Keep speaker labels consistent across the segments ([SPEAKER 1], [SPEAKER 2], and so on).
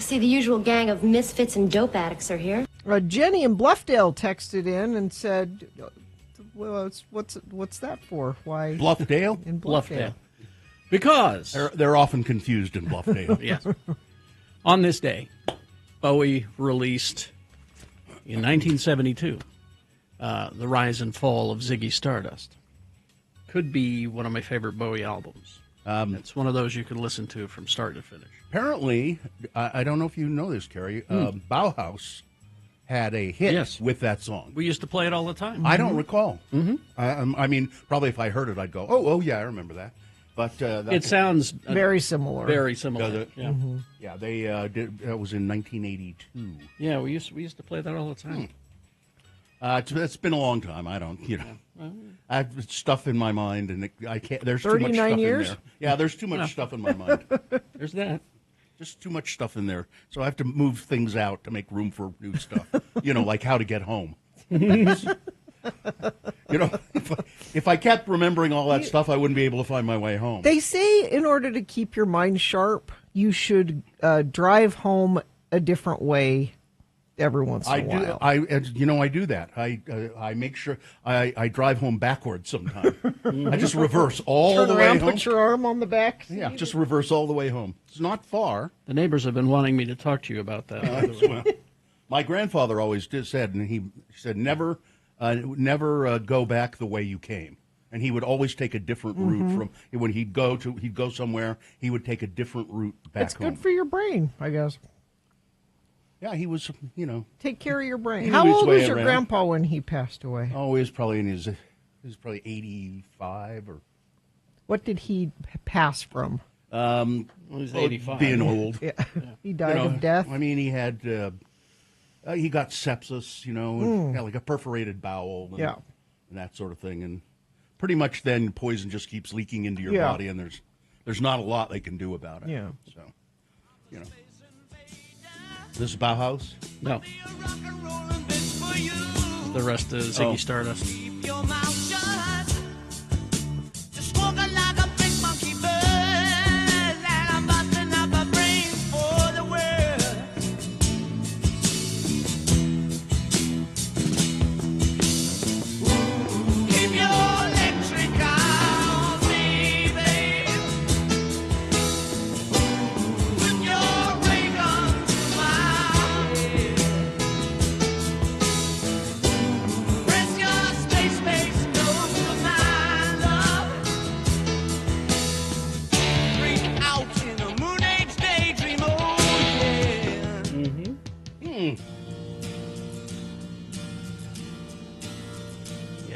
[SPEAKER 1] See, the usual gang of misfits and dope addicts are here.
[SPEAKER 2] Jenny in Bluffdale texted in and said, well, what's that for? Why?
[SPEAKER 3] Bluffdale?
[SPEAKER 2] In Bluffdale.
[SPEAKER 4] Because
[SPEAKER 3] they're often confused in Bluffdale.
[SPEAKER 4] Yes. On this day, Bowie released in 1972 The Rise and Fall of Ziggy Stardust. Could be one of my favorite Bowie albums. It's one of those you can listen to from start to finish.
[SPEAKER 3] Apparently, I don't know if you know this, Kerry, Bauhaus had a hit with that song.
[SPEAKER 4] We used to play it all the time.
[SPEAKER 3] I don't recall. I mean, probably if I heard it, I'd go, oh yeah, I remember that. But
[SPEAKER 4] it sounds
[SPEAKER 2] very similar.
[SPEAKER 4] Very similar.
[SPEAKER 3] Does it?
[SPEAKER 4] Yeah.
[SPEAKER 3] Yeah, they did. That was in 1982.
[SPEAKER 4] Yeah, we used to play that all the time.
[SPEAKER 3] It's been a long time. I don't, I have stuff in my mind, and I can't. There's too much
[SPEAKER 2] 39
[SPEAKER 3] stuff
[SPEAKER 2] years?
[SPEAKER 3] in there. Yeah, there's too much stuff in my mind.
[SPEAKER 4] There's that.
[SPEAKER 3] Just too much stuff in there. So I have to move things out to make room for new stuff. Like How to Get Home. If I kept remembering all that stuff, I wouldn't be able to find my way home.
[SPEAKER 2] They say in order to keep your mind sharp, you should drive home a different way every once in a while.
[SPEAKER 3] I do that. I make sure I drive home backwards sometimes. I just reverse all
[SPEAKER 2] Turn
[SPEAKER 3] the
[SPEAKER 2] around,
[SPEAKER 3] way home.
[SPEAKER 2] put your arm on the back.
[SPEAKER 3] Yeah, just reverse all the way home. It's not far.
[SPEAKER 4] The neighbors have been wanting me to talk to you about that.
[SPEAKER 3] My grandfather always said, and he said, never go back the way you came. And he would always take a different route from when he'd go somewhere. He would take a different route back
[SPEAKER 2] It's
[SPEAKER 3] home.
[SPEAKER 2] good for your brain, I guess.
[SPEAKER 3] Yeah, he was,
[SPEAKER 2] Take care of your brain.
[SPEAKER 3] He
[SPEAKER 2] How
[SPEAKER 3] knew his
[SPEAKER 2] old
[SPEAKER 3] way
[SPEAKER 2] was your
[SPEAKER 3] around.
[SPEAKER 2] grandpa when he passed away?
[SPEAKER 3] Oh, he was probably he was probably 85 or.
[SPEAKER 2] What did he pass from?
[SPEAKER 4] He was 85.
[SPEAKER 3] Being old.
[SPEAKER 2] Yeah. He died of death.
[SPEAKER 3] I mean, he had he got sepsis, and had like a perforated bowel, and that sort of thing, and pretty much then poison just keeps leaking into your body, and there's not a lot they can do about it.
[SPEAKER 2] Yeah.
[SPEAKER 3] So, This is Bauhaus?
[SPEAKER 4] No. The rest is Ziggy Stardust.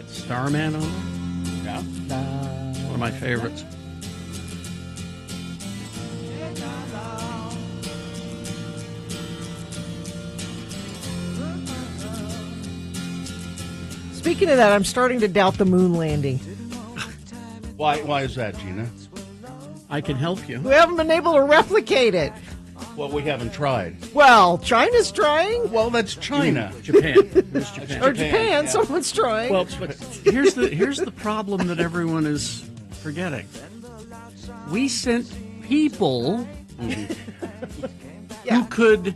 [SPEAKER 4] Starman on it?
[SPEAKER 3] Yeah.
[SPEAKER 4] One of my favorites.
[SPEAKER 2] Speaking of that, I'm starting to doubt the moon landing.
[SPEAKER 3] Why is that, Gina?
[SPEAKER 4] I can help you.
[SPEAKER 2] We haven't been able to replicate it.
[SPEAKER 3] Well, we haven't tried.
[SPEAKER 2] Well, China's trying.
[SPEAKER 3] Well, that's China.
[SPEAKER 4] Japan. It's Japan.
[SPEAKER 2] Or Japan, someone's trying.
[SPEAKER 4] Well, but here's the problem that everyone is forgetting. We sent people who could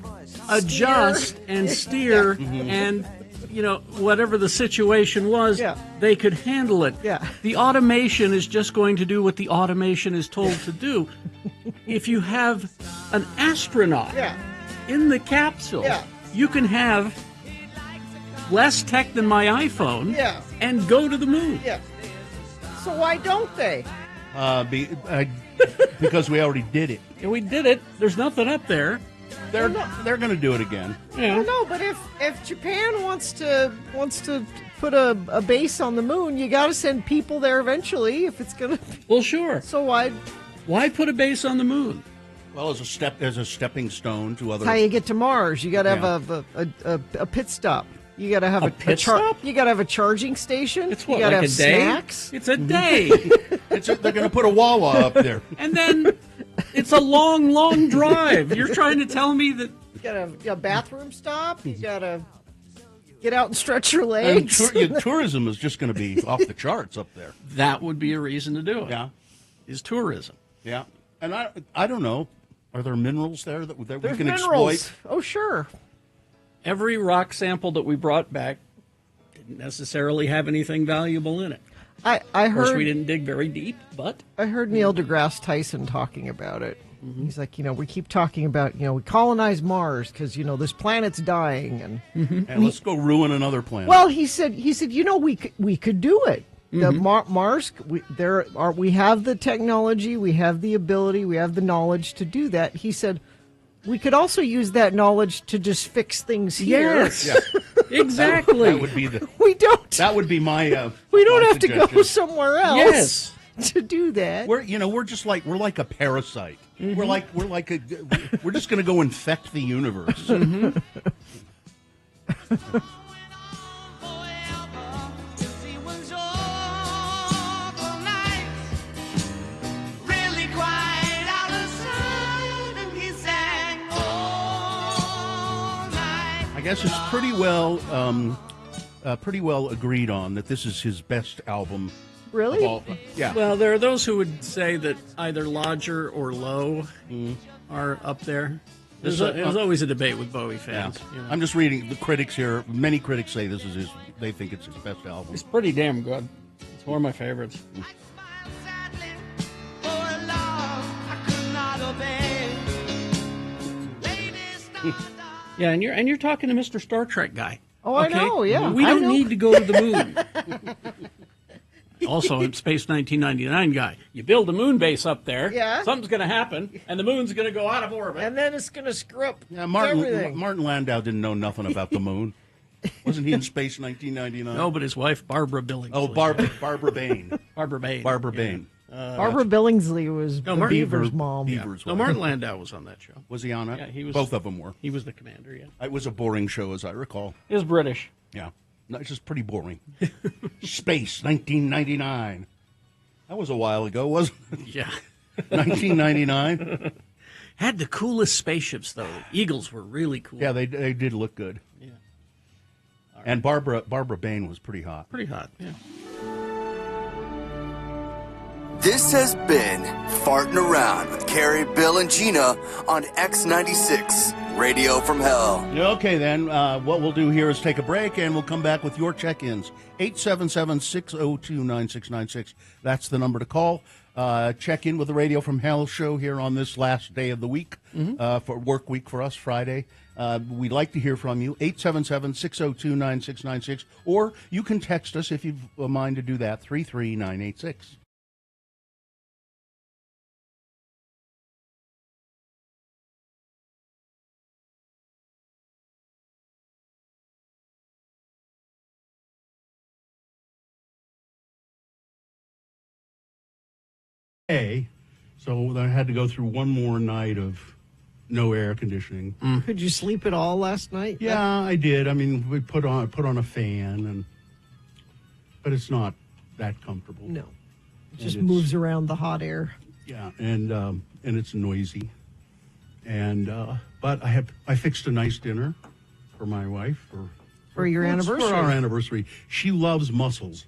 [SPEAKER 4] adjust and steer and whatever the situation was, they could handle it.
[SPEAKER 2] Yeah.
[SPEAKER 4] The automation is just going to do what the automation is told to do. If you have an astronaut in the capsule, you can have less tech than my iPhone and go to the moon.
[SPEAKER 2] Yeah. So why don't they?
[SPEAKER 3] Because we already did it.
[SPEAKER 4] And we did it. There's nothing up there.
[SPEAKER 3] They're going to do it again.
[SPEAKER 4] Yeah.
[SPEAKER 2] Well, no, but if Japan wants to put a base on the moon, you got to send people there eventually. If it's gonna.
[SPEAKER 4] Well, sure.
[SPEAKER 2] So
[SPEAKER 4] why put a base on the moon?
[SPEAKER 3] Well, as a stepping stone to other.
[SPEAKER 2] How you get to Mars? You got to have a pit stop. You got to have a
[SPEAKER 4] pit stop.
[SPEAKER 2] You got to have a charging station.
[SPEAKER 4] It's what,
[SPEAKER 2] you got to
[SPEAKER 4] like
[SPEAKER 2] have
[SPEAKER 4] a day?
[SPEAKER 2] snacks.
[SPEAKER 4] It's a day.
[SPEAKER 3] They're going to put a Wawa up there,
[SPEAKER 4] and then it's a long, long drive. You're trying to tell me that
[SPEAKER 2] you got to have a bathroom stop. You got to get out and stretch your legs.
[SPEAKER 3] Tourism is just going to be off the charts up there.
[SPEAKER 4] That would be a reason to do it.
[SPEAKER 3] Yeah,
[SPEAKER 4] is tourism.
[SPEAKER 3] Yeah, and I don't know. Are there minerals there that we
[SPEAKER 2] There's
[SPEAKER 3] can
[SPEAKER 2] minerals.
[SPEAKER 3] exploit?
[SPEAKER 2] Oh, sure.
[SPEAKER 4] Every rock sample that we brought back didn't necessarily have anything valuable in it.
[SPEAKER 2] I
[SPEAKER 4] Of course, we
[SPEAKER 2] heard
[SPEAKER 4] didn't dig very deep, but
[SPEAKER 2] I heard Neil deGrasse Tyson talking about it. He's like, we keep talking about, we colonize Mars because, this planet's dying.
[SPEAKER 3] And let's go ruin another planet.
[SPEAKER 2] Well, he said, we could do it. The Mars, we have the technology, we have the ability, we have the knowledge to do that. He said, we could also use that knowledge to just fix things here.
[SPEAKER 4] yes,
[SPEAKER 3] Yeah.
[SPEAKER 4] exactly.
[SPEAKER 3] That would be the.
[SPEAKER 2] We don't.
[SPEAKER 3] That would be my.
[SPEAKER 2] We don't
[SPEAKER 3] my
[SPEAKER 2] have to go
[SPEAKER 3] suggestion.
[SPEAKER 2] somewhere else.
[SPEAKER 4] Yes.
[SPEAKER 2] To do that.
[SPEAKER 3] We're just like a parasite. We're just going to go infect the universe. I guess it's pretty well agreed on that this is his best album.
[SPEAKER 2] Really?
[SPEAKER 3] Of all, yeah.
[SPEAKER 4] Well, there are those who would say that either Lodger or Low are up there. There's always a debate with Bowie fans.
[SPEAKER 3] Yeah. I'm just reading the critics here. Many critics say this is they think it's his best album.
[SPEAKER 4] It's pretty damn good. It's one of my favorites. Yeah, and you're talking to Mr. Star Trek guy.
[SPEAKER 2] Oh, I know, yeah.
[SPEAKER 4] We
[SPEAKER 2] I
[SPEAKER 4] don't
[SPEAKER 2] know.
[SPEAKER 4] need to go to the moon. Also, in Space 1999 guy, you build a moon base up there,
[SPEAKER 2] Yeah.
[SPEAKER 4] something's going to happen, and the moon's going to go out of orbit.
[SPEAKER 2] And then it's going to screw up
[SPEAKER 3] Yeah,
[SPEAKER 2] everything.
[SPEAKER 3] Martin Landau didn't know nothing about the moon. Wasn't he in Space 1999?
[SPEAKER 4] No, but his wife, Barbara Billingsley.
[SPEAKER 3] Oh, Barbara Bain.
[SPEAKER 4] Barbara Bain.
[SPEAKER 3] Barbara Bain.
[SPEAKER 2] Barbara Billingsley was the
[SPEAKER 4] Martin
[SPEAKER 2] Beaver's mom.
[SPEAKER 3] Beaver's
[SPEAKER 4] No,
[SPEAKER 3] wife.
[SPEAKER 4] Martin Landau was on that show.
[SPEAKER 3] Was he on it?
[SPEAKER 4] Yeah, he was.
[SPEAKER 3] Both of them were.
[SPEAKER 4] He was the commander, yeah.
[SPEAKER 3] It was a boring show, as I recall.
[SPEAKER 4] He was British.
[SPEAKER 3] Yeah. No, it's just pretty boring. Space 1999. That was a while ago, wasn't it?
[SPEAKER 4] Yeah.
[SPEAKER 3] 1999.
[SPEAKER 4] Had the coolest spaceships, though. The Eagles were really cool.
[SPEAKER 3] Yeah, they did look good.
[SPEAKER 4] Yeah.
[SPEAKER 3] And Barbara Bain was pretty hot.
[SPEAKER 4] Pretty hot, yeah.
[SPEAKER 5] This has been Farting Around with Carrie, Bill, and Gina on X96, Radio from Hell.
[SPEAKER 3] Okay, then, what we'll do here is take a break, and we'll come back with your check-ins. 877-602-9696. That's the number to call. Check in with the Radio from Hell show here on this last day of the week, for work week for us, Friday. We'd like to hear from you, 877-602-9696, or you can text us if you've a mind to do that, 33986. So I had to go through one more night of no air conditioning.
[SPEAKER 2] Could you sleep at all last night?
[SPEAKER 3] Yeah, I did. I mean, we put on a fan, but it's not that comfortable.
[SPEAKER 2] No. It just
[SPEAKER 3] it's-
[SPEAKER 2] moves around the hot air.
[SPEAKER 3] Yeah, and it's noisy. And but I fixed a nice dinner for my wife
[SPEAKER 2] For your anniversary.
[SPEAKER 3] For our anniversary. She loves mussels,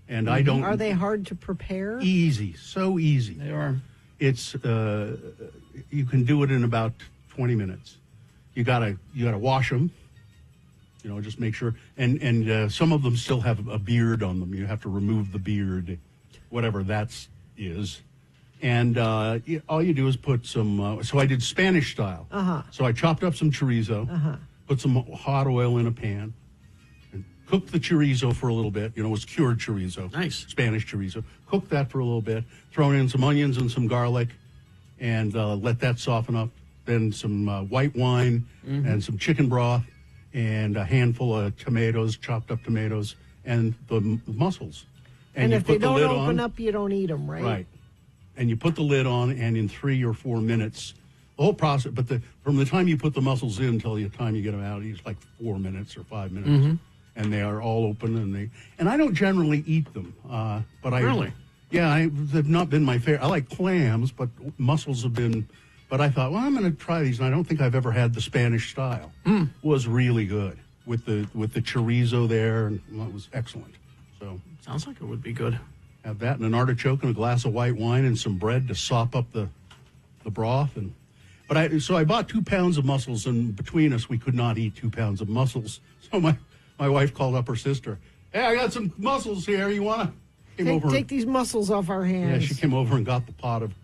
[SPEAKER 3] and I don't.
[SPEAKER 2] Are they hard to prepare?
[SPEAKER 3] Easy, so easy.
[SPEAKER 4] They are.
[SPEAKER 3] It's you can do it in about 20 minutes. You gotta wash them. Just make sure. And some of them still have a beard on them. You have to remove the beard, whatever that is. And all you do is put some. So I did Spanish style. So I chopped up some chorizo, put some hot oil in a pan, and cooked the chorizo for a little bit. It was cured chorizo.
[SPEAKER 4] Nice.
[SPEAKER 3] Spanish chorizo. Cooked that for a little bit. Thrown in some onions and some garlic, and let that soften up. Then some white wine and some chicken broth, and a handful of tomatoes, chopped up tomatoes, and the mussels.
[SPEAKER 2] And
[SPEAKER 3] you
[SPEAKER 2] if they
[SPEAKER 3] put the
[SPEAKER 2] don't
[SPEAKER 3] lid
[SPEAKER 2] open
[SPEAKER 3] on.
[SPEAKER 2] up, you don't eat them, right?
[SPEAKER 3] Right. And you put the lid on, and in 3 or 4 minutes, the whole process, but from the time you put the mussels in till the time you get them out, it's like 4 minutes or 5 minutes. And they are all open, and I don't generally eat them. But I
[SPEAKER 4] Really?
[SPEAKER 3] Yeah, they've not been my favorite. I like clams, but mussels have been. But I thought, well, I'm going to try these, and I don't think I've ever had the Spanish style. Was really good with the chorizo there, and it was excellent. So
[SPEAKER 4] Sounds like it would be good.
[SPEAKER 3] have that and an artichoke and a glass of white wine and some bread to sop up the broth. But I bought 2 pounds of mussels, and between us, we could not eat 2 pounds of mussels. So my wife called up her sister. Hey, I got some mussels here. You want to?
[SPEAKER 2] Take these mussels off our hands.
[SPEAKER 3] Yeah, she came over and got the pot of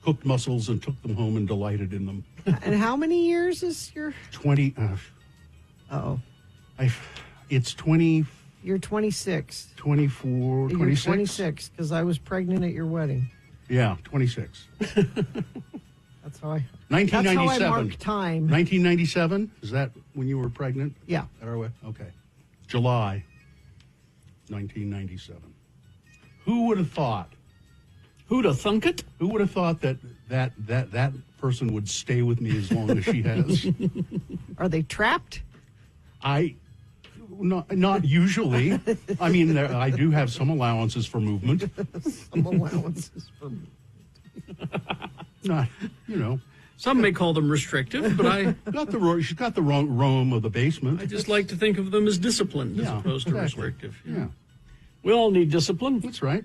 [SPEAKER 3] cooked mussels and took them home and delighted in them.
[SPEAKER 2] And how many years is your...
[SPEAKER 3] 20. It's 20.
[SPEAKER 2] You're 26.
[SPEAKER 3] 24, 26.
[SPEAKER 2] You're 26, because I was pregnant at your wedding.
[SPEAKER 3] Yeah, 26.
[SPEAKER 2] That's how I...
[SPEAKER 3] 1997.
[SPEAKER 2] That's how I mark time.
[SPEAKER 3] 1997? Is that when you were pregnant?
[SPEAKER 2] Yeah.
[SPEAKER 3] At our wedding? Okay. July 1997. Who would have thought?
[SPEAKER 4] Who'd have thunk it?
[SPEAKER 3] Who would have thought that person would stay with me as long as she has?
[SPEAKER 2] Are they trapped?
[SPEAKER 3] Not usually. I mean, I do have some allowances for movement.
[SPEAKER 2] Some allowances for movement.
[SPEAKER 3] Not, you know.
[SPEAKER 4] Some may call them restrictive, but
[SPEAKER 3] she's got the wrong room of the basement.
[SPEAKER 4] I just like to think of them as disciplined as opposed to
[SPEAKER 3] exactly.
[SPEAKER 4] restrictive.
[SPEAKER 3] Yeah.
[SPEAKER 4] We all need discipline.
[SPEAKER 3] That's right.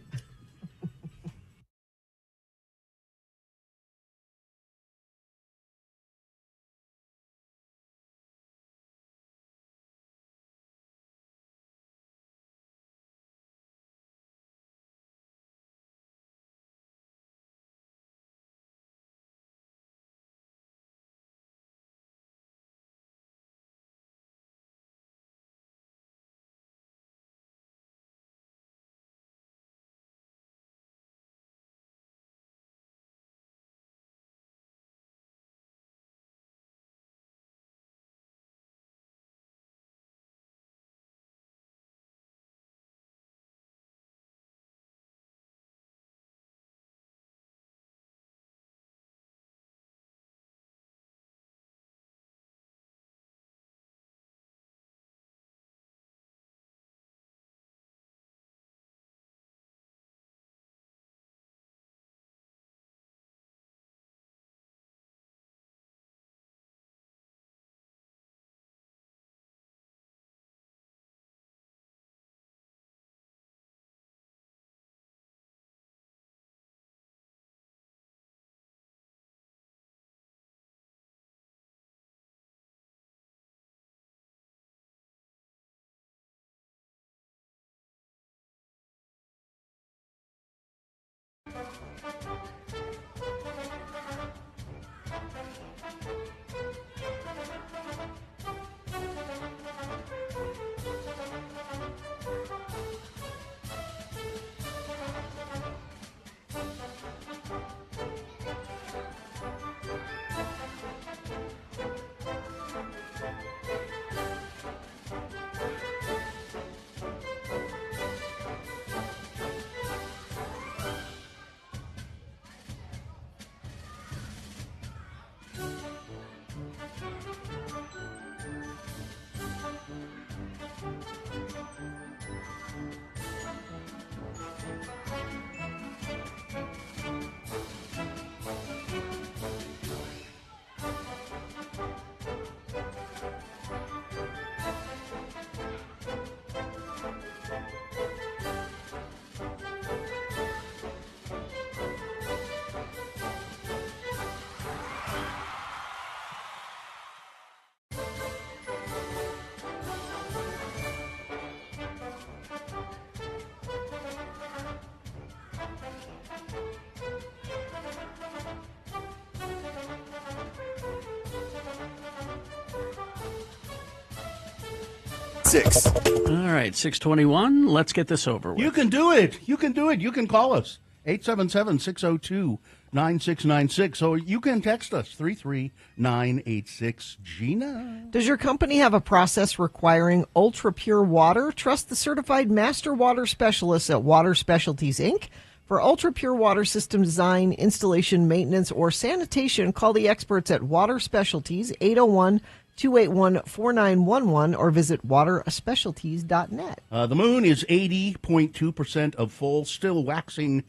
[SPEAKER 5] Six.
[SPEAKER 4] All right, 6:21. Let's get this over with.
[SPEAKER 3] You can do it. You can do it. You can call us. 877-602-9696. Or you can text us, 33986. Gina.
[SPEAKER 2] Does your company have a process requiring ultra-pure water? Trust the certified master water specialists at Water Specialties, Inc. For ultra-pure water system design, installation, maintenance, or sanitation, call the experts at Water Specialties, 801-281-4911, or visit waterspecialties.net.
[SPEAKER 3] The moon is 80.2% of full, still waxing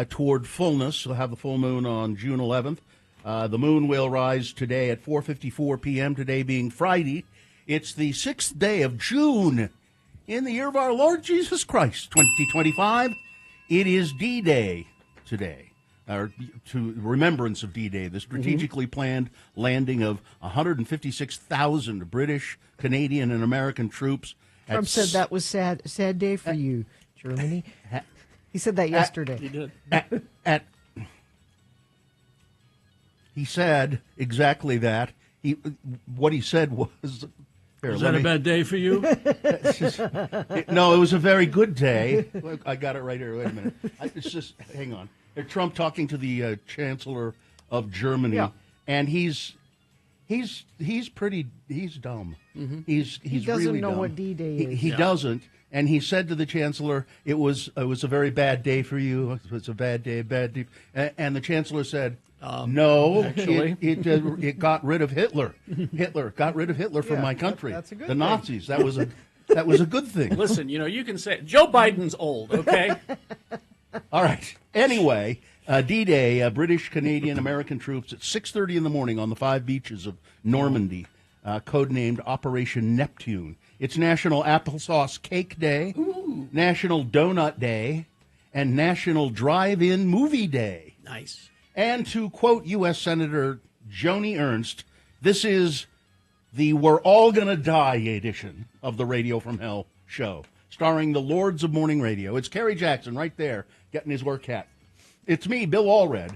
[SPEAKER 3] toward fullness. We'll have the full moon on June 11th. The moon will rise today at 4:54 p.m., today being Friday. It's the 6th day of June in the year of our Lord Jesus Christ, 2025. It is D-Day today. or to remembrance of D-Day, the strategically planned landing of 156,000 British, Canadian, and American troops.
[SPEAKER 2] Trump said that was sad day for you, Germany. He said that yesterday.
[SPEAKER 4] He did.
[SPEAKER 3] He said exactly that. What he said was... Here,
[SPEAKER 4] was that a bad day for you?
[SPEAKER 3] No, it was a very good day. I got it right here. Wait a minute. Hang on. Trump talking to the Chancellor of Germany, and he's dumb.
[SPEAKER 2] Mm-hmm.
[SPEAKER 3] He's
[SPEAKER 2] he doesn't
[SPEAKER 3] really
[SPEAKER 2] know
[SPEAKER 3] dumb.
[SPEAKER 2] what D-Day is.
[SPEAKER 3] He doesn't. And he said to the Chancellor, it was a very bad day for you. It was a bad day. And the Chancellor said, no,
[SPEAKER 4] actually,
[SPEAKER 3] it got rid of Hitler. Hitler got rid of Hitler from my country.
[SPEAKER 2] That's a good
[SPEAKER 3] the
[SPEAKER 2] thing.
[SPEAKER 3] Nazis. That was a good thing.
[SPEAKER 4] Listen, you can say Joe Biden's old, okay?
[SPEAKER 3] All right. Anyway, D-Day, British, Canadian, American troops at 6:30 in the morning on the 5 beaches of Normandy, codenamed Operation Neptune. It's National Applesauce Cake Day, National Donut Day, and National Drive-In Movie Day.
[SPEAKER 4] Nice.
[SPEAKER 3] And to quote U.S. Senator Joni Ernst, this is the We're All Gonna Die edition of the Radio from Hell show, starring the Lords of Morning Radio. It's Kerry Jackson right there getting his work hat. It's me, Bill Allred.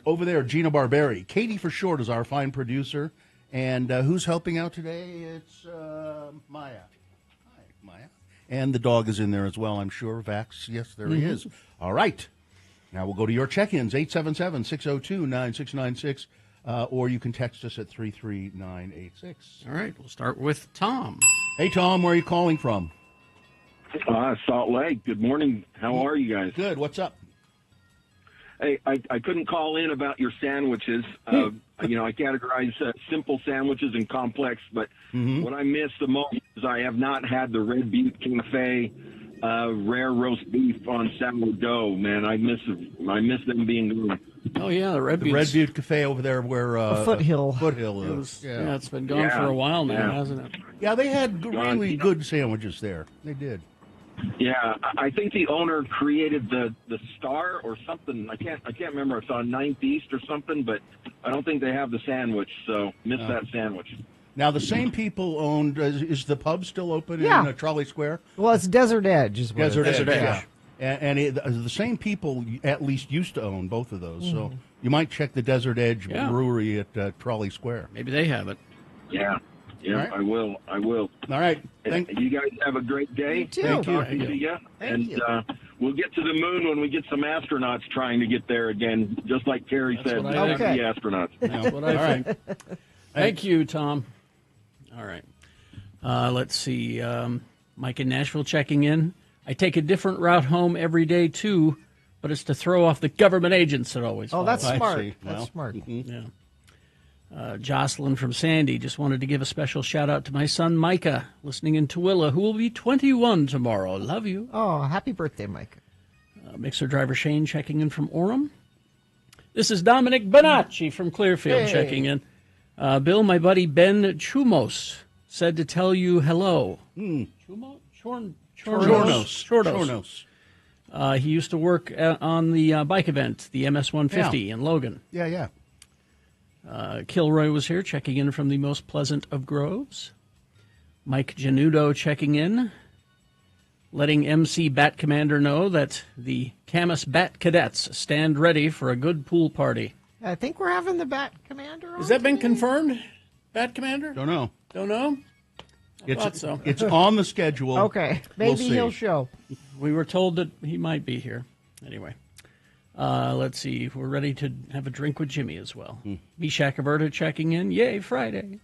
[SPEAKER 3] Over there, Gina Barberi. Katie for short is our fine producer. And who's helping out today? It's Maya. Hi, Maya. And the dog is in there as well, I'm sure. Vax, yes, there he is. All right. Now we'll go to your check-ins, 877-602-9696, or you can text us at 33986.
[SPEAKER 4] All right, we'll start with Tom.
[SPEAKER 3] Hey, Tom, where are you calling from?
[SPEAKER 6] Salt Lake. Good morning. How are you guys?
[SPEAKER 3] Good. What's up?
[SPEAKER 6] Hey, I couldn't call in about your sandwiches. I categorize simple sandwiches and complex, but what I miss the most is I have not had the Red Butte Cafe rare roast beef on sourdough. Man, I miss them being good.
[SPEAKER 4] Oh yeah, the Red
[SPEAKER 3] Butte Cafe over there where
[SPEAKER 2] Foothill.
[SPEAKER 3] Foothill is.
[SPEAKER 4] Yeah, it's been gone for a while now, hasn't it?
[SPEAKER 3] Yeah, they had really good sandwiches there. They did.
[SPEAKER 6] Yeah, I think the owner created the Star or something. I can't remember if it's on 9th East or something, but I don't think they have the sandwich, so miss that sandwich.
[SPEAKER 3] Now, the same people owned, is the pub still open in Trolley Square?
[SPEAKER 2] Well, it's Desert Edge is what
[SPEAKER 3] Desert Edge.
[SPEAKER 2] Yeah.
[SPEAKER 3] And the same people at least used to own both of those, so you might check the Desert Edge Brewery at Trolley Square.
[SPEAKER 4] Maybe they have it.
[SPEAKER 6] Yeah,
[SPEAKER 3] right.
[SPEAKER 6] I will.
[SPEAKER 3] All right.
[SPEAKER 6] You guys have a great day.
[SPEAKER 2] You too.
[SPEAKER 6] Thank you.
[SPEAKER 2] Thank you.
[SPEAKER 6] We'll get to the moon when we get some astronauts trying to get there again, just like Kerry said.
[SPEAKER 4] what I
[SPEAKER 6] The
[SPEAKER 2] think.
[SPEAKER 6] astronauts.
[SPEAKER 4] That's what I think. Thank you, Tom. All right. Let's see. Mike in Nashville checking in. I take a different route home every day, too, but it's to throw off the government agents that always follow.
[SPEAKER 2] That's smart.
[SPEAKER 3] see.
[SPEAKER 2] That's
[SPEAKER 3] Well,
[SPEAKER 2] smart.
[SPEAKER 4] Yeah. Jocelyn from Sandy just wanted to give a special shout-out to my son, Micah, listening in Tooele, who will be 21 tomorrow. Love you.
[SPEAKER 2] Oh, happy birthday, Mike.
[SPEAKER 4] Mixer driver Shane checking in from Orem. This is Dominic Bonacci from Clearfield checking in. Bill, my buddy Ben Chumos said to tell you hello. Chumos?
[SPEAKER 3] Chornos.
[SPEAKER 4] He used to work on the bike event, the MS-150 in Logan.
[SPEAKER 3] Yeah.
[SPEAKER 4] Kilroy was here checking in from the most pleasant of groves. Mike Janudo checking in, letting MC Bat Commander know that the Camas Bat Cadets stand ready for a good pool party.
[SPEAKER 2] I think we're having the Bat Commander on
[SPEAKER 4] Has that been
[SPEAKER 2] today.
[SPEAKER 4] confirmed, Bat Commander?
[SPEAKER 3] Don't know.
[SPEAKER 4] Don't know? I thought so.
[SPEAKER 3] It's on the schedule.
[SPEAKER 2] Okay, maybe
[SPEAKER 3] We'll see.
[SPEAKER 2] he'll show.
[SPEAKER 4] We were told that he might be here. Anyway, let's see. We're ready to have a drink with Jimmy as well. Mishak Averta checking in. Yay, Friday.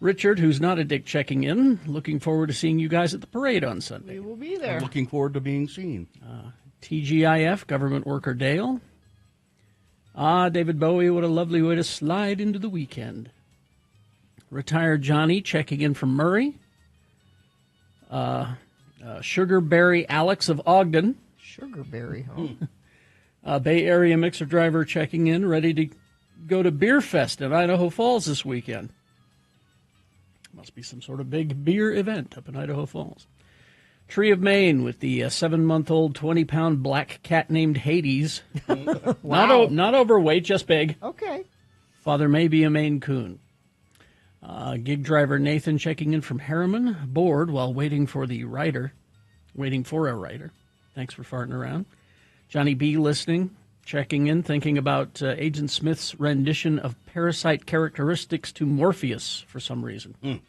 [SPEAKER 4] Richard, who's not a dick, checking in. Looking forward to seeing you guys at the parade on Sunday.
[SPEAKER 2] We will be there.
[SPEAKER 3] Looking forward to being seen.
[SPEAKER 4] TGIF, government worker Dale. David Bowie, what a lovely way to slide into the weekend. Retired Johnny checking in from Murray. Sugarberry Alex of Ogden.
[SPEAKER 2] Sugarberry, huh?
[SPEAKER 4] Bay Area mixer driver checking in, ready to go to Beer Fest in Idaho Falls this weekend. Must be some sort of big beer event up in Idaho Falls. Tree of Maine with the 7-month-old 20-pound black cat named Hades.
[SPEAKER 2] Wow.
[SPEAKER 4] Not overweight, just big.
[SPEAKER 2] Okay.
[SPEAKER 4] Father may be a Maine Coon. Gig driver Nathan checking in from Harriman, bored while waiting for a writer. Thanks for farting around. Johnny B listening, checking in, thinking about Agent Smith's rendition of parasite characteristics to Morpheus for some reason.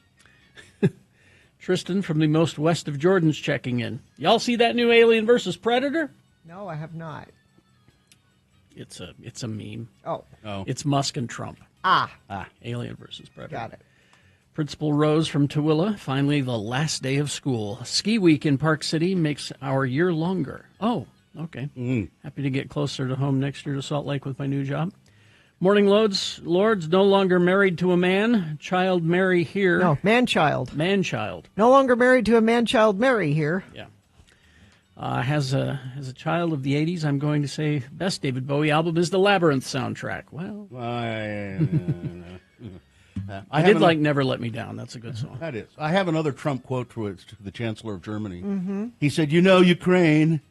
[SPEAKER 4] Tristan from the most west of Jordan's checking in. Y'all see that new Alien versus Predator?
[SPEAKER 2] No, I have not.
[SPEAKER 4] It's a meme.
[SPEAKER 2] Oh.
[SPEAKER 4] It's Musk and Trump. Alien versus Predator.
[SPEAKER 2] Got it.
[SPEAKER 4] Principal Rose from Tooele. Finally, the last day of school. Ski week in Park City makes our year longer. Oh, okay. Happy to get closer to home next year to Salt Lake with my new job. Morning Lords, no longer married to a man. Child Mary here.
[SPEAKER 2] No, man-child.
[SPEAKER 4] Man-child.
[SPEAKER 2] No longer married to a man-child Mary here.
[SPEAKER 4] Yeah. As a child of the 80s, I'm going to say best David Bowie album is the Labyrinth soundtrack. Well, I did like Never Let Me Down. That's a good song.
[SPEAKER 3] That is. I have another Trump quote to the Chancellor of Germany. He said, Ukraine,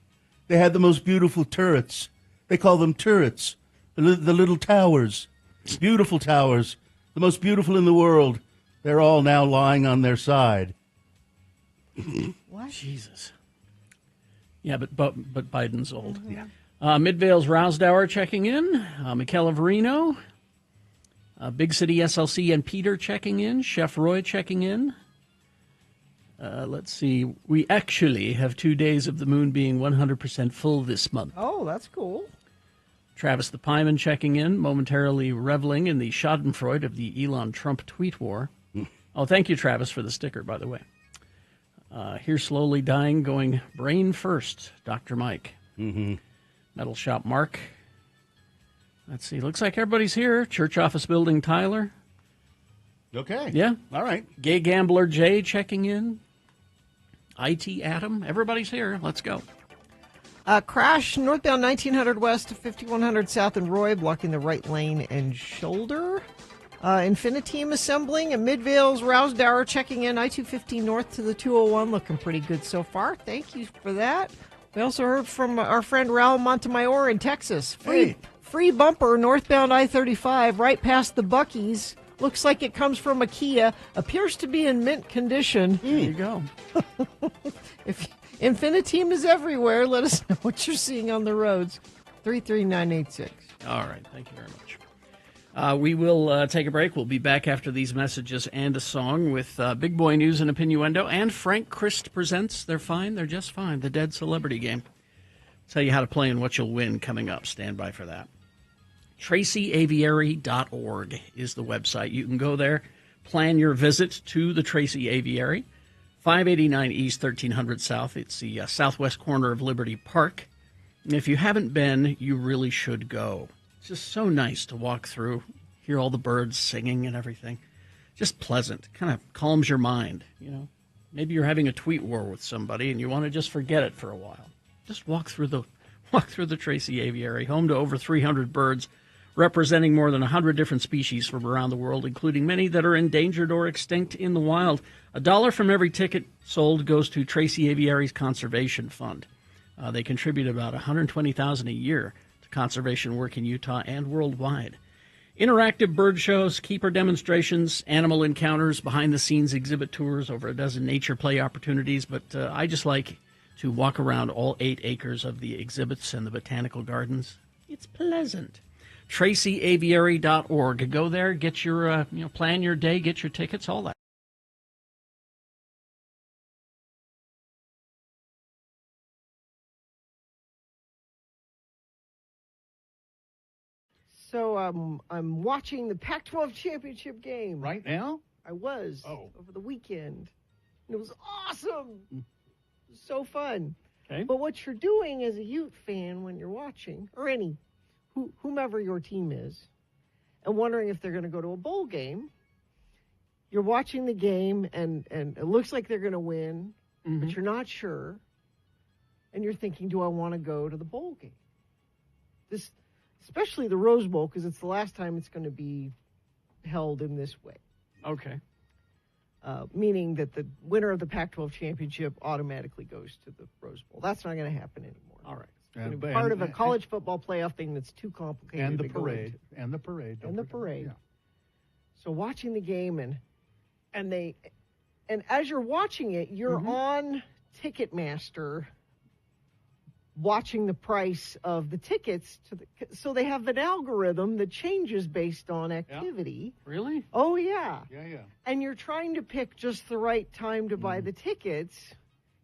[SPEAKER 3] they had the most beautiful turrets. They call them turrets. The little towers, beautiful towers, the most beautiful in the world. They're all now lying on their side.
[SPEAKER 4] What? Jesus. Yeah, but Biden's old. Yeah. Midvale's Rousdower checking in. Michaela Verino. Big City SLC and Peter checking in. Chef Roy checking in. Let's see. We actually have 2 days of the moon being 100% full this month.
[SPEAKER 2] Oh, that's cool.
[SPEAKER 4] Travis the Pieman checking in, momentarily reveling in the schadenfreude of the Elon Trump tweet war. Oh, thank you, Travis, for the sticker, by the way. Here slowly dying, going brain first, Dr. Mike. Metal Shop Mark. Let's see. Looks like everybody's here. Church Office Building Tyler.
[SPEAKER 3] Okay.
[SPEAKER 4] Yeah.
[SPEAKER 3] All right.
[SPEAKER 4] Gay Gambler Jay checking in. IT Adam. Everybody's here. Let's go.
[SPEAKER 2] Crash northbound 1900 west to 5100 south in Roy, blocking the right lane and shoulder. Infiniteam assembling and Midvale's Rousdower checking in. I-215 north to the 201, looking pretty good so far. Thank you for that. We also heard from our friend Raul Montemayor in Texas. Free bumper northbound I-35 right past the Buc-ee's. Looks like it comes from a Kia. Appears to be in mint condition.
[SPEAKER 4] There you go.
[SPEAKER 2] If Infiniteam is everywhere, let us know what you're seeing on the roads. 33986.
[SPEAKER 4] All right. Thank you very much. We will take a break. We'll be back after these messages and a song with Big Boy News and Opinioendo. And Frank Christ presents They're Fine, They're Just Fine, the Dead Celebrity Game. Tell you how to play and what you'll win coming up. Stand by for that. TracyAviary.org is the website. You can go there, plan your visit to the Tracy Aviary. 589 East, 1300 South. It's the southwest corner of Liberty Park. And if you haven't been, you really should go. It's just so nice to walk through, hear all the birds singing and everything. Just pleasant. Kind of calms your mind, you know. Maybe you're having a tweet war with somebody and you want to just forget it for a while. Just walk through the Tracy Aviary, home to over 300 birds, representing more than 100 different species from around the world, including many that are endangered or extinct in the wild. $1 from every ticket sold goes to Tracy Aviary's Conservation Fund. They contribute about $120,000 a year to conservation work in Utah and worldwide. Interactive bird shows, keeper demonstrations, animal encounters, behind-the-scenes exhibit tours, over a dozen nature play opportunities. But I just like to walk around all 8 acres of the exhibits and the botanical gardens. It's pleasant. TracyAviary.org. Go there, get your, plan your day, get your tickets, all that.
[SPEAKER 2] So I'm watching the Pac-12 championship game.
[SPEAKER 3] Right now?
[SPEAKER 2] I was over the weekend. And it was awesome. It was so fun.
[SPEAKER 4] Okay.
[SPEAKER 2] But what you're doing as a Ute fan when you're watching, or whomever your team is, and wondering if they're going to go to a bowl game, you're watching the game and it looks like they're going to win, but you're not sure. And you're thinking, do I want to go to the bowl game? Especially the Rose Bowl, because it's the last time it's going to be held in this way.
[SPEAKER 4] Okay.
[SPEAKER 2] meaning that the winner of the Pac-12 championship automatically goes to the Rose Bowl. That's not going to happen anymore.
[SPEAKER 4] All right.
[SPEAKER 2] It's going to be part of a college football playoff thing that's too complicated.
[SPEAKER 3] And the
[SPEAKER 2] to go
[SPEAKER 3] parade.
[SPEAKER 2] into.
[SPEAKER 3] And the parade.
[SPEAKER 2] And the parade.
[SPEAKER 3] Yeah.
[SPEAKER 2] So watching the game and as you're watching it, you're on Ticketmaster watching the price of the tickets so they have an algorithm that changes based on activity.
[SPEAKER 4] Yeah. Really?
[SPEAKER 2] Oh yeah.
[SPEAKER 3] Yeah.
[SPEAKER 2] And you're trying to pick just the right time to buy the tickets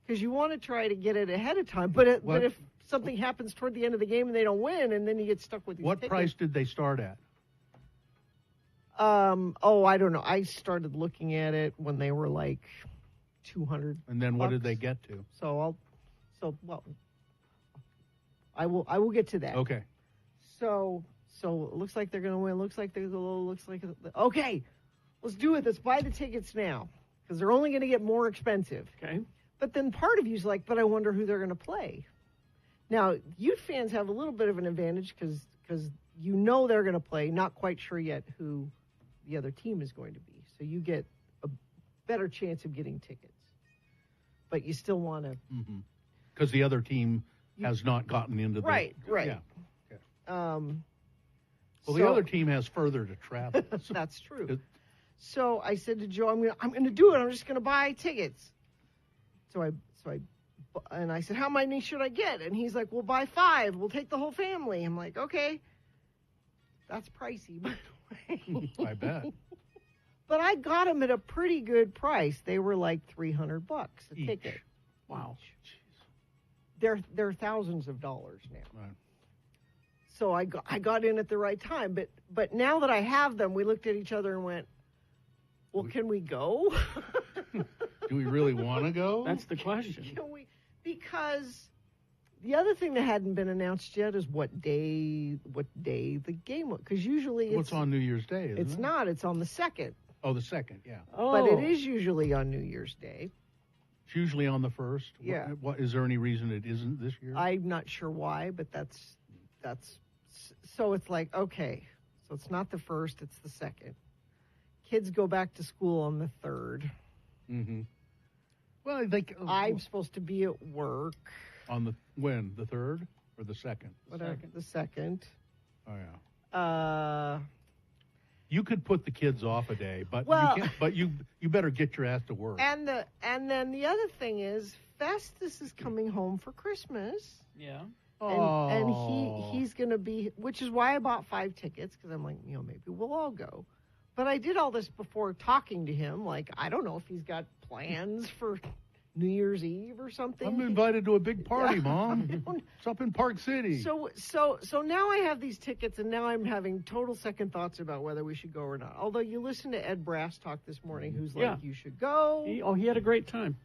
[SPEAKER 2] because you want to try to get it ahead of time. But if something happens toward the end of the game and they don't win, and then you get stuck with these
[SPEAKER 3] What
[SPEAKER 2] tickets.
[SPEAKER 3] price did they start at?
[SPEAKER 2] I don't know. I started looking at it when they were like $200.
[SPEAKER 3] And then what did they get to?
[SPEAKER 2] I will get to that.
[SPEAKER 3] Okay.
[SPEAKER 2] So it looks like they're going to win. Okay, let's do it. Let's buy the tickets now because they're only going to get more expensive.
[SPEAKER 4] Okay.
[SPEAKER 2] But then part of you's like, but I wonder who they're going to play. Now, Ute fans have a little bit of an advantage because you know they're going to play. Not quite sure yet who the other team is going to be. So you get a better chance of getting tickets. But you still want to.
[SPEAKER 3] Because the other team has not gotten into the.
[SPEAKER 2] Right.
[SPEAKER 3] Yeah. Okay.
[SPEAKER 2] Well,
[SPEAKER 3] the other team has further to travel.
[SPEAKER 2] That's true. So I said to Joe, I'm going to do it. I'm just going to buy tickets. So I said, how many should I get? And he's like, we'll buy 5. We'll take the whole family. I'm like, okay. That's pricey, by the way.
[SPEAKER 3] I bet.
[SPEAKER 2] But I got them at a pretty good price. They were like $300 a ticket.
[SPEAKER 4] Wow.
[SPEAKER 2] They're thousands of dollars now.
[SPEAKER 3] Right.
[SPEAKER 2] So I got in at the right time. But now that I have them, we looked at each other and went, well, can we go?
[SPEAKER 3] Do we really want to go?
[SPEAKER 4] That's the question.
[SPEAKER 2] Can we? Because the other thing that hadn't been announced yet is what day the game was. Because usually
[SPEAKER 3] it's on New Year's Day, isn't it?
[SPEAKER 2] It's not. It's on the 2nd.
[SPEAKER 3] Oh, the 2nd, yeah.
[SPEAKER 2] But it is usually on New Year's Day.
[SPEAKER 3] It's usually on the 1st.
[SPEAKER 2] Yeah.
[SPEAKER 3] What is there any reason it isn't this year?
[SPEAKER 2] I'm not sure why, but that's so it's like, okay, so it's not the 1st, it's the 2nd. Kids go back to school on the 3rd.
[SPEAKER 3] Mm-hmm. Well, I think
[SPEAKER 2] I'm supposed to be at work.
[SPEAKER 3] On the 3rd or the 2nd?
[SPEAKER 2] The 2nd.
[SPEAKER 3] Oh yeah. You could put the kids off a day, but you can't, but you better get your ass to work.
[SPEAKER 2] And then the other thing is Festus is coming home for Christmas.
[SPEAKER 4] Yeah.
[SPEAKER 2] And he's going to be, which is why I bought 5 tickets, because I'm like, maybe we'll all go. But I did all this before talking to him. Like, I don't know if he's got plans for New Year's Eve or something.
[SPEAKER 3] I'm invited to a big party, Mom. It's up in Park City.
[SPEAKER 2] So now I have these tickets, and now I'm having total second thoughts about whether we should go or not. Although you listened to Ed Brass talk this morning, who's like, you should go.
[SPEAKER 4] He had a great time.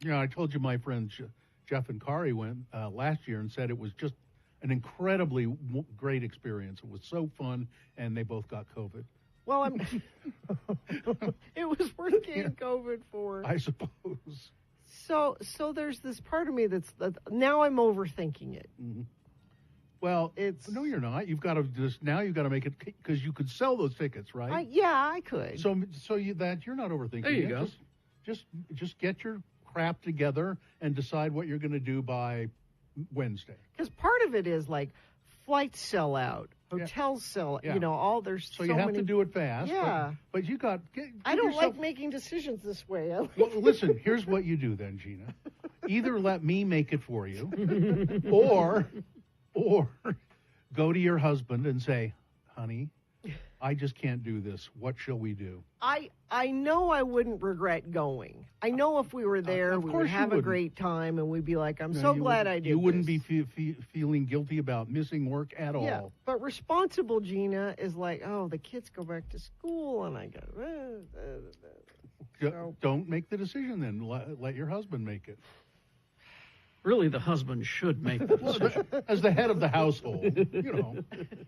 [SPEAKER 3] Yeah, I told you my friend Jeff and Kari went last year and said it was just an incredibly great experience. It was so fun, and they both got COVID.
[SPEAKER 2] Well, it was worth getting COVID for.
[SPEAKER 3] I suppose.
[SPEAKER 2] So there's this part of me that's now I'm overthinking it.
[SPEAKER 3] Mm-hmm. Well, no, you're not. You've got to make it because you could sell those tickets, right?
[SPEAKER 2] I could.
[SPEAKER 3] So you're not overthinking.
[SPEAKER 4] There you go.
[SPEAKER 3] Just get your crap together and decide what you're going to do by Wednesday.
[SPEAKER 2] Because part of it is like flights sell out, hotels sell.
[SPEAKER 3] Yeah.
[SPEAKER 2] There's
[SPEAKER 3] so you have to do it fast.
[SPEAKER 2] Yeah,
[SPEAKER 3] but you got.
[SPEAKER 2] I don't like making decisions this way.
[SPEAKER 3] Well, listen. Here's what you do then, Gina. Either let me make it for you, or go to your husband and say, "Honey, I just can't do this. What shall we do?"
[SPEAKER 2] I know I wouldn't regret going. I know if we were there, we would have a great time, and we'd be like, I'm so glad I did
[SPEAKER 3] You wouldn't
[SPEAKER 2] this.
[SPEAKER 3] be feeling guilty about missing work at all.
[SPEAKER 2] Yeah, but responsible Gina is like, oh, the kids go back to school, and I go.
[SPEAKER 3] Don't make the decision then. Let your husband make it.
[SPEAKER 4] Really, the husband should make the decision.
[SPEAKER 3] As the head of the household,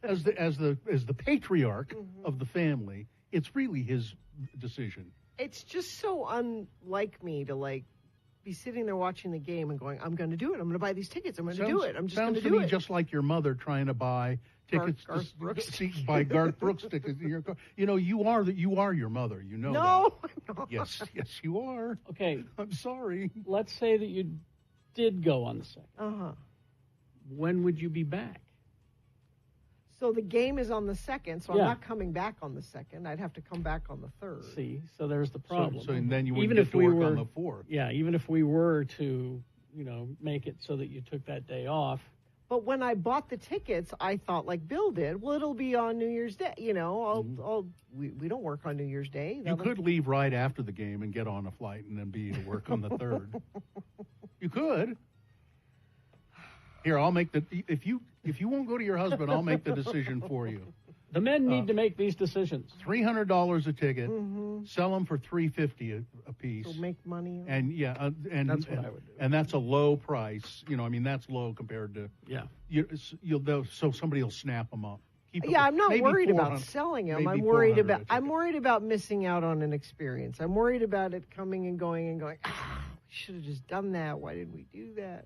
[SPEAKER 3] as the patriarch of the family, it's really his decision.
[SPEAKER 2] It's just so unlike me to be sitting there watching the game and going, I'm going to do it. I'm going to buy these tickets. I'm going to do it. I'm just going to do
[SPEAKER 7] Sounds to me
[SPEAKER 2] it.
[SPEAKER 7] just like your mother trying to buy tickets
[SPEAKER 2] Garth Brooks.
[SPEAKER 7] buy Garth Brooks tickets in your car. You know, you are your mother. You know
[SPEAKER 2] No,
[SPEAKER 7] that.
[SPEAKER 2] I'm not.
[SPEAKER 7] Yes, you are.
[SPEAKER 4] Okay,
[SPEAKER 7] I'm sorry.
[SPEAKER 4] let's say that you did go on the second.
[SPEAKER 2] Uh-huh.
[SPEAKER 4] When would you be back?
[SPEAKER 2] So the game is on the 2nd, so
[SPEAKER 4] Yeah.
[SPEAKER 2] I'm not coming back on the 2nd. I'd have to come back on the 3rd.
[SPEAKER 4] See, so there's the problem.
[SPEAKER 7] So then you wouldn't
[SPEAKER 4] Even
[SPEAKER 7] get
[SPEAKER 4] if
[SPEAKER 7] to
[SPEAKER 4] we
[SPEAKER 7] work
[SPEAKER 4] were,
[SPEAKER 7] on the 4th.
[SPEAKER 4] Yeah, even if we were to, make it so that you took that day off.
[SPEAKER 2] But when I bought the tickets, I thought, like Bill did, well, it'll be on New Year's Day. We don't work on New Year's Day.
[SPEAKER 7] You could leave right after the game and get on a flight and then be to work on the 3rd. You could. Here, I'll make if you won't go to your husband, I'll make the decision for you.
[SPEAKER 4] The men need to make these decisions.
[SPEAKER 7] $300 a ticket. Sell them for $350 a piece.
[SPEAKER 2] So make money.
[SPEAKER 7] And and
[SPEAKER 4] That's what I would do.
[SPEAKER 7] And that's a low price. That's low compared to so somebody will snap them up.
[SPEAKER 2] I'm not
[SPEAKER 7] maybe
[SPEAKER 2] worried about
[SPEAKER 7] 400
[SPEAKER 2] selling them.
[SPEAKER 7] maybe
[SPEAKER 2] I'm worried
[SPEAKER 7] 400 a
[SPEAKER 2] about
[SPEAKER 7] ticket.
[SPEAKER 2] missing out on an experience. I'm worried about it coming and going. We should have just done that. Why did we do that?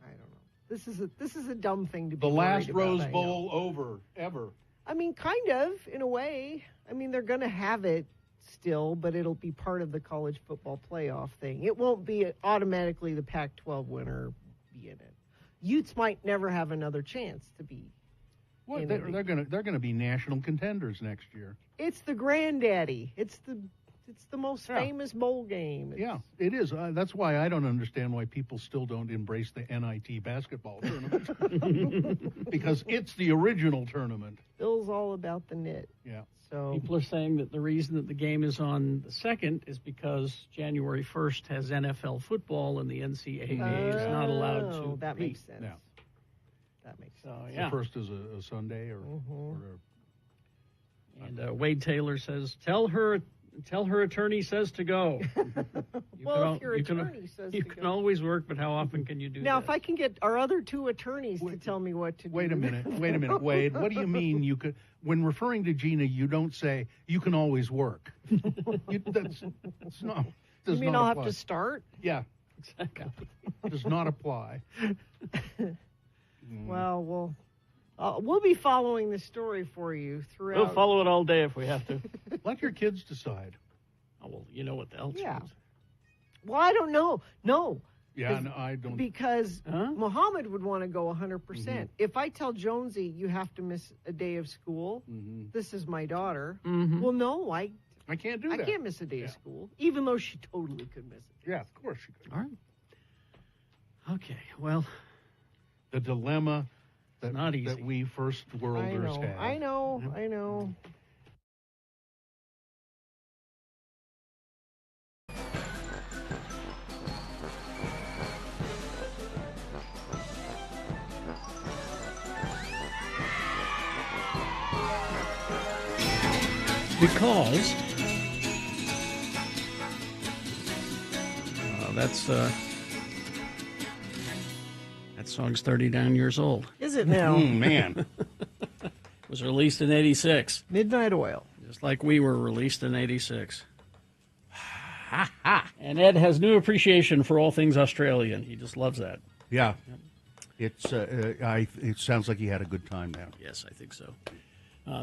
[SPEAKER 2] I don't know. This is a dumb thing to be
[SPEAKER 7] The last
[SPEAKER 2] worried about,
[SPEAKER 7] Rose Bowl ever.
[SPEAKER 2] I mean, kind of, in a way. I mean, they're going to have it still, but it'll be part of the college football playoff thing. It won't be automatically the Pac-12 winner be in it. Utes might never have another chance to be.
[SPEAKER 7] Well, they're gonna be national contenders next year.
[SPEAKER 2] It's the granddaddy. It's the most famous bowl game.
[SPEAKER 7] It is. That's why I don't understand why people still don't embrace the NIT basketball tournament. Because it's the original tournament.
[SPEAKER 2] Bill's all about the knit.
[SPEAKER 7] Yeah.
[SPEAKER 2] So
[SPEAKER 4] People are saying that the reason that the game is on the 2nd is because January 1st has NFL football and the NCAA is not allowed to.
[SPEAKER 2] That
[SPEAKER 4] compete.
[SPEAKER 2] makes sense.
[SPEAKER 7] Yeah.
[SPEAKER 2] That makes
[SPEAKER 4] So,
[SPEAKER 2] sense.
[SPEAKER 4] yeah.
[SPEAKER 7] The first is a Sunday or
[SPEAKER 4] And Wade Taylor says, tell her attorney says to go.
[SPEAKER 2] If your attorney says
[SPEAKER 4] you
[SPEAKER 2] to
[SPEAKER 4] can
[SPEAKER 2] go.
[SPEAKER 4] always work, but how often can you do
[SPEAKER 2] Now,
[SPEAKER 4] that?
[SPEAKER 2] if I can get our other 2 attorneys to tell me what to do.
[SPEAKER 7] Wait a minute, Wade. What do you mean you could? When referring to Gina, you don't say you can always work. That's not.
[SPEAKER 2] You mean I'll have to start?
[SPEAKER 7] Yeah,
[SPEAKER 4] Exactly.
[SPEAKER 7] does not apply.
[SPEAKER 2] Well, we'll be following the story for you throughout.
[SPEAKER 4] We'll follow it all day if we have to.
[SPEAKER 7] Let your kids decide.
[SPEAKER 4] Oh, well, you know what else
[SPEAKER 2] Yeah.
[SPEAKER 4] is.
[SPEAKER 2] Well, I don't know. No.
[SPEAKER 7] Yeah, no, I don't.
[SPEAKER 2] Because
[SPEAKER 4] Huh?
[SPEAKER 2] Muhammad would want to go 100%. If I tell Jonesy you have to miss a day of school, this is my daughter. Well, no, I
[SPEAKER 7] can't do that.
[SPEAKER 2] can't miss a day of school, even though she totally could miss it.
[SPEAKER 7] Yeah, of course you could.
[SPEAKER 4] All right. Okay, well,
[SPEAKER 7] The dilemma that,
[SPEAKER 4] not easy.
[SPEAKER 7] that we first worlders have.
[SPEAKER 2] I know.
[SPEAKER 4] because that song's 39 years old.
[SPEAKER 2] Is it now?
[SPEAKER 3] Man.
[SPEAKER 4] It was released in 86,
[SPEAKER 2] Midnight Oil.
[SPEAKER 4] just like we were released in 86. And Ed has new appreciation for all things Australian. He just loves that.
[SPEAKER 3] Yeah. It's it sounds like he had a good time now.
[SPEAKER 4] Yes, I think so.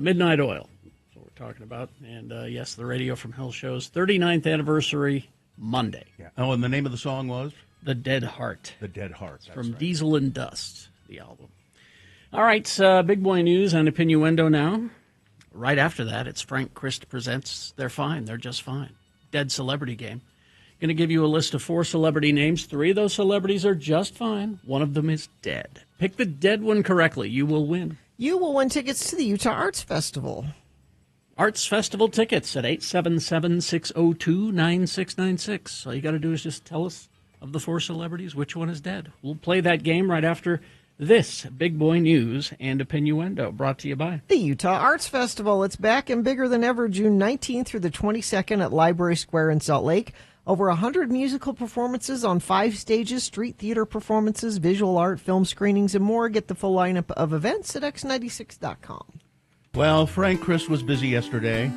[SPEAKER 4] Midnight Oil, that's what we're talking about. And yes, the Radio from Hell show's 39th anniversary Monday.
[SPEAKER 3] Yeah. Oh, and the name of the song was
[SPEAKER 4] The Dead Heart.
[SPEAKER 3] The Dead Heart. That's
[SPEAKER 4] From
[SPEAKER 3] right.
[SPEAKER 4] Diesel and Dust, the album. All right, big boy news and innuendo now. Right after that, it's Frank Christ presents They're Fine, They're Just Fine. Dead Celebrity Game. Going to give you a list of 4 celebrity names. 3 of those celebrities are just fine. One of them is dead. Pick the dead one correctly. You will win.
[SPEAKER 2] You will win tickets to the Utah Arts Festival.
[SPEAKER 4] Arts Festival tickets at 877-602-9696. All you got to do is just tell us of the 4 celebrities which one is dead. We'll play that game right after this big boy news and innuendo brought to you by
[SPEAKER 2] The Utah Arts Festival. It's back and bigger than ever, June 19th through the 22nd at Library Square in Salt Lake. Over 100 musical performances on 5 stages, street theater performances, visual art, film screenings, and more. Get the full lineup of events at x96.com.
[SPEAKER 3] Well, Frank Christ was busy yesterday.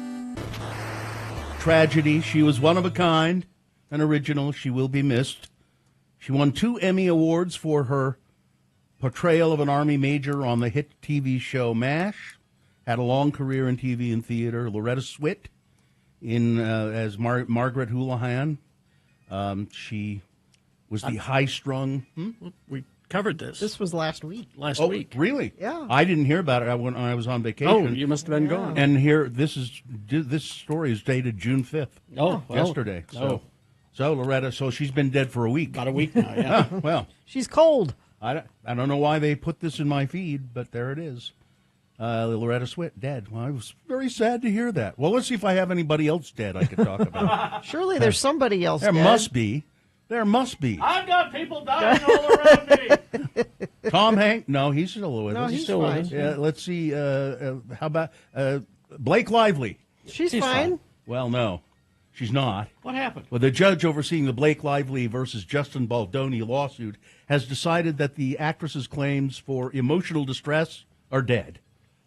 [SPEAKER 3] Tragedy. She was one of a kind. an original. She will be missed. She won 2 Emmy Awards for her portrayal of an Army major on the hit TV show MASH. Had a long career in TV and theater. Loretta Swit as Margaret Houlihan. She was the high-strung...
[SPEAKER 4] We covered this.
[SPEAKER 2] This was last week.
[SPEAKER 4] Last
[SPEAKER 3] Oh,
[SPEAKER 4] week.
[SPEAKER 3] really?
[SPEAKER 2] Yeah.
[SPEAKER 3] I didn't hear about it when I was on vacation.
[SPEAKER 4] Oh, you must have been gone.
[SPEAKER 3] And here, this story is dated June 5th.
[SPEAKER 4] Oh, well.
[SPEAKER 3] Yesterday.
[SPEAKER 4] Oh.
[SPEAKER 3] So Loretta, she's been dead for a week.
[SPEAKER 4] About a week now, yeah.
[SPEAKER 3] Well,
[SPEAKER 2] She's cold.
[SPEAKER 3] I don't know why they put this in my feed, but there it is. Loretta Swit, dead. Well, I was very sad to hear that. Well, let's see if I have anybody else dead I could talk about.
[SPEAKER 2] Surely there's somebody else
[SPEAKER 3] There
[SPEAKER 2] dead.
[SPEAKER 3] must be. There must be.
[SPEAKER 4] I've got people dying all around me.
[SPEAKER 3] Tom Hanks? No, he's still with
[SPEAKER 2] No,
[SPEAKER 3] us.
[SPEAKER 2] he's
[SPEAKER 4] still with
[SPEAKER 2] fine.
[SPEAKER 4] us.
[SPEAKER 3] Yeah, let's see. How about Blake Lively?
[SPEAKER 2] She's
[SPEAKER 4] She's
[SPEAKER 2] fine.
[SPEAKER 4] fine.
[SPEAKER 3] Well, no, she's not.
[SPEAKER 4] What happened?
[SPEAKER 3] Well, the judge overseeing the Blake Lively versus Justin Baldoni lawsuit has decided that the actress's claims for emotional distress are dead.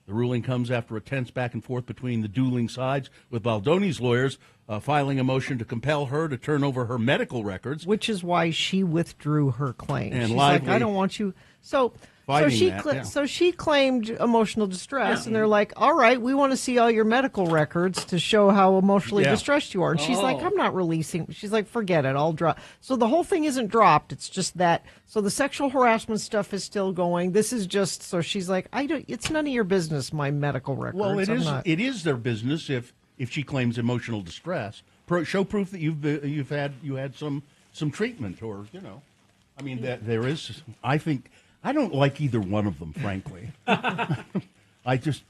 [SPEAKER 3] The ruling comes after a tense back and forth between the dueling sides, with Baldoni's lawyers filing a motion to compel her to turn over her medical records.
[SPEAKER 2] Which is why she withdrew her claim.
[SPEAKER 3] And
[SPEAKER 2] She's
[SPEAKER 3] Lively-
[SPEAKER 2] like, I don't want you. So
[SPEAKER 3] Fighting
[SPEAKER 2] she
[SPEAKER 3] that, yeah.
[SPEAKER 2] so she claimed emotional distress, and they're like, all right, we want to see all your medical records to show how emotionally
[SPEAKER 3] Yeah.
[SPEAKER 2] distressed you are. And she's like, I'm not releasing. She's like, forget it, I'll drop. So the whole thing isn't dropped. It's just that. So the sexual harassment stuff is still going. This is just so she's like, I don't. It's none of your business. My medical records.
[SPEAKER 3] Well,
[SPEAKER 2] I'm not-
[SPEAKER 3] it is their business if she claims emotional distress. Show proof that you had some treatment, or I mean that there is. I think I don't like either one of them, frankly. I just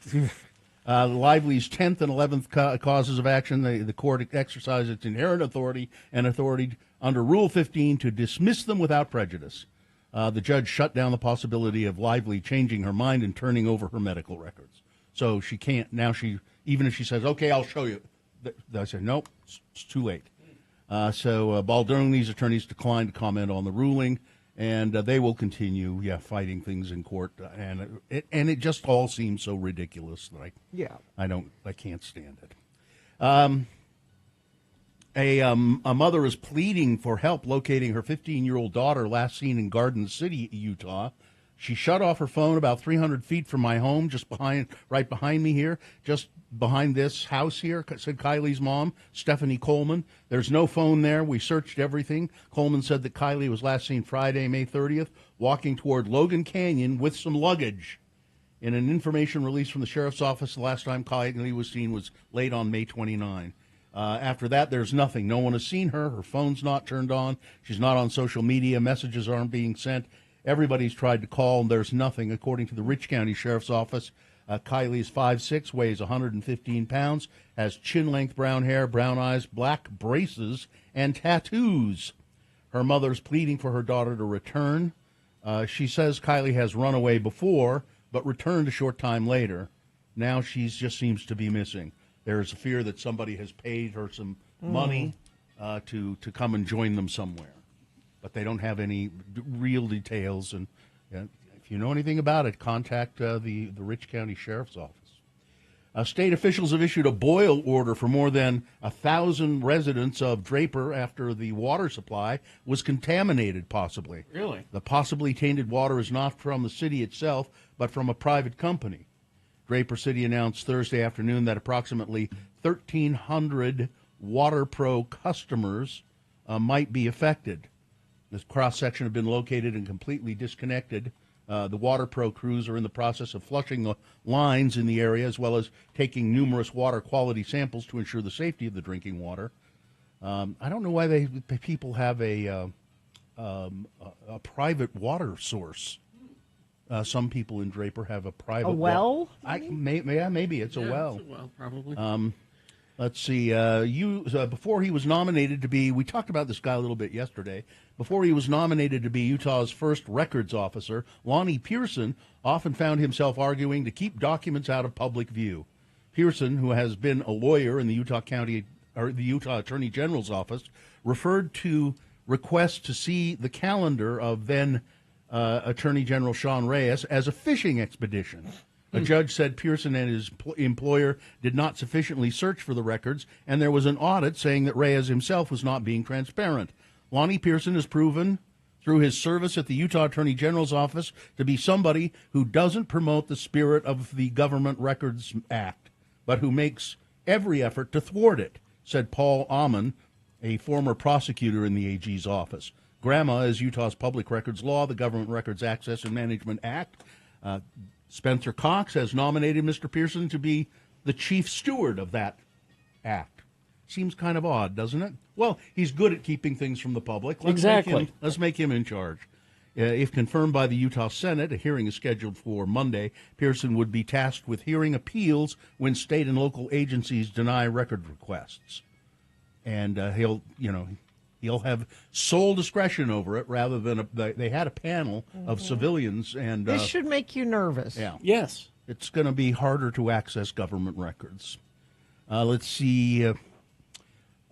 [SPEAKER 3] Lively's 10th and 11th causes of action. The court exercised its inherent authority under Rule 15 to dismiss them without prejudice. The judge shut down the possibility of Lively changing her mind and turning over her medical records. So she can't now. Even if she says, "Okay, I'll show you," I said, "Nope, it's too late." So Baldoni's attorneys declined to comment on the ruling, and they will continue, fighting things in court. And it just all seems so ridiculous that I can't stand it. A mother is pleading for help locating her 15-year-old daughter last seen in Garden City, Utah. She shut off her phone about 300 feet from my home, right behind me here, just behind this house here, said Kylie's mom, Stephanie Coleman. There's no phone there. We searched everything. Coleman said that Kylie was last seen Friday, May 30th, walking toward Logan Canyon with some luggage. In an information release from the sheriff's office, the last time Kylie was seen was late on May 29. After that, there's nothing. No one has seen her. Her phone's not turned on. She's not on social media. Messages aren't being sent. Everybody's tried to call, and there's nothing. According to the Rich County Sheriff's Office, Kylie's 5'6", weighs 115 pounds, has chin-length brown hair, brown eyes, black braces, and tattoos. Her mother's pleading for her daughter to return. She says Kylie has run away before, but returned a short time later. Now she just seems to be missing. There is a fear that somebody has paid her some money to come and join them somewhere. But they don't have any real details. And if you know anything about it, contact the Rich County Sheriff's Office. State officials have issued a boil order for more than 1,000 residents of Draper after the water supply was contaminated, possibly.
[SPEAKER 4] Really?
[SPEAKER 3] The possibly tainted water is not from the city itself, but from a private company. Draper City announced Thursday afternoon that approximately 1,300 WaterPro customers might be affected. This cross-section had been located and completely disconnected. The WaterPro crews are in the process of flushing the lines in the area, as well as taking numerous water quality samples to ensure the safety of the drinking water. I don't know why people have a private water source. Some people in Draper have a private
[SPEAKER 2] well.
[SPEAKER 3] Maybe it's a well.
[SPEAKER 4] It's a well, probably.
[SPEAKER 3] Let's see. Before he was nominated to be, we talked about this guy a little bit yesterday. Before he was nominated to be Utah's first records officer, Lonnie Pearson often found himself arguing to keep documents out of public view. Pearson, who has been a lawyer in the Utah Attorney General's office, referred to requests to see the calendar of then Attorney General Sean Reyes as a fishing expedition. A judge said Pearson and his employer did not sufficiently search for the records, and there was an audit saying that Reyes himself was not being transparent. Lonnie Pearson has proven through his service at the Utah Attorney General's office to be somebody who doesn't promote the spirit of the Government Records Act, but who makes every effort to thwart it, said Paul Amon, a former prosecutor in the AG's office. GRAMA is Utah's public records law, the Government Records Access and Management Act. Spencer Cox has nominated Mr. Pearson to be the chief steward of that act. Seems kind of odd, doesn't it? Well, he's good at keeping things from the public. Let's make him in charge. If confirmed by the Utah Senate, a hearing is scheduled for Monday. Pearson would be tasked with hearing appeals when state and local agencies deny record requests. And he'll have sole discretion over it rather than they had a panel of civilians. And
[SPEAKER 2] this should make you nervous.
[SPEAKER 3] Yeah.
[SPEAKER 4] Yes.
[SPEAKER 3] It's going to be harder to access government records. Let's see.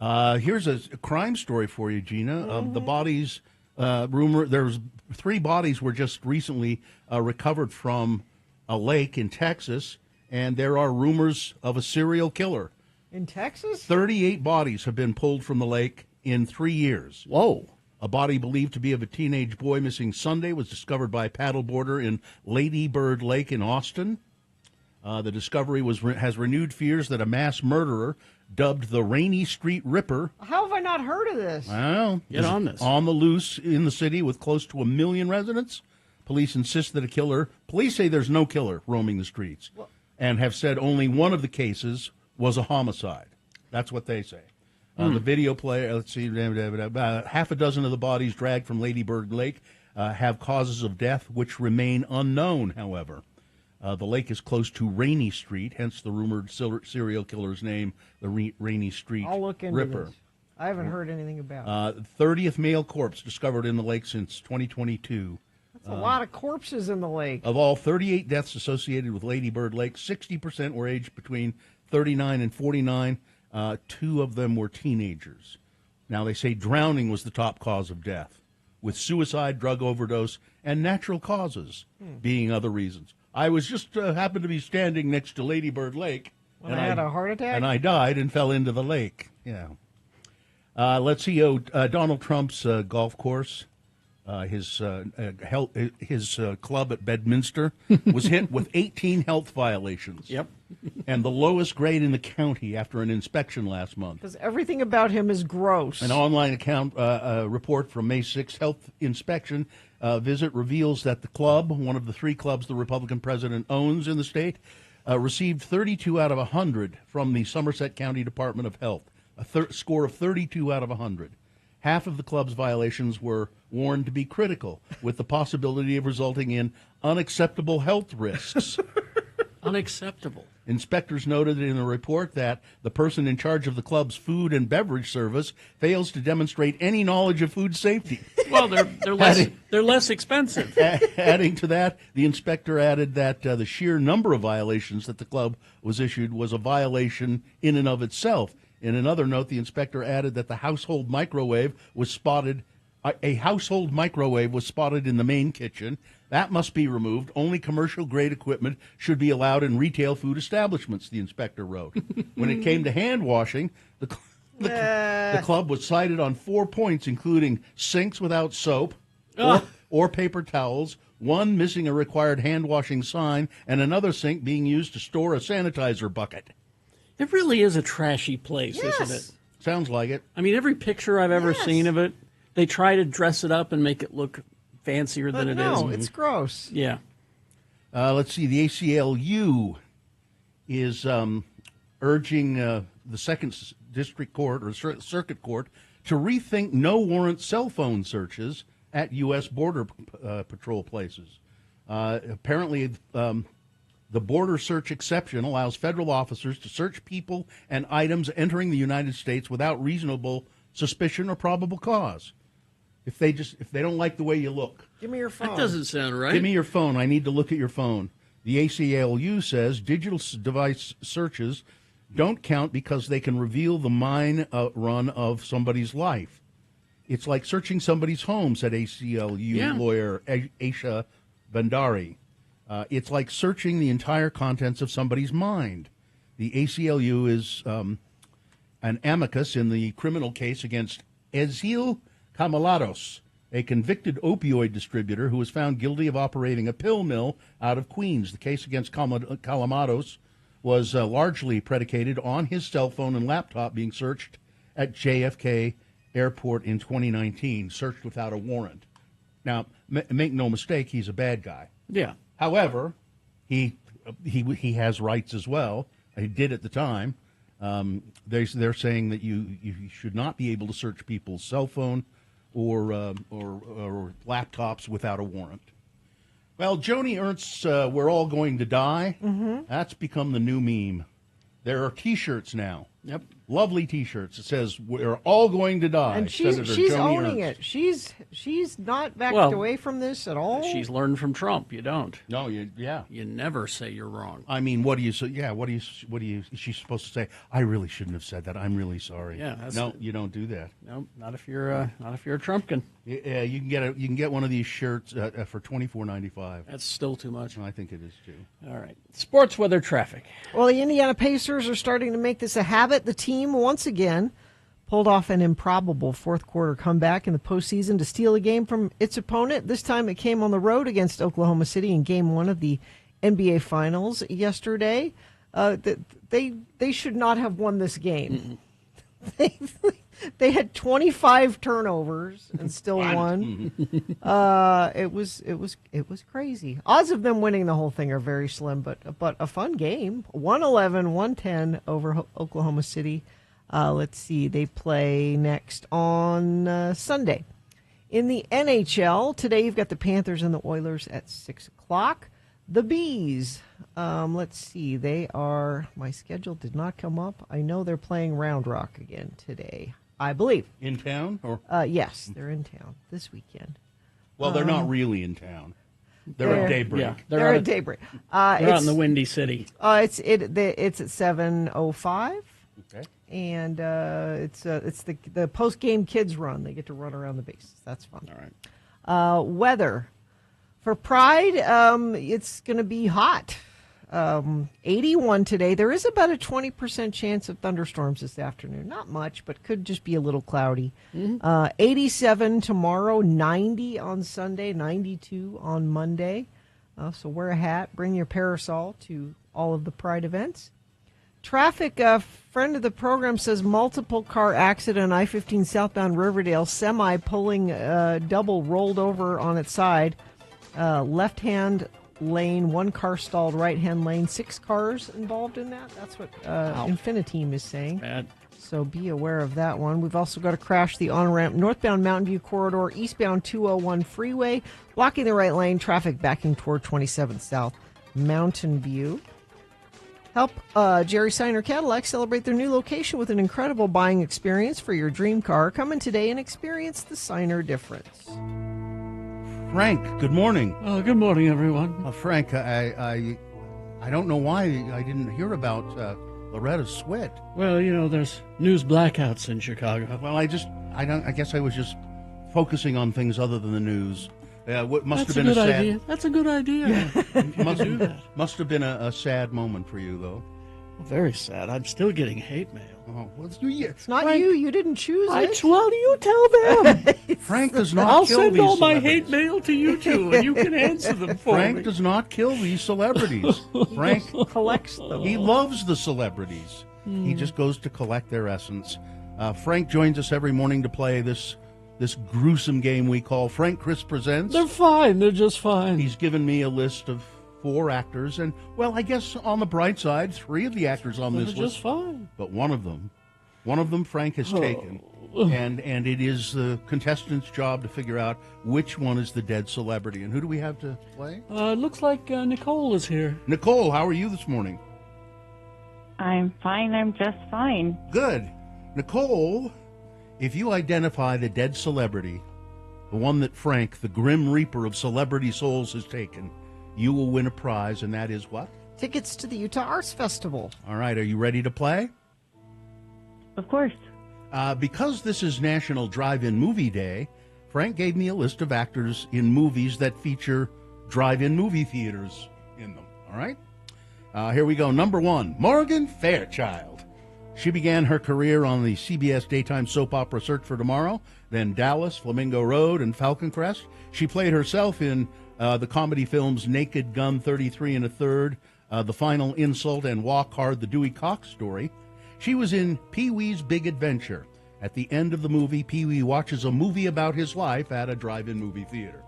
[SPEAKER 3] Here's a crime story for you, Gina. The bodies, there's 3 bodies were just recently recovered from a lake in Texas, and there are rumors of a serial killer.
[SPEAKER 2] In Texas?
[SPEAKER 3] 38 bodies have been pulled from the lake in 3 years.
[SPEAKER 4] Whoa.
[SPEAKER 3] A body believed to be of a teenage boy missing Sunday was discovered by a paddleboarder in Lady Bird Lake in Austin. The discovery has renewed fears that a mass murderer dubbed the Rainy Street Ripper.
[SPEAKER 2] How have I not heard of this?
[SPEAKER 3] Well,
[SPEAKER 4] get on this.
[SPEAKER 3] On the loose in the city with close to 1 million residents. Police insist that police say there's no killer roaming the streets and have said only one of the cases was a homicide. That's what they say. The video play, let's see, about half a dozen of the bodies dragged from Lady Bird Lake have causes of death which remain unknown, however. The lake is close to Rainy Street, hence the rumored serial killer's name, the Rainy Street
[SPEAKER 2] I'll look into
[SPEAKER 3] Ripper.
[SPEAKER 2] this. I haven't heard anything about it.
[SPEAKER 3] 30th male corpse discovered in the lake since 2022.
[SPEAKER 2] That's a lot of corpses in the lake.
[SPEAKER 3] Of all 38 deaths associated with Lady Bird Lake, 60% were aged between 39 and 49. 2 of them were teenagers. Now, they say drowning was the top cause of death, with suicide, drug overdose, and natural causes being other reasons. I was just happened to be standing next to Lady Bird Lake.
[SPEAKER 2] And I had a heart attack?
[SPEAKER 3] And I died and fell into the lake. Yeah. Let's see. Donald Trump's golf course, his club at Bedminster, was hit with 18 health violations.
[SPEAKER 4] Yep.
[SPEAKER 3] And the lowest grade in the county after an inspection last month.
[SPEAKER 2] Because everything about him is gross.
[SPEAKER 3] An online report from May 6th health inspection visit reveals that the club, one of the 3 clubs the Republican president owns in the state, received 32 out of 100 from the Somerset County Department of Health, a score of 32 out of 100. Half of the club's violations were warned to be critical, with the possibility of resulting in unacceptable health risks.
[SPEAKER 4] Unacceptable.
[SPEAKER 3] Inspectors noted in a report that the person in charge of the club's food and beverage service fails to demonstrate any knowledge of food safety.
[SPEAKER 4] Well, they're less expensive.
[SPEAKER 3] Adding to that, the inspector added that the sheer number of violations that the club was issued was a violation in and of itself. In another note, the inspector added that the household microwave was spotted. A household microwave was spotted in the main kitchen. That must be removed. Only commercial-grade equipment should be allowed in retail food establishments, the inspector wrote. When it came to hand washing, the club was cited on 4 points, including sinks without soap or paper towels, one missing a required hand-washing sign, and another sink being used to store a sanitizer bucket.
[SPEAKER 4] It really is a trashy place, isn't it?
[SPEAKER 3] Sounds like it.
[SPEAKER 4] I mean, every picture I've ever seen of it, they try to dress it up and make it look fancier than it is.
[SPEAKER 2] No, it's gross.
[SPEAKER 4] Yeah.
[SPEAKER 3] Let's see. The ACLU is urging the Second District Court or Circuit Court to rethink no-warrant cell phone searches at U.S. Border Patrol places. Apparently, the border search exception allows federal officers to search people and items entering the United States without reasonable suspicion or probable cause. If they don't like the way you look.
[SPEAKER 2] Give me your phone.
[SPEAKER 4] That doesn't sound right.
[SPEAKER 3] Give me your phone. I need to look at your phone. The ACLU says digital device searches don't count because they can reveal the mine run of somebody's life. It's like searching somebody's home, said ACLU lawyer Aisha Bandari. It's like searching the entire contents of somebody's mind. The ACLU is an amicus in the criminal case against Ezil Camalados, a convicted opioid distributor who was found guilty of operating a pill mill out of Queens. The case against Camalados was largely predicated on his cell phone and laptop being searched at JFK Airport in 2019, searched without a warrant. Now, make no mistake, he's a bad guy.
[SPEAKER 4] Yeah.
[SPEAKER 3] However, he has rights as well. He did at the time. They're saying that you should not be able to search people's cell phone or laptops without a warrant. Well, Joni Ernst's "We're All Going to Die," that's become the new meme. There are T-shirts now.
[SPEAKER 4] Yep.
[SPEAKER 3] Lovely T-shirts. It says, "We're all going to die."
[SPEAKER 2] And she's
[SPEAKER 3] Joni
[SPEAKER 2] owning
[SPEAKER 3] Ernst.
[SPEAKER 2] it. She's not backed away from this at all.
[SPEAKER 4] She's learned from Trump. You don't.
[SPEAKER 3] No, yeah.
[SPEAKER 4] You never say you're wrong.
[SPEAKER 3] I mean, what do you say? Yeah, what do you? Is she supposed to say? I really shouldn't have said that. I'm really sorry.
[SPEAKER 4] Yeah.
[SPEAKER 3] No, you don't do that.
[SPEAKER 4] No, not if you're a Trumpkin.
[SPEAKER 3] Yeah, you can get one of these shirts for $24.95.
[SPEAKER 4] That's still too much.
[SPEAKER 3] I think it is too.
[SPEAKER 4] All right. Sports weather traffic.
[SPEAKER 2] Well, the Indiana Pacers are starting to make this a habit. The team, once again, pulled off an improbable fourth-quarter comeback in the postseason to steal a game from its opponent. This time it came on the road against Oklahoma City in Game 1 of the NBA Finals yesterday. They should not have won this game. They had 25 turnovers and still won. It was crazy. Odds of them winning the whole thing are very slim, but a fun game. 111-110 over Oklahoma City. Let's see, they play next on Sunday. In the NHL today, you've got the Panthers and the Oilers at 6:00. The Bees. Let's see, they are. My schedule did not come up. I know they're playing Round Rock again today, I believe.
[SPEAKER 3] In town? Or
[SPEAKER 2] yes, they're in town this weekekend.
[SPEAKER 3] well, they're not really in town. They're at daybreak.
[SPEAKER 4] Yeah,
[SPEAKER 2] They're at daybreak.
[SPEAKER 4] They're out in the Windy City.
[SPEAKER 2] It's at 7:05.
[SPEAKER 3] Okay.
[SPEAKER 2] And it's the post game kids run. They get to run around the bases. That's fun.
[SPEAKER 3] All right.
[SPEAKER 2] Weather for Pride. It's going to be hot. 81 today. There is about a 20% chance of thunderstorms this afternoon. Not much, but could just be a little cloudy. 87 tomorrow. 90 on Sunday. 92 on Monday. So wear a hat. Bring your parasol to all of the Pride events. Traffic, friend of the program says multiple car accident, I-15 southbound Riverdale, semi pulling double rolled over on its side. Left-hand lane, one car stalled right-hand lane, 6 cars involved in that. That's what Infiniteam is saying.
[SPEAKER 4] Bad.
[SPEAKER 2] So be aware of that one. We've also got a crash the on-ramp northbound Mountain View corridor, eastbound 201 freeway, blocking the right lane, traffic backing toward 27th South Mountain View. Help Jerry Seiner Cadillac celebrate their new location with an incredible buying experience for your dream car. Come in today and experience the Seiner difference.
[SPEAKER 3] Frank, good morning.
[SPEAKER 4] Good morning, everyone.
[SPEAKER 3] Frank, I don't know why I didn't hear about Loretta's sweat.
[SPEAKER 4] Well, there's news blackouts in Chicago.
[SPEAKER 3] Well, I guess I was just focusing on things other than the news. What must
[SPEAKER 4] That's
[SPEAKER 3] have been
[SPEAKER 4] a good
[SPEAKER 3] sad.
[SPEAKER 4] idea. That's a good idea.
[SPEAKER 3] Must have been a sad moment for you, though.
[SPEAKER 4] Very sad. I'm still getting hate mail.
[SPEAKER 3] Oh, well,
[SPEAKER 2] It's not
[SPEAKER 4] Frank,
[SPEAKER 2] you. You didn't choose it.
[SPEAKER 4] Well, you tell them.
[SPEAKER 3] Frank does not
[SPEAKER 4] I'll
[SPEAKER 3] kill
[SPEAKER 4] send
[SPEAKER 3] these
[SPEAKER 4] all my
[SPEAKER 3] celebrities.
[SPEAKER 4] hate mail to you two, and you can answer them for
[SPEAKER 3] Frank
[SPEAKER 4] me.
[SPEAKER 3] does not kill these celebrities. Frank
[SPEAKER 2] Collects them.
[SPEAKER 3] He loves the celebrities. He just goes to collect their essence. Frank joins us every morning to play this gruesome game we call Frank Chris Presents.
[SPEAKER 4] They're fine. They're just fine.
[SPEAKER 3] He's given me a list of 4 actors, and, well, I guess on the bright side, 3 of the actors on this
[SPEAKER 4] They're
[SPEAKER 3] list.
[SPEAKER 4] just fine.
[SPEAKER 3] But one of them Frank has taken, and it is the contestant's job to figure out which one is the dead celebrity. And who do we have to play?
[SPEAKER 4] It looks like Nicole is here.
[SPEAKER 3] Nicole, how are you this morning?
[SPEAKER 8] I'm fine. I'm just fine.
[SPEAKER 3] Good. Nicole, if you identify the dead celebrity, the one that Frank, the Grim Reaper of celebrity souls, has taken, you will win a prize, and that is what?
[SPEAKER 2] Tickets to the Utah Arts Festival.
[SPEAKER 3] All right, are you ready to play?
[SPEAKER 8] Of course.
[SPEAKER 3] Because this is National Drive-In Movie Day, Frank gave me a list of actors in movies that feature drive-in movie theaters. in them. All right? Here we go. Number 1, Morgan Fairchild. She began her career on the CBS daytime soap opera Search for Tomorrow, then Dallas, Flamingo Road, and Falcon Crest. She played herself in the comedy films Naked Gun 33 and a Third, The Final Insult, and Walk Hard, the Dewey Cox Story. She was in Pee-wee's Big Adventure. At the end of the movie, Pee-wee watches a movie about his life at a drive-in movie theater.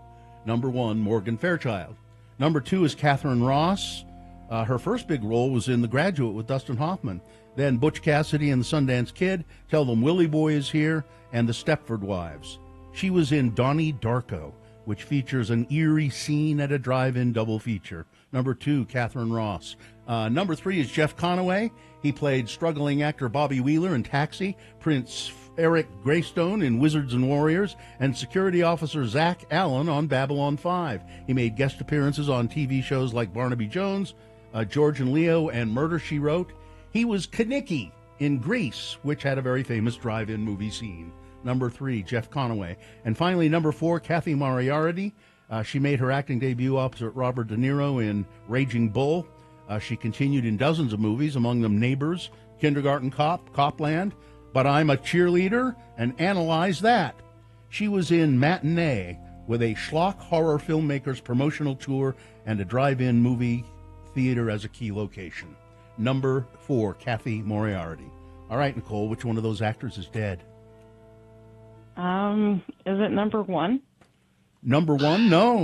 [SPEAKER 3] Number 1, Morgan Fairchild. Number 2 is Catherine Ross. Her first big role was in The Graduate with Dustin Hoffman. Then Butch Cassidy and the Sundance Kid, Tell Them Willie Boy Is Here, and The Stepford Wives. She was in Donnie Darko, which features an eerie scene at a drive-in double feature. Number 2, Catherine Ross. Number 3 is Jeff Conaway. He played struggling actor Bobby Wheeler in Taxi, Prince Eric Greystone in Wizards and Warriors, and security officer Zach Allen on Babylon 5. He made guest appearances on TV shows like Barnaby Jones, George and Leo, and Murder, She Wrote. He was Kaniki in Grease, which had a very famous drive-in movie scene. Number 3, Jeff Conaway. And finally, number 4, Kathy Moriarty. She made her acting debut opposite Robert De Niro in Raging Bull. She continued in dozens of movies, among them Neighbors, Kindergarten Cop, Copland, But I'm a Cheerleader, and Analyze That. She was in Matinee with a schlock horror filmmaker's promotional tour and a drive-in movie theater as a key location. Number 4, Kathy Moriarty. All right, Nicole, which one of those actors is dead?
[SPEAKER 8] Is it number 1?
[SPEAKER 3] Number 1? No,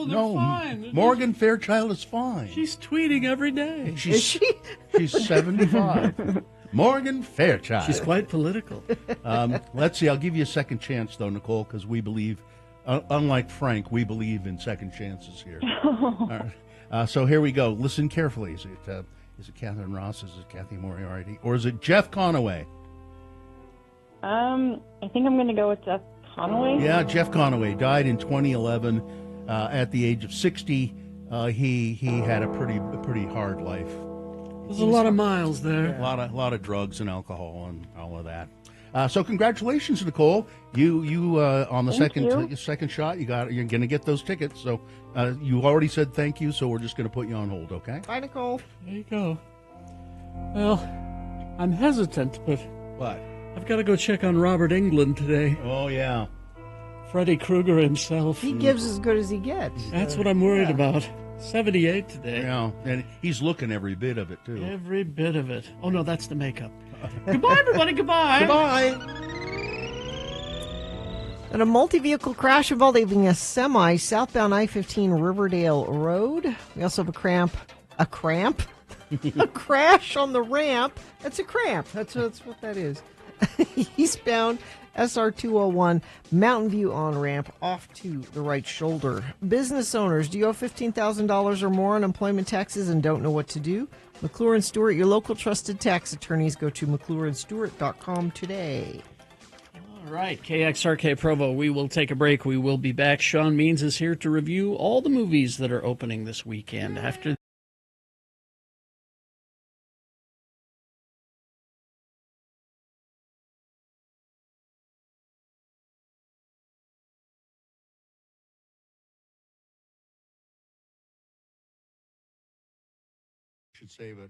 [SPEAKER 4] they're fine.
[SPEAKER 3] Morgan Fairchild is fine.
[SPEAKER 4] She's tweeting every day.
[SPEAKER 3] Is she? She's 75. Morgan Fairchild.
[SPEAKER 4] She's quite political.
[SPEAKER 3] Let's see. I'll give you a second chance, though, Nicole, because we believe, unlike Frank, we believe in second chances here. All right. So here we go. Listen carefully. Is it Catherine Ross? Is it Kathy Moriarty? Or is it Jeff Conaway?
[SPEAKER 8] I think I'm going to go with Jeff Conaway.
[SPEAKER 3] Yeah, Jeff Conaway died in 2011 at the age of 60. He had a pretty hard life.
[SPEAKER 4] There's a lot of miles there.
[SPEAKER 3] A lot of drugs and alcohol and all of that. So congratulations, Nicole. You on the second shot. You're going to get those tickets. So you already said thank you. So we're just going to put you on hold. Okay.
[SPEAKER 2] Bye, Nicole.
[SPEAKER 4] There you go. Well, I'm hesitant, but
[SPEAKER 3] what?
[SPEAKER 4] I've got to go check on Robert Englund today.
[SPEAKER 3] Oh yeah.
[SPEAKER 4] Freddy Krueger himself.
[SPEAKER 2] He gives as good as he gets.
[SPEAKER 4] That's what I'm worried about. 78 today.
[SPEAKER 3] Yeah, and he's looking every bit of it, too.
[SPEAKER 4] Every bit of it. Oh, no, that's the makeup. Goodbye, everybody. Goodbye.
[SPEAKER 3] Goodbye.
[SPEAKER 2] And a multi-vehicle crash involving a semi southbound I-15 Riverdale Road. We also have a crash on the ramp. That's a cramp. That's what that is. Eastbound SR 201 Mountain View on-ramp off to the right shoulder. Business owners, do you owe $15,000 or more on employment taxes and don't know what to do? McClure and Stewart, your local trusted tax attorneys. Go to McClureandStewart.com today.
[SPEAKER 4] All right, KXRK Provo, we will take a break. We will be back. Sean Means is here to review all the movies that are opening this weekend. After
[SPEAKER 3] should say, but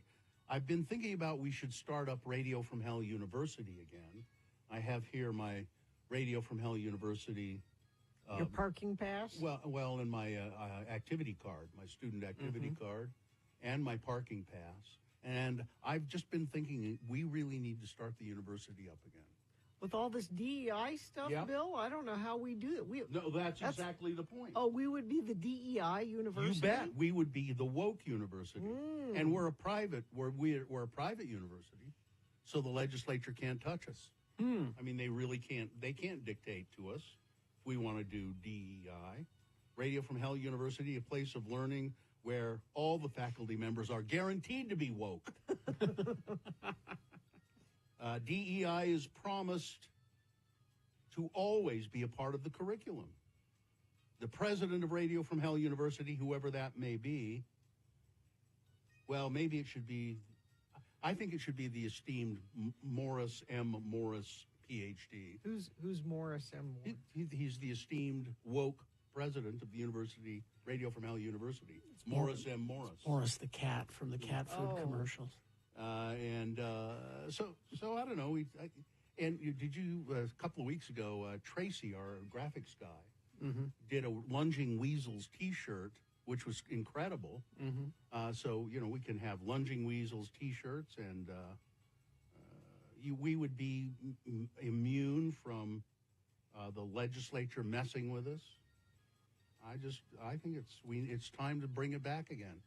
[SPEAKER 3] I've been thinking about we should start up Radio from Hell University again. I have here my Radio from Hell University.
[SPEAKER 2] Your parking pass?
[SPEAKER 3] Well, and my activity card, my student activity card, and my parking pass. And I've just been thinking we really need to start the university up again.
[SPEAKER 2] With all this DEI stuff, Bill, I don't know how we do it.
[SPEAKER 3] No, that's exactly the point.
[SPEAKER 2] Oh, we would be the DEI university?
[SPEAKER 3] You bet. We would be the woke university. And we're a private university, so the legislature can't touch us. I mean, they can't dictate to us if we want to do DEI. Radio from Hell University, a place of learning where all the faculty members are guaranteed to be woke. DEI is promised to always be a part of the curriculum. The president of Radio from Hell University, whoever that may be, well, maybe it should be, I think it should be the esteemed Morris M. Morris, Ph.D.
[SPEAKER 2] Who's Morris M.
[SPEAKER 3] He's the esteemed woke president of the University Radio from Hell University. It's Morris M. Morris.
[SPEAKER 4] Morris the cat from the cat food commercials.
[SPEAKER 3] So I don't know. Did you a couple of weeks ago? Tracy, our graphics guy, did a Lunging Weasels T-shirt, which was incredible. So we can have Lunging Weasels T-shirts, and we would be immune from the legislature messing with us. I think it's time to bring it back again.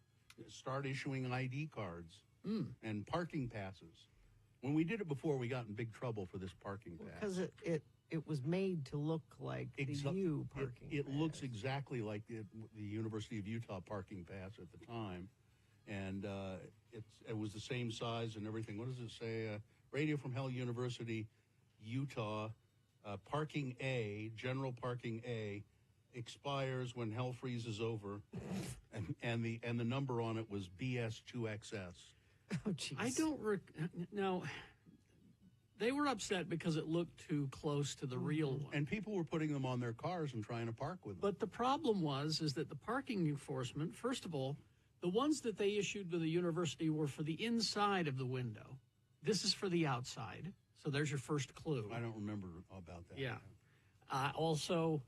[SPEAKER 3] Start issuing ID cards and parking passes. When we did it before, we got in big trouble for this parking pass.
[SPEAKER 2] Because it was made to look like the U parking
[SPEAKER 3] It
[SPEAKER 2] pass.
[SPEAKER 3] looks exactly like the University of Utah parking pass at the time. And it was the same size and everything. What does it say? Radio from Hell University, Utah, parking A, general parking A, expires when hell freezes over, and the number on it was BS2XS.
[SPEAKER 2] Oh, jeez.
[SPEAKER 4] I don't now. They were upset because it looked too close to the real one.
[SPEAKER 3] And people were putting them on their cars and trying to park with them.
[SPEAKER 4] But the problem is that the parking enforcement, first of all, the ones that they issued with the university were for the inside of the window. This is for the outside. So there's your first clue.
[SPEAKER 3] I don't remember about that.
[SPEAKER 4] Yeah. Also,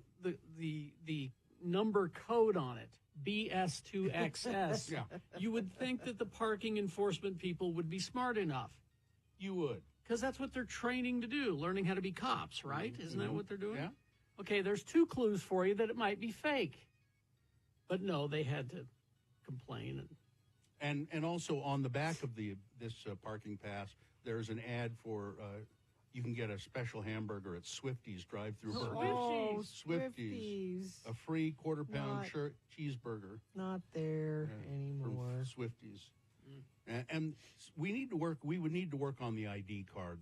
[SPEAKER 4] the number code on it, BS2XS.
[SPEAKER 3] Yeah.
[SPEAKER 4] You would think that the parking enforcement people would be smart enough.
[SPEAKER 3] You would.
[SPEAKER 4] Because that's what they're training to do, learning how to be cops, right? Isn't that what they're doing?
[SPEAKER 3] Yeah.
[SPEAKER 4] Okay, there's 2 clues for you that it might be fake. But no, they had to complain.
[SPEAKER 3] And also on the back of this parking pass, there's an ad for you can get a special hamburger at Swifty's drive-through burger.
[SPEAKER 2] Oh,
[SPEAKER 3] Swifty's. A free quarter-pound cheeseburger.
[SPEAKER 2] Not there anymore.
[SPEAKER 3] From Swifty's. And we need to work. We would need to work on the ID card.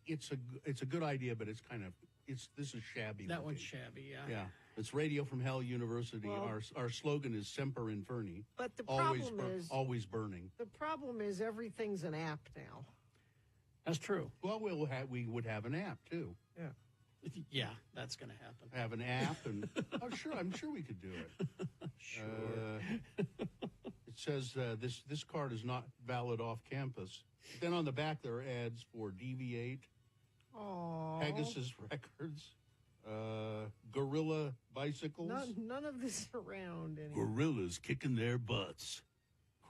[SPEAKER 3] It's a good idea, but this is shabby.
[SPEAKER 4] That one's shabby, yeah.
[SPEAKER 3] Yeah, it's Radio from Hell University.
[SPEAKER 2] Well,
[SPEAKER 3] Our slogan is Semper Inferni.
[SPEAKER 2] But the
[SPEAKER 3] always
[SPEAKER 2] problem is
[SPEAKER 3] always burning.
[SPEAKER 2] The problem is everything's an app now.
[SPEAKER 4] That's true.
[SPEAKER 3] Well, we would have an app too.
[SPEAKER 2] Yeah.
[SPEAKER 4] Yeah, that's going to happen.
[SPEAKER 3] Have an app, and I'm sure we could do it.
[SPEAKER 4] Sure.
[SPEAKER 3] It says this card is not valid off campus. Then on the back there are ads for DV8, Pegasus Records, Gorilla Bicycles.
[SPEAKER 2] None of this is around anymore.
[SPEAKER 3] Gorillas kicking their butts.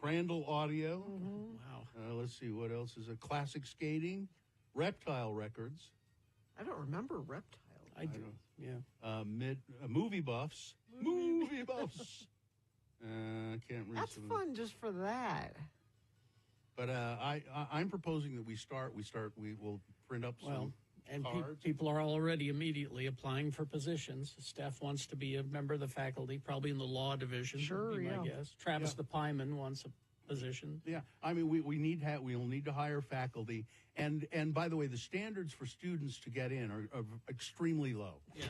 [SPEAKER 3] Crandall Audio.
[SPEAKER 4] Wow.
[SPEAKER 3] Let's see what else is a classic skating. Reptile Records.
[SPEAKER 2] I don't remember Reptile.
[SPEAKER 4] I do. Yeah.
[SPEAKER 3] Movie Buffs. Movie Buffs. I can't read.
[SPEAKER 2] That's fun just for that.
[SPEAKER 3] But I'm proposing that we will print up some cards.
[SPEAKER 4] People are already immediately applying for positions. Steph wants to be a member of the faculty, probably in the law division.
[SPEAKER 2] Sure,
[SPEAKER 4] would be my guess. Travis the Pyman wants a position.
[SPEAKER 3] Yeah, I mean we'll need to hire faculty, and by the way, the standards for students to get in are extremely low.
[SPEAKER 4] Yes.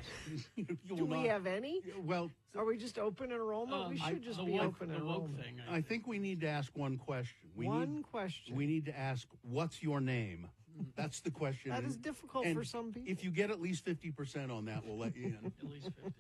[SPEAKER 2] Do we have any?
[SPEAKER 3] Well,
[SPEAKER 2] are we just open enrollment? We should just be open enrollment.
[SPEAKER 4] Thing,
[SPEAKER 3] I think we need to ask one question. We need to ask, what's your name? That's the question.
[SPEAKER 2] That is difficult for some people.
[SPEAKER 3] If you get at least 50% on that, we'll let you in.
[SPEAKER 4] At least 50.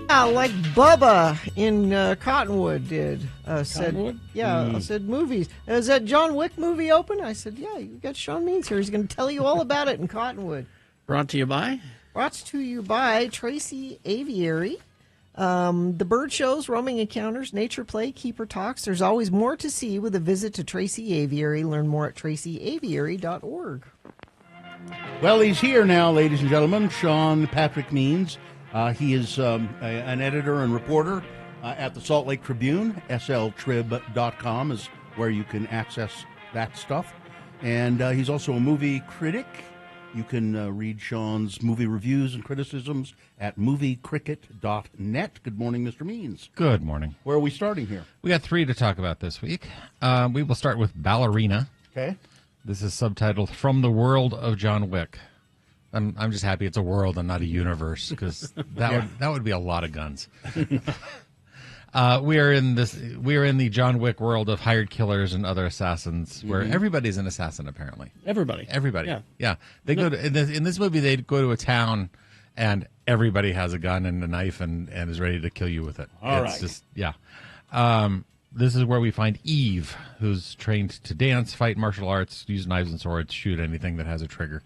[SPEAKER 2] Yeah, like Bubba in Cottonwood did.
[SPEAKER 4] Cottonwood?
[SPEAKER 2] I said movies. Is that John Wick movie open? I said, yeah, you got Sean Means here. He's going to tell you all about it in Cottonwood.
[SPEAKER 4] Brought to you by?
[SPEAKER 2] Brought to you by Tracy Aviary. The bird shows, roaming encounters, nature play, keeper talks. There's always more to see with a visit to Tracy Aviary. Learn more at tracyaviary.org.
[SPEAKER 3] Well, he's here now, ladies and gentlemen. Sean Patrick Means. He is an editor and reporter at the Salt Lake Tribune. sltrib.com is where you can access that stuff. And he's also a movie critic. You can read Sean's movie reviews and criticisms at moviecricket.net. Good morning, Mr. Means.
[SPEAKER 9] Good morning.
[SPEAKER 3] Where are we starting here?
[SPEAKER 9] We got 3 to talk about this week. We will start with Ballerina.
[SPEAKER 3] Okay.
[SPEAKER 9] This is subtitled From the World of John Wick. I'm just happy it's a world and not a universe, because that would be a lot of guns. We are in the John Wick world of hired killers and other assassins, where everybody's an assassin apparently.
[SPEAKER 4] Everybody.
[SPEAKER 9] Yeah. They go to in this movie. They go to a town, and everybody has a gun and a knife and is ready to kill you with it. This is where we find Eve, who's trained to dance, fight martial arts, use knives and swords, shoot anything that has a trigger.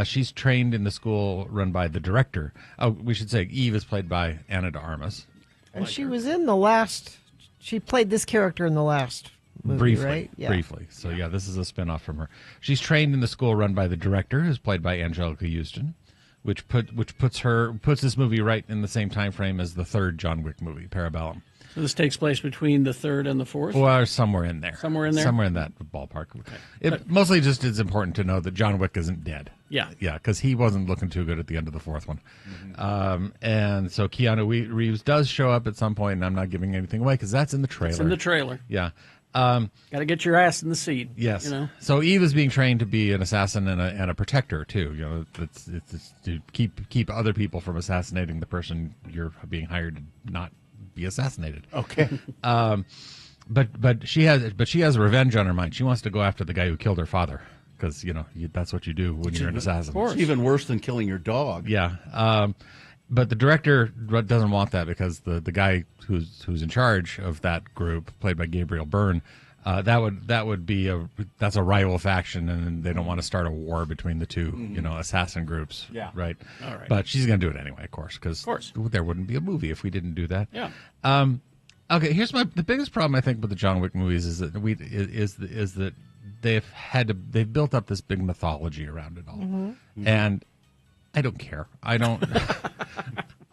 [SPEAKER 9] She's trained in the school run by the director. Oh, we should say Eve is played by Ana de Armas.
[SPEAKER 2] And she was in the last. She played this character in the last movie,
[SPEAKER 9] briefly,
[SPEAKER 2] right? Yeah.
[SPEAKER 9] Briefly. So this is a spinoff from her. She's trained in the school run by the director, who's played by Angelica Houston, which puts this movie right in the same time frame as the third John Wick movie, Parabellum.
[SPEAKER 4] So this takes place between the third and the fourth?
[SPEAKER 9] Well, somewhere in there.
[SPEAKER 4] Somewhere in there?
[SPEAKER 9] Somewhere in that ballpark. Okay. It mostly just is important to know that John Wick isn't dead.
[SPEAKER 4] Yeah.
[SPEAKER 9] Yeah, because he wasn't looking too good at the end of the fourth one. And so Keanu Reeves does show up at some point, and I'm not giving anything away because that's in the trailer.
[SPEAKER 4] It's in the trailer.
[SPEAKER 9] Yeah.
[SPEAKER 4] Got to get your ass in the seat.
[SPEAKER 9] Yes.
[SPEAKER 4] You know?
[SPEAKER 9] So Eve is being trained to be an assassin and a protector too. You know, it's to keep other people from assassinating the person you're being hired to not be assassinated.
[SPEAKER 3] Okay.
[SPEAKER 9] But she has revenge on her mind. She wants to go after the guy who killed her father, because that's what you do when you're an assassin.
[SPEAKER 3] It's even worse than killing your dog.
[SPEAKER 9] Yeah. But the director doesn't want that, because the guy who's in charge of that group, played by Gabriel Byrne, that's a rival faction, and they don't want to start a war between the two, assassin groups.
[SPEAKER 3] Yeah.
[SPEAKER 9] Right.
[SPEAKER 4] All right.
[SPEAKER 9] But she's going to do it anyway, of course, because there wouldn't be a movie if we didn't do that.
[SPEAKER 4] Yeah.
[SPEAKER 9] Okay. Here's the biggest problem I think with the John Wick movies is that they've built up this big mythology around it all, and I don't care. I don't.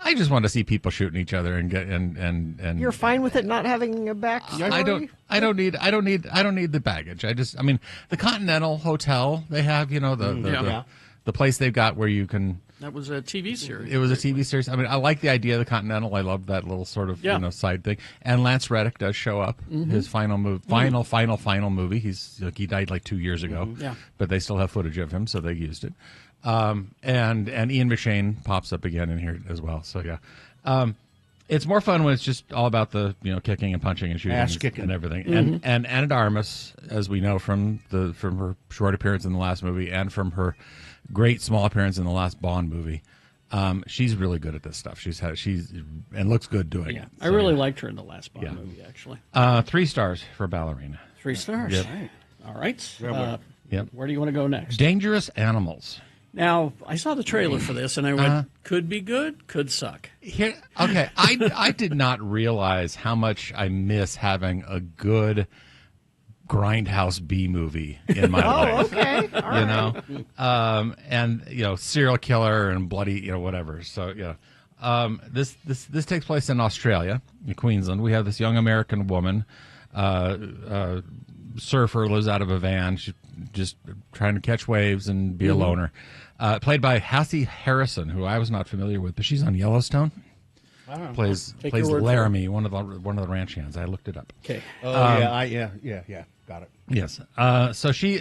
[SPEAKER 9] I just want to see people shooting each other and get and.
[SPEAKER 2] You're fine with it not having a backstory?
[SPEAKER 9] I don't need the baggage. The Continental Hotel, they have, the place they've got where you can.
[SPEAKER 4] That was a TV series.
[SPEAKER 9] It was a TV series. I like the idea of the Continental. I love that little sort of side thing. And Lance Reddick does show up. His final movie. He died like 2 years ago.
[SPEAKER 4] Yeah.
[SPEAKER 9] But they still have footage of him, so they used it. And Ian McShane pops up again in here as well. So yeah. It's more fun when it's just all about the kicking and punching and shooting and everything. And Ana de Armas, as we know from her short appearance in the last movie and from her great small appearance in the last Bond movie, she's really good at this stuff. She's and looks good doing it.
[SPEAKER 4] I really liked her in the last Bond movie, actually.
[SPEAKER 9] 3 stars for Ballerina.
[SPEAKER 4] 3 stars.
[SPEAKER 9] Yep.
[SPEAKER 4] All right.
[SPEAKER 9] Yep.
[SPEAKER 4] Where do you want to go next?
[SPEAKER 9] Dangerous Animals.
[SPEAKER 4] Now, I saw the trailer for this, and I went, could be good, could suck.
[SPEAKER 9] I did not realize how much I miss having a good grindhouse B movie in my life.
[SPEAKER 2] Okay. All right.
[SPEAKER 9] And serial killer and bloody, whatever. So this takes place in Australia, in Queensland. We have this young American woman, surfer, lives out of a van. She's just trying to catch waves and be a loner. Played by Hassie Harrison, who I was not familiar with, but she's on Yellowstone. Plays Laramie, one of the ranch hands. I looked it up.
[SPEAKER 4] Okay.
[SPEAKER 3] Yeah. Got it.
[SPEAKER 9] Yes. So she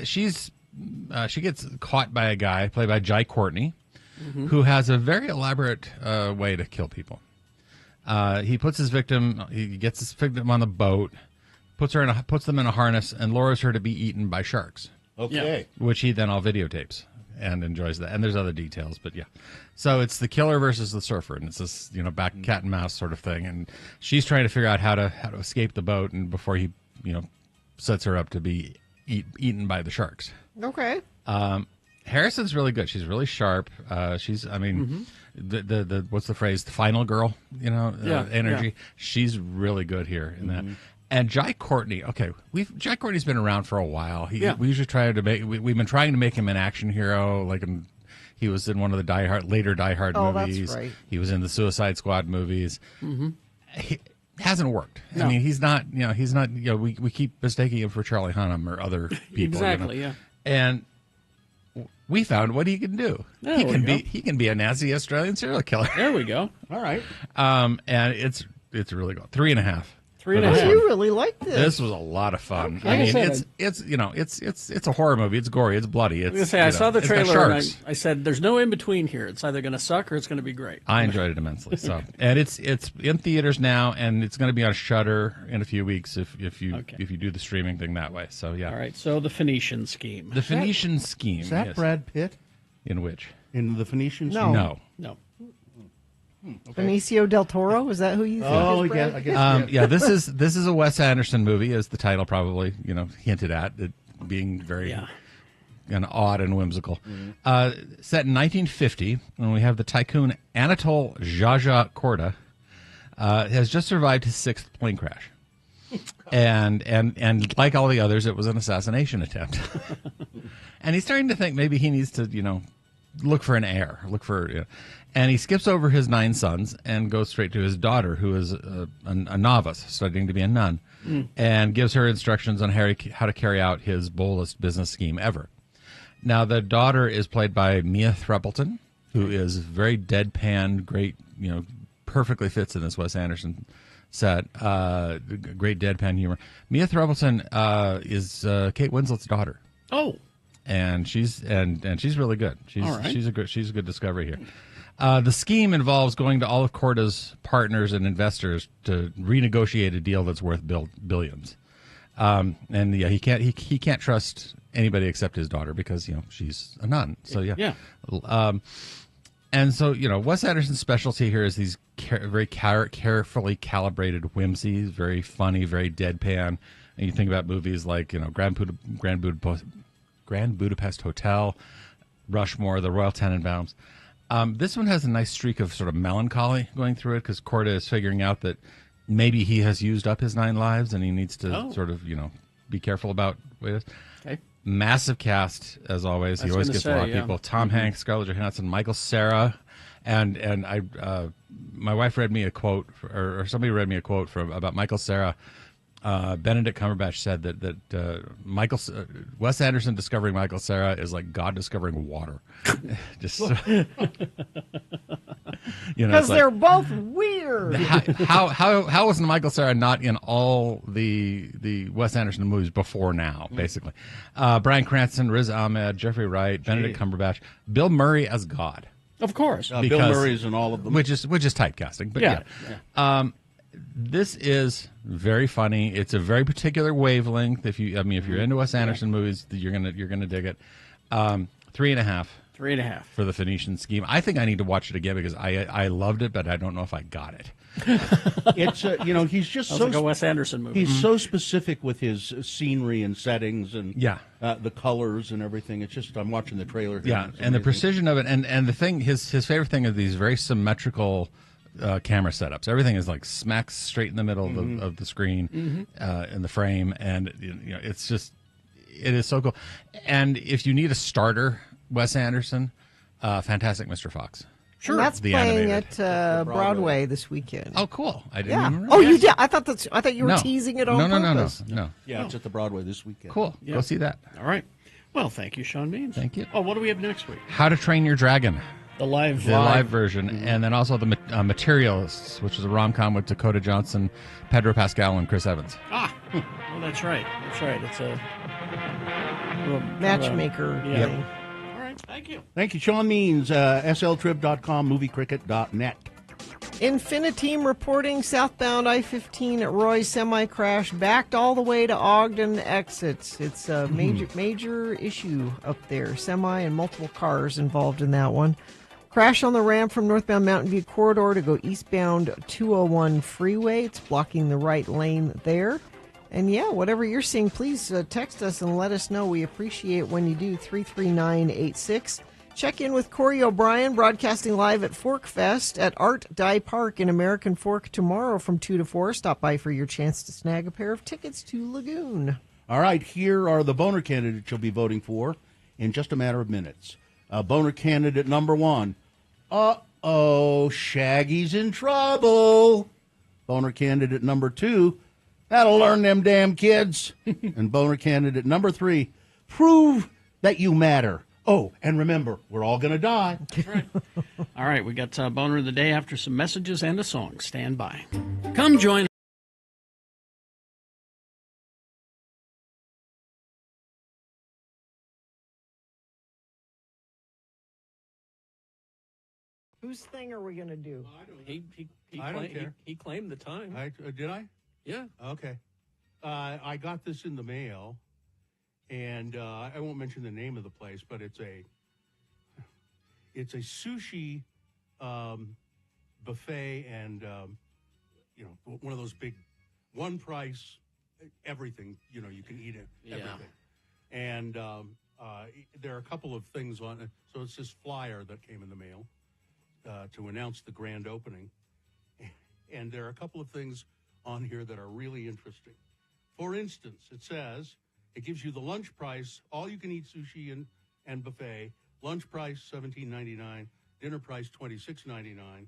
[SPEAKER 9] gets caught by a guy played by Jai Courtney, who has a very elaborate way to kill people. He gets his victim on the boat, puts them in a harness, and lures her to be eaten by sharks.
[SPEAKER 3] Okay.
[SPEAKER 9] Which he then all videotapes and enjoys that. And there's other details, but yeah. So it's the killer versus the surfer, and it's this back cat and mouse sort of thing. And she's trying to figure out how to escape the boat, and before he sets her up to be eaten by the sharks.
[SPEAKER 2] Okay.
[SPEAKER 9] Harrison's really good. She's really sharp. She's the what's the phrase? The final girl, energy.
[SPEAKER 4] Yeah.
[SPEAKER 9] She's really good here in that. And Jai Courtney, Jai Courtney's been around for a while. We usually try to we've been trying to make him an action hero, he was in one of the later Die Hard movies.
[SPEAKER 2] That's right.
[SPEAKER 9] He was in the Suicide Squad movies. He hasn't worked.
[SPEAKER 4] No.
[SPEAKER 9] I mean, he's not. We keep mistaking him for Charlie Hunnam or other people.
[SPEAKER 4] Exactly. Yeah.
[SPEAKER 9] And we found what he can do. He can be a nasty Australian serial killer.
[SPEAKER 4] There we go.
[SPEAKER 3] All right.
[SPEAKER 9] And it's really good. 3.5.
[SPEAKER 4] 3.5.
[SPEAKER 2] You really like this.
[SPEAKER 9] This was a lot of fun.
[SPEAKER 4] Okay.
[SPEAKER 9] I mean,
[SPEAKER 4] Like I said,
[SPEAKER 9] it's a horror movie. It's gory. It's bloody.
[SPEAKER 4] I saw the
[SPEAKER 9] it's got
[SPEAKER 4] trailer and
[SPEAKER 9] sharks.
[SPEAKER 4] I said, "There's no in between here. It's either going to suck or it's going to be great."
[SPEAKER 9] I enjoyed it immensely. So, and it's in theaters now, and it's going to be on Shudder in a few weeks if you do the streaming thing that way. So yeah.
[SPEAKER 4] All right. So the Phoenician Scheme.
[SPEAKER 9] The Phoenician Scheme.
[SPEAKER 3] Is that
[SPEAKER 9] yes.
[SPEAKER 3] Brad Pitt?
[SPEAKER 9] In which?
[SPEAKER 3] In the Phoenician
[SPEAKER 2] No.
[SPEAKER 3] Scheme?
[SPEAKER 9] No.
[SPEAKER 3] Okay.
[SPEAKER 2] Benicio del Toro, is that who you think?
[SPEAKER 3] Oh,
[SPEAKER 2] is
[SPEAKER 3] yeah,
[SPEAKER 2] Brad?
[SPEAKER 3] I guess.
[SPEAKER 9] Yeah, this is a Wes Anderson movie, as the title probably hinted at, it being very kind of odd and whimsical. Set in 1950, and we have the tycoon Anatole Jaja Korda has just survived his 6th plane crash, and like all the others, it was an assassination attempt. And he's starting to think maybe he needs to look for an heir, and he skips over his 9 sons and goes straight to his daughter, who is a novice studying to be a nun, and gives her instructions on how to carry out his boldest business scheme ever. Now, the daughter is played by Mia Thruppleton, who is very deadpan, great, perfectly fits in this Wes Anderson set. Great deadpan humor. Mia Thruppleton is Kate Winslet's daughter.
[SPEAKER 4] Oh.
[SPEAKER 9] And she's really good.
[SPEAKER 4] All right.
[SPEAKER 9] She's a good discovery here. The scheme involves going to all of Korda's partners and investors to renegotiate a deal that's worth billions. He can't trust anybody except his daughter because she's a nun. So yeah. And so Wes Anderson's specialty here is these very carefully calibrated whimsies, very funny, very deadpan. And you think about movies like Grand Budapest Hotel, Rushmore, The Royal Tenenbaums. This one has a nice streak of sort of melancholy going through it because Korda is figuring out that maybe he has used up his 9 lives and he needs to sort of, be careful about what it is.
[SPEAKER 4] Okay.
[SPEAKER 9] Massive cast, as always. He always gets a lot of people. Tom Hanks, Scarlett Johansson, Michael Cera. And I, my wife read me a quote, or somebody read me a quote about Michael Cera. Benedict Cumberbatch said that Wes Anderson discovering Michael Cera is like God discovering water. Just
[SPEAKER 2] because they're both weird.
[SPEAKER 9] How was Michael Cera not in all the Wes Anderson movies before now? Basically, Bryan Cranston, Riz Ahmed, Jeffrey Wright, Benedict Cumberbatch, Bill Murray as God.
[SPEAKER 4] Of course,
[SPEAKER 3] Bill Murray's in all of them,
[SPEAKER 9] which is typecasting. But yeah. This is very funny. It's a very particular wavelength. If you're into Wes Anderson movies, you're gonna dig it. 3.5.
[SPEAKER 4] 3.5
[SPEAKER 9] for the Phoenician Scheme. I think I need to watch it again because I loved it, but I don't know if I got it.
[SPEAKER 3] It's he's just
[SPEAKER 4] so like a Wes Anderson movie.
[SPEAKER 3] He's so specific with his scenery and settings and the colors and everything. It's just I'm watching the trailer here.
[SPEAKER 9] Yeah, and the precision of it, and the thing his favorite thing are these very symmetrical camera setups. Everything is like smack straight in the middle of the screen in the frame, and it's just it is so cool. And if you need a starter, Wes Anderson, Fantastic Mr. Fox.
[SPEAKER 2] Sure, and that's playing at Broadway this weekend.
[SPEAKER 9] Oh, cool! I didn't even realize.
[SPEAKER 2] Oh, you did? I thought you were teasing it on purpose.
[SPEAKER 9] No.
[SPEAKER 3] Yeah, it's at the Broadway this weekend.
[SPEAKER 9] Cool.
[SPEAKER 4] Yeah.
[SPEAKER 9] Go see that.
[SPEAKER 4] All right. Well, thank you, Sean Beans.
[SPEAKER 9] Thank you.
[SPEAKER 4] Oh, what do we have next week?
[SPEAKER 9] How to Train Your Dragon.
[SPEAKER 4] The live
[SPEAKER 9] version, and then also the Materialists, which is a rom-com with Dakota Johnson, Pedro Pascal, and Chris Evans.
[SPEAKER 4] Ah, well, that's right. It's a
[SPEAKER 2] matchmaker thing.
[SPEAKER 4] All right, thank you.
[SPEAKER 3] Thank you, Sean Means, sltrib.com, moviecricket.net.
[SPEAKER 2] Infiniteam reporting southbound I-15 at Roy semi-crash backed all the way to Ogden exits. It's a major issue up there. Semi and multiple cars involved in that one. Crash on the ramp from northbound Mountain View corridor to go eastbound 201 freeway. It's blocking the right lane there. And yeah, whatever you're seeing, please text us and let us know. We appreciate when you do. 33986. Check in with Corey O'Brien, broadcasting live at Fork Fest at Art Dye Park in American Fork tomorrow from 2 to 4. Stop by for your chance to snag a pair of tickets to Lagoon.
[SPEAKER 3] All right, here are the boner candidates you'll be voting for in just a matter of minutes. Boner candidate number 1. Uh-oh, Shaggy's in trouble. Boner candidate number 2. That'll learn them damn kids. And boner candidate number 3. Prove that you matter. Oh, and remember, we're all going to die.
[SPEAKER 4] That's right. All right, we got Boner of the Day after some messages and a song. Stand by. Come join.
[SPEAKER 2] Whose thing are we going to do?
[SPEAKER 7] I don't care.
[SPEAKER 4] He claimed the time.
[SPEAKER 7] Did I?
[SPEAKER 4] Yeah.
[SPEAKER 7] Okay. I got this in the mail, and I won't mention the name of the place, but it's a sushi buffet, and one of those big one price everything. You can eat it.
[SPEAKER 4] Yeah.
[SPEAKER 7] Everything. And there are a couple of things on it. So it's this flyer that came in the mail to announce the grand opening, and there are a couple of things on here that are really interesting. For instance, it says it gives you the lunch price, all you can eat sushi and buffet. Lunch price $17.99, dinner price $26.99.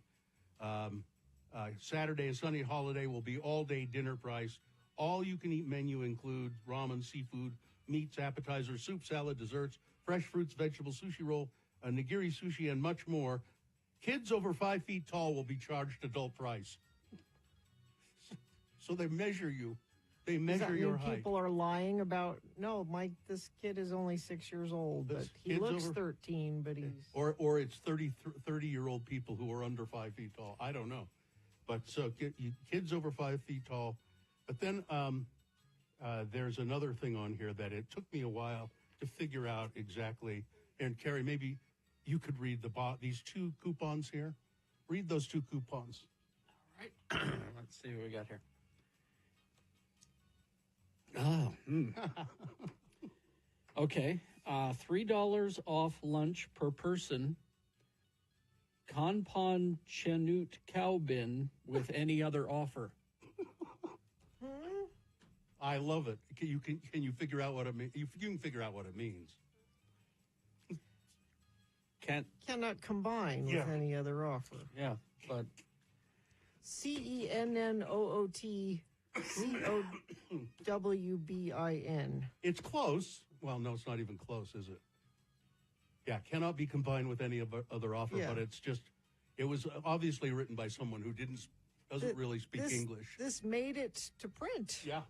[SPEAKER 7] Saturday and Sunday holiday will be all day dinner price. All you can eat menu includes ramen, seafood, meats, appetizers, soup, salad, desserts, fresh fruits, vegetables, sushi roll, nigiri sushi, and much more. Kids over 5 feet tall will be charged adult price. So they measure you. They measure your height.
[SPEAKER 2] People are lying about, no, this kid is only 6 years old, but he looks 13, but he's...
[SPEAKER 7] Or it's 30-year-old people who are under 5 feet tall. I don't know. But so kids over 5 feet tall. But then there's another thing on here that it took me a while to figure out exactly. And Carrie, maybe you could read these two coupons here. Read those two coupons.
[SPEAKER 4] All right. Let's see what we got here. Okay. $3 off lunch per person. Kanpan Chenut cow bin with any other offer.
[SPEAKER 7] I love it. Can you figure out what it means? You can figure out what it means.
[SPEAKER 2] Cannot combine with any other offer.
[SPEAKER 4] Yeah, but
[SPEAKER 2] CENNOOTCOWBIN.
[SPEAKER 7] It's close. Well, no, it's not even close, is it? Yeah, cannot be combined with any other offer, but it was obviously written by someone who doesn't really speak English.
[SPEAKER 2] This made it to print.
[SPEAKER 7] Yeah.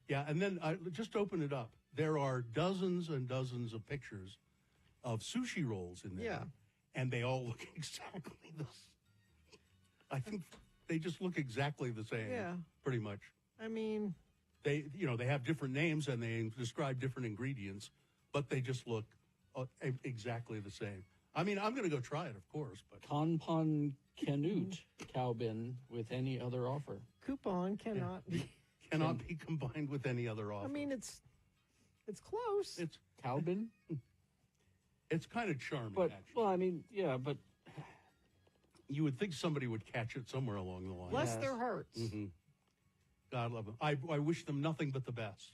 [SPEAKER 7] Yeah, and then just open it up. There are dozens and dozens of pictures of sushi rolls in there.
[SPEAKER 2] Yeah.
[SPEAKER 7] And they all look exactly the same. I think they just look exactly the same.
[SPEAKER 2] Yeah.
[SPEAKER 7] Pretty much.
[SPEAKER 2] I mean,
[SPEAKER 7] they have different names and they describe different ingredients, but they just look exactly the same. I mean, I'm going to go try it, of course. But
[SPEAKER 4] Kanpan Canute cow bin with any other offer.
[SPEAKER 2] Coupon cannot be
[SPEAKER 7] combined with any other offer.
[SPEAKER 2] I mean, it's close.
[SPEAKER 7] It's
[SPEAKER 4] cow bin.
[SPEAKER 7] It's kind of charming,
[SPEAKER 4] but
[SPEAKER 7] actually.
[SPEAKER 4] well, I mean, yeah, but
[SPEAKER 7] you would think somebody would catch it somewhere along the line.
[SPEAKER 2] Bless their hearts.
[SPEAKER 7] Mm-hmm. God love them. I wish them nothing but the best.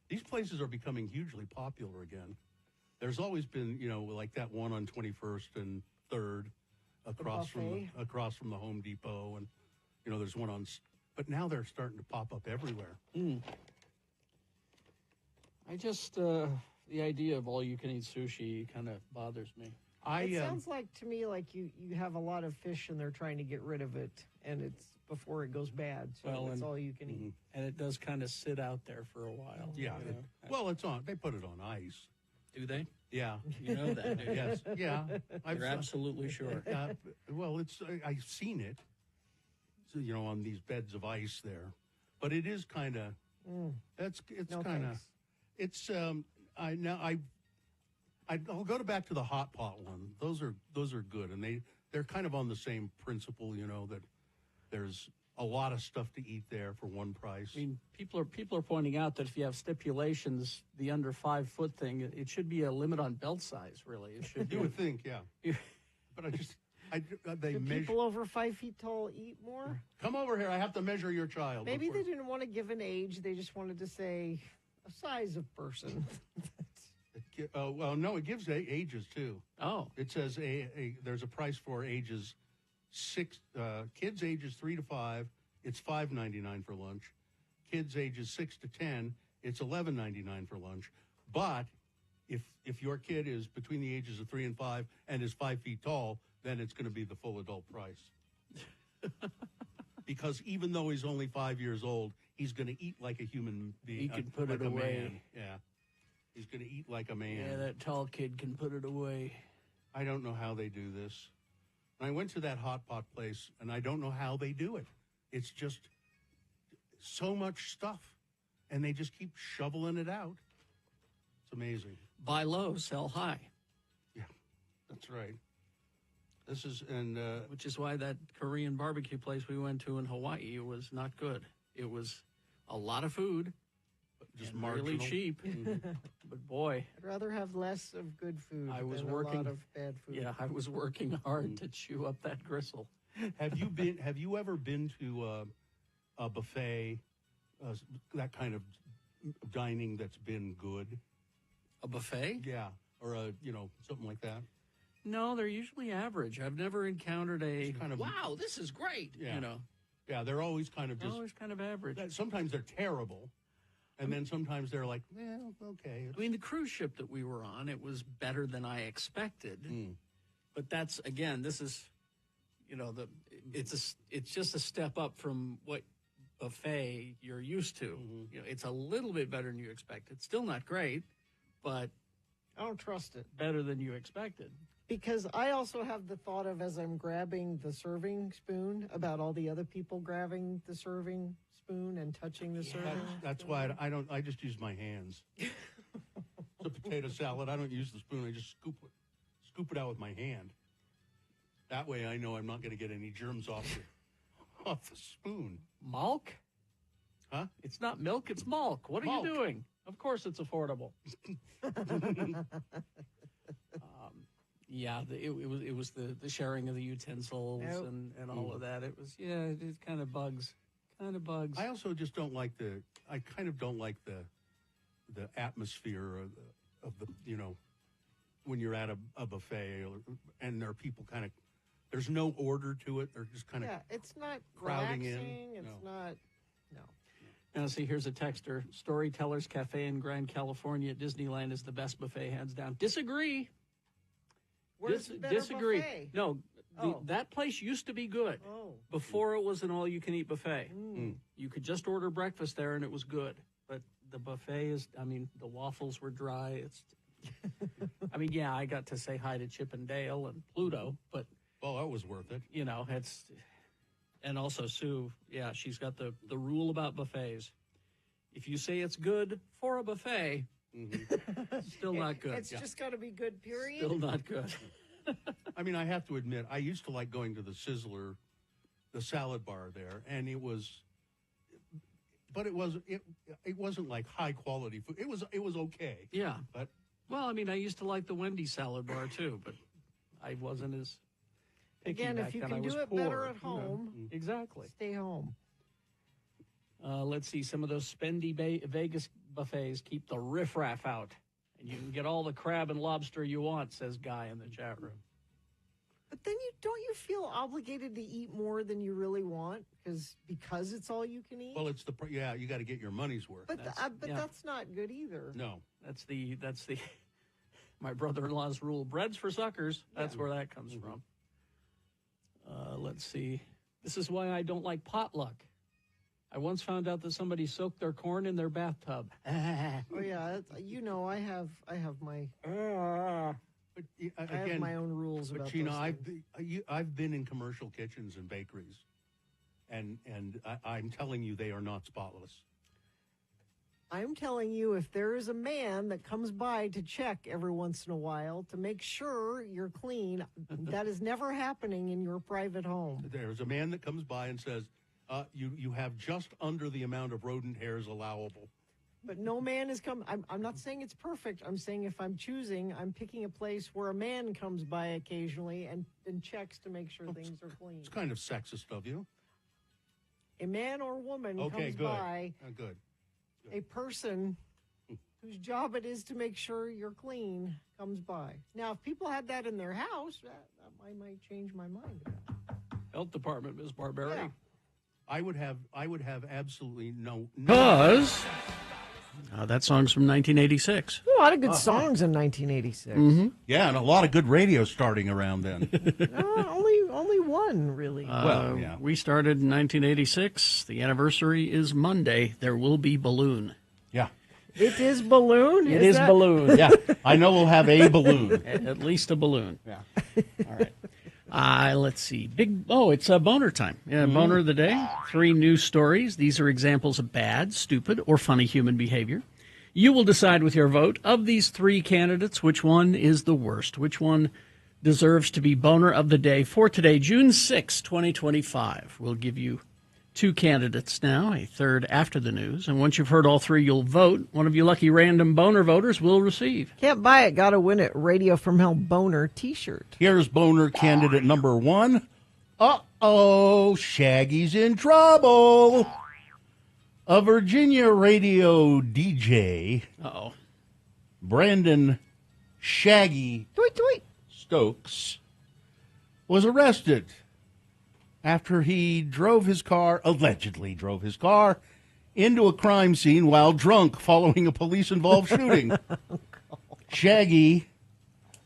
[SPEAKER 7] These places are becoming hugely popular again. There's always been, like that one on 21st and 3rd across from the Home Depot, and there's one on. But now they're starting to pop up everywhere.
[SPEAKER 4] I just the idea of all you can eat sushi kind of bothers me.
[SPEAKER 2] It sounds like to me like you have a lot of fish and they're trying to get rid of it, and it's before it goes bad. So it's all you can eat,
[SPEAKER 4] and it does kind of sit out there for a while.
[SPEAKER 7] Yeah. It's on. They put it on ice.
[SPEAKER 4] Do they?
[SPEAKER 7] Yeah.
[SPEAKER 4] You know that? Do you?
[SPEAKER 7] Yes. Yeah.
[SPEAKER 4] You're absolutely sure.
[SPEAKER 7] I've seen it. So, on these beds of ice there, but it is kind of. It's kind of. It's I'll go back to the hot pot one. Those are good, and they're kind of on the same principle. That there's a lot of stuff to eat there for one price.
[SPEAKER 4] I mean, people are pointing out that if you have stipulations, the under 5 foot thing, it should be a limit on belt size. Really, it should.
[SPEAKER 7] You would think, yeah. But they
[SPEAKER 2] do
[SPEAKER 7] measure.
[SPEAKER 2] People over 5 feet tall eat more?
[SPEAKER 7] Come over here. I have to measure your child.
[SPEAKER 2] Maybe they didn't want to give an age. They just wanted to say a size of person.
[SPEAKER 7] Well, no, it gives ages too.
[SPEAKER 4] Oh,
[SPEAKER 7] it says there's a price for ages 6. Kids ages 3 to 5, it's $5.99 for lunch. Kids ages 6 to 10, it's $11.99 for lunch. But if your kid is between the ages of 3 and 5 and is 5 feet tall, then it's going to be the full adult price. Because even though he's only 5 years old, he's going to eat like a human being.
[SPEAKER 4] He can put
[SPEAKER 7] like
[SPEAKER 4] it
[SPEAKER 7] a
[SPEAKER 4] away.
[SPEAKER 7] Man. Yeah. He's going to eat like a man.
[SPEAKER 4] Yeah, that tall kid can put it away.
[SPEAKER 7] I don't know how they do this. And I went to that hot pot place, and I don't know how they do it. It's just so much stuff, and they just keep shoveling it out. It's amazing.
[SPEAKER 4] Buy low, sell high.
[SPEAKER 7] Yeah, that's right. This is,
[SPEAKER 4] which is why that Korean barbecue place we went to in Hawaii was not good. It was a lot of food,
[SPEAKER 7] just
[SPEAKER 4] really cheap. But boy,
[SPEAKER 2] I'd rather have less of good food
[SPEAKER 4] I was
[SPEAKER 2] than
[SPEAKER 4] working
[SPEAKER 2] a lot of bad food.
[SPEAKER 4] Yeah, I was working hard to chew up that gristle.
[SPEAKER 7] Have you ever been to a buffet, that kind of dining that's been good?
[SPEAKER 4] A buffet?
[SPEAKER 7] Yeah, or something like that.
[SPEAKER 4] No, they're usually average. I've never encountered a
[SPEAKER 7] kind of,
[SPEAKER 4] wow, this is great.
[SPEAKER 7] Yeah. Yeah, they're always kind of just
[SPEAKER 4] always kind of average.
[SPEAKER 7] Sometimes they're terrible, and then sometimes they're like, well, okay.
[SPEAKER 4] I mean, the cruise ship that we were on, it was better than I expected. But that's, again, this is, it's just a step up from what buffet you're used to. It's a little bit better than you expected. Still not great, but
[SPEAKER 2] I don't trust it.
[SPEAKER 4] Better than you expected.
[SPEAKER 2] Because I also have the thought of, as I'm grabbing the serving spoon, about all the other people grabbing the serving spoon and touching the serving.
[SPEAKER 7] That's why I just use my hands. It's a potato salad. I don't use the spoon. I just scoop it out with my hand. That way I know I'm not going to get any germs off the spoon.
[SPEAKER 4] Milk?
[SPEAKER 7] Huh?
[SPEAKER 4] It's not milk, it's milk. What are you doing? Of course it's affordable. Yeah, it was the sharing of the utensils and all of that. It was it kind of bugs.
[SPEAKER 7] I also just don't like the atmosphere of the when you're at a buffet and there are people there's no order to it. They're just kind of
[SPEAKER 2] it's not
[SPEAKER 7] crowding
[SPEAKER 2] relaxing.
[SPEAKER 7] in.
[SPEAKER 2] It's not. No.
[SPEAKER 4] Now, see, here's a texter. Storytellers Cafe in Grand California at Disneyland is the best buffet, hands down. Disagree.
[SPEAKER 2] Where's the better
[SPEAKER 4] Disagree.
[SPEAKER 2] buffet?
[SPEAKER 4] No, that place used to be good. Before it was an all-you-can-eat buffet. You could just order breakfast there, and it was good. But the buffet is, the waffles were dry. I got to say hi to Chip and Dale and Pluto, but...
[SPEAKER 7] Well, that was worth it.
[SPEAKER 4] And also Sue, she's got the rule about buffets. If you say it's good for a buffet, still not good.
[SPEAKER 2] It's just got to be good, period.
[SPEAKER 4] Still not good.
[SPEAKER 7] I have to admit, I used to like going to the Sizzler, the salad bar there, and it wasn't like high quality food. It was okay.
[SPEAKER 4] Yeah.
[SPEAKER 7] But
[SPEAKER 4] I used to like the Wendy's salad bar too, but I wasn't as picky.
[SPEAKER 2] Again,
[SPEAKER 4] back
[SPEAKER 2] if you
[SPEAKER 4] then.
[SPEAKER 2] can
[SPEAKER 4] I was
[SPEAKER 2] do it
[SPEAKER 4] poor.
[SPEAKER 2] better at home,
[SPEAKER 4] exactly.
[SPEAKER 2] Stay home.
[SPEAKER 4] Let's see, some of those spendy Vegas buffets keep the riffraff out, and you can get all the crab and lobster you want, says Guy in the chat room.
[SPEAKER 2] But then don't you feel obligated to eat more than you really want because it's all you can eat?
[SPEAKER 7] Well, it's you got to get your money's worth.
[SPEAKER 2] But that's not good either.
[SPEAKER 7] No,
[SPEAKER 4] that's the my brother-in-law's rule. Bread's for suckers. That's where that comes from. Let's see. This is why I don't like potluck. I once found out that somebody soaked their corn in their bathtub.
[SPEAKER 2] Oh yeah, I have my.
[SPEAKER 7] But
[SPEAKER 2] again, I have my own rules about
[SPEAKER 7] Gina,
[SPEAKER 2] those
[SPEAKER 7] I've been in commercial kitchens and bakeries, and I'm telling you, they are not spotless.
[SPEAKER 2] I'm telling you, if there is a man that comes by to check every once in a while to make sure you're clean, that is never happening in your private home.
[SPEAKER 7] There's a man that comes by and says, you have just under the amount of rodent hairs allowable.
[SPEAKER 2] But no man is come. I'm not saying it's perfect. I'm saying if I'm choosing, I'm picking a place where a man comes by occasionally and checks to make sure things are clean.
[SPEAKER 7] It's kind of sexist of you.
[SPEAKER 2] A man or woman comes by.
[SPEAKER 7] Good.
[SPEAKER 2] A person whose job it is to make sure you're clean comes by. Now, if people had that in their house, I might change my mind about it.
[SPEAKER 4] Health Department, Ms. Barberi.
[SPEAKER 2] Yeah.
[SPEAKER 7] I would have absolutely no.
[SPEAKER 4] Because That song's from 1986.
[SPEAKER 2] A lot of good songs in 1986.
[SPEAKER 3] Yeah, and a lot of good radio starting around then.
[SPEAKER 2] Only one, really.
[SPEAKER 3] Well, yeah.
[SPEAKER 4] We started in 1986. The anniversary is Monday. There will be balloon.
[SPEAKER 3] Yeah.
[SPEAKER 2] It is balloon?
[SPEAKER 4] It is balloon.
[SPEAKER 3] Yeah, I know we'll have a balloon.
[SPEAKER 4] At least a balloon.
[SPEAKER 3] Yeah.
[SPEAKER 4] All right. Let's see. It's boner time. Yeah, boner of the day. 3 news stories. These are examples of bad, stupid, or funny human behavior. You will decide with your vote of these 3 candidates which one is the worst, which one deserves to be boner of the day for today, June 6, 2025. We'll give you 2 candidates now, a third after the news. And once you've heard all 3, you'll vote. One of you lucky random boner voters will receive.
[SPEAKER 2] Can't buy it, gotta win it. Radio from Hell boner t-shirt.
[SPEAKER 3] Here's boner candidate number 1. Uh-oh, Shaggy's in trouble. A Virginia radio DJ, Brandon Shaggy Stokes, was arrested after he allegedly drove his car into a crime scene while drunk following a police-involved shooting. Shaggy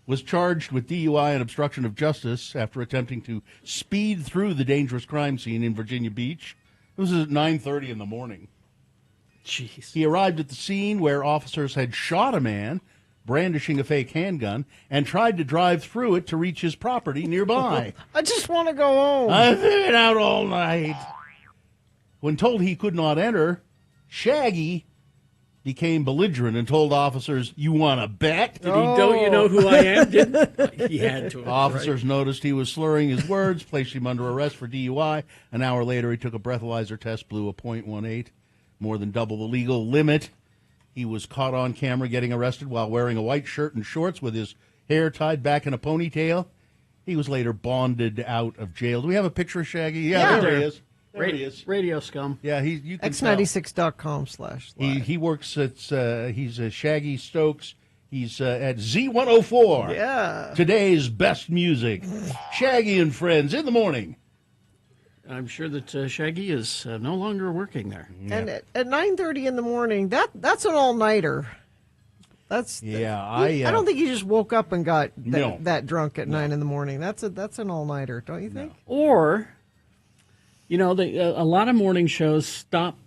[SPEAKER 3] was charged with DUI and obstruction of justice after attempting to speed through the dangerous crime scene in Virginia Beach. This was at 9:30 in the morning.
[SPEAKER 4] Jeez.
[SPEAKER 3] He arrived at the scene where officers had shot a man brandishing a fake handgun and tried to drive through it to reach his property nearby.
[SPEAKER 2] I just want to go home.
[SPEAKER 3] I've been out all night. When told he could not enter, Shaggy became belligerent and told officers, "You want to bet?"
[SPEAKER 4] Don't you know who I am? He had to.
[SPEAKER 3] Officers noticed he was slurring his words, placed him under arrest for DUI. An hour later, he took a breathalyzer test, blew a .18, more than double the legal limit. He was caught on camera getting arrested while wearing a white shirt and shorts with his hair tied back in a ponytail. He was later bonded out of jail. Do we have a picture of Shaggy? Yeah. There he is. There he is.
[SPEAKER 4] Radio scum.
[SPEAKER 3] Yeah, you can
[SPEAKER 2] X96.com/live.
[SPEAKER 3] He works at, he's Shaggy Stokes. He's at Z104.
[SPEAKER 2] Yeah.
[SPEAKER 3] Today's best music. Shaggy and Friends in the morning.
[SPEAKER 4] I'm sure that Shaggy is no longer working there.
[SPEAKER 2] Yeah. And at 9:30 in the morning, that's an all-nighter. I don't think he just woke up and got that drunk at 9 in the morning. That's an all-nighter, don't you think?
[SPEAKER 4] Or, a lot of morning shows stop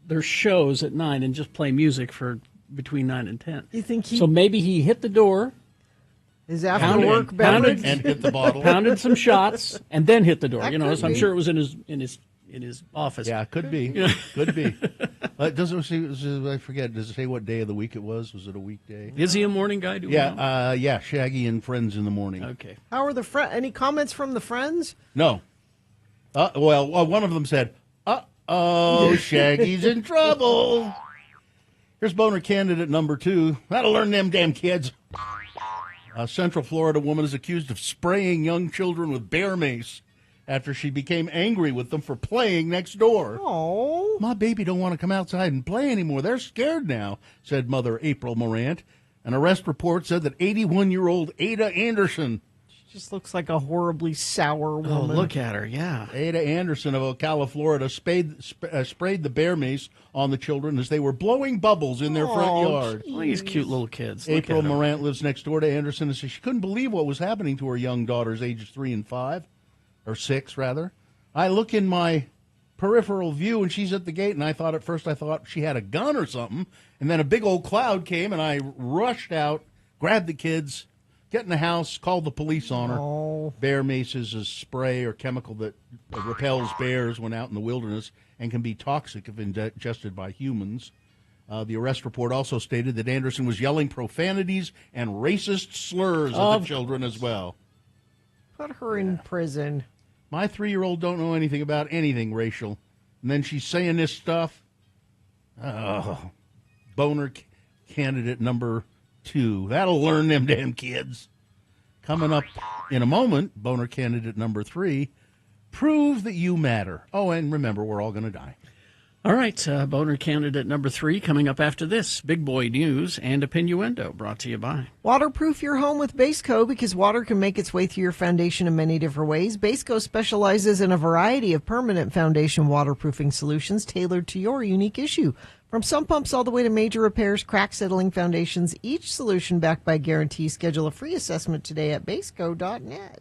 [SPEAKER 4] their shows at 9 and just play music for between 9 and 10.
[SPEAKER 2] You think
[SPEAKER 4] so maybe he hit the door.
[SPEAKER 2] His after-work beverage,
[SPEAKER 3] and hit the bottle,
[SPEAKER 4] pounded some shots, and then hit the door. So I'm sure it was in his office.
[SPEAKER 3] Yeah, could be, could be. Doesn't I forget? Does it say what day of the week it was? Was it a weekday?
[SPEAKER 4] Is he a morning guy?
[SPEAKER 3] Yeah, Shaggy and Friends in the morning.
[SPEAKER 4] Okay.
[SPEAKER 2] How are the friends? Any comments from the friends?
[SPEAKER 3] No. One of them said, "Uh-oh, Shaggy's in trouble." Here's boner candidate number 2. That'll learn them damn kids. A Central Florida woman is accused of spraying young children with bear mace after she became angry with them for playing next door.
[SPEAKER 2] Oh,
[SPEAKER 3] my baby don't want to come outside and play anymore. They're scared now, said Mother April Morant. An arrest report said that 81-year-old Ada Anderson.
[SPEAKER 2] She just looks like a horribly sour woman.
[SPEAKER 4] Oh, look at her, yeah.
[SPEAKER 3] Ada Anderson of Ocala, Florida, sprayed the bear mace on the children as they were blowing bubbles in their front yard.
[SPEAKER 4] Well, these cute little kids.
[SPEAKER 3] April Morant lives next door to Anderson and says she couldn't believe what was happening to her young daughters, ages 3 and 5, or 6, rather. I look in my peripheral view, and she's at the gate, and I thought she had a gun or something, and then a big old cloud came, and I rushed out, grabbed the kids, get in the house, called the police on her.
[SPEAKER 2] Oh.
[SPEAKER 3] Bear mace is a spray or chemical that repels bears when out in the wilderness and can be toxic if ingested by humans. The arrest report also stated that Anderson was yelling profanities and racist slurs at the children as well.
[SPEAKER 2] Put her in prison.
[SPEAKER 3] My 3-year-old don't know anything about anything racial. And then she's saying this stuff. Oh, boner candidate number 2. That'll learn them damn kids. Coming up in a moment, boner candidate number 3. Prove that you matter. Oh, and remember, we're all going to die.
[SPEAKER 4] All right, boner candidate number 3 coming up after this. Big Boy News and Opinioendo brought to you by.
[SPEAKER 2] Waterproof your home with Baseco because water can make its way through your foundation in many different ways. Baseco specializes in a variety of permanent foundation waterproofing solutions tailored to your unique issue. From sump pumps all the way to major repairs, crack settling foundations, each solution backed by guarantee. Schedule a free assessment today at baseco.net.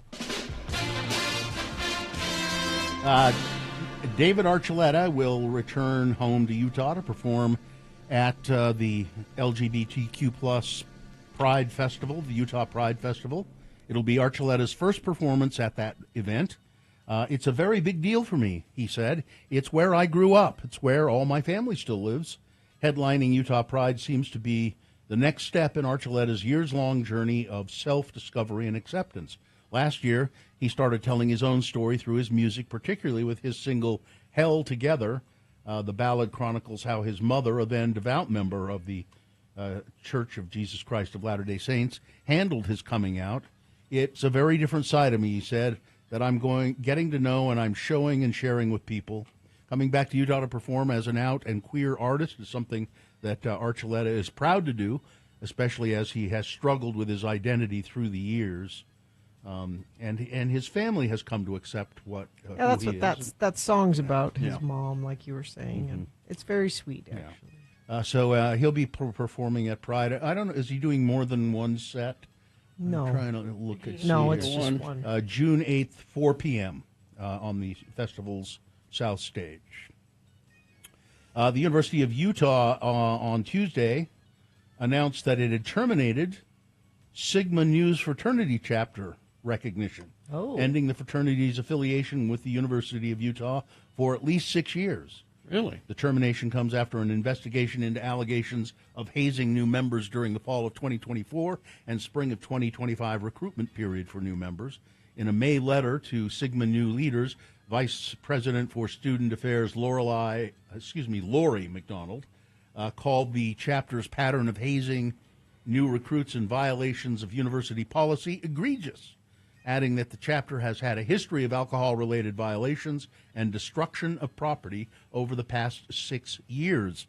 [SPEAKER 3] David Archuleta will return home to Utah to perform at the LGBTQ plus Pride Festival, the Utah Pride Festival. It'll be Archuleta's first performance at that event. It's a very big deal for me, he said. It's where I grew up. It's where all my family still lives. Headlining Utah Pride seems to be the next step in Archuleta's years-long journey of self-discovery and acceptance. Last year, he started telling his own story through his music, particularly with his single Hell Together. The ballad chronicles how his mother, a then devout member of the Church of Jesus Christ of Latter-day Saints, handled his coming out. It's a very different side of me, he said, that I'm getting to know and I'm showing and sharing with people. Coming back to Utah to perform as an out and queer artist is something that Archuleta is proud to do, especially as he has struggled with his identity through the years. And his family has come to accept what
[SPEAKER 2] that's
[SPEAKER 3] who he
[SPEAKER 2] what
[SPEAKER 3] is.
[SPEAKER 2] that song's about. His
[SPEAKER 3] Yeah.
[SPEAKER 2] mom, like you were saying, and it's very sweet, actually.
[SPEAKER 3] Yeah. So he'll be performing at Pride. I don't know. Is he doing more than one set?
[SPEAKER 2] No.
[SPEAKER 3] I'm trying to look at.
[SPEAKER 2] No,
[SPEAKER 3] see
[SPEAKER 2] it's
[SPEAKER 3] here.
[SPEAKER 2] just one.
[SPEAKER 3] June 8th, 4 p.m. On the festival's South Stage. The University of Utah on Tuesday announced that it had terminated Sigma Nu's fraternity chapter recognition, ending the fraternity's affiliation with the University of Utah for at least 6 years.
[SPEAKER 4] Really?
[SPEAKER 3] The termination comes after an investigation into allegations of hazing new members during the fall of 2024 and spring of 2025 recruitment period for new members. In a May letter to Sigma Nu leaders, Vice President for Student Affairs Lori McDonald called the chapter's pattern of hazing new recruits and violations of university policy egregious, adding that the chapter has had a history of alcohol-related violations and destruction of property over the past 6 years.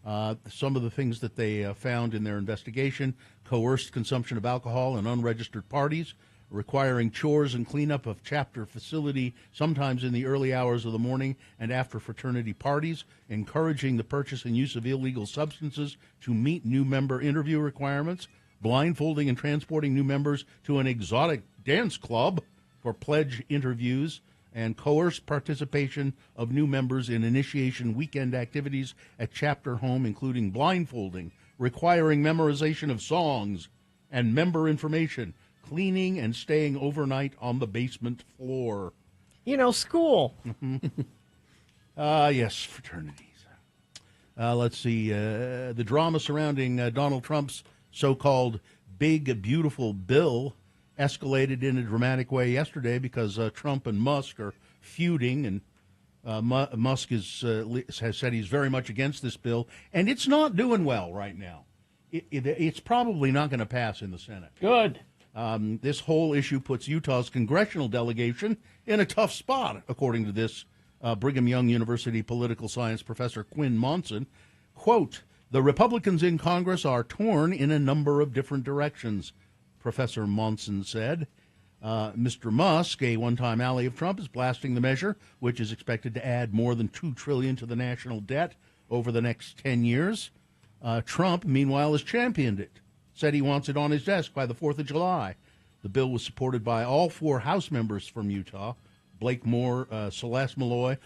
[SPEAKER 3] Some of the things that they found in their investigation: coerced consumption of alcohol in unregistered parties, requiring chores and cleanup of chapter facility sometimes in the early hours of the morning and after fraternity parties, encouraging the purchase and use of illegal substances to meet new member interview requirements, blindfolding and transporting new members to an exotic dance club for pledge interviews, and coerced participation of new members in initiation weekend activities at chapter home, including blindfolding, requiring memorization of songs and member information, cleaning and staying overnight on the basement floor.
[SPEAKER 2] School.
[SPEAKER 3] Yes, fraternities. Let's see. The drama surrounding Donald Trump's so-called big, beautiful bill escalated in a dramatic way yesterday because Trump and Musk are feuding, and Musk has said he's very much against this bill, and it's not doing well right now. It's probably not going to pass in the Senate.
[SPEAKER 4] Good.
[SPEAKER 3] This whole issue puts Utah's congressional delegation in a tough spot, according to this Brigham Young University political science professor Quinn Monson. Quote, "The Republicans in Congress are torn in a number of different directions," Professor Monson said. Mr. Musk, a one-time ally of Trump, is blasting the measure, which is expected to add more than $2 trillion to the national debt over the next 10 years. Trump, meanwhile, has championed it, said he wants it on his desk by the 4th of July. The bill was supported by all 4 House members from Utah: Blake Moore, Celeste Malloy,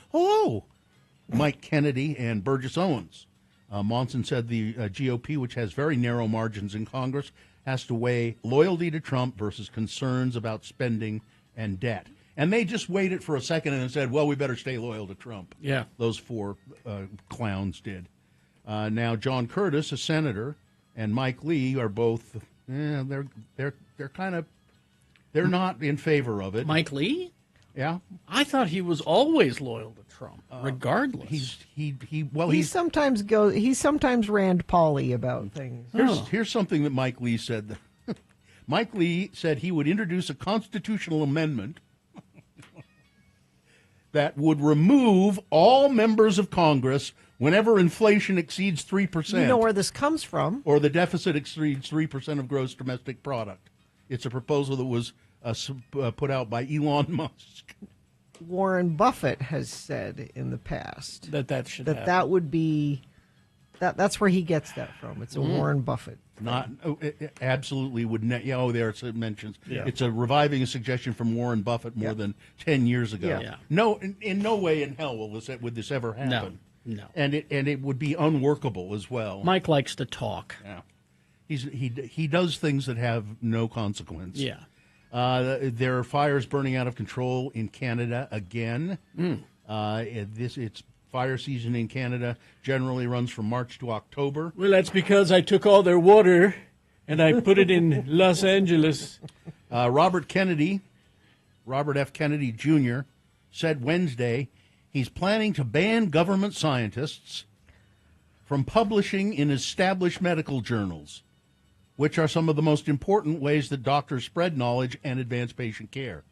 [SPEAKER 3] Mike Kennedy, and Burgess Owens. Monson said the GOP, which has very narrow margins in Congress, has to weigh loyalty to Trump versus concerns about spending and debt. And they just waited for a second and said, well, we better stay loyal to Trump.
[SPEAKER 4] Yeah.
[SPEAKER 3] Those 4 clowns did. Now, John Curtis, a senator, and Mike Lee are both, they're not in favor of it.
[SPEAKER 4] Mike Lee?
[SPEAKER 3] Yeah.
[SPEAKER 4] I thought he was always loyal to Trump, regardless.
[SPEAKER 2] He sometimes Rand Paully about things.
[SPEAKER 3] Here's something that Mike Lee said. Mike Lee said he would introduce a constitutional amendment that would remove all members of Congress whenever inflation exceeds 3%.
[SPEAKER 2] You know where this comes from.
[SPEAKER 3] Or the deficit exceeds 3% of gross domestic product. It's a proposal that was put out by Elon Musk.
[SPEAKER 2] Warren Buffett has said in the past
[SPEAKER 4] that should
[SPEAKER 2] that would be that's where he gets that from. It's a Warren Buffett.
[SPEAKER 3] It absolutely would. There it mentions.
[SPEAKER 4] Yeah.
[SPEAKER 3] It's reviving a suggestion from Warren Buffett more than 10 years ago.
[SPEAKER 4] Yeah.
[SPEAKER 3] No, in no way in hell would this ever happen.
[SPEAKER 4] No.
[SPEAKER 3] And it would be unworkable as well.
[SPEAKER 4] Mike likes to talk.
[SPEAKER 3] Yeah. He does things that have no consequence.
[SPEAKER 4] Yeah.
[SPEAKER 3] There are fires burning out of control in Canada again. It's fire season in Canada generally runs from March to October.
[SPEAKER 4] Well, that's because I took all their water and I put it in Los Angeles.
[SPEAKER 3] Robert F. Kennedy Jr. said Wednesday he's planning to ban government scientists from publishing in established medical journals, which are some of the most important ways that doctors spread knowledge and advance patient care.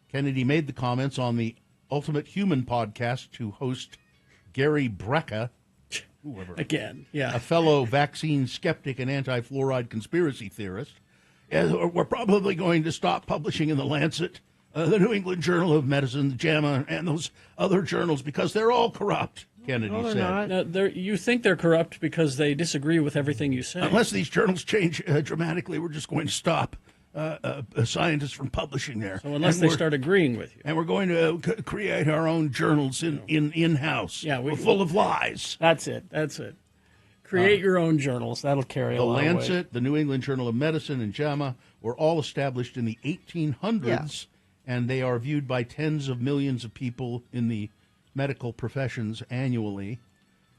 [SPEAKER 3] Kennedy made the comments on the Ultimate Human podcast to host Gary Brecka, a fellow vaccine skeptic and anti-fluoride conspiracy theorist. We're probably going to stop publishing in the Lancet, the New England Journal of Medicine, JAMA, and those other journals because they're all corrupt, Kennedy said.
[SPEAKER 4] Now, you think they're corrupt because they disagree with everything you say.
[SPEAKER 3] Unless these journals change dramatically, we're just going to stop scientists from publishing there.
[SPEAKER 4] So unless they start agreeing with you.
[SPEAKER 3] And we're going to create our own journals in-house.
[SPEAKER 4] Yeah,
[SPEAKER 3] we're full of lies.
[SPEAKER 4] That's it. Create your own journals. That'll carry a lot of weight.
[SPEAKER 3] The Lancet, the New England Journal of Medicine, and JAMA were all established in the 1800s, and they are viewed by tens of millions of people in the medical professions annually.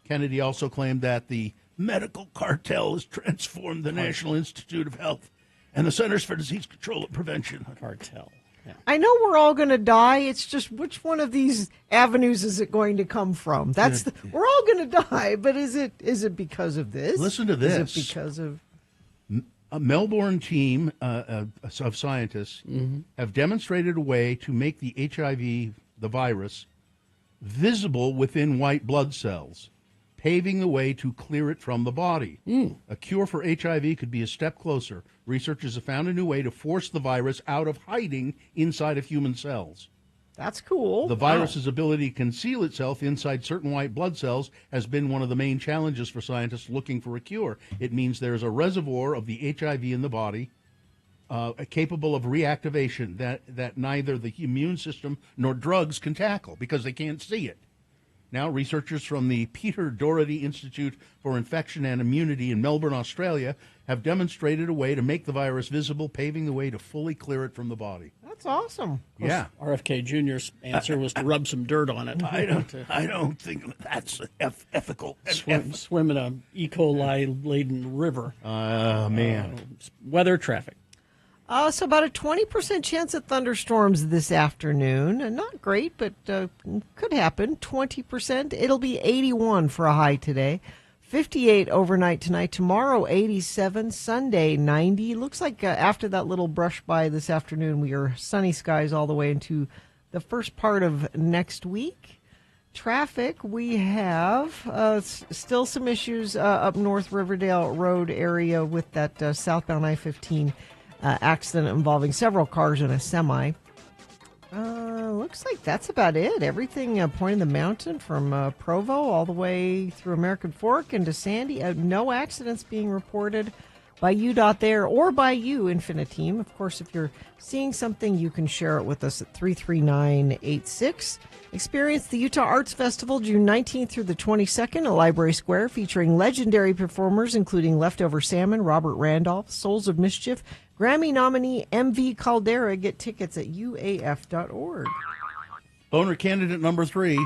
[SPEAKER 3] Kennedy also claimed that the medical cartel has transformed the National Institute of Health and the Centers for Disease Control and Prevention.
[SPEAKER 4] Cartel. Yeah.
[SPEAKER 2] I know we're all going to die. It's just which one of these avenues is it going to come from? We're all going to die, but is it because of this?
[SPEAKER 3] Listen to this.
[SPEAKER 2] Is it because of
[SPEAKER 3] a Melbourne team of scientists have demonstrated a way to make the HIV, the virus, visible within white blood cells, paving the way to clear it from the body. A cure for HIV could be a step closer. Researchers have found a new way to force the virus out of hiding inside of human cells.
[SPEAKER 2] That's cool.
[SPEAKER 3] The virus's ability to conceal itself inside certain white blood cells has been one of the main challenges for scientists looking for a cure. It means there is a reservoir of the HIV in the body capable of reactivation that neither the immune system nor drugs can tackle because they can't see it. Now, researchers from the Peter Doherty Institute for Infection and Immunity in Melbourne, Australia, have demonstrated a way to make the virus visible, paving the way to fully clear it from the body.
[SPEAKER 2] That's awesome.
[SPEAKER 3] Yeah.
[SPEAKER 4] RFK Jr.'s answer was to rub some dirt on it.
[SPEAKER 3] I don't think that's ethical.
[SPEAKER 4] Swim in a E. coli-laden river.
[SPEAKER 3] Man.
[SPEAKER 4] Weather, traffic.
[SPEAKER 2] So about a 20% chance of thunderstorms this afternoon. Not great, but could happen. 20%. It'll be 81 for a high today. 58 overnight tonight. Tomorrow, 87. Sunday, 90. Looks like after that little brush by this afternoon, we are sunny skies all the way into the first part of next week. Traffic, we have still some issues up North Riverdale Road area with that southbound I-15 accident involving several cars and a semi. Looks like that's about it. Everything pointing the mountain from Provo all the way through American Fork into Sandy. No accidents being reported by UDOT there or by you, Infinite Team. Of course, if you're seeing something, you can share it with us at 33986. Experience the Utah Arts Festival June 19th through the 22nd at Library Square, featuring legendary performers including Leftover Salmon, Robert Randolph, Souls of Mischief, Grammy nominee MV Caldera. Get tickets at uaf.org.
[SPEAKER 3] Boner candidate number 3,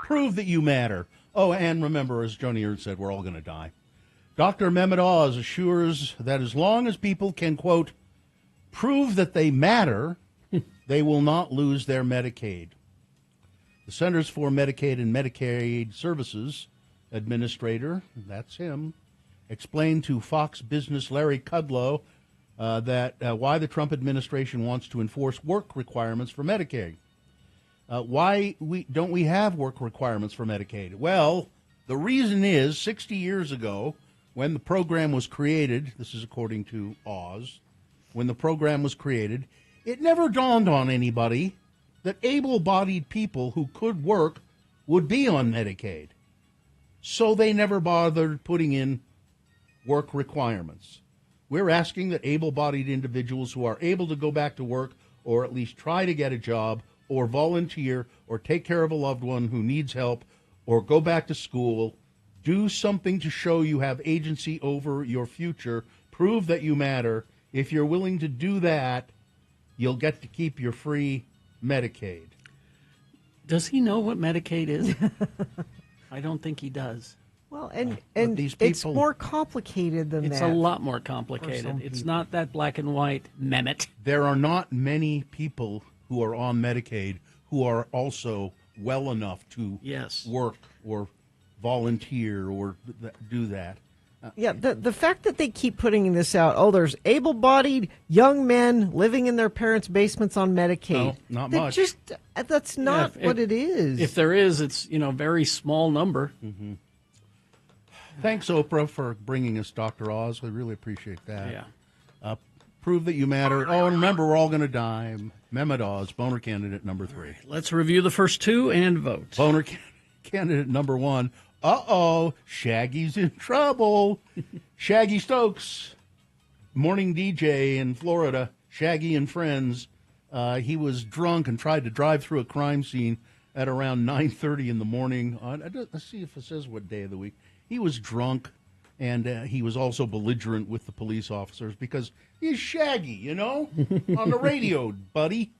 [SPEAKER 3] prove that you matter. Oh, and remember, as Joni Erd said, we're all going to die. Dr. Mehmet Oz assures that as long as people can, quote, prove that they matter, they will not lose their Medicaid. The Centers for Medicaid and Medicaid Services administrator, that's him, explained to Fox Business Larry Kudlow that why the Trump administration wants to enforce work requirements for Medicaid. Why don't we have work requirements for Medicaid? Well, the reason is 60 years ago, when the program was created, this is according to Oz, when the program was created, it never dawned on anybody that able-bodied people who could work would be on Medicaid. So they never bothered putting in work requirements. We're asking that able-bodied individuals who are able to go back to work or at least try to get a job or volunteer or take care of a loved one who needs help or go back to school, do something to show you have agency over your future, prove that you matter. If you're willing to do that, you'll get to keep your free Medicaid.
[SPEAKER 4] Does he know what Medicaid is? I don't think he does.
[SPEAKER 2] Well, and
[SPEAKER 3] these people,
[SPEAKER 2] it's more complicated than that.
[SPEAKER 4] It's a lot more complicated. It's not that black and white, Mehmet.
[SPEAKER 3] There are not many people who are on Medicaid who are also well enough to work or volunteer or do that.
[SPEAKER 2] Yeah, the fact that they keep putting this out, there's able-bodied young men living in their parents' basements on Medicaid.
[SPEAKER 3] No, not much.
[SPEAKER 2] That's not what it is.
[SPEAKER 4] If there is, it's a very small number.
[SPEAKER 3] Mm-hmm. Thanks, Oprah, for bringing us Dr. Oz. We really appreciate that.
[SPEAKER 4] Yeah.
[SPEAKER 3] Prove that you matter. Oh, and remember, we're all going to die. Mehmet Oz, boner candidate number 3.
[SPEAKER 4] Let's review the first two and vote.
[SPEAKER 3] Boner candidate number 1. Shaggy's in trouble. Shaggy Stokes, morning DJ in Florida, Shaggy and friends. He was drunk and tried to drive through a crime scene at around 9:30 in the morning. Let's see if it says what day of the week. He was drunk, and he was also belligerent with the police officers because he's Shaggy, on the radio, buddy.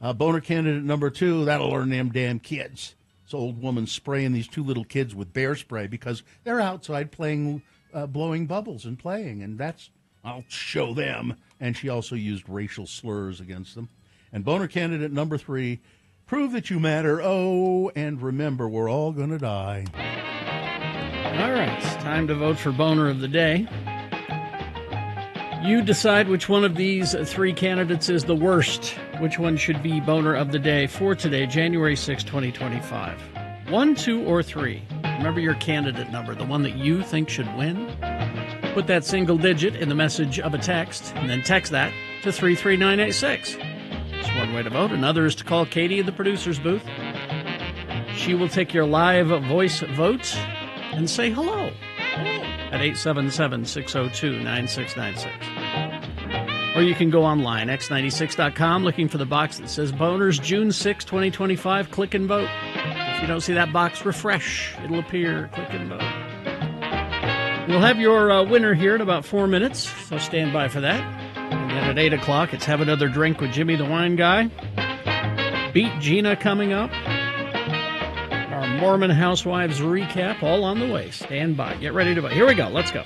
[SPEAKER 3] Boner candidate number 2, that'll learn them damn kids. This old woman spraying these 2 little kids with bear spray because they're outside playing, blowing bubbles and playing, and I'll show them. And she also used racial slurs against them. And boner candidate number 3, prove that you matter. And remember, we're all going to die.
[SPEAKER 4] All right, it's time to vote for Boner of the Day. You decide which one of these 3 candidates is the worst. Which one should be Boner of the Day for today, January 6, 2025? 1, 2, or 3. Remember your candidate number, the one that you think should win. Put that single digit in the message of a text, and then text that to 33986. That's one way to vote. Another is to call Katie in the producer's booth. She will take your live voice vote and say hello at 877-602-9696. Or you can go online, x96.com, looking for the box that says Boners, June 6, 2025. Click and vote. If you don't see that box, refresh. It'll appear. Click and vote. We'll have your winner here in about 4 minutes, so stand by for that. And then at 8 o'clock, it's Have Another Drink with Jimmy the Wine Guy. Beat Gina coming up. Our Mormon Housewives recap, all on the way. Stand by. Get ready to vote. Here we go. Let's go.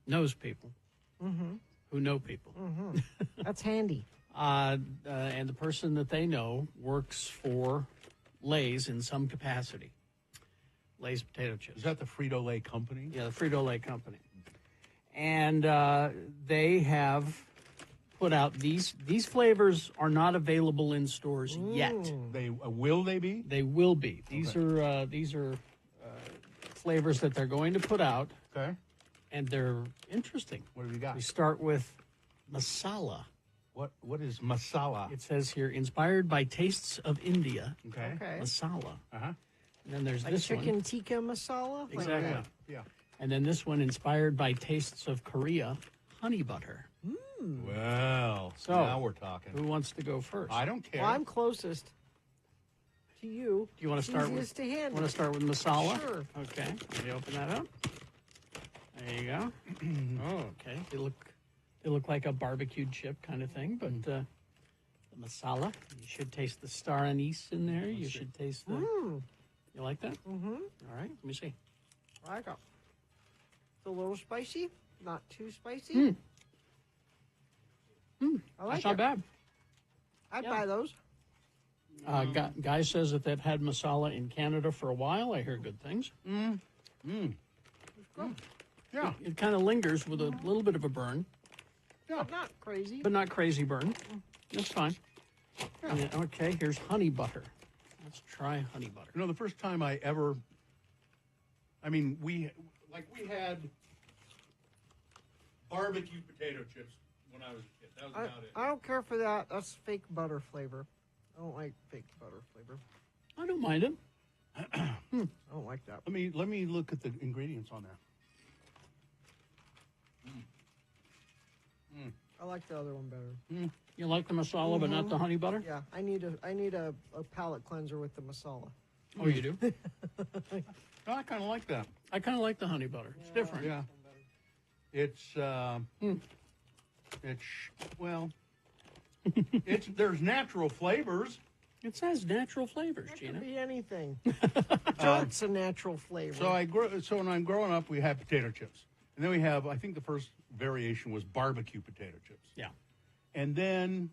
[SPEAKER 4] Knows people who know people.
[SPEAKER 2] That's handy.
[SPEAKER 4] And the person that they know works for Lay's in some capacity. Lay's potato chips.
[SPEAKER 3] Is that the Frito-Lay company?
[SPEAKER 4] Yeah, the Frito-Lay company. And they have put out these flavors are not available in stores yet.
[SPEAKER 3] Will they be?
[SPEAKER 4] They will be. These are flavors that they're going to put out.
[SPEAKER 3] Okay.
[SPEAKER 4] And they're interesting.
[SPEAKER 3] What have you got?
[SPEAKER 4] We start with masala.
[SPEAKER 3] What is masala?
[SPEAKER 4] It says here, inspired by tastes of India.
[SPEAKER 3] Okay.
[SPEAKER 4] Masala.
[SPEAKER 3] Uh-huh.
[SPEAKER 4] And then there's
[SPEAKER 2] Like
[SPEAKER 4] this
[SPEAKER 2] chicken
[SPEAKER 4] one.
[SPEAKER 2] tikka masala?
[SPEAKER 4] Exactly.
[SPEAKER 3] Yeah.
[SPEAKER 4] And then this one, inspired by tastes of Korea, honey butter.
[SPEAKER 3] Well,
[SPEAKER 4] So,
[SPEAKER 3] now we're talking.
[SPEAKER 4] Who wants to go first?
[SPEAKER 3] I don't care.
[SPEAKER 2] Well, I'm closest to you.
[SPEAKER 4] Do you want to start with?
[SPEAKER 2] Easiest to handle.
[SPEAKER 4] Want to start with masala?
[SPEAKER 2] Sure.
[SPEAKER 4] Okay. Let me open that up. There you go. Oh, okay. They look like a barbecued chip kind of thing, but the masala. You should taste the star anise in there. You should taste the. You like that? Mm-hmm. All right. Let me see.
[SPEAKER 2] I like it. It's a little spicy, not too spicy. I like
[SPEAKER 4] That's not
[SPEAKER 2] it.
[SPEAKER 4] bad.
[SPEAKER 2] I'd buy those.
[SPEAKER 4] Guy says that they've had masala in Canada for a while. I hear good things.
[SPEAKER 3] Yeah.
[SPEAKER 4] It kind of lingers with a little bit of a burn,
[SPEAKER 2] But not crazy.
[SPEAKER 4] but not crazy burn. That's fine. And then- okay, here's honey butter. Let's try honey butter.
[SPEAKER 3] You know, the first time I ever, we had barbecue potato chips when I was a kid. That was about it.
[SPEAKER 2] I don't care for that. That's fake butter flavor. I don't like fake butter flavor.
[SPEAKER 4] I don't mind it.
[SPEAKER 2] I don't like that.
[SPEAKER 3] Let me look at the ingredients on there.
[SPEAKER 2] I like the other one better.
[SPEAKER 4] You like the masala, but not the honey butter?
[SPEAKER 2] Yeah, I need a palate cleanser with the masala.
[SPEAKER 4] Oh, you do?
[SPEAKER 3] No, I kind of like that.
[SPEAKER 4] I kind of like the honey butter. It's different.
[SPEAKER 3] Yeah. There's natural flavors.
[SPEAKER 4] It says natural flavors,
[SPEAKER 2] It
[SPEAKER 4] Gina.
[SPEAKER 2] could be anything. It's a natural flavor.
[SPEAKER 3] So when I'm growing up, we had potato chips, and then we have. I think the first variation was barbecue potato chips.
[SPEAKER 4] Yeah.
[SPEAKER 3] And then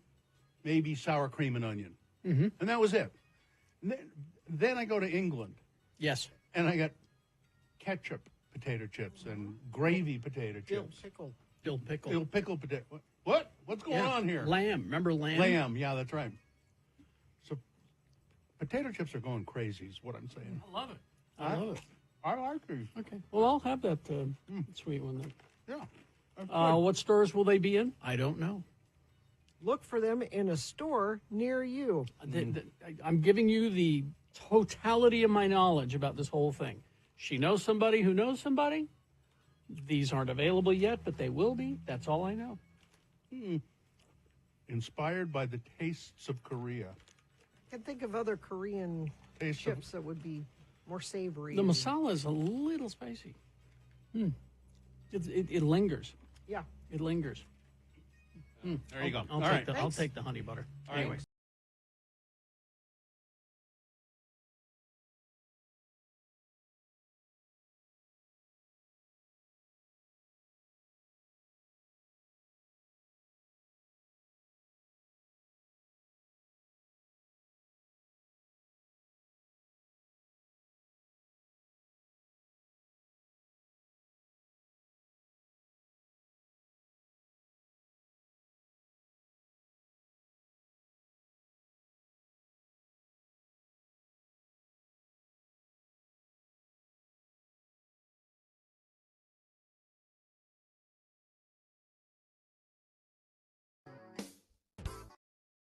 [SPEAKER 3] maybe sour cream and onion, and that was it. And then I go to England,
[SPEAKER 4] Yes.
[SPEAKER 3] and I got ketchup potato chips and gravy potato
[SPEAKER 2] Dill
[SPEAKER 3] chips.
[SPEAKER 2] pickle.
[SPEAKER 4] Dill pickle.
[SPEAKER 3] Dill pickle potato. What? What's going
[SPEAKER 4] Yeah.
[SPEAKER 3] on here?
[SPEAKER 4] Lamb. Remember lamb?
[SPEAKER 3] Lamb. Yeah, that's right. So potato chips are going crazy. Is what I'm saying.
[SPEAKER 4] I love it. I love it.
[SPEAKER 3] I like these.
[SPEAKER 4] Okay. Well, I'll have that sweet one then.
[SPEAKER 3] Yeah. That's good.
[SPEAKER 4] What stores will they be in? I don't know.
[SPEAKER 2] Look for them in a store near you.
[SPEAKER 4] I'm giving you the totality of my knowledge about this whole thing. She knows somebody who knows somebody. These aren't available yet, but they will be. That's all I know.
[SPEAKER 3] Inspired by the tastes of Korea.
[SPEAKER 2] I can think of other Korean
[SPEAKER 3] Taste
[SPEAKER 2] chips that would be more savory.
[SPEAKER 4] The
[SPEAKER 2] and-
[SPEAKER 4] masala is a little spicy. It lingers.
[SPEAKER 2] Yeah.
[SPEAKER 4] It lingers.
[SPEAKER 3] There you go.
[SPEAKER 4] I'll
[SPEAKER 3] All right.
[SPEAKER 4] I'll take the honey butter.
[SPEAKER 3] All right.
[SPEAKER 4] Anyway.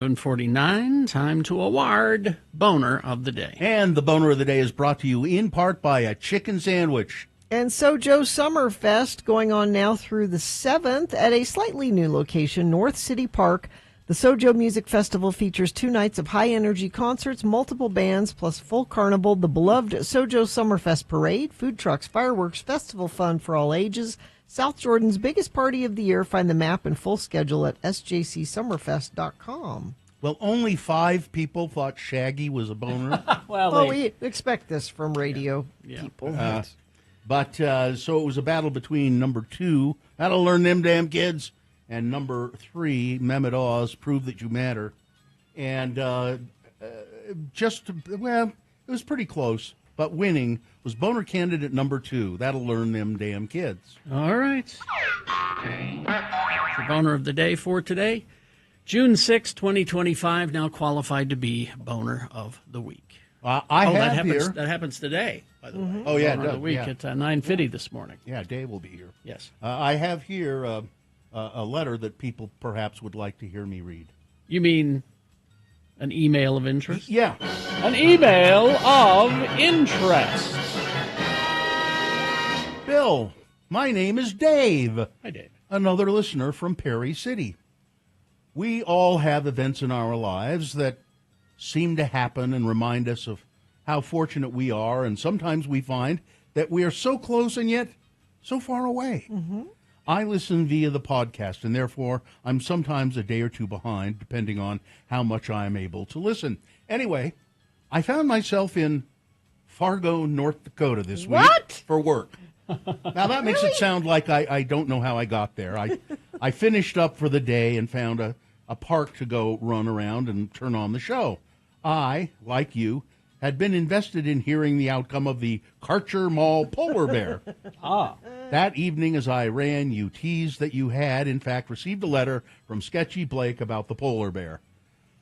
[SPEAKER 4] $7:49, time to award Boner of the Day.
[SPEAKER 3] And the boner of the day is brought to you in part by a chicken sandwich.
[SPEAKER 2] And Sojo Summerfest going on now through the 7th at a slightly new location, North City Park. The Sojo Music Festival features 2 nights of high-energy concerts, multiple bands, plus full carnival, the beloved Sojo Summerfest parade, food trucks, fireworks, festival fun for all ages. South Jordan's biggest party of the year. Find the map and full schedule at sjcsummerfest.com.
[SPEAKER 3] Well, only 5 people thought Shaggy was a boner.
[SPEAKER 2] Well, we expect this from radio people.
[SPEAKER 3] So it was a battle between number 2, That'll Learn Them Damn Kids, and number 3, Mehmet Oz, Prove That You Matter. And it was pretty close. But winning was boner candidate number 2, That'll Learn Them Damn Kids.
[SPEAKER 4] All right. The Boner of the Day for today, June 6, 2025, now qualified to be Boner of the Week.
[SPEAKER 3] That
[SPEAKER 4] happens today, by the way.
[SPEAKER 3] Oh, yeah,
[SPEAKER 4] Boner of the Week at 9:50 this morning.
[SPEAKER 3] Yeah, Dave will be here.
[SPEAKER 4] Yes.
[SPEAKER 3] I have here a letter that people perhaps would like to hear me read.
[SPEAKER 4] You mean an email of interest?
[SPEAKER 3] Yeah.
[SPEAKER 4] An email of interest.
[SPEAKER 3] Bill, my name is Dave.
[SPEAKER 4] Hi, Dave.
[SPEAKER 3] another listener from Perry City. We all have events in our lives that seem to happen and remind us of how fortunate we are, and sometimes we find that we are so close and yet so far away. Mm-hmm. I listen via the podcast, and therefore I'm sometimes a day or two behind, depending on how much I'm able to listen. Anyway, I found myself in Fargo, North Dakota this week for work. Now, that makes it sound like I don't know how I got there. I finished up for the day and found a park to go run around and turn on the show. I, like you, had been invested in hearing the outcome of the Karcher Mall polar bear. That evening as I ran, you teased that you had, in fact, received a letter from Sketchy Blake about the polar bear.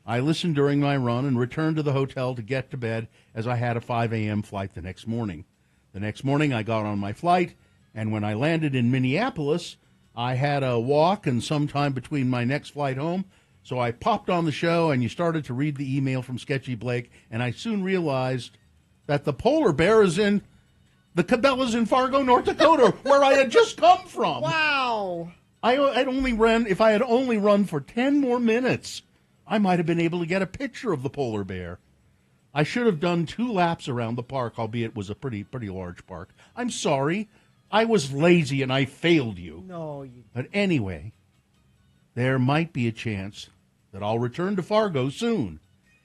[SPEAKER 3] I listened during my run and returned to the hotel to get to bed as I had a 5 a.m. flight the next morning. The next morning, I got on my flight, and when I landed in Minneapolis, I had a walk and some time between my next flight home, so I popped on the show, and you started to read the email from Sketchy Blake, and I soon realized that the polar bear is in the Cabela's in Fargo, North Dakota, where I had just come from.
[SPEAKER 2] Wow.
[SPEAKER 3] If I had only run for 10 more minutes, I might have been able to get a picture of the polar bear. I should have done 2 laps around the park, albeit it was a pretty large park. I'm sorry. I was lazy and I failed you.
[SPEAKER 2] No, you...
[SPEAKER 3] But anyway, there might be a chance that I'll return to Fargo soon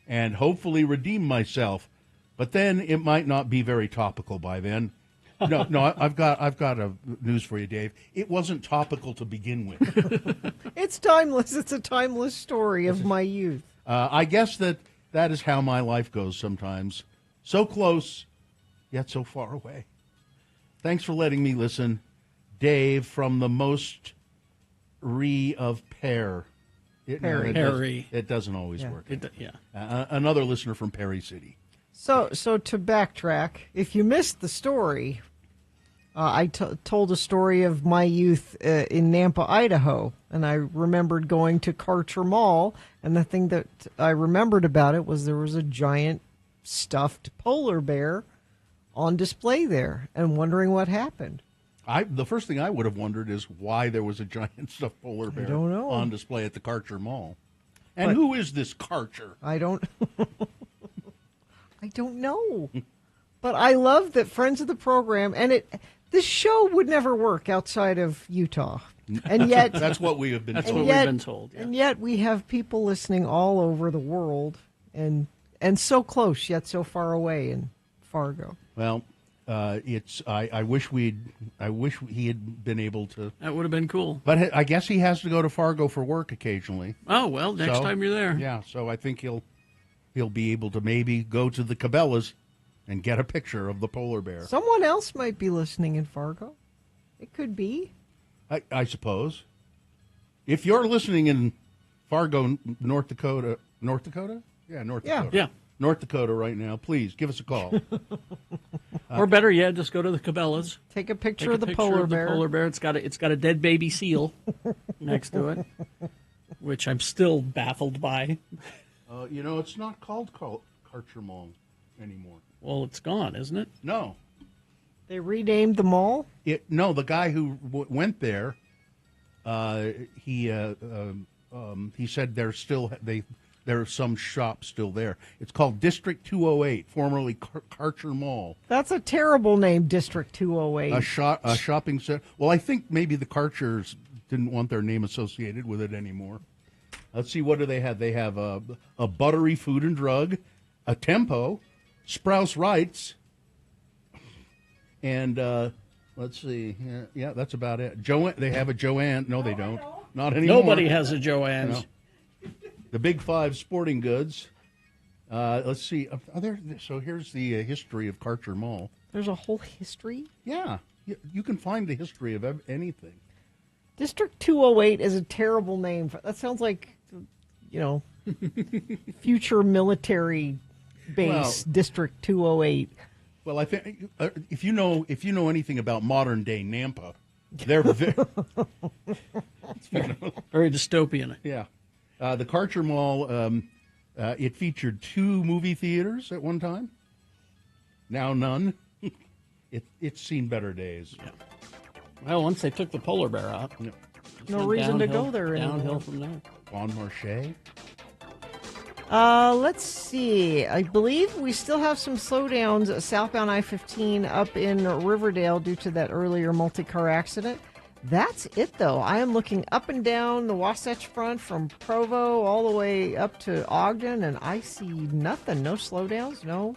[SPEAKER 3] and hopefully redeem myself. But then it might not be very topical by then. No, I've got a news for you, Dave. It wasn't topical to begin with.
[SPEAKER 2] It's timeless. It's a timeless story of my youth.
[SPEAKER 3] I guess that is how my life goes sometimes. So close, yet so far away. Thanks for letting me listen. Dave from the most of Pear.
[SPEAKER 4] Perry.
[SPEAKER 3] It doesn't always work.
[SPEAKER 4] Yeah.
[SPEAKER 3] Another listener from Perry City.
[SPEAKER 2] So to backtrack, if you missed the story, I told a story of my youth in Nampa, Idaho, and I remembered going to Karcher Mall, and the thing that I remembered about it was there was a giant stuffed polar bear on display there, and wondering what happened.
[SPEAKER 3] The first thing I would have wondered is why there was a giant stuffed polar bear on display at the Karcher Mall. And who is this Karcher?
[SPEAKER 2] I don't know. But I love that friends of the program, and this show would never work outside of Utah. And yet
[SPEAKER 3] that's what we have been told.
[SPEAKER 4] We've been told. Yeah.
[SPEAKER 2] And yet we have people listening all over the world, and so close yet so far away in Fargo.
[SPEAKER 3] Well, I wish he had been able to.
[SPEAKER 4] That would have been cool.
[SPEAKER 3] But I guess he has to go to Fargo for work occasionally.
[SPEAKER 4] Oh, well, next time you're there.
[SPEAKER 3] Yeah, so I think he'll be able to maybe go to the Cabela's and get a picture of the polar bear.
[SPEAKER 2] Someone else might be listening in Fargo. It could be.
[SPEAKER 3] I suppose. If you're listening in Fargo, North Dakota? Yeah, North Dakota.
[SPEAKER 4] Yeah.
[SPEAKER 3] North Dakota right now, please give us a call.
[SPEAKER 4] Or better yet, just go to the Cabela's.
[SPEAKER 2] Take a picture of the polar bear.
[SPEAKER 4] The polar bear. It's got a dead baby seal next to it, which I'm still baffled by.
[SPEAKER 3] It's not called Karcher Mall anymore.
[SPEAKER 4] Well, it's gone, isn't it?
[SPEAKER 3] No.
[SPEAKER 2] They renamed the mall?
[SPEAKER 3] No, the guy who went there, he said there are some shops still there. It's called District 208, formerly Karcher Mall.
[SPEAKER 2] That's a terrible name, District 208.
[SPEAKER 3] A shopping center. Well, I think maybe the Karchers didn't want their name associated with it anymore. Let's see, what do they have? They have a Buttery Food and Drug, a Tempo, Sprouse Rights, and let's see. Yeah, that's about it. They have a Joanne. No, they don't. Not anymore.
[SPEAKER 4] Nobody has a Joanne's.
[SPEAKER 3] No. The Big Five Sporting Goods. Let's see. So here's the history of Karcher Mall.
[SPEAKER 2] There's a whole history?
[SPEAKER 3] Yeah. You can find the history of anything.
[SPEAKER 2] District 208 is a terrible name. That sounds like, future military base, District 208.
[SPEAKER 3] Well, I think if you know anything about modern day Nampa, they're very
[SPEAKER 4] dystopian.
[SPEAKER 3] Yeah. The Karcher Mall, it featured 2 movie theaters at one time. Now none. It's seen better days.
[SPEAKER 4] Yeah. Well, once they took the polar bear out.
[SPEAKER 3] Yeah.
[SPEAKER 2] No reason to go there anymore.
[SPEAKER 4] Downhill from there.
[SPEAKER 3] Bon Marché.
[SPEAKER 2] Let's see. I believe we still have some slowdowns southbound I-15 up in Riverdale due to that earlier multi-car accident. That's it, though. I am looking up and down the Wasatch Front from Provo all the way up to Ogden, and I see nothing. No slowdowns, no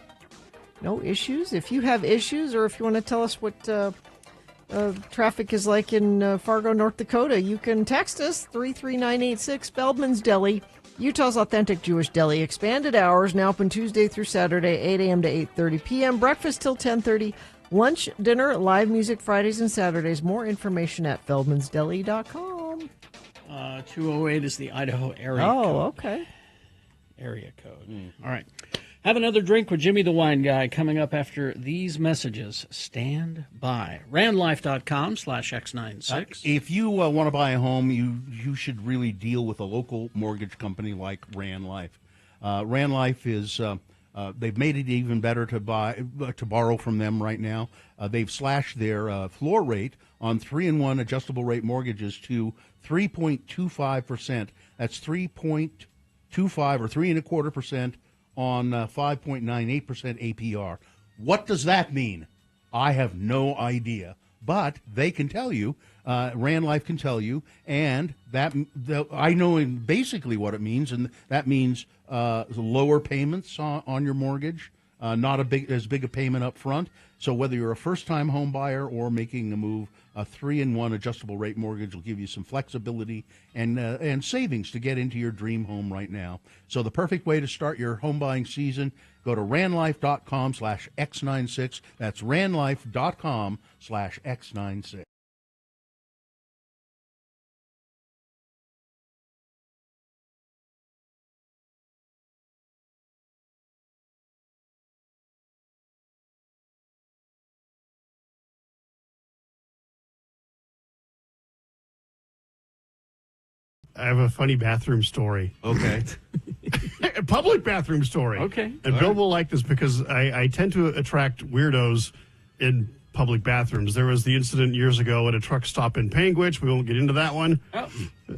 [SPEAKER 2] issues. If you have issues, or if you want to tell us what traffic is like in Fargo, North Dakota, you can text us 33986. Feldman's Deli, Utah's authentic Jewish deli. Expanded hours, now open Tuesday through Saturday, 8 a.m. to 8:30 p.m. Breakfast till 10:30. Lunch, dinner, live music Fridays and Saturdays. More information at feldmansdeli.com.
[SPEAKER 4] 208 is the Idaho area
[SPEAKER 2] code.
[SPEAKER 4] Oh,
[SPEAKER 2] okay.
[SPEAKER 4] Area code. All right. Have another drink with Jimmy the Wine Guy coming up after these messages. Stand by. Randlife.com/X96.
[SPEAKER 3] If you want to buy a home, you should really deal with a local mortgage company like Rand Life. Rand Life is... they've made it even better to borrow from them right now. They've slashed their floor rate on 3-in-1 adjustable rate mortgages to 3.25%. That's 3.25 or 3.25% on 5.98% APR. What does that mean? I have no idea, but they can tell you. Rand Life can tell you, and I know basically what it means, and that means lower payments on your mortgage, not as big a payment up front. So whether you're a first-time home buyer or making a move, a 3-in-1 adjustable rate mortgage will give you some flexibility and savings to get into your dream home right now. So the perfect way to start your home buying season, go to randlife.com/X96. That's randlife.com/X96.
[SPEAKER 10] I have a funny bathroom story.
[SPEAKER 3] Okay.
[SPEAKER 10] A public bathroom story.
[SPEAKER 4] Okay.
[SPEAKER 10] And Bill will like this because I tend to attract weirdos in public bathrooms. There was the incident years ago at a truck stop in Panguitch. We won't get into that one. Oh.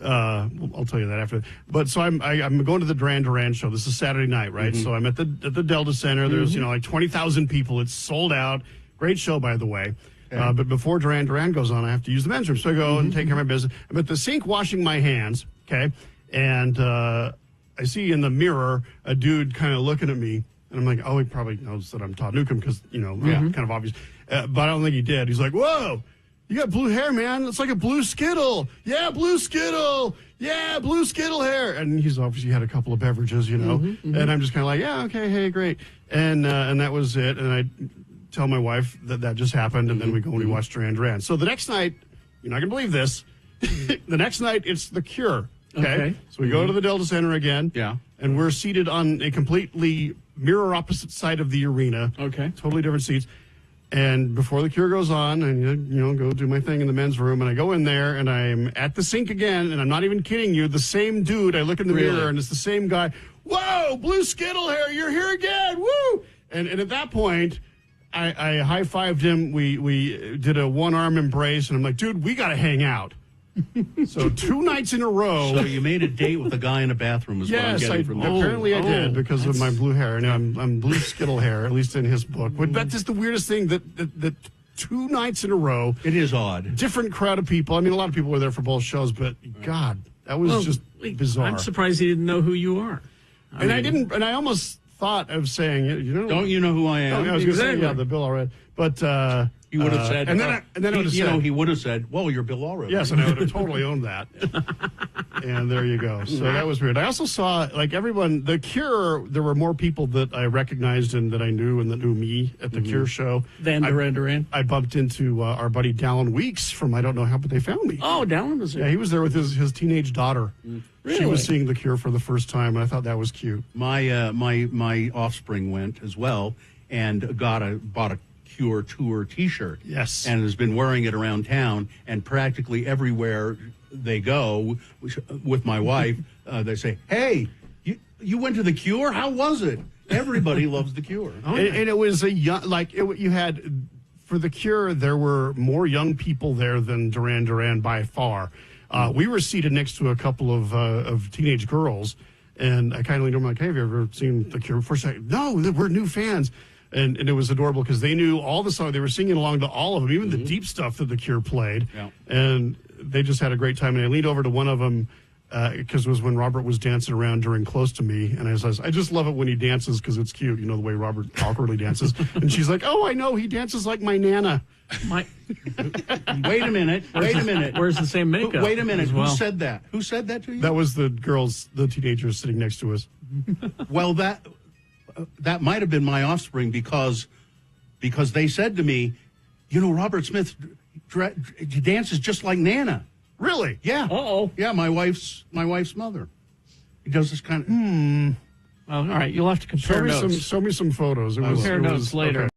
[SPEAKER 10] I'll tell you that after. But so I'm going to the Duran Duran show. This is Saturday night, right? Mm-hmm. So I'm at the Delta Center. There's like 20,000 people. It's sold out. Great show, by the way. But before Duran Duran goes on, I have to use the men's room. So I go and take care of my business. I'm at the sink washing my hands, okay? And I see in the mirror a dude kind of looking at me. And I'm like, oh, he probably knows that I'm Todd Newcomb because, kind of obvious. But I don't think he did. He's like, whoa, you got blue hair, man. It's like a blue Skittle. Yeah, blue Skittle. Yeah, blue Skittle hair. And he's obviously had a couple of beverages, And I'm just kind of like, yeah, okay, hey, great. And that was it. And I tell my wife that just happened, and then we go and we watch Duran Duran. So the next night, you're not going to believe this, the next night it's The Cure. Okay. So we go to the Delta Center again. Yeah. And we're seated on a completely mirror opposite side of the arena. Okay. Totally different seats. And before The Cure goes on, and go do my thing in the men's room, and I go in there, and I'm at the sink again, and I'm not even kidding you, the same dude, I look in the mirror, and it's the same guy. Whoa, blue Skittle hair, you're here again, woo! And at that point, I high-fived him. We did a one-arm embrace, and I'm like, dude, we got to hang out. So 2 nights in a row.
[SPEAKER 3] So you made a date with a guy in a bathroom is what I'm getting from that.
[SPEAKER 10] Apparently I did because of my blue hair. And I'm blue Skittle hair, at least in his book. But that's just the weirdest thing that 2 nights in a row.
[SPEAKER 3] It is odd.
[SPEAKER 10] Different crowd of people. I mean, a lot of people were there for both shows, but God, that was just bizarre.
[SPEAKER 4] I'm surprised he didn't know who you are.
[SPEAKER 10] I didn't, and I almost thought of saying,
[SPEAKER 3] don't you know who I am?
[SPEAKER 10] I was going to say, yeah, the Bill already. But
[SPEAKER 3] he would have said,
[SPEAKER 10] and then
[SPEAKER 3] he would have said, well, you're Bill Allred.
[SPEAKER 10] Yes, and I would have totally owned that. And there you go. So that was weird. I also saw, like everyone, The Cure, there were more people that I recognized and that I knew and that knew me at The Cure show.
[SPEAKER 4] Than Duran Duran?
[SPEAKER 10] I bumped into our buddy Dallin Weeks from I Don't Know How But They Found Me.
[SPEAKER 4] Oh, Dallin was there.
[SPEAKER 10] Yeah, he was there with his teenage daughter.
[SPEAKER 4] Really?
[SPEAKER 10] She was seeing The Cure for the first time, and I thought that was cute.
[SPEAKER 3] My offspring went as well and bought a Cure tour T-shirt.
[SPEAKER 10] Yes.
[SPEAKER 3] And has been wearing it around town, and practically everywhere they go with my wife, they say, hey, you went to The Cure? How was it? Everybody loves The Cure.
[SPEAKER 10] And it was a young, you had, for The Cure, there were more young people there than Duran Duran by far. We were seated next to a couple of teenage girls, and I kind of leaned over, like, hey, have you ever seen The Cure before? She's like, no, we're new fans. And it was adorable because they knew all the songs. They were singing along to all of them, even the deep stuff that The Cure played. Yeah. And they just had a great time. And I leaned over to one of them because it was when Robert was dancing around during Close to Me. And I says, I just love it when he dances because it's cute, the way Robert awkwardly dances. And she's like, oh, I know, he dances like my Nana.
[SPEAKER 3] Wait a minute.
[SPEAKER 4] Where's the same makeup?
[SPEAKER 3] Wait a minute. Well. Who said that? Who said that to you?
[SPEAKER 10] That was the teenagers sitting next to us.
[SPEAKER 3] Well, that might have been my offspring because they said to me, Robert Smith dances just like Nana.
[SPEAKER 10] Really?
[SPEAKER 3] Yeah.
[SPEAKER 4] Uh-oh.
[SPEAKER 3] Yeah, my wife's mother. He does this kind of.
[SPEAKER 4] Well, all right, you'll have to compare notes.
[SPEAKER 10] Show me some photos.
[SPEAKER 4] Compare notes later.
[SPEAKER 10] Okay.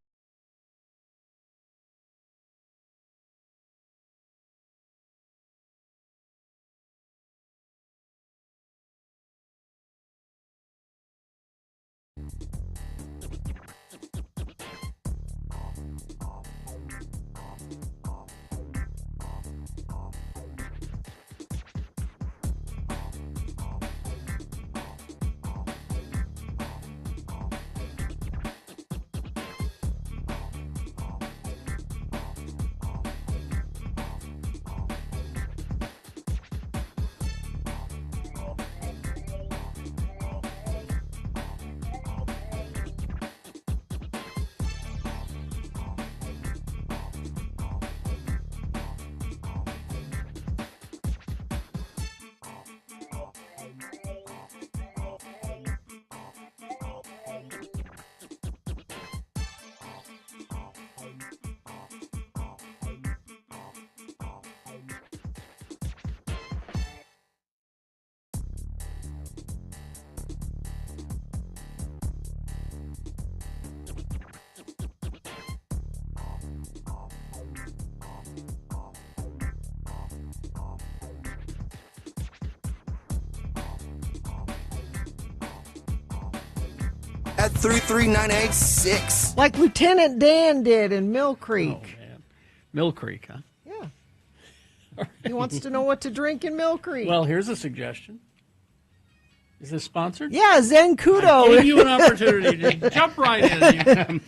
[SPEAKER 5] At 33986.
[SPEAKER 2] Like Lieutenant Dan did in Mill Creek.
[SPEAKER 4] Oh, man. Mill Creek, huh?
[SPEAKER 2] Yeah. He wants to know what to drink in Mill Creek.
[SPEAKER 4] Well, here's a suggestion. Is this sponsored?
[SPEAKER 2] Yeah, Zancudo.
[SPEAKER 4] I gave you an opportunity to jump right in.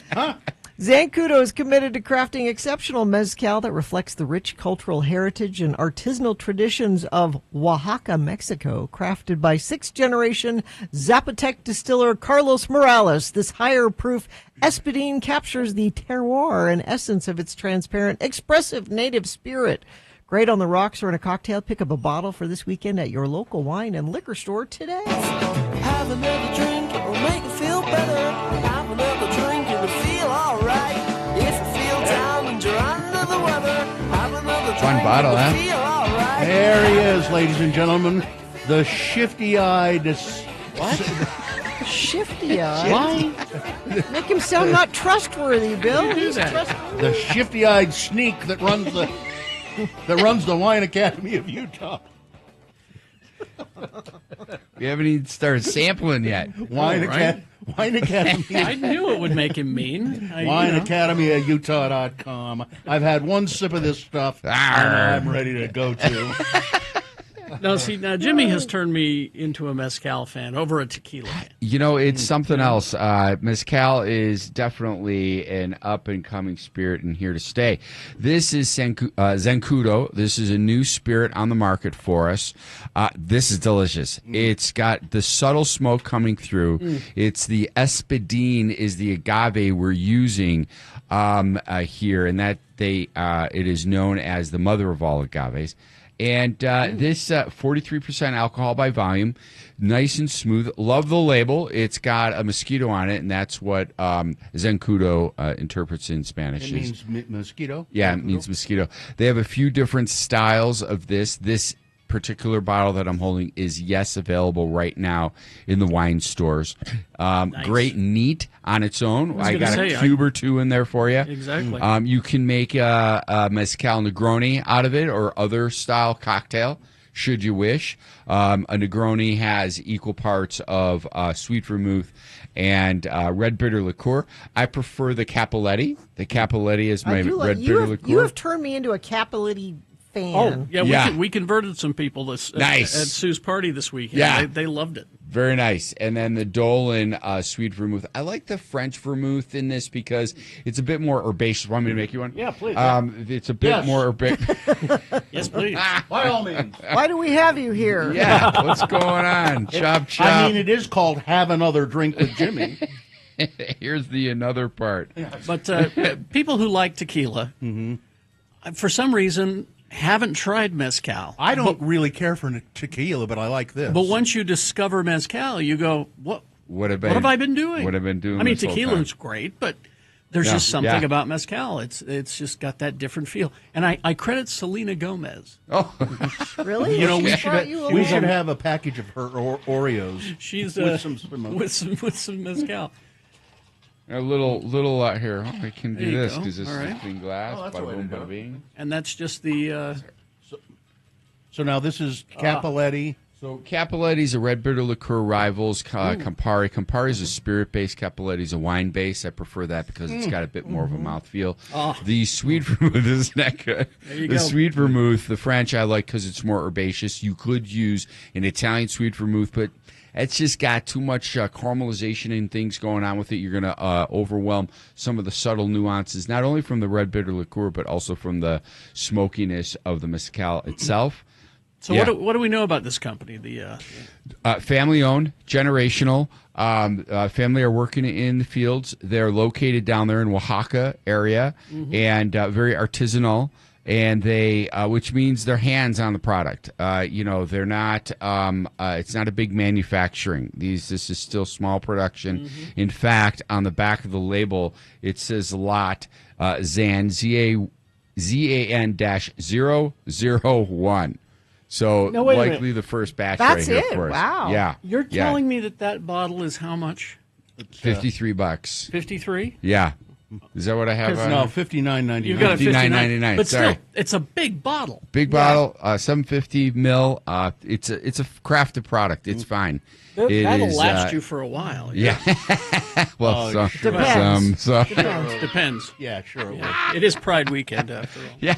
[SPEAKER 2] Zancudo is committed to crafting exceptional mezcal that reflects the rich cultural heritage and artisanal traditions of Oaxaca, Mexico. Crafted by sixth-generation Zapotec distiller Carlos Morales, this higher-proof espadín captures the terroir and essence of its transparent, expressive native spirit. Great on the rocks or in a cocktail. Pick up a bottle for this weekend at your local wine and liquor store today.
[SPEAKER 11] Have another drink, it'll make you feel better. Have another drink, it'll feel alright. If you feel down and you're under the weather, have another drink,
[SPEAKER 12] One bottle,
[SPEAKER 11] it'll
[SPEAKER 12] huh?
[SPEAKER 11] feel alright.
[SPEAKER 3] There he is, ladies and gentlemen. The shifty-eyed.
[SPEAKER 2] What? Shifty-eyed?
[SPEAKER 3] Why?
[SPEAKER 2] Make him sound not trustworthy, Bill.
[SPEAKER 3] You do
[SPEAKER 2] He's
[SPEAKER 3] that.
[SPEAKER 2] trustworthy.
[SPEAKER 3] The shifty-eyed sneak that runs the Wine Academy of Utah.
[SPEAKER 12] We haven't even started sampling yet.
[SPEAKER 3] Wine Academy.
[SPEAKER 4] I knew it would make him mean.
[SPEAKER 3] Wine Academy of Utah.com. I've had one sip of this stuff, and I'm ready to go to.
[SPEAKER 4] Now, Jimmy has turned me into a Mezcal fan over a tequila fan.
[SPEAKER 12] It's something else. Mezcal is definitely an up-and-coming spirit and here to stay. This is Zancudo. This is a new spirit on the market for us. This is delicious. It's got the subtle smoke coming through. It's the espadín is the agave we're using here, and that it is known as the mother of all agaves. And this 43% alcohol by volume, nice and smooth. Love the label. It's got a mosquito on it, and that's what Zancudo interprets in Spanish.
[SPEAKER 3] It means mosquito?
[SPEAKER 12] Yeah, it means mosquito. They have a few different styles of this. This particular bottle that I'm holding is, available right now in the wine stores. Nice. Great, neat on its own. I got a cube or two in there for you.
[SPEAKER 4] Exactly.
[SPEAKER 12] You can make a Mezcal Negroni out of it or other style cocktail, should you wish. A Negroni has equal parts of sweet vermouth and red bitter liqueur. I prefer the Cappelletti. The Cappelletti is my red bitter liqueur.
[SPEAKER 2] You have turned me into a Cappelletti fan.
[SPEAKER 4] Yeah, we converted some people this at Sue's party this weekend.
[SPEAKER 12] Yeah.
[SPEAKER 4] They loved it.
[SPEAKER 12] Very nice. And then the Dolan sweet vermouth. I like the French vermouth in this because it's a bit more herbaceous. Want me to make you one?
[SPEAKER 3] Yeah, please.
[SPEAKER 12] It's a bit more herbaceous.
[SPEAKER 4] Yes, please.
[SPEAKER 3] By all means.
[SPEAKER 2] Why do we have you here?
[SPEAKER 12] Yeah, what's going on? Chop, chop.
[SPEAKER 3] I mean, it is called Have Another Drink with Jimmy.
[SPEAKER 12] Here's the another part.
[SPEAKER 4] But people who like tequila, for some reason, haven't tried mezcal.
[SPEAKER 3] I don't really care for tequila, but I like this.
[SPEAKER 4] But once you discover mezcal, you go, what have I been doing?
[SPEAKER 12] What have I been doing?
[SPEAKER 4] I mean,
[SPEAKER 12] this whole
[SPEAKER 4] tequila's
[SPEAKER 12] time?
[SPEAKER 4] great, but there's just something about mezcal. It's just got that different feel. And I credit Selena Gomez.
[SPEAKER 12] Oh,
[SPEAKER 2] really?
[SPEAKER 3] You know, we
[SPEAKER 2] should
[SPEAKER 3] should have a package of her Oreos.
[SPEAKER 4] She's
[SPEAKER 3] with some
[SPEAKER 4] mezcal.
[SPEAKER 12] A little out here. Oh, we can do
[SPEAKER 4] There you
[SPEAKER 12] this
[SPEAKER 4] go.
[SPEAKER 12] because this
[SPEAKER 4] All
[SPEAKER 12] is
[SPEAKER 4] right.
[SPEAKER 12] clean glass.
[SPEAKER 3] Oh, that's the way to do it.
[SPEAKER 12] bing.
[SPEAKER 4] And that's just the.
[SPEAKER 3] So now this is Cappelletti.
[SPEAKER 12] So Cappelletti's a red bitter liqueur rivals Campari. Campari is a spirit-based. Cappelletti's a wine-based. I prefer that because it's got a bit more of a mouthfeel. The sweet vermouth is not good. The sweet vermouth, the French I like because it's more herbaceous. You could use an Italian sweet vermouth, but it's just got too much caramelization and things going on with it. You're going to overwhelm some of the subtle nuances, not only from the red bitter liqueur, but also from the smokiness of the mezcal itself.
[SPEAKER 4] So what do we know about this company? The
[SPEAKER 12] family-owned, generational. Family are working in the fields. They're located down there in Oaxaca area, and very artisanal. And they, which means they're hands on the product. They're not. It's not a big manufacturing. This is still small production. In fact, on the back of the label, it says lot Zan ZAN-001. So likely the first batch
[SPEAKER 2] That's
[SPEAKER 12] right here
[SPEAKER 2] it.
[SPEAKER 12] for us.
[SPEAKER 2] Wow.
[SPEAKER 12] Yeah.
[SPEAKER 4] You're telling me that bottle is how much?
[SPEAKER 12] $53.
[SPEAKER 4] 53?
[SPEAKER 12] Yeah. Is that what I have?
[SPEAKER 3] No, $59.99.
[SPEAKER 4] You got a
[SPEAKER 12] $59.99.
[SPEAKER 4] But
[SPEAKER 12] Sorry.
[SPEAKER 4] still, it's a big bottle.
[SPEAKER 12] Big bottle, 750 mil. It's a crafted product. It's fine.
[SPEAKER 4] That'll last you for a while.
[SPEAKER 12] Yeah. Well,
[SPEAKER 2] Depends.
[SPEAKER 4] Depends.
[SPEAKER 3] Yeah, sure.
[SPEAKER 4] It is Pride Weekend after all.
[SPEAKER 12] Yeah.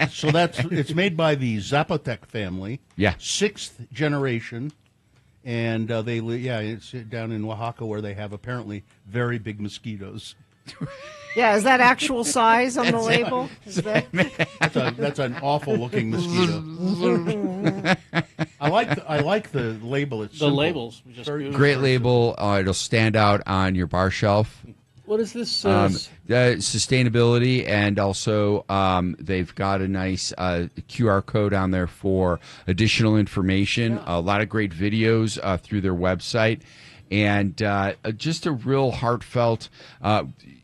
[SPEAKER 3] So it's made by the Zapotec family.
[SPEAKER 12] Yeah.
[SPEAKER 3] 6th generation. And it's down in Oaxaca where they have apparently very big mosquitoes.
[SPEAKER 2] Yeah, is that actual size on the label?
[SPEAKER 3] That's an awful looking mosquito. I like the label. It's
[SPEAKER 4] the labels. Just
[SPEAKER 12] great label. It'll stand out on your bar shelf.
[SPEAKER 4] What is this?
[SPEAKER 12] Sustainability, and also they've got a nice QR code on there for additional information. Yeah. A lot of great videos through their website, and just a real heartfelt.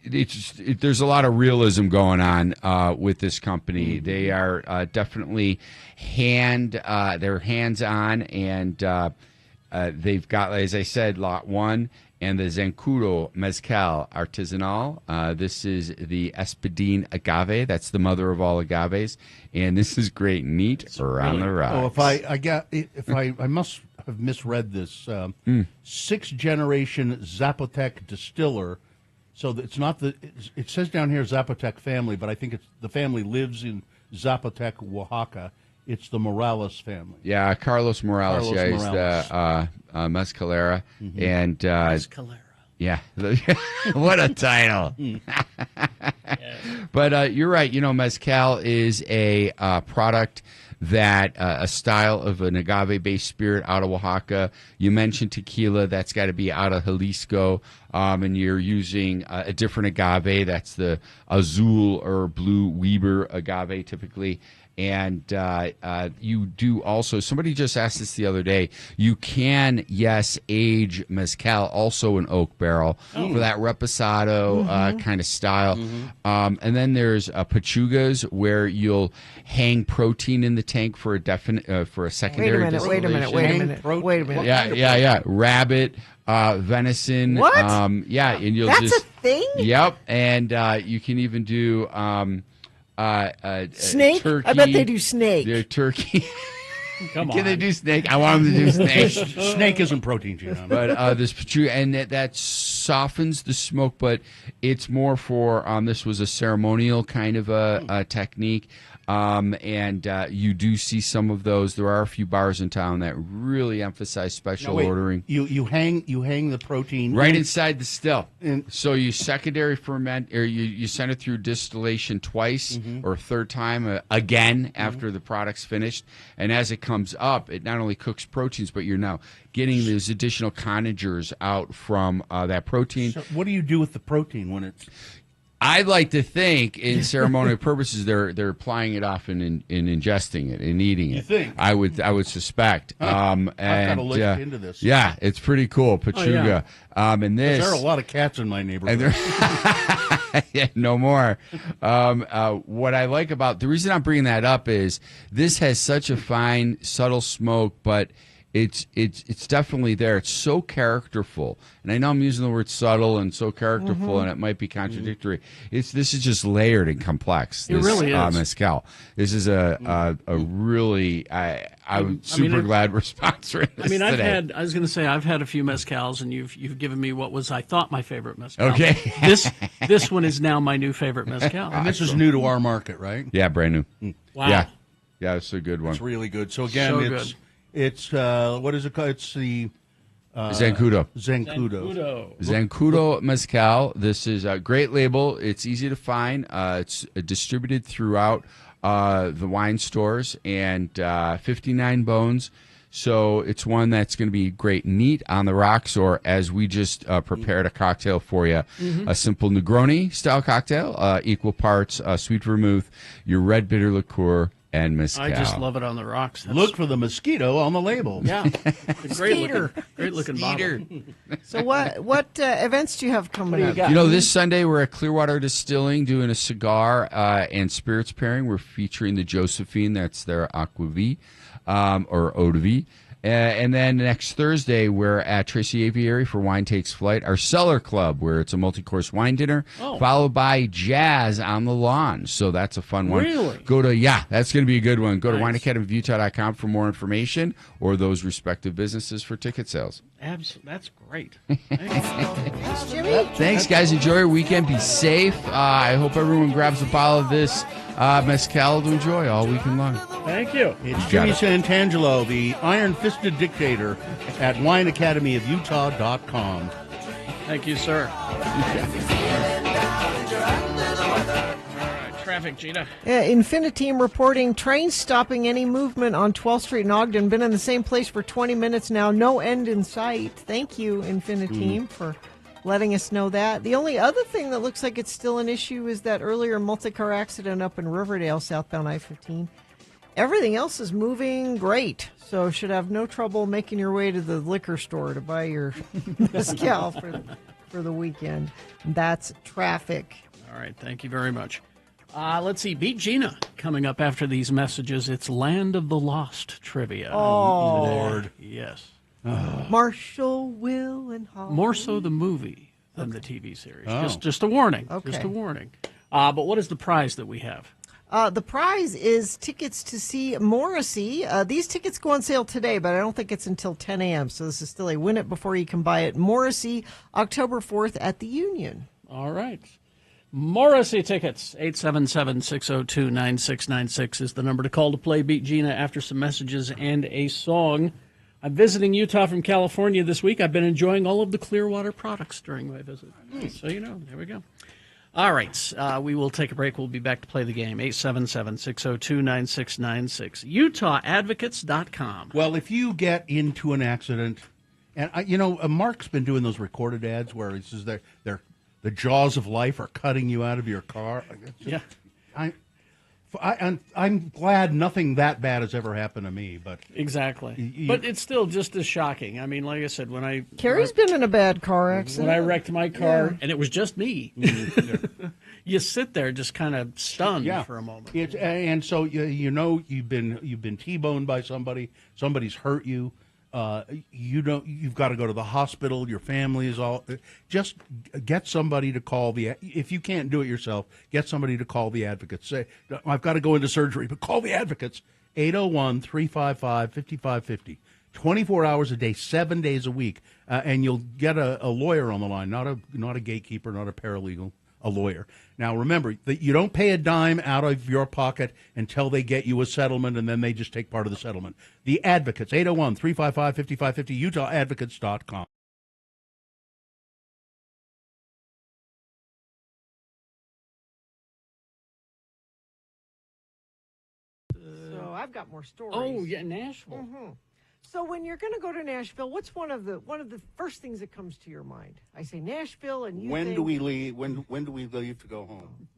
[SPEAKER 12] There's a lot of realism going on with this company. They are definitely they're hands-on, and they've got, as I said, lot 1 and the Zancudo Mezcal Artisanal. This is the Espadín Agave. That's the mother of all agaves, and this is great, neat around the rocks.
[SPEAKER 3] Oh, if I must have misread this. 6th generation Zapotec distiller. So it's not it says down here Zapotec family, but I think the family lives in Zapotec, Oaxaca. It's the Morales family.
[SPEAKER 12] Yeah, Carlos Morales. He's the Mezcalera. And
[SPEAKER 4] Mezcalera.
[SPEAKER 12] Yeah. What a title. But you're right. Mezcal is a product that a style of an agave-based spirit out of Oaxaca. You mentioned tequila. That's got to be out of Jalisco. And you're using a different agave. That's the Azul or Blue Weber agave typically. And you do also, somebody just asked this the other day, you can, age mezcal also in oak barrel for that reposado kind of style. And then there's pechugas where you'll hang protein in the tank for a secondary
[SPEAKER 2] Wait a minute.
[SPEAKER 12] Yeah. Rabbit, venison.
[SPEAKER 2] What?
[SPEAKER 12] And you'll
[SPEAKER 2] That's a thing?
[SPEAKER 12] Yep. And you can even do
[SPEAKER 2] snake?
[SPEAKER 12] Turkey.
[SPEAKER 2] I bet they do snake.
[SPEAKER 12] They're turkey.
[SPEAKER 4] Come on.
[SPEAKER 12] Can they do snake? I want them to do snake.
[SPEAKER 3] Snake isn't protein, Gina.
[SPEAKER 12] But this pechuga, and that softens the smoke, but it's more for, this was a ceremonial kind of a technique. And you do see some of those. There are a few bars in town that really emphasize special ordering.
[SPEAKER 3] You hang the protein
[SPEAKER 12] right inside the still. So you secondary ferment, or you send it through distillation twice or third time again after the product's finished. And as it comes up, it not only cooks proteins, but you're now getting those additional conagers out from that protein.
[SPEAKER 3] So what do you do with the protein when it's?
[SPEAKER 12] I'd like to think, in ceremonial purposes, they're applying it off and ingesting it and eating it.
[SPEAKER 3] You think?
[SPEAKER 12] I would suspect.
[SPEAKER 3] I've got to look into this.
[SPEAKER 12] Yeah, it's pretty cool. Pachuga. And this.
[SPEAKER 3] There are a lot of cats in my neighborhood.
[SPEAKER 12] Yeah, no more. What I like about the reason I'm bringing that up is this has such a fine, subtle smoke, but it's definitely there. It's so characterful, and I know I'm using the word subtle and so characterful, and it might be contradictory. This is just layered and complex.
[SPEAKER 4] It really is.
[SPEAKER 12] Mezcal. This is a really I'm super glad we're sponsoring this.
[SPEAKER 4] I mean,
[SPEAKER 12] today.
[SPEAKER 4] I was going to say I've had a few mezcals, and you've given me what was I thought my favorite mezcal.
[SPEAKER 12] Okay.
[SPEAKER 4] This one is now my new favorite mezcal.
[SPEAKER 3] And this is new to our market, right?
[SPEAKER 12] Yeah, brand new.
[SPEAKER 4] Wow.
[SPEAKER 12] Yeah, it's a good one.
[SPEAKER 3] It's really good. So again, it's what is it called? It's the
[SPEAKER 12] Zancudo. Zancudo Mezcal. This is a great label. It's easy to find. It's distributed throughout the wine stores, and 59 bones. So it's one that's going to be great neat on the rocks, or as we just prepared a cocktail for you, a simple Negroni style cocktail, equal parts sweet vermouth, your red bitter liqueur, and mezcal.
[SPEAKER 4] I just love it on the rocks.
[SPEAKER 3] Look for the mosquito on the label.
[SPEAKER 4] Yeah, it's a great looking bottle.
[SPEAKER 2] So what events do you have coming up?
[SPEAKER 12] You know, this Sunday we're at Clearwater Distilling doing a cigar and spirits pairing. We're featuring the Josephine. That's their Aquavie or Eau de Vie. And then next Thursday, we're at Tracy Aviary for Wine Takes Flight, our Cellar Club, where it's a multi-course wine dinner, followed by jazz on the lawn. So that's a fun one.
[SPEAKER 4] Really?
[SPEAKER 12] That's going to be a good one. Go to wineacademyofutah.com for more information, or those respective businesses for ticket sales.
[SPEAKER 4] Absolutely. That's great.
[SPEAKER 2] Thanks, Jimmy.
[SPEAKER 12] Thanks, guys. Enjoy your weekend. Be safe. I hope everyone grabs a bottle of this mezcal to enjoy all weekend long.
[SPEAKER 4] Thank you.
[SPEAKER 3] It's Jimmy Santangelo, the iron-fisted dictator at wineacademyofutah.com.
[SPEAKER 4] Thank you, sir. All right, traffic, Gina.
[SPEAKER 2] Infiniteam reporting trains stopping any movement on 12th Street in Ogden. Been in the same place for 20 minutes now. No end in sight. Thank you, Infiniteam, for letting us know that. The only other thing that looks like it's still an issue is that earlier multi-car accident up in Riverdale, southbound I-15. Everything else is moving great, so should have no trouble making your way to the liquor store to buy your mezcal for the weekend. That's traffic.
[SPEAKER 4] All right, thank you very much. Let's see, Beat Gina coming up after these messages. It's Land of the Lost trivia.
[SPEAKER 2] Oh,
[SPEAKER 3] Lord.
[SPEAKER 4] Yes.
[SPEAKER 2] Marshall, Will, and Holly.
[SPEAKER 4] More so the movie than the TV series. Just a warning.
[SPEAKER 2] Okay.
[SPEAKER 4] Just a warning. But what is the prize that we have?
[SPEAKER 2] The prize is tickets to see Morrissey. These tickets go on sale today, but I don't think it's until 10 a.m., so this is still a win it before you can buy it. Morrissey, October 4th at the Union.
[SPEAKER 4] All right. Morrissey tickets, 877-602-9696 is the number to call to play Beat Gina after some messages and a song. I'm visiting Utah from California this week. I've been enjoying all of the Clearwater products during my visit. So, there we go. All right. We will take a break. We'll be back to play the game. 877-602-9696. UtahAdvocates.com.
[SPEAKER 3] Well, if you get into an accident, and Mark's been doing those recorded ads where he says the jaws of life are cutting you out of your car. I'm glad nothing that bad has ever happened to me, but
[SPEAKER 4] exactly. But it's still just as shocking. I mean, like I said,
[SPEAKER 2] Carrie's been in a bad car accident.
[SPEAKER 4] When I wrecked my car, and it was just me. You sit there just kind of stunned for a moment.
[SPEAKER 3] And so you've been T-boned by somebody. Somebody's hurt you. You've got to go to the hospital. Your family is all. Just get somebody to call if you can't do it yourself, get somebody to call the advocates. Say, I've got to go into surgery, but call the advocates. 801-355-5550. 24 hours a day, 7 days a week, and you'll get a lawyer on the line, not a gatekeeper, not a paralegal. a lawyer. Now, remember that you don't pay a dime out of your pocket until they get you a settlement, and then they just take part of the settlement. The Advocates, 801-355-5550, UtahAdvocates.com.
[SPEAKER 2] So I've got more stories.
[SPEAKER 4] Oh, yeah, Nashville.
[SPEAKER 2] Mm-hmm. So when you're going to go to Nashville, what's one of the first things that comes to your mind? I say Nashville, and you
[SPEAKER 3] When
[SPEAKER 2] think,
[SPEAKER 3] do we leave? When do we leave to go home?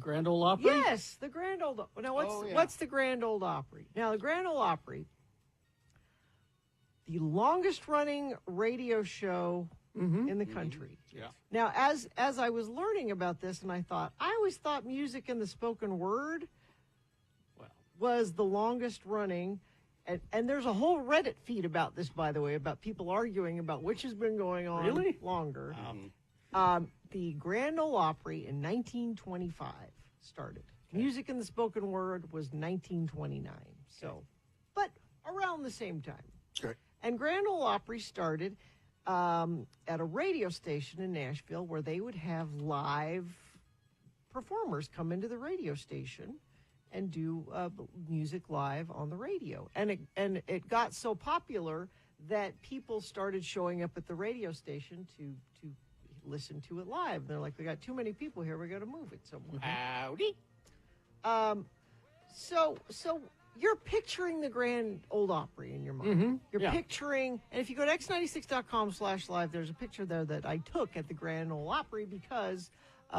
[SPEAKER 4] Grand Ole Opry?
[SPEAKER 2] Yes, the Grand Ole. Now, what's the Grand Ole Opry? Now, the Grand Ole Opry, the longest running radio show in the country.
[SPEAKER 4] Yeah.
[SPEAKER 2] Now, as I was learning about this, and I always thought music and the spoken word was the longest running. And there's a whole Reddit feed about this, by the way, about people arguing about which has been going on longer. The Grand Ole Opry in 1925 started. Okay. Music and the spoken word was 1929. So, but around the same time.
[SPEAKER 3] Okay.
[SPEAKER 2] And Grand Ole Opry started at a radio station in Nashville where they would have live performers come into the radio station and do music live on the radio. And it got so popular that people started showing up at the radio station to listen to it live. And they're like, we got too many people here, we got to move it somewhere.
[SPEAKER 4] Howdy.
[SPEAKER 2] So you're picturing the Grand Ole Opry in your mind. You're picturing, and if you go to x96.com/live, there's a picture there that I took at the Grand Ole Opry because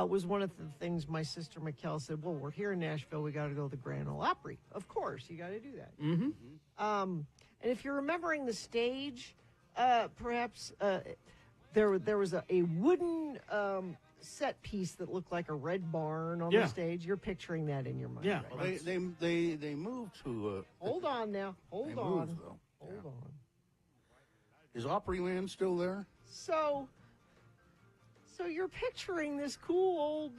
[SPEAKER 2] was one of the things my sister Mezcal said, well, we're here in Nashville, we got to go to the Grand Ole Opry. Of course, you got to do that. And if you're remembering the stage, perhaps there was a wooden set piece that looked like a red barn on the stage. You're picturing that in your mind.
[SPEAKER 4] Yeah.
[SPEAKER 2] Right?
[SPEAKER 3] Well, they moved to...
[SPEAKER 2] Hold on now. Hold on.
[SPEAKER 3] Moved,
[SPEAKER 2] Hold on.
[SPEAKER 3] Is Opryland still there?
[SPEAKER 2] So you're picturing this cool old,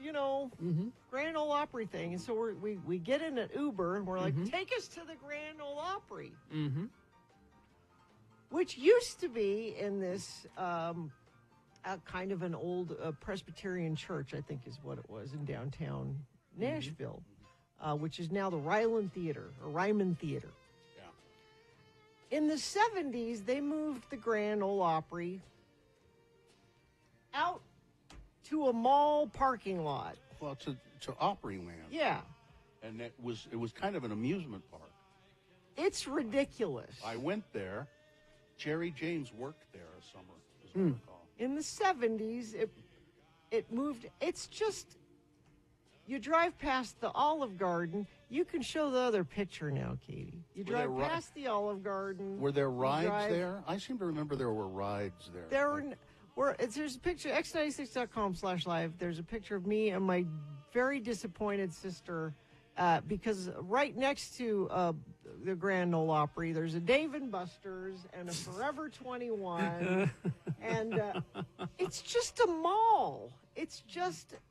[SPEAKER 2] Grand Ole Opry thing. And so we get in an Uber and we're like, take us to the Grand Ole Opry. Which used to be in this kind of an old Presbyterian church, I think is what it was, in downtown Nashville, which is now the Ryman Theater. Yeah. In the 70s, they moved the Grand Ole Opry out to a mall parking lot.
[SPEAKER 3] Well, to Opryland.
[SPEAKER 2] Yeah.
[SPEAKER 3] And it was kind of an amusement park.
[SPEAKER 2] It's ridiculous.
[SPEAKER 3] I went there. Jerry James worked there a summer, as I recall.
[SPEAKER 2] In the 70s, it moved. It's just, you drive past the Olive Garden. You can show the other picture now, Katie. You drive past the Olive Garden.
[SPEAKER 3] Were there rides there? I seem to remember there were rides there.
[SPEAKER 2] There's a picture, x96.com/live. There's a picture of me and my very disappointed sister because right next to the Grand Ole Opry, there's a Dave & Buster's and a Forever 21. And it's just a mall. It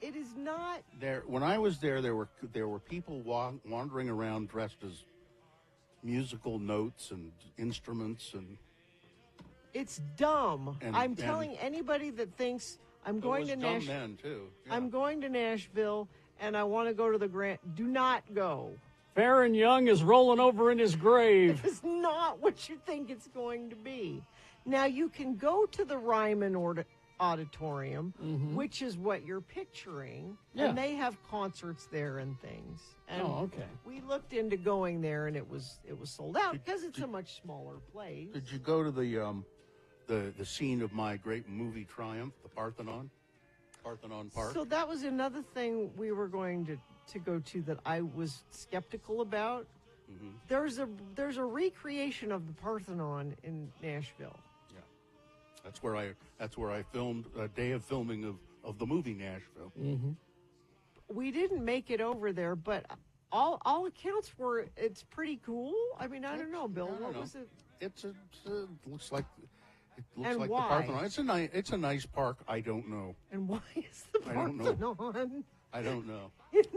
[SPEAKER 2] is not.
[SPEAKER 3] There, when I was there were people wandering around dressed as musical notes and instruments and.
[SPEAKER 2] It's dumb. I'm telling anybody that thinks I'm going to Nashville.
[SPEAKER 3] Then too. Yeah.
[SPEAKER 2] I'm going to Nashville and I want to go to the Grand. Do not go.
[SPEAKER 4] Farron Young is rolling over in his grave.
[SPEAKER 2] It's not what you think it's going to be. Now you can go to the Ryman Auditorium, which is what you're picturing, and they have concerts there and things. And we looked into going there, and it was sold out because it's a much smaller place.
[SPEAKER 3] Did you go to the scene of my great movie triumph, the Parthenon Park?
[SPEAKER 2] So that was another thing we were going to go to that I was skeptical about. There's a recreation of the Parthenon in Nashville.
[SPEAKER 3] Yeah, that's where I filmed a day of filming of the movie Nashville.
[SPEAKER 2] We didn't make it over there, but all accounts were it's pretty cool. I mean, I don't know, Bill. What was it?
[SPEAKER 3] It looks like. It looks
[SPEAKER 2] and
[SPEAKER 3] like
[SPEAKER 2] why?
[SPEAKER 3] the Parthenon. It's a nice park. I don't know.
[SPEAKER 2] And why is the Parthenon?
[SPEAKER 3] I don't know.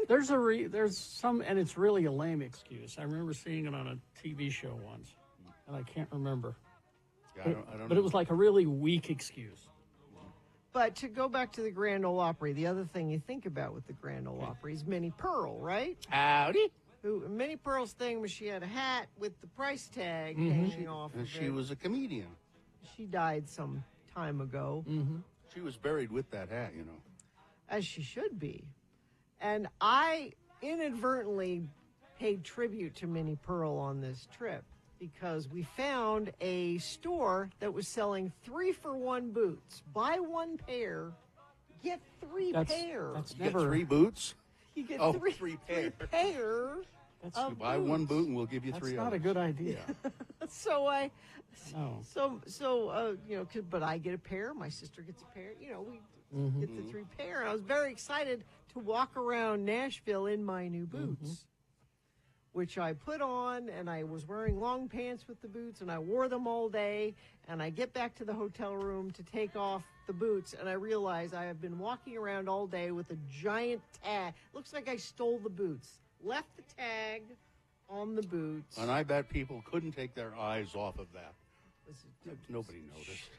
[SPEAKER 4] There's some, and it's really a lame excuse. I remember seeing it on a TV show once, and I can't remember.
[SPEAKER 3] Yeah, I don't know.
[SPEAKER 4] But it was like a really weak excuse.
[SPEAKER 2] But to go back to the Grand Ole Opry, the other thing you think about with the Grand Ole Opry is Minnie Pearl, right?
[SPEAKER 3] Howdy.
[SPEAKER 2] Minnie Pearl's thing was she had a hat with the price tag hanging off of it.
[SPEAKER 3] She was a comedian.
[SPEAKER 2] She died some time ago.
[SPEAKER 3] She was buried with that hat, you know.
[SPEAKER 2] As she should be. And I inadvertently paid tribute to Minnie Pearl on this trip because we found a store that was selling 3-for-1 boots. Buy one pair, get three pair.
[SPEAKER 3] That's never... Get 3 boots?
[SPEAKER 2] You get
[SPEAKER 3] three pair.
[SPEAKER 2] Of
[SPEAKER 3] you buy
[SPEAKER 2] boots.
[SPEAKER 3] 1 boot and we'll give you 3
[SPEAKER 4] That's not
[SPEAKER 3] others.
[SPEAKER 4] a good idea.
[SPEAKER 2] But I get a pair, my sister gets a pair, we get the 3 pair. And I was very excited to walk around Nashville in my new boots, which I put on, and I was wearing long pants with the boots, and I wore them all day, and I get back to the hotel room to take off the boots, and I realize I have been walking around all day with a giant tag. Looks like I stole the boots. Left the tag on the boots.
[SPEAKER 3] And I bet people couldn't take their eyes off of that. Nobody noticed.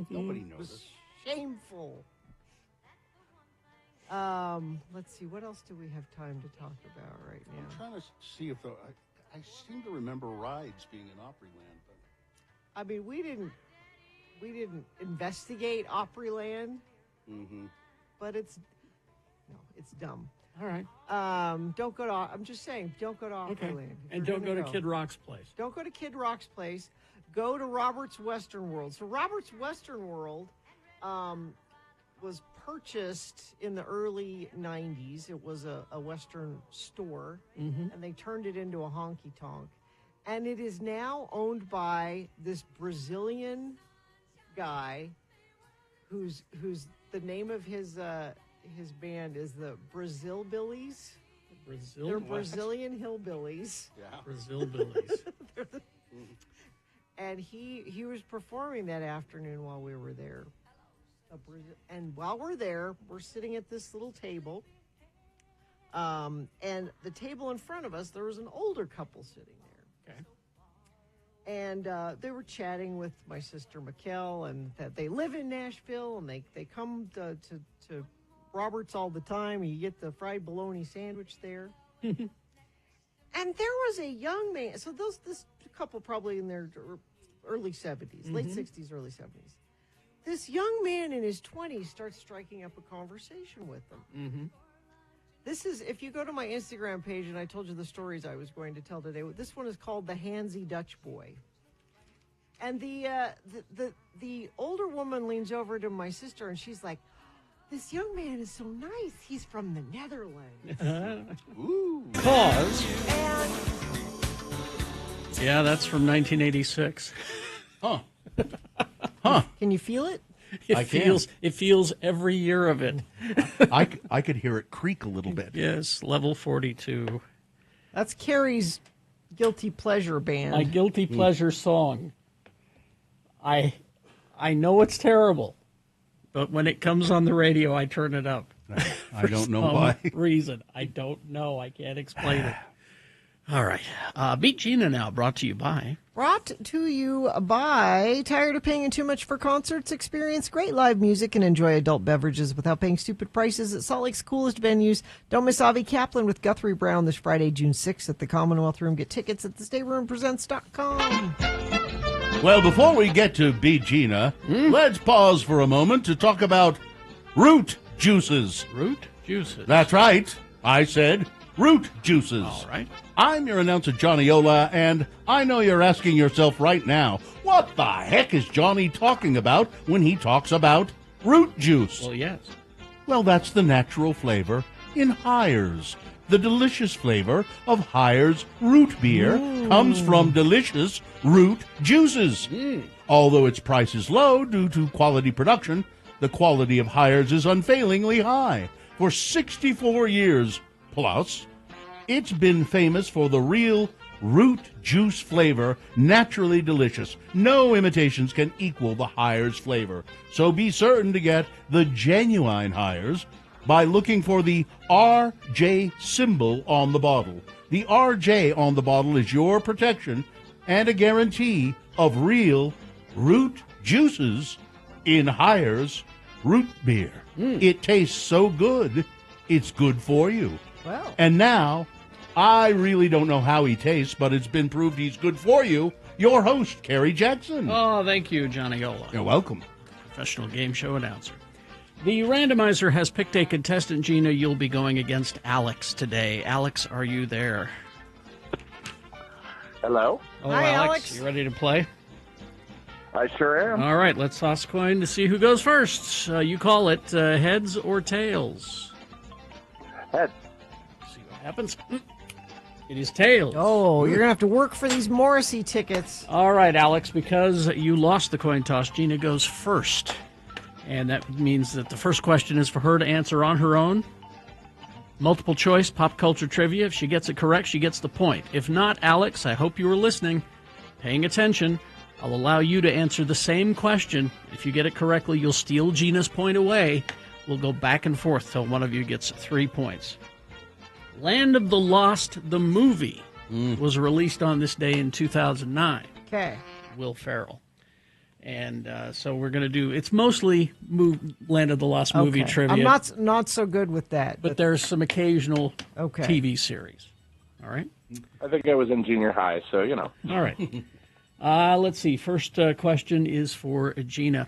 [SPEAKER 3] Nobody noticed.
[SPEAKER 2] Shameful. Let's see. What else do we have time to talk about right now?
[SPEAKER 3] I'm trying to see if I seem to remember rides being in Opryland, but
[SPEAKER 2] I mean, we didn't investigate Opryland, but it's dumb.
[SPEAKER 4] All right.
[SPEAKER 2] Don't go to. I'm just saying, don't go to Opryland.
[SPEAKER 4] And don't go to Kid Rock's place.
[SPEAKER 2] Don't go to Kid Rock's place. Go to Robert's Western World. So Robert's Western World was purchased in the early 90s. It was a Western store, and they turned it into a honky-tonk. And it is now owned by this Brazilian guy who's the name of his band is the Brazil Billies. They're Brazilian hillbillies.
[SPEAKER 4] Yeah. Brazil Billies.
[SPEAKER 2] And he was performing that afternoon while we were there. And while we're there, we're sitting at this little table. And the table in front of us, there was an older couple sitting there.
[SPEAKER 4] Okay.
[SPEAKER 2] And they were chatting with my sister, Mezcal, and that they live in Nashville, and they come to Robert's all the time. You get the fried bologna sandwich there. And there was a young man. So this couple probably in their early 70s, late 60s, early 70s. This young man in his 20s starts striking up a conversation with them. This is, if you go to my Instagram page, and I told you the stories I was going to tell today, this one is called The Handsy Dutch Boy. And the older woman leans over to my sister, and she's like, "This young man is so nice. He's from the Netherlands."
[SPEAKER 3] Ooh.
[SPEAKER 4] Pause. Yeah, that's from 1986.
[SPEAKER 3] Huh.
[SPEAKER 2] Can you feel it?
[SPEAKER 4] It feels every year of it.
[SPEAKER 3] I could hear it creak a little bit.
[SPEAKER 4] Yes, level 42.
[SPEAKER 2] That's Carrie's guilty pleasure band.
[SPEAKER 4] My guilty pleasure song. I know it's terrible, but when it comes on the radio, I turn it up.
[SPEAKER 3] I don't know why.
[SPEAKER 4] Reason. I don't know. I can't explain it. All right. Beat Gina now, brought to you by...
[SPEAKER 2] Brought to you by Tired of paying too much for concerts? Experience great live music and enjoy adult beverages without paying stupid prices at Salt Lake's coolest venues. Don't miss Avi Kaplan with Guthrie Brown this Friday, June 6th at the Commonwealth Room. Get tickets at thestateroompresents.com.
[SPEAKER 3] Well, before we get to Beat Gina, let's pause for a moment to talk about root juices.
[SPEAKER 4] Root juices?
[SPEAKER 3] That's right. I said root juices.
[SPEAKER 4] All right.
[SPEAKER 3] I'm your announcer, Johnny Ola, and I know you're asking yourself right now, what the heck is Johnny talking about when he talks about root juice?
[SPEAKER 4] Well, yes.
[SPEAKER 3] Well, that's the natural flavor in Hires. The delicious flavor of Hires root beer comes from delicious root juices. Although its price is low due to quality production, the quality of Hires is unfailingly high. For 64 years plus, it's been famous for the real root juice flavor, naturally delicious. No imitations can equal the Hires flavor. So be certain to get the genuine Hires by looking for the RJ symbol on the bottle. The RJ on the bottle is your protection and a guarantee of real root juices in Hires root beer. It tastes so good, it's good for you.
[SPEAKER 2] Well.
[SPEAKER 3] And now, I really don't know how he tastes, but it's been proved he's good for you. Your host, Kerry Jackson.
[SPEAKER 4] Oh, thank you, Johnny Ola.
[SPEAKER 3] You're welcome.
[SPEAKER 4] Professional game show announcer. The randomizer has picked a contestant. Gina, you'll be going against Alex today. Alex, are you there?
[SPEAKER 13] Hello.
[SPEAKER 4] Oh,
[SPEAKER 2] Hi,
[SPEAKER 4] Alex.
[SPEAKER 2] Alex.
[SPEAKER 4] You ready to play?
[SPEAKER 13] I sure am.
[SPEAKER 4] All right, let's toss a coin to see who goes first. You call it heads or tails.
[SPEAKER 13] Heads.
[SPEAKER 4] See what happens. It is tails.
[SPEAKER 2] Oh, you're going to have to work for these Morrissey tickets.
[SPEAKER 4] All right, Alex, because you lost the coin toss, Gina goes first. And that means that the first question is for her to answer on her own. Multiple choice, pop culture trivia. If she gets it correct, she gets the point. If not, Alex, I hope you were listening, paying attention. I'll allow you to answer the same question. If you get it correctly, you'll steal Gina's point away. We'll go back and forth till one of you gets 3 points. Land of the Lost, the movie, was released on this day in 2009.
[SPEAKER 2] Okay.
[SPEAKER 4] Will Ferrell. And so we're going to do, it's mostly Land of the Lost movie trivia.
[SPEAKER 2] I'm not so good with that.
[SPEAKER 4] But there's some occasional
[SPEAKER 2] Okay.
[SPEAKER 4] TV series. All right?
[SPEAKER 13] I think I was in junior high, so, you know.
[SPEAKER 4] All right. Let's see. First question is for Gina.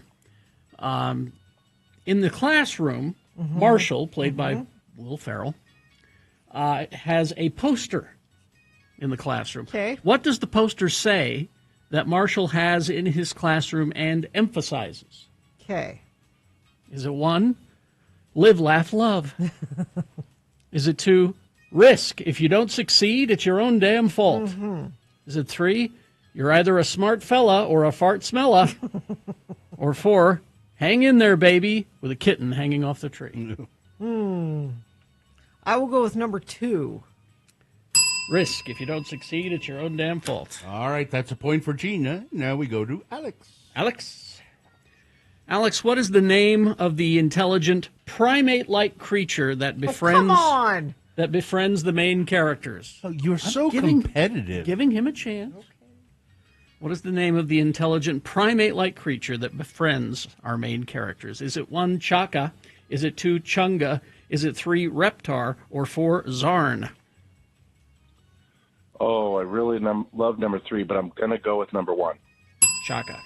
[SPEAKER 4] In the classroom, Marshall, played by Will Ferrell, has a poster in the classroom.
[SPEAKER 2] Okay.
[SPEAKER 4] What does the poster say that Marshall has in his classroom and emphasizes?
[SPEAKER 2] Okay.
[SPEAKER 4] Is it 1, live, laugh, love? Is it 2, risk? If you don't succeed, it's your own damn fault. Is it 3, you're either a smart fella or a fart smella? Or 4, hang in there, baby, with a kitten hanging off the tree?
[SPEAKER 2] I will go with number 2.
[SPEAKER 4] Risk. If you don't succeed, it's your own damn fault.
[SPEAKER 3] All right, that's a point for Gina. Now we go to Alex.
[SPEAKER 4] Alex, what is the name of the intelligent primate-like creature that befriends?
[SPEAKER 2] Come on!
[SPEAKER 4] That befriends the main characters.
[SPEAKER 3] Oh, you're so competitive.
[SPEAKER 4] Giving him a chance. Okay. What is the name of the intelligent primate-like creature that befriends our main characters? Is it 1, Chaka? Is it 2, Chunga? Is it 3, Reptar? Or 4, Zarn?
[SPEAKER 13] Oh, I really love number 3, but I'm going to go with number 1.
[SPEAKER 4] Chaka.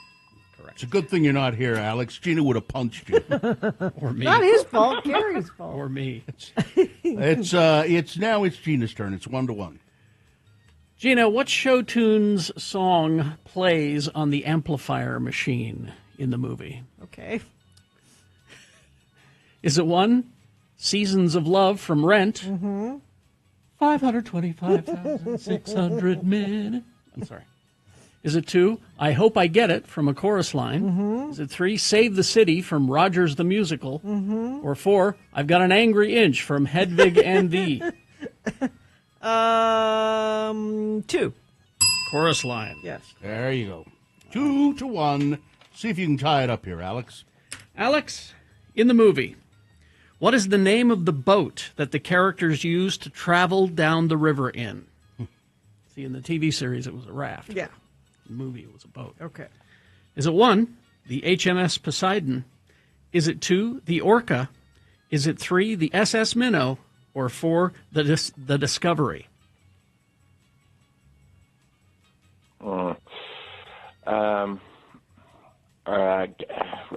[SPEAKER 4] Correct.
[SPEAKER 3] It's a good thing you're not here, Alex. Gina would have punched you.
[SPEAKER 4] Or me.
[SPEAKER 2] Not his fault, Gary's fault.
[SPEAKER 4] Or me.
[SPEAKER 3] It's Gina's turn. It's 1-1.
[SPEAKER 4] Gina, what show tune's song plays on the amplifier machine in the movie?
[SPEAKER 2] Okay.
[SPEAKER 4] Is it 1, Seasons of Love from Rent? 525,600 minutes. I'm sorry. Is it 2, I Hope I Get It from A Chorus Line? Is it 3, Save the City from Rogers the Musical? Or 4, I've Got an Angry Inch from Hedwig and Thee?
[SPEAKER 2] 2.
[SPEAKER 4] Chorus Line.
[SPEAKER 2] Yes.
[SPEAKER 3] There you go. 2-1. See if you can tie it up here, Alex.
[SPEAKER 4] Alex, in the movie, what is the name of the boat that the characters use to travel down the river in? See, in the TV series, it was a raft.
[SPEAKER 2] Yeah.
[SPEAKER 4] In the movie, it was a boat.
[SPEAKER 2] Okay.
[SPEAKER 4] Is it 1, the HMS Poseidon? Is it 2, the Orca? Is it 3, the SS Minnow? Or 4, the Discovery?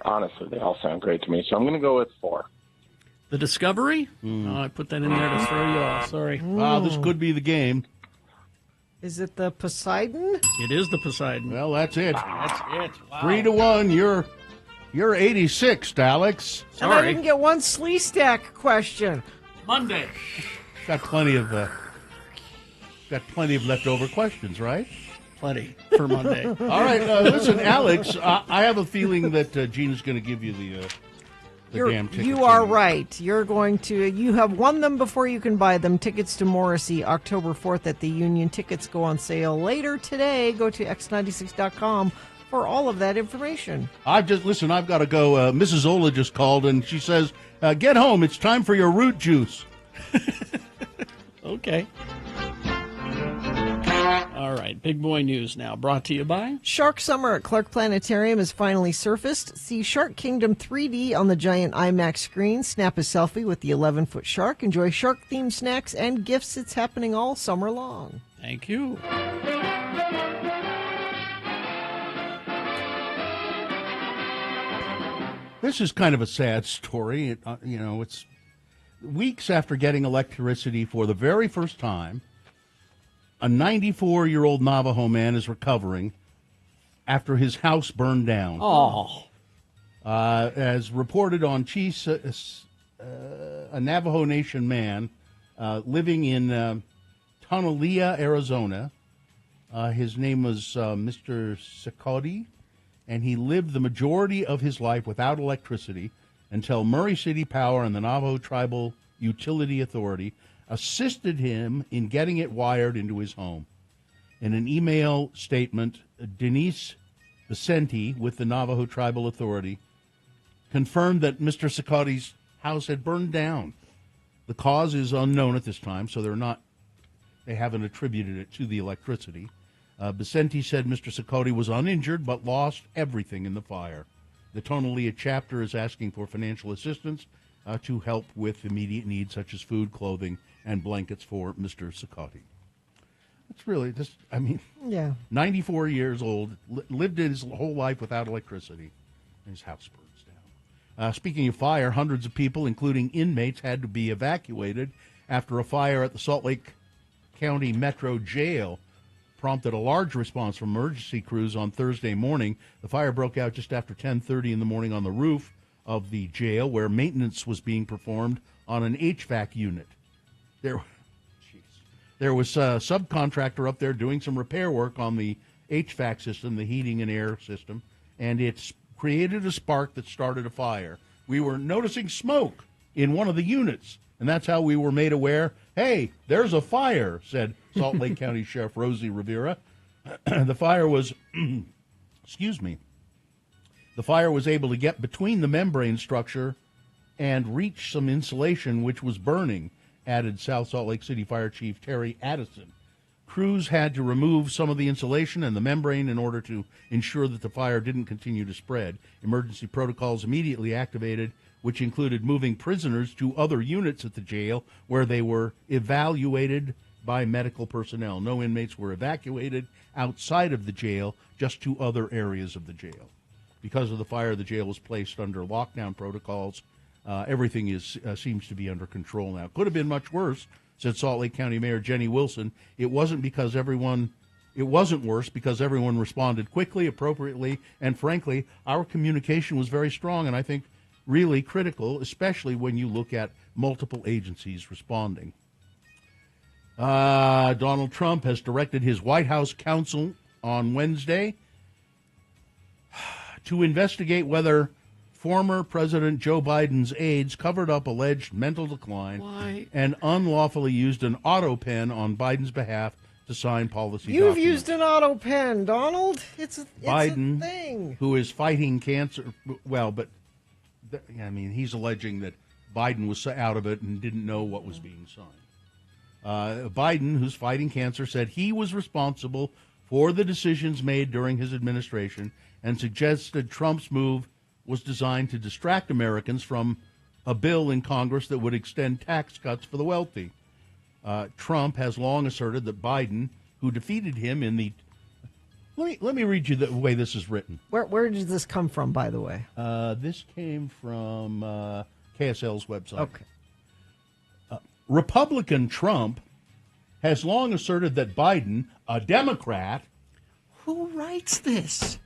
[SPEAKER 13] Honestly, they all sound great to me, so I'm going to go with 4.
[SPEAKER 4] The Discovery? Oh, I put that in there to throw you off. Sorry.
[SPEAKER 3] Wow, this could be the game.
[SPEAKER 2] Is it the Poseidon?
[SPEAKER 4] It is the Poseidon.
[SPEAKER 3] Well, that's it.
[SPEAKER 4] That's it. Wow.
[SPEAKER 3] 3-1. You're 86th, Alex.
[SPEAKER 2] And I didn't get one Slee Stack question.
[SPEAKER 4] Monday.
[SPEAKER 3] Got plenty of leftover questions, right?
[SPEAKER 4] Plenty for Monday.
[SPEAKER 3] All right, listen, Alex. I have a feeling that Gina's going to give you the damn tickets.
[SPEAKER 2] You are right. You have won them before you can buy them. Tickets to Morrissey, October 4th at the Union. Tickets go on sale later today. Go to x96.com for all of that information.
[SPEAKER 3] I've got to go. Mrs. Ola just called, and she says, get home. It's time for your root juice.
[SPEAKER 4] Okay. All right, big boy news now, brought to you by
[SPEAKER 2] Shark Summer at Clark Planetarium has finally surfaced. See Shark Kingdom 3D on the giant IMAX screen. Snap a selfie with the 11-foot shark. Enjoy shark-themed snacks and gifts. It's happening all summer long.
[SPEAKER 4] Thank you.
[SPEAKER 3] This is kind of a sad story. It's weeks after getting electricity for the very first time. A 94-year-old Navajo man is recovering after his house burned down.
[SPEAKER 4] Oh.
[SPEAKER 3] As reported on Cheese, a Navajo Nation man living in Tonalea, Arizona. His name was Mr. Sikodi, and he lived the majority of his life without electricity until Murray City Power and the Navajo Tribal Utility Authority assisted him in getting it wired into his home. In an email statement, Denise Vicente with the Navajo Tribal Authority confirmed that Mr. Sikodi's house had burned down. The cause is unknown at this time, so they haven't attributed it to the electricity. Vicente said Mr. Sikodi was uninjured but lost everything in the fire. The Tonalea chapter is asking for financial assistance to help with immediate needs such as food, clothing, and blankets for Mr. Sikodi. It's really just, 94 years old, lived his whole life without electricity, and his house burns down. Speaking of fire, hundreds of people, including inmates, had to be evacuated after a fire at the Salt Lake County Metro Jail prompted a large response from emergency crews on Thursday morning. The fire broke out just after 10:30 in the morning on the roof of the jail, where maintenance was being performed on an HVAC unit. There was a subcontractor up there doing some repair work on the HVAC system, the heating and air system, and it's created a spark that started a fire. We were noticing smoke in one of the units, and that's how we were made aware, hey, there's a fire, said Salt Lake County Sheriff Rosie Rivera. The fire was, the fire was able to get between the membrane structure and reach some insulation which was burning, added South Salt Lake City Fire Chief Terry Addison. Crews had to remove some of the insulation and the membrane in order to ensure that the fire didn't continue to spread. Emergency protocols immediately activated, which included moving prisoners to other units at the jail where they were evaluated by medical personnel. No inmates were evacuated outside of the jail, just to other areas of the jail. Because of the fire, the jail was placed under lockdown protocols. Everything seems to be under control now. Could have been much worse, said Salt Lake County Mayor Jenny Wilson. It wasn't worse because everyone responded quickly, appropriately, and frankly, our communication was very strong, and I think really critical, especially when you look at multiple agencies responding. Donald Trump has directed his White House counsel on Wednesday to investigate whether former President Joe Biden's aides covered up alleged mental decline and unlawfully used an auto pen on Biden's behalf to sign policy documents.
[SPEAKER 2] You've used an auto pen, Donald. It's
[SPEAKER 3] Biden,
[SPEAKER 2] a thing.
[SPEAKER 3] Who is fighting cancer, he's alleging that Biden was out of it and didn't know what was being signed. Biden, who's fighting cancer, said he was responsible for the decisions made during his administration and suggested Trump's move was designed to distract Americans from a bill in Congress that would extend tax cuts for the wealthy. Trump has long asserted that Biden, who defeated him in the... Let me read you the way this is written.
[SPEAKER 2] Where did this come from, by the way?
[SPEAKER 3] This came from KSL's website.
[SPEAKER 2] Okay.
[SPEAKER 3] Republican Trump has long asserted that Biden, a Democrat...
[SPEAKER 4] Who writes this?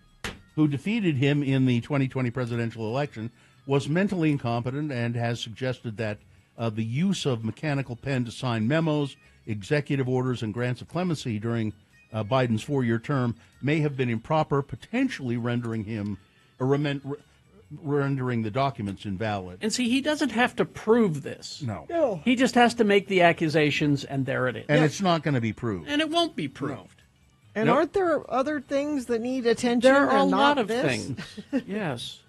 [SPEAKER 3] ...who defeated him in the 2020 presidential election, was mentally incompetent and has suggested that the use of mechanical pen to sign memos, executive orders, and grants of clemency during Biden's 4-year term may have been improper, potentially rendering him rendering the documents invalid.
[SPEAKER 4] And see, he doesn't have to prove this.
[SPEAKER 3] No.
[SPEAKER 4] He just has to make the accusations, and there it is.
[SPEAKER 3] And it's not going to be proved.
[SPEAKER 4] And it won't be proved. No.
[SPEAKER 2] And aren't there other things that need attention?
[SPEAKER 4] There are a
[SPEAKER 2] and
[SPEAKER 4] lot
[SPEAKER 2] not
[SPEAKER 4] of
[SPEAKER 2] this?
[SPEAKER 4] things. Yes.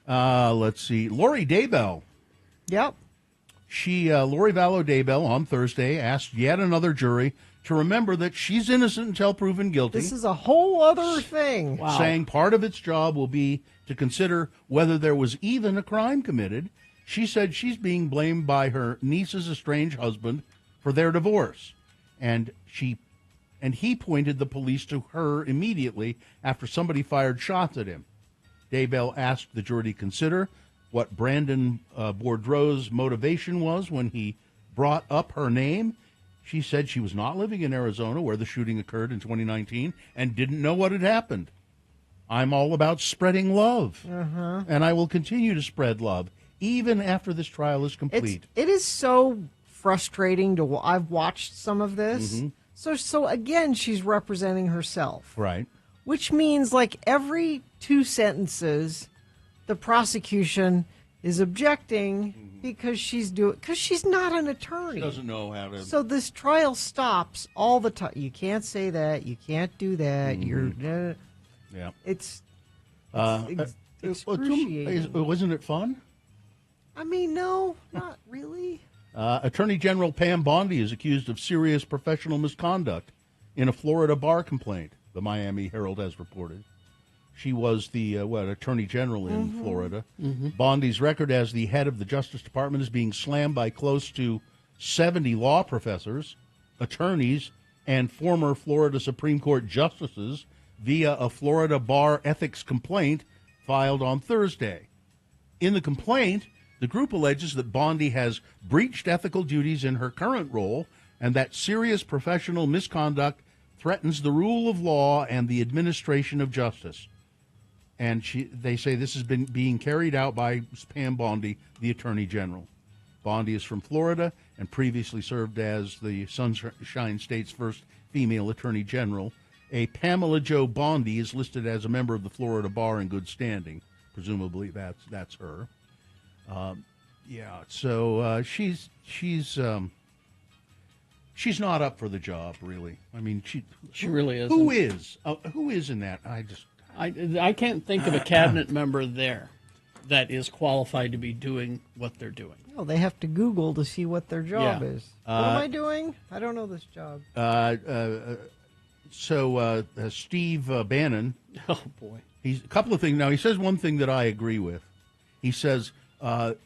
[SPEAKER 3] Let's see. Lori Daybell.
[SPEAKER 2] Yep.
[SPEAKER 3] Lori Vallow Daybell on Thursday asked yet another jury to remember that she's innocent until proven guilty.
[SPEAKER 2] This is a whole other thing.
[SPEAKER 4] Wow.
[SPEAKER 3] Saying part of its job will be to consider whether there was even a crime committed. She said she's being blamed by her niece's estranged husband for their divorce. And he pointed the police to her immediately after somebody fired shots at him. Daybell asked the jury to consider what Brandon Boudreaux's motivation was when he brought up her name. She said she was not living in Arizona, where the shooting occurred in 2019, and didn't know what had happened. I'm all about spreading love, and I will continue to spread love, even after this trial is complete.
[SPEAKER 2] It is so frustrating to. I've watched some of this. So again, she's representing herself,
[SPEAKER 3] Right.
[SPEAKER 2] which means like every 2 sentences, the prosecution is objecting because she's not an attorney.
[SPEAKER 3] She doesn't know how to.
[SPEAKER 2] So this trial stops all the time. You can't say that. You can't do that.
[SPEAKER 3] Yeah.
[SPEAKER 2] It's
[SPEAKER 3] excruciating. Wasn't it fun?
[SPEAKER 2] I mean, no, not really.
[SPEAKER 3] Attorney General Pam Bondi is accused of serious professional misconduct in a Florida bar complaint, the Miami Herald has reported. She was the Attorney General in Florida. Bondi's record as the head of the Justice Department is being slammed by close to 70 law professors, attorneys, and former Florida Supreme Court justices via a Florida bar ethics complaint filed on Thursday. In the complaint, the group alleges that Bondi has breached ethical duties in her current role and that serious professional misconduct threatens the rule of law and the administration of justice. And they say this has been being carried out by Pam Bondi, the Attorney General. Bondi is from Florida and previously served as the Sunshine State's first female Attorney General. A Pamela Jo Bondi is listed as a member of the Florida Bar in good standing. Presumably that's her. So she's not up for the job, really. I mean,
[SPEAKER 4] she really isn't.
[SPEAKER 3] Who is? Who is in that?
[SPEAKER 4] I can't think of a cabinet member there that is qualified to be doing what they're doing.
[SPEAKER 2] Oh, they have to Google to see what their job
[SPEAKER 4] Yeah.
[SPEAKER 2] is. What am I doing? I don't know this job.
[SPEAKER 3] Steve Bannon.
[SPEAKER 4] Oh boy,
[SPEAKER 3] He's a couple of things. Now he says one thing that I agree with. He says Elon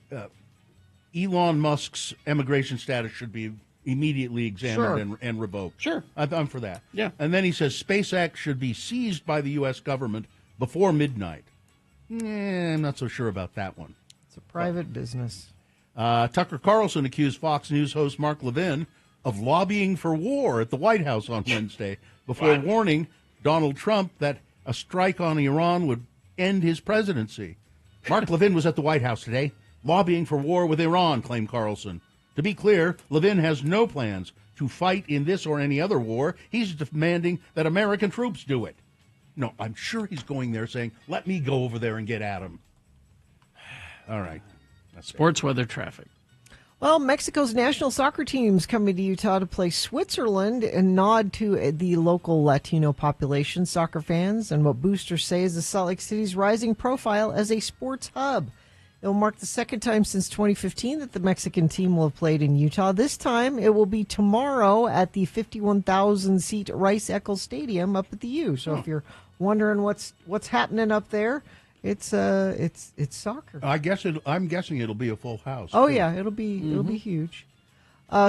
[SPEAKER 3] Musk's immigration status should be immediately examined and revoked.
[SPEAKER 4] Sure.
[SPEAKER 3] I'm for that.
[SPEAKER 4] Yeah.
[SPEAKER 3] And then he says SpaceX should be seized by the U.S. government before midnight. I'm not so sure about that one.
[SPEAKER 2] It's a private business.
[SPEAKER 3] Tucker Carlson accused Fox News host Mark Levin of lobbying for war at the White House on Wednesday before warning Donald Trump that a strike on Iran would end his presidency. Mark Levin was at the White House today, lobbying for war with Iran, claimed Carlson. To be clear, Levin has no plans to fight in this or any other war. He's demanding that American troops do it. No, I'm sure he's going there saying, let me go over there and get at him. All right.
[SPEAKER 4] Sports weather traffic.
[SPEAKER 2] Well, Mexico's national soccer team's coming to Utah to play Switzerland and nod to the local Latino population, soccer fans, and what boosters say is the Salt Lake City's rising profile as a sports hub. It will mark the second time since 2015 that the Mexican team will have played in Utah. This time, it will be tomorrow at the 51,000-seat Rice-Eccles Stadium up at the U. So if you're wondering what's happening up there, it's soccer.
[SPEAKER 3] I'm guessing it'll be a full house.
[SPEAKER 2] Oh yeah, it'll be huge.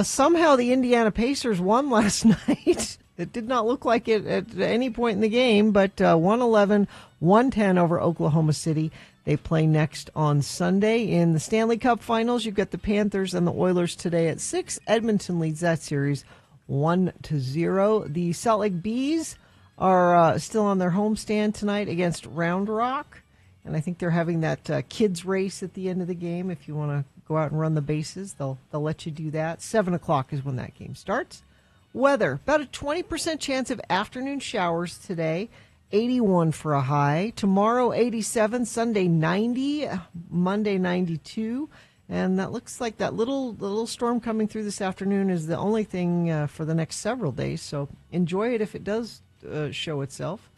[SPEAKER 2] Somehow the Indiana Pacers won last night. It did not look like it at any point in the game, but 111-110 over Oklahoma City. They play next on Sunday in the Stanley Cup Finals. You've got the Panthers and the Oilers today at 6. Edmonton leads that series 1-0. The Salt Lake Bees are still on their homestand tonight against Round Rock. And I think they're having that kids race at the end of the game. If you want to go out and run the bases, they'll let you do that. 7 o'clock is when that game starts. Weather, about a 20% chance of afternoon showers today. 81 for a high. Tomorrow, 87. Sunday, 90. Monday, 92. And that looks like that little storm coming through this afternoon is the only thing for the next several days. So enjoy it if it does show itself.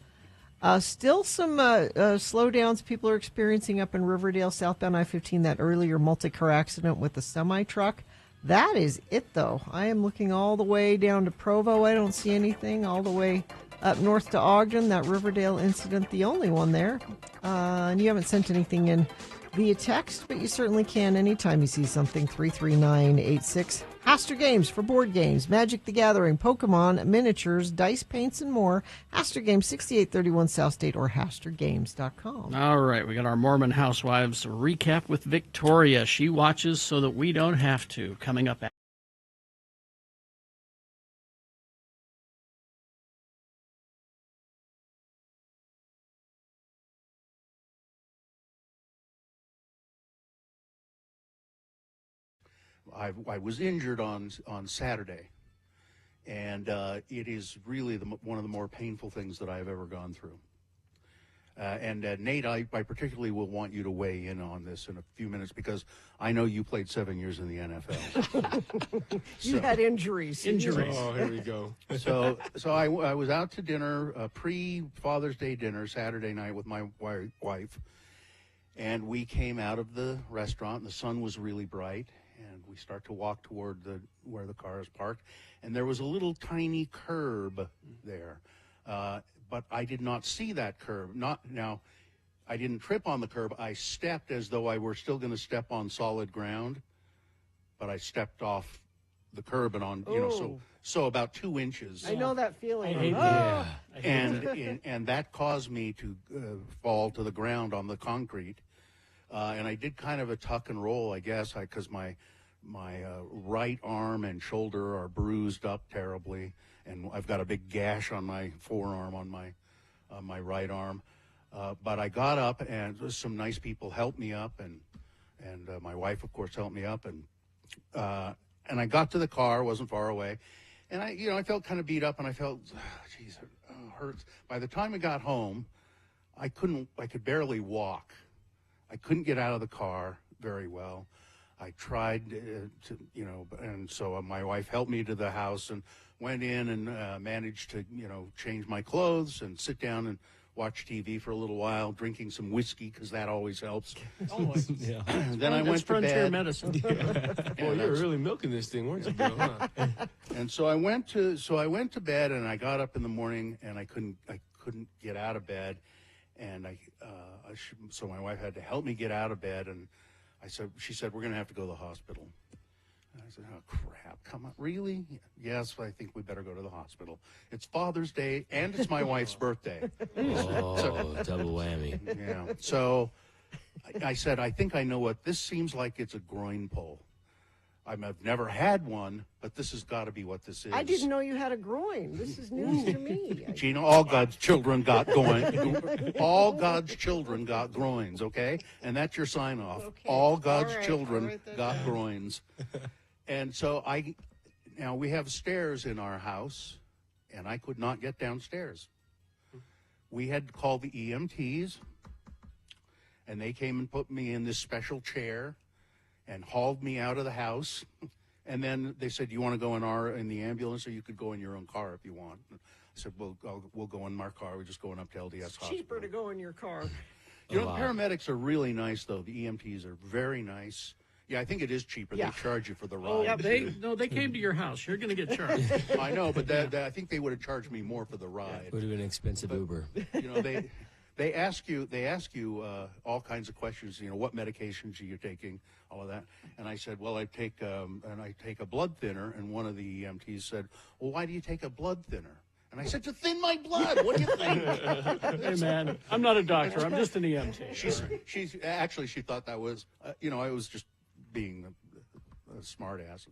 [SPEAKER 2] Still some slowdowns people are experiencing up in Riverdale, southbound I-15, that earlier multi-car accident with the semi-truck. That is it, though. I am looking all the way down to Provo. I don't see anything. All the way up north to Ogden, that Riverdale incident, the only one there. And you haven't sent anything in via text, but you certainly can anytime you see something. 33986. Haster Games for board games, Magic the Gathering, Pokemon, miniatures, dice, paints, and more. Haster Games, 6831 South State, or HasterGames.com.
[SPEAKER 4] All right, we got our Mormon Housewives recap with Victoria. She watches so that we don't have to. Coming up.
[SPEAKER 3] I was injured on Saturday, and it is really one of the more painful things that I've ever gone through. And Nate, I particularly will want you to weigh in on this in a few minutes because I know you played 7 years in the NFL.
[SPEAKER 2] You had injuries.
[SPEAKER 14] Oh, here we go.
[SPEAKER 3] So I was out to dinner, pre-Father's Day dinner, Saturday night with my wife, and we came out of the restaurant, and the sun was really bright. And we start to walk toward where the car is parked, and there was a little tiny curb there, but I did not see that curb. I didn't trip on the curb. I stepped as though I were still going to step on solid ground, but I stepped off the curb and on, so about 2 inches.
[SPEAKER 2] I know that feeling.
[SPEAKER 4] I hate that.
[SPEAKER 3] And that caused me to fall to the ground on the concrete. And I did kind of a tuck and roll, I guess, because my right arm and shoulder are bruised up terribly, and I've got a big gash on my forearm on my right arm. But I got up, and some nice people helped me up, and my wife, of course, helped me up, and I got to the car, wasn't far away, and I felt kind of beat up, and I felt, geez, it hurts. By the time I got home, I could barely walk. I couldn't get out of the car very well. I tried and so my wife helped me to the house and went in and managed to, change my clothes and sit down and watch TV for a little while, drinking some whiskey because that always helps.
[SPEAKER 14] Always. Yeah.
[SPEAKER 3] Then I went to
[SPEAKER 4] frontier
[SPEAKER 3] bed.
[SPEAKER 4] medicine.
[SPEAKER 14] Well, you were really milking this thing, weren't you, Bill? Huh?
[SPEAKER 3] And so I went to bed, and I got up in the morning, and I couldn't get out of bed. And so my wife had to help me get out of bed, and she said, we're going to have to go to the hospital. And I said, oh, crap, come on, really? Yes, I think we better go to the hospital. It's Father's Day, and it's my wife's birthday.
[SPEAKER 14] Double whammy.
[SPEAKER 3] Yeah, so I said, I think I know what, this seems like it's a groin pull. I've never had one, but this has got to be what this is.
[SPEAKER 2] I didn't know you had a groin. This is news to me.
[SPEAKER 3] Gina, all God's children got all God's children got groins, okay? And that's your sign off.
[SPEAKER 2] Okay.
[SPEAKER 3] All God's
[SPEAKER 2] All right,
[SPEAKER 3] children got groins. And so now we have stairs in our house, and I could not get downstairs. We had to call the EMTs, and they came and put me in this special chair and hauled me out of the house. And then they said, you want to go in the ambulance, or you could go in your own car if you want. I said, we'll go in my car. We're just going up to LDS
[SPEAKER 2] It's
[SPEAKER 3] Hospital.
[SPEAKER 2] cheaper to go in your car.
[SPEAKER 3] The paramedics are really nice, though. The EMTs are very nice. Yeah, I think it is cheaper.
[SPEAKER 2] Yeah.
[SPEAKER 3] They charge you for the ride.
[SPEAKER 4] Oh, yeah, they came to your house. You're going to get charged.
[SPEAKER 3] I know, but I think they would have charged me more for the ride.
[SPEAKER 14] Would have been an expensive Uber.
[SPEAKER 3] They ask you all kinds of questions. What medications are you taking? All of that. And I said, well, I take a blood thinner. And one of the EMTs said, well, why do you take a blood thinner? And I said, to thin my blood. What do you think?
[SPEAKER 4] Hey, man, I'm not a doctor. I'm just an EMT.
[SPEAKER 3] She thought that was, I was just being a smart ass.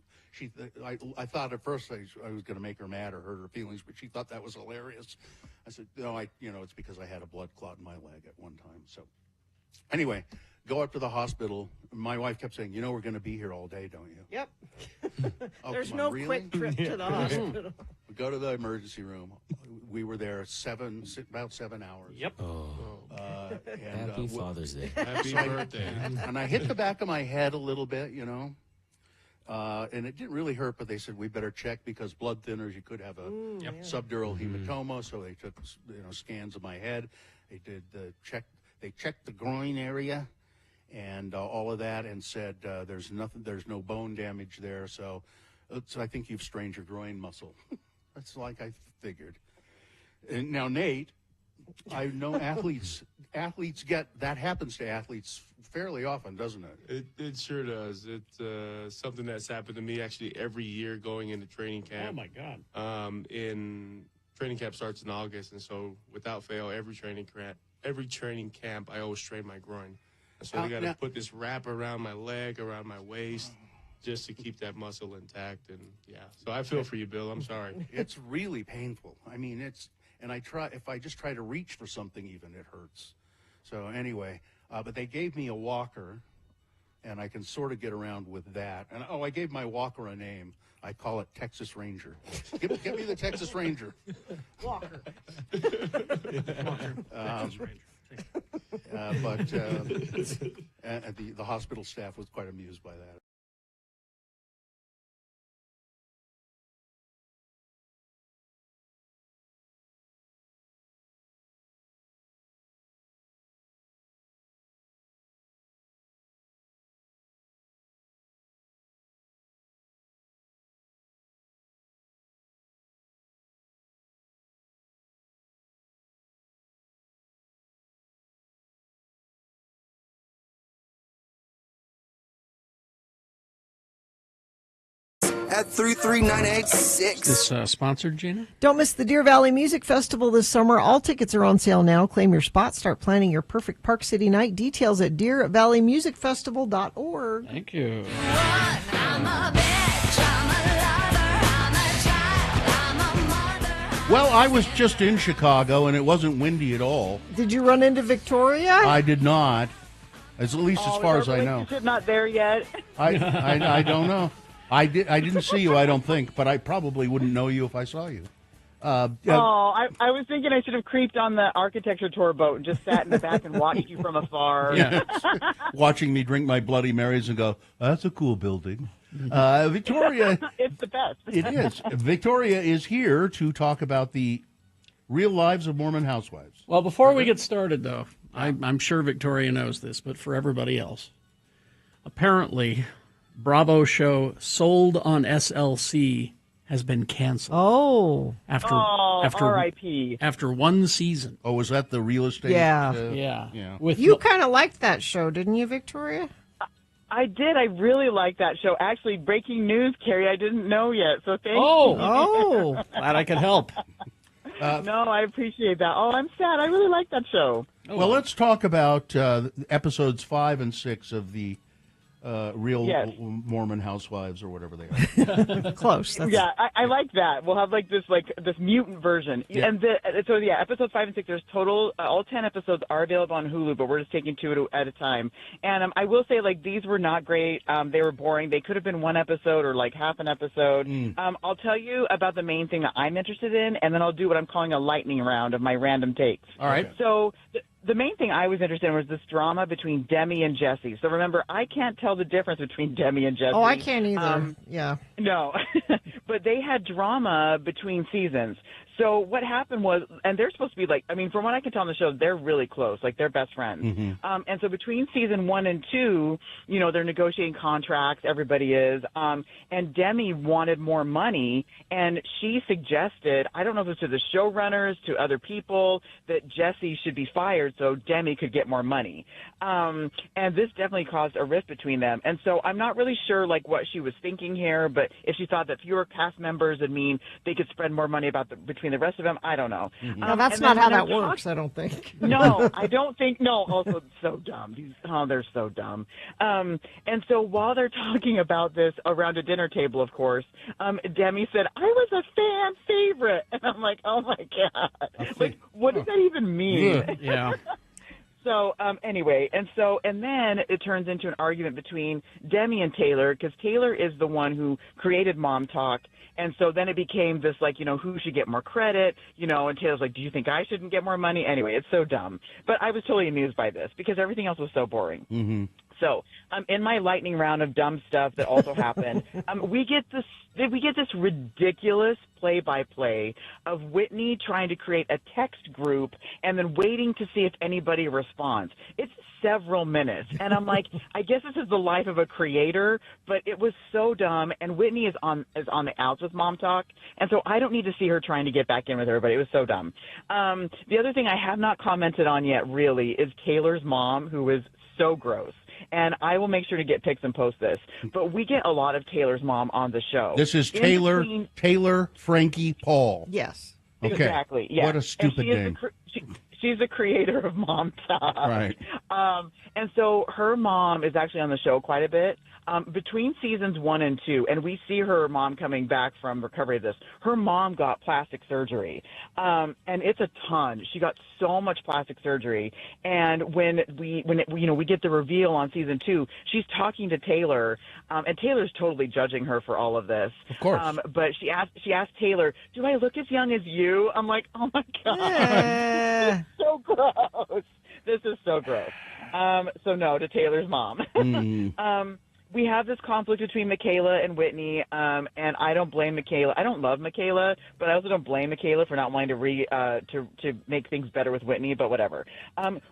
[SPEAKER 3] I thought at first I was going to make her mad or hurt her feelings, but she thought that was hilarious. I said, no, it's because I had a blood clot in my leg at one time. So anyway, go up to the hospital. My wife kept saying, we're going to be here all day, don't you?
[SPEAKER 2] Yep.
[SPEAKER 3] Oh,
[SPEAKER 2] There's
[SPEAKER 3] come on,
[SPEAKER 2] no
[SPEAKER 3] really?
[SPEAKER 2] quick trip to the hospital.
[SPEAKER 3] We go to the emergency room. We were there about 7 hours.
[SPEAKER 4] Yep.
[SPEAKER 14] Happy Father's Day.
[SPEAKER 9] Happy birthday.
[SPEAKER 3] And I hit the back of my head a little bit, and it didn't really hurt, but they said we better check because blood thinners, you could have a subdural hematoma. So they took scans of my head. They checked the groin area, and all of that, and said there's no bone damage there. So I think you've strained your groin muscle. That's like I figured. And now, Nate, I know athletes get that happens to athletes fairly often, doesn't it?
[SPEAKER 15] It sure does. It's something that's happened to me actually every year going into training camp.
[SPEAKER 4] Oh my God!
[SPEAKER 15] In training camp starts in August, and so without fail, every training camp, I always strain my groin. And so they got to put this wrap around my leg, around my waist, just to keep that muscle intact. And yeah, so I feel for you, Bill. I'm sorry.
[SPEAKER 3] It's really painful. I mean, and if I just try to reach for something, even it hurts. So anyway, but they gave me a walker, and I can sort of get around with that. And I gave my walker a name. I call it Texas Ranger. Give me the Texas Ranger.
[SPEAKER 2] Walker.
[SPEAKER 3] Texas Ranger. But the hospital staff was quite amused by that.
[SPEAKER 5] At 33986.
[SPEAKER 4] This sponsored, Gina?
[SPEAKER 2] Don't miss the Deer Valley Music Festival this summer. All tickets are on sale now. Claim your spot. Start planning your perfect Park City night. Details at deervalleymusicfestival.org.
[SPEAKER 4] Thank you.
[SPEAKER 3] Well, I was just in Chicago, and it wasn't windy at all.
[SPEAKER 2] Did you run into Victoria?
[SPEAKER 3] I did not, at least as far as I know.
[SPEAKER 16] Not there yet.
[SPEAKER 3] I don't know. I didn't see you, I don't think, but I probably wouldn't know you if I saw you.
[SPEAKER 16] I was thinking I should have creeped on the architecture tour boat and just sat in the back and watched you from afar.
[SPEAKER 3] Yeah. Watching me drink my Bloody Marys and go, that's a cool building. Victoria.
[SPEAKER 16] It's the best.
[SPEAKER 3] It is. Victoria is here to talk about the real lives of Mormon housewives.
[SPEAKER 4] Well, before we get started, though, I'm sure Victoria knows this, but for everybody else, apparently Bravo show Sold on SLC has been canceled.
[SPEAKER 2] Oh.
[SPEAKER 4] After
[SPEAKER 16] R.I.P.
[SPEAKER 4] After one season.
[SPEAKER 3] Oh, was that the real estate?
[SPEAKER 2] Yeah.
[SPEAKER 4] Yeah.
[SPEAKER 2] You kind of liked that show, didn't you, Victoria?
[SPEAKER 16] I did. I really liked that show. Actually, breaking news, Carrie, I didn't know yet, so thank you.
[SPEAKER 2] Oh.
[SPEAKER 4] Glad I could help.
[SPEAKER 16] No, I appreciate that. Oh, I'm sad. I really like that show.
[SPEAKER 3] Well, let's talk about episodes 5 and 6 of the real Mormon housewives or whatever they are.
[SPEAKER 2] Close.
[SPEAKER 16] Yeah, I like that. We'll have this mutant version.
[SPEAKER 3] Yeah.
[SPEAKER 16] And episodes 5 and 6, there's total, all 10 episodes are available on Hulu, but we're just taking 2 at a time. And I will say, these were not great. They were boring. They could have been one episode or half an episode. I'll tell you about the main thing that I'm interested in, and then I'll do what I'm calling a lightning round of my random takes.
[SPEAKER 4] All right.
[SPEAKER 16] So the main thing I was interested in was this drama between Demi and Jesse. So remember, I can't tell the difference between Demi and Jesse.
[SPEAKER 2] Oh, I can't either. Yeah.
[SPEAKER 16] No, but they had drama between seasons. So what happened was, and they're supposed to be from what I can tell on the show, they're really close, they're best friends.
[SPEAKER 3] Mm-hmm.
[SPEAKER 16] And so between season 1 and 2, they're negotiating contracts, everybody is. And Demi wanted more money, and she suggested, I don't know if it was to the showrunners, to other people, that Jesse should be fired so Demi could get more money. And this definitely caused a rift between them. And so I'm not really sure what she was thinking here, but if she thought that fewer cast members would mean they could spread more money between the rest of them, I don't know.
[SPEAKER 3] Mm-hmm.
[SPEAKER 2] No, that's not how that works, I don't think.
[SPEAKER 16] No, I don't think. No, also so dumb. They're so dumb. And so while they're talking about this around a dinner table, of course, Demi said, I was a fan favorite. And I'm like, oh my God. What does that even mean?
[SPEAKER 4] Yeah.
[SPEAKER 16] So anyway, and then it turns into an argument between Demi and Taylor, because Taylor is the one who created Mom Talk. And so then it became this, who should get more credit, and Taylor's like, do you think I shouldn't get more money? Anyway, it's so dumb. But I was totally amused by this because everything else was so boring.
[SPEAKER 3] Mm-hmm.
[SPEAKER 16] So in my lightning round of dumb stuff that also happened, we get this ridiculous play-by-play of Whitney trying to create a text group and then waiting to see if anybody responds. It's several minutes, and I'm like, I guess this is the life of a creator, but it was so dumb. And Whitney is on the outs with Mom Talk, and so I don't need to see her trying to get back in with her. But it was so dumb. The other thing I have not commented on yet, really, is Taylor's mom, who is so gross. And I will make sure to get pics and post this. But we get a lot of Taylor's mom on the show.
[SPEAKER 3] This is Taylor Frankie Paul.
[SPEAKER 2] Yes.
[SPEAKER 3] Okay.
[SPEAKER 16] Exactly. Yeah.
[SPEAKER 3] What a stupid name.
[SPEAKER 16] She's the creator of Mom Talk.
[SPEAKER 3] Right.
[SPEAKER 16] And so her mom is actually on the show quite a bit. Between seasons 1 and 2, and we see her mom coming back from recovery of this, her mom got plastic surgery. And it's a ton. She got so much plastic surgery. And when we get the reveal on season 2, she's talking to Taylor, and Taylor's totally judging her for all of this.
[SPEAKER 3] Of course.
[SPEAKER 16] But she asked Taylor, "Do I look as young as you?" I'm like, "Oh my God." This is so gross. This is so gross. So no to Taylor's mom. We have this conflict between Michaela and Whitney, and I don't blame Michaela. I don't love Michaela, but I also don't blame Michaela for not wanting to make things better with Whitney, but whatever.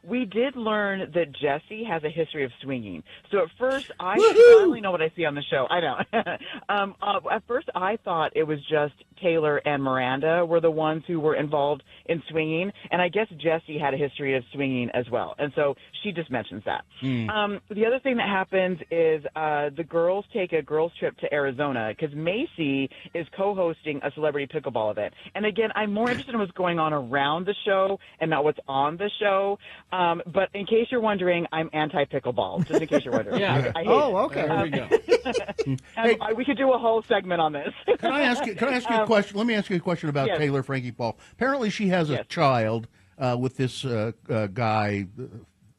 [SPEAKER 16] We did learn that Jesse has a history of swinging. So at first, I only know what I see on the show. I know. At first, I thought it was just Taylor and Miranda were the ones who were involved in swinging, and I guess Jesse had a history of swinging as well, and so she just mentions that. The other thing that happens is the girls take a girls trip to Arizona because Macy is co-hosting a celebrity pickleball event. And again, I'm more interested in what's going on around the show and not what's on the show. But in case you're wondering, I'm anti-pickleball, just in case you're wondering.
[SPEAKER 4] Yeah.
[SPEAKER 16] I hate it.
[SPEAKER 2] Okay.
[SPEAKER 4] There we go.
[SPEAKER 16] Hey, we could do a whole segment on this.
[SPEAKER 3] Can I ask you a question? Let me ask you a question about
[SPEAKER 16] Yes.
[SPEAKER 3] Taylor Frankie Paul. Apparently, she has a child with this guy,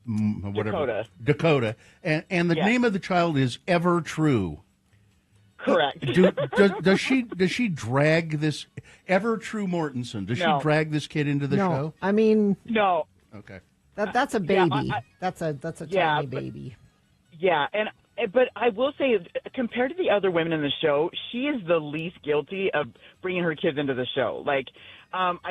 [SPEAKER 3] whatever, Dakota, and the name of the child is Ever True.
[SPEAKER 16] Correct.
[SPEAKER 3] Does she drag this Ever True Mortensen? Does she drag this kid into the show?
[SPEAKER 2] I mean,
[SPEAKER 16] no.
[SPEAKER 3] Okay.
[SPEAKER 2] That's a baby.
[SPEAKER 16] Yeah,
[SPEAKER 2] that's a tiny baby.
[SPEAKER 16] But I will say, compared to the other women in the show, she is the least guilty of bringing her kids into the show. Like,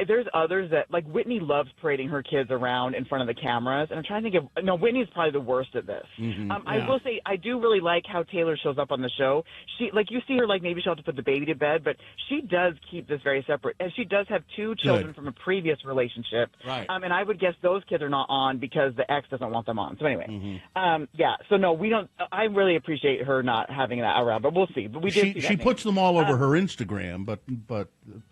[SPEAKER 16] there's others that, like, Whitney loves parading her kids around in front of the cameras, and I'm trying to think of, no, Whitney's probably the worst at this. I will say, I do really like how Taylor shows up on the show. She, like, you see her, like, maybe she'll have to put the baby to bed, but she does keep this very separate, and she does have 2 children from a previous relationship.
[SPEAKER 3] Right.
[SPEAKER 16] And I would guess those kids are not on because the ex doesn't want them on. So anyway, so no, we don't, I really appreciate her not having that around, but we'll see. But we did see that
[SPEAKER 3] she puts them all over her Instagram, but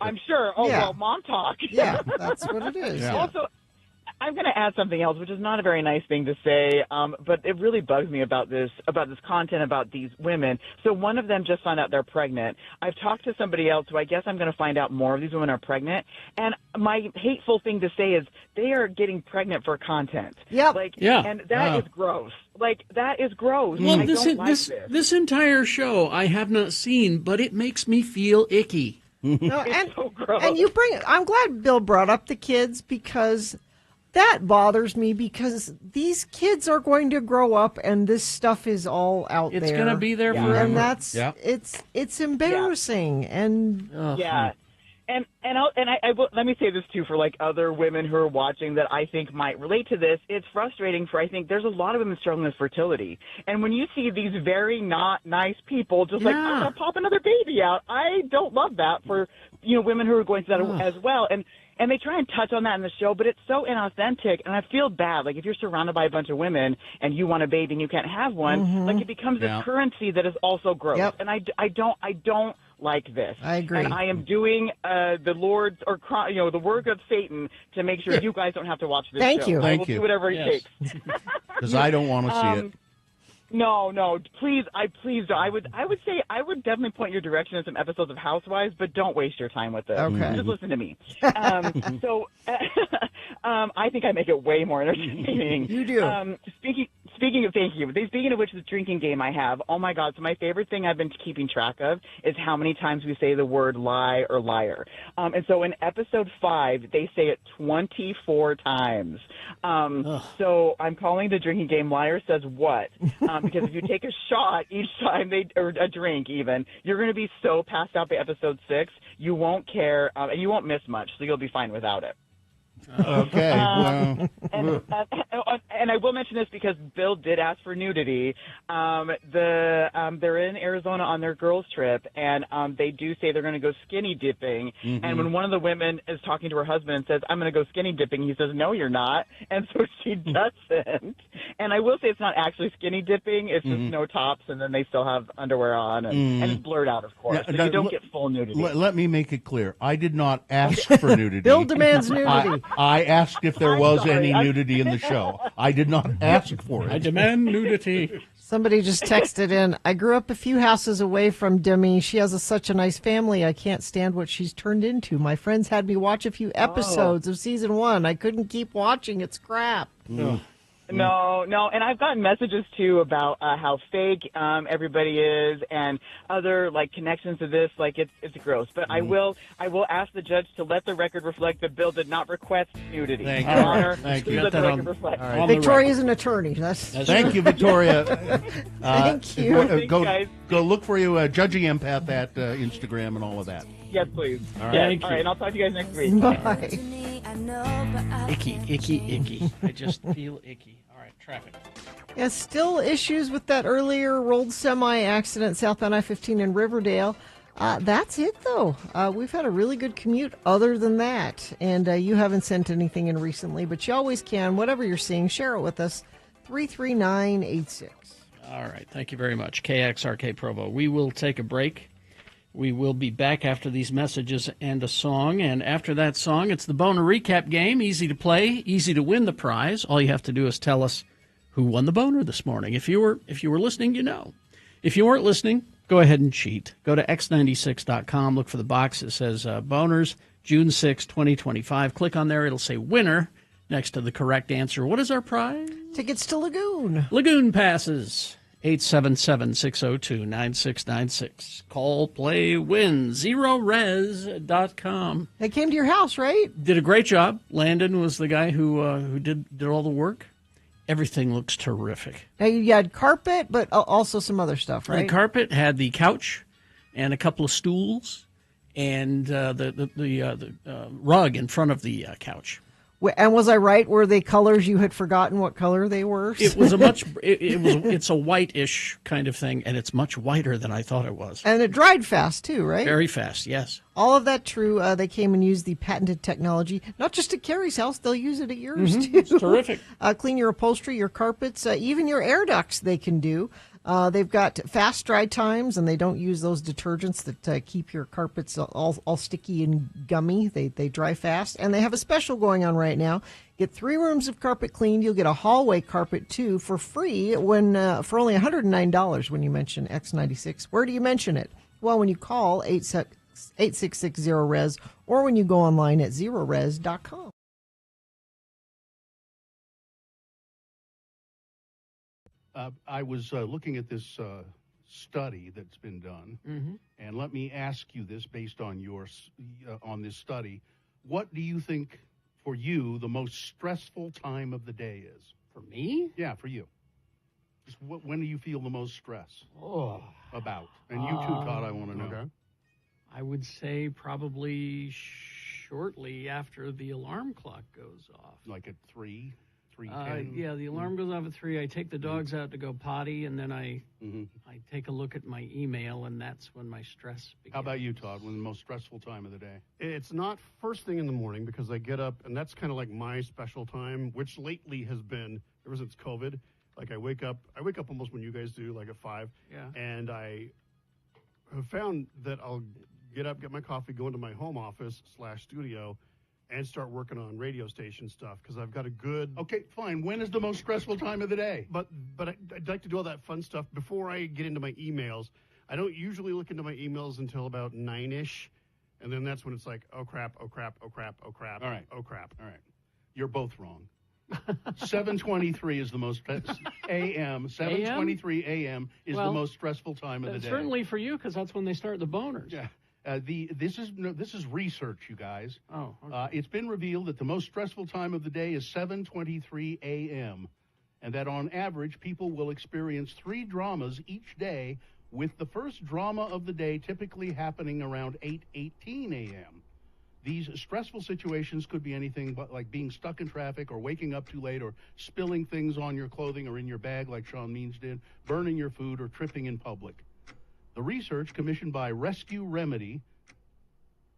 [SPEAKER 16] I'm sure. Oh, well, Mom Talk.
[SPEAKER 2] Yeah, that's what it is.
[SPEAKER 3] Yeah.
[SPEAKER 16] Also, I'm going to add something else, which is not a very nice thing to say, but it really bugs me about this content about these women. So one of them just found out they're pregnant. I've talked to somebody else who I guess I'm going to find out more of these women are pregnant. And my hateful thing to say is they are getting pregnant for content.
[SPEAKER 2] Yep.
[SPEAKER 16] And that is gross. Like, that is gross.
[SPEAKER 4] Well,
[SPEAKER 16] I don't like this
[SPEAKER 4] entire show I have not seen, but it makes me feel icky.
[SPEAKER 2] No,
[SPEAKER 16] it's so gross.
[SPEAKER 2] And I'm glad Bill brought up the kids because that bothers me because these kids are going to grow up and this stuff is all out there.
[SPEAKER 4] It's going to be there forever.
[SPEAKER 2] And that's it's embarrassing and
[SPEAKER 16] And I will, let me say this too for like other women who are watching that I think might relate to this. It's frustrating for I think there's a lot of women struggling with fertility, and when you see these very not nice people just like I'm gonna pop another baby out, I don't love that for women who are going through that as well. And they try and touch on that in the show, but it's so inauthentic, and I feel bad. Like, if you're surrounded by a bunch of women and you want a baby and you can't have one, like, it becomes this currency that is also gross. And I don't like this.
[SPEAKER 2] I agree.
[SPEAKER 16] And I am doing the Lord's or the work of Satan to make sure you guys don't have to watch this show.
[SPEAKER 2] Thank you.
[SPEAKER 16] I will do whatever it takes.
[SPEAKER 3] Because I don't want to see it.
[SPEAKER 16] No, please don't. I would say I would definitely point your direction in some episodes of Housewives, but don't waste your time with it.
[SPEAKER 2] Okay.
[SPEAKER 16] Just listen to me. I think I make it way more entertaining.
[SPEAKER 2] You do.
[SPEAKER 16] Speaking Speaking of which, the drinking game I have, oh my God, so my favorite thing I've been keeping track of is how many times we say the word lie or liar. And so in episode 5, they say it 24 times. So I'm calling the drinking game Liar Says What? Because if you take a shot each time or a drink even, you're going to be so passed out by episode 6, you won't care, and you won't miss much, so you'll be fine without it.
[SPEAKER 3] Okay.
[SPEAKER 16] And I will mention this because Bill did ask for nudity. They're in Arizona on their girls' trip, and they do say they're going to go skinny dipping.
[SPEAKER 3] Mm-hmm.
[SPEAKER 16] And when one of the women is talking to her husband and says, "I'm going to go skinny dipping," he says, "No, you're not." And so she doesn't. And I will say it's not actually skinny dipping. It's just no tops, and then they still have underwear on, and it's blurred out, of course. So you don't get full nudity.
[SPEAKER 3] Let me make it clear. I did not ask for nudity.
[SPEAKER 2] Bill demands nudity.
[SPEAKER 3] I asked if there was any nudity in the show. I did not ask for it.
[SPEAKER 4] I demand nudity.
[SPEAKER 2] Somebody just texted in, I grew up a few houses away from Demi. She has such a nice family. I can't stand what she's turned into. My friends had me watch a few episodes of season 1. I couldn't keep watching. It's crap.
[SPEAKER 16] No, and I've gotten messages too about how fake everybody is and other connections to this. It's gross. But I will ask the judge to let the record reflect that Bill did not request nudity.
[SPEAKER 3] Thank
[SPEAKER 16] Your
[SPEAKER 3] you.
[SPEAKER 16] Honor,
[SPEAKER 3] Thank
[SPEAKER 16] please
[SPEAKER 3] you.
[SPEAKER 16] let the record reflect.
[SPEAKER 3] Right.
[SPEAKER 2] Victoria's an attorney.
[SPEAKER 3] Thank you, Victoria.
[SPEAKER 2] Thank you.
[SPEAKER 3] Go look for you, Judging Empath at Instagram and all of that.
[SPEAKER 16] Yes, please.
[SPEAKER 3] All right.
[SPEAKER 16] Yes. All right, and I'll talk to you guys next week.
[SPEAKER 2] Bye.
[SPEAKER 4] Icky. I just feel icky. All right, traffic.
[SPEAKER 2] Yeah, still issues with that earlier rolled semi accident southbound I-15 in Riverdale. That's it, though. We've had a really good commute other than that. And you haven't sent anything in recently, but you always can. Whatever you're seeing, share it with us. 33986.
[SPEAKER 4] All right. Thank you very much. KXRK Provo. We will take a break. We will be back after these messages and a song. And after that song, it's the Boner Recap game. Easy to play, easy to win the prize. All you have to do is tell us who won the boner this morning. If you were listening, you know. If you weren't listening, go ahead and cheat. Go to x96.com. Look for the box that says Boners, June 6, 2025. Click on there. It'll say winner next to the correct answer. What is our prize?
[SPEAKER 2] Tickets to Lagoon.
[SPEAKER 4] Lagoon passes. 877-602-9696. Call, play, win. ZeroRes.com.
[SPEAKER 2] They came to your house, right?
[SPEAKER 4] Did a great job. Landon was the guy who did all the work. Everything looks terrific.
[SPEAKER 2] Now, you had carpet, but also some other stuff, right?
[SPEAKER 4] The carpet had the couch and a couple of stools and the rug in front of the couch.
[SPEAKER 2] And was I right? Were they colors you had forgotten what color they were?
[SPEAKER 4] It was it's a whitish kind of thing, and it's much whiter than I thought it was.
[SPEAKER 2] And it dried fast too, right?
[SPEAKER 4] Very fast, yes.
[SPEAKER 2] All of that true. They came and used the patented technology, not just at Carrie's house. They'll use it at yours too.
[SPEAKER 4] It's terrific.
[SPEAKER 2] Clean your upholstery, your carpets, even your air ducts. They can do. They've got fast dry times, and they don't use those detergents that keep your carpets all sticky and gummy. They dry fast, and they have a special going on right now. Get 3 rooms of carpet cleaned. You'll get a hallway carpet too for free for only $109 when you mention X96. Where do you mention it? Well, when you call 866-0RES or when you go online at ZeroRes.com.
[SPEAKER 7] I was looking at this study that's been done, and let me ask you this based on on this study. What do you think, for you, the most stressful time of the day is?
[SPEAKER 4] For me?
[SPEAKER 7] Yeah, for you. Just when do you feel the most stress about? And you too, Todd, I want to know.
[SPEAKER 4] Okay. I would say probably shortly after the alarm clock goes off.
[SPEAKER 7] Like at 3:10?
[SPEAKER 4] Yeah, the alarm goes off at 3. I take the dogs out to go potty, and then I take a look at my email, and that's when my stress begins.
[SPEAKER 7] How about you, Todd? When the most stressful time of the day?
[SPEAKER 10] It's not first thing in the morning because I get up, and that's kind of like my special time, which lately has been, ever since COVID, like I wake up almost when you guys do, like at 5.
[SPEAKER 4] Yeah.
[SPEAKER 10] And I have found that I'll get up, get my coffee, go into my home office / studio, and start working on radio station stuff because I've got a good...
[SPEAKER 7] Okay, fine. When is the most stressful time of the day?
[SPEAKER 10] But I'd like to do all that fun stuff before I get into my emails. I don't usually look into my emails until about 9-ish, and then that's when it's like, oh, crap, oh, crap, oh, crap, oh, crap,
[SPEAKER 7] all right.
[SPEAKER 10] oh, crap.
[SPEAKER 7] All right. You're both wrong. 7:23 is the most a.m. 7:23 a.m. is the most stressful time of the day.
[SPEAKER 4] Certainly for you, because that's when they start the boners.
[SPEAKER 7] Yeah. This is research, you guys.
[SPEAKER 4] Oh, okay.
[SPEAKER 7] It's been revealed that the most stressful time of the day is 7:23 a.m., and that on average people will experience 3 dramas each day, with the first drama of the day typically happening around 8:18 a.m. These stressful situations could be anything but like being stuck in traffic or waking up too late or spilling things on your clothing or in your bag like Sean Means did, burning your food, or tripping in public. The research commissioned by Rescue Remedy,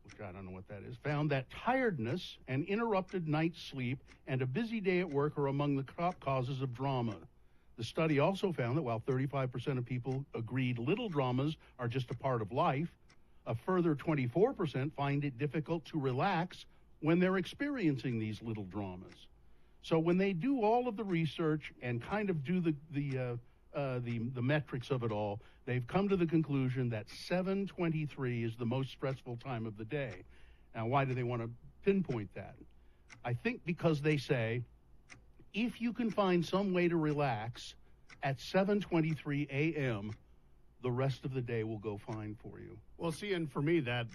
[SPEAKER 7] which I don't know what that is, found that tiredness and interrupted night's sleep and a busy day at work are among the top causes of drama. The study also found that while 35% of people agreed little dramas are just a part of life, a further 24% find it difficult to relax when they're experiencing these little dramas. So when they do all of the research and kind of do the metrics of it all, they've come to the conclusion that 7:23 is the most stressful time of the day. Now, why do they want to pinpoint that? I think because they say, if you can find some way to relax at 7:23 a.m., the rest of the day will go fine for you.
[SPEAKER 10] Well, see, and for me, that's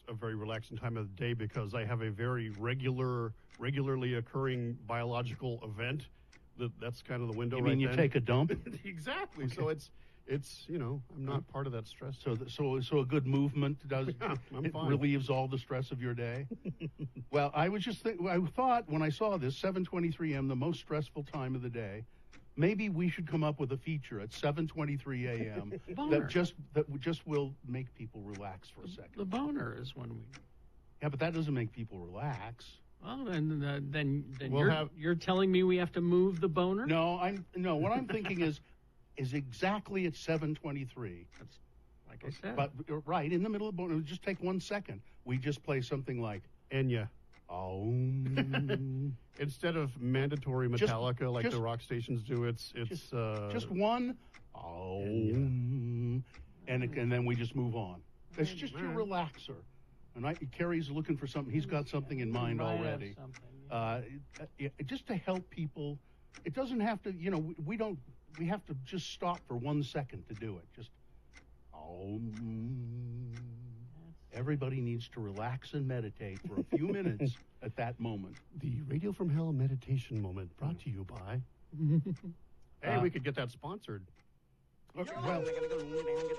[SPEAKER 10] a very relaxing time of the day because I have a very regularly occurring biological event. That's kind of the window.
[SPEAKER 7] You mean you take a dump?
[SPEAKER 10] Exactly.
[SPEAKER 7] Okay.
[SPEAKER 10] So it's I'm not part of that stress.
[SPEAKER 7] So a good movement does
[SPEAKER 10] I'm fine.
[SPEAKER 7] relieves all the stress of your day. Well, I was just I thought when I saw this 7:23 a.m. the most stressful time of the day. Maybe we should come up with a feature at 7:23 a.m. that just will make people relax for a second.
[SPEAKER 4] The boner is when we.
[SPEAKER 7] Yeah, but that doesn't make people relax.
[SPEAKER 4] Well, then
[SPEAKER 7] We'll
[SPEAKER 4] you're telling me we have to move the boner?
[SPEAKER 7] No, what I'm thinking is exactly at 7:23.
[SPEAKER 4] That's like I said.
[SPEAKER 7] But right in the middle of the boner. It would just take 1 second. We just play something like
[SPEAKER 10] Enya.
[SPEAKER 7] Oh.
[SPEAKER 10] Instead of mandatory Metallica like the rock stations do, it's
[SPEAKER 7] just one. Oh. And then we just move on. It's just your relaxer. And Kerry's looking for something. He's got something in mind already. Just to help people. It doesn't have to, we have to just stop for 1 second to do it. Just, everybody needs to relax and meditate for a few minutes at that moment.
[SPEAKER 10] The Radio from Hell meditation moment brought to you by... Hey, we could get that sponsored.
[SPEAKER 7] Okay, well,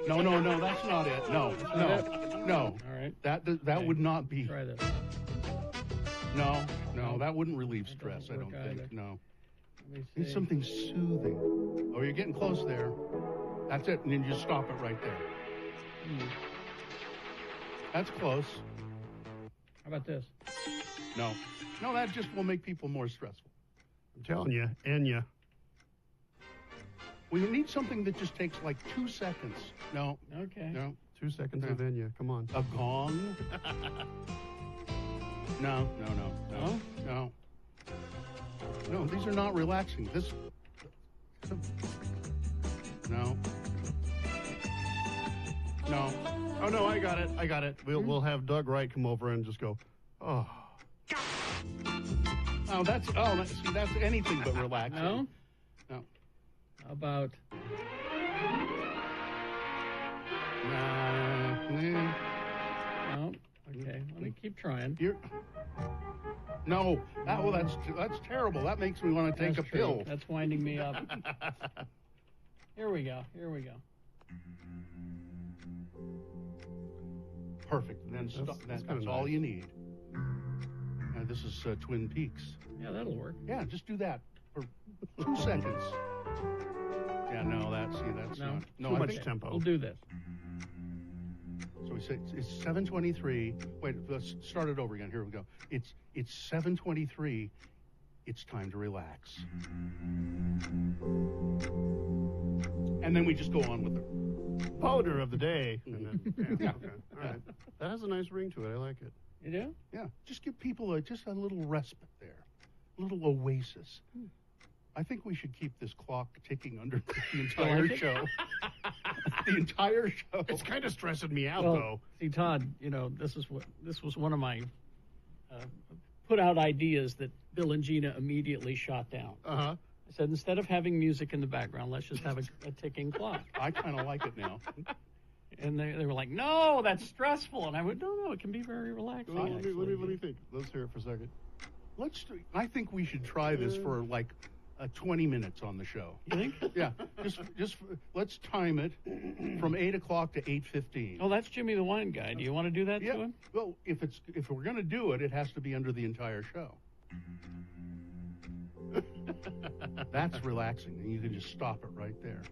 [SPEAKER 7] no, that's not it. No.
[SPEAKER 4] All right.
[SPEAKER 7] That would not be.
[SPEAKER 4] Try this.
[SPEAKER 7] No, that wouldn't relieve stress, I don't think.
[SPEAKER 4] Either.
[SPEAKER 7] No.
[SPEAKER 4] Let me see.
[SPEAKER 7] Need something soothing. Oh, you're getting close there. That's it, and then you just stop it right there. That's close.
[SPEAKER 4] How about this?
[SPEAKER 7] No, that just will make people more stressful.
[SPEAKER 10] I'm telling you, Enya.
[SPEAKER 7] We need something that just takes like 2 seconds. No.
[SPEAKER 4] Okay.
[SPEAKER 7] No.
[SPEAKER 10] 2 seconds of Enya. Come on.
[SPEAKER 7] A gong? No. No, these are not relaxing. No.
[SPEAKER 10] Oh, no, I got it. We'll have Doug Wright come over and just go, oh.
[SPEAKER 7] That's anything but relaxing.
[SPEAKER 4] No?
[SPEAKER 7] No.
[SPEAKER 4] How about... No? Okay, let me keep trying.
[SPEAKER 7] No. That's terrible. That makes me want to take a pill.
[SPEAKER 4] That's winding me up. Here we go.
[SPEAKER 7] Perfect. Then that's all you need. And this is Twin Peaks.
[SPEAKER 4] Yeah, that'll work.
[SPEAKER 7] Yeah, just do that for 2 seconds. Yeah, that's
[SPEAKER 4] no,
[SPEAKER 7] not.
[SPEAKER 10] Too much tempo.
[SPEAKER 4] We'll do this.
[SPEAKER 7] So we say it's 7:23. Wait, let's start it over again. Here we go. It's 7:23. It's time to relax. And then we just go on with it.
[SPEAKER 10] Powder of the day.
[SPEAKER 7] Yeah.
[SPEAKER 10] Okay. All right. That has a nice ring to it. I like it.
[SPEAKER 4] You do?
[SPEAKER 7] Yeah. Just give people just a little respite there. A little oasis. I think we should keep this clock ticking under the entire show. The entire show.
[SPEAKER 10] It's kind of stressing me out,
[SPEAKER 4] Well,
[SPEAKER 10] though.
[SPEAKER 4] See, Todd, this was one of my put out ideas that Bill and Gina immediately shot down.
[SPEAKER 7] Uh-huh.
[SPEAKER 4] I said, instead of having music in the background, let's just have a ticking clock.
[SPEAKER 7] I kind of like it now.
[SPEAKER 4] And they were like, no, that's stressful. And I went, no, it can be very relaxing.
[SPEAKER 10] Well, let me think. Let's hear it for a second.
[SPEAKER 7] I think we should try this for like 20 minutes on the show.
[SPEAKER 4] You think?
[SPEAKER 7] Yeah. Just let's time it from 8 o'clock to 8:15.
[SPEAKER 4] Oh, that's Jimmy the Wine Guy. Do you want to do that to him?
[SPEAKER 7] Well, if we're going to do it, it has to be under the entire show. That's relaxing, and you can just stop it right there.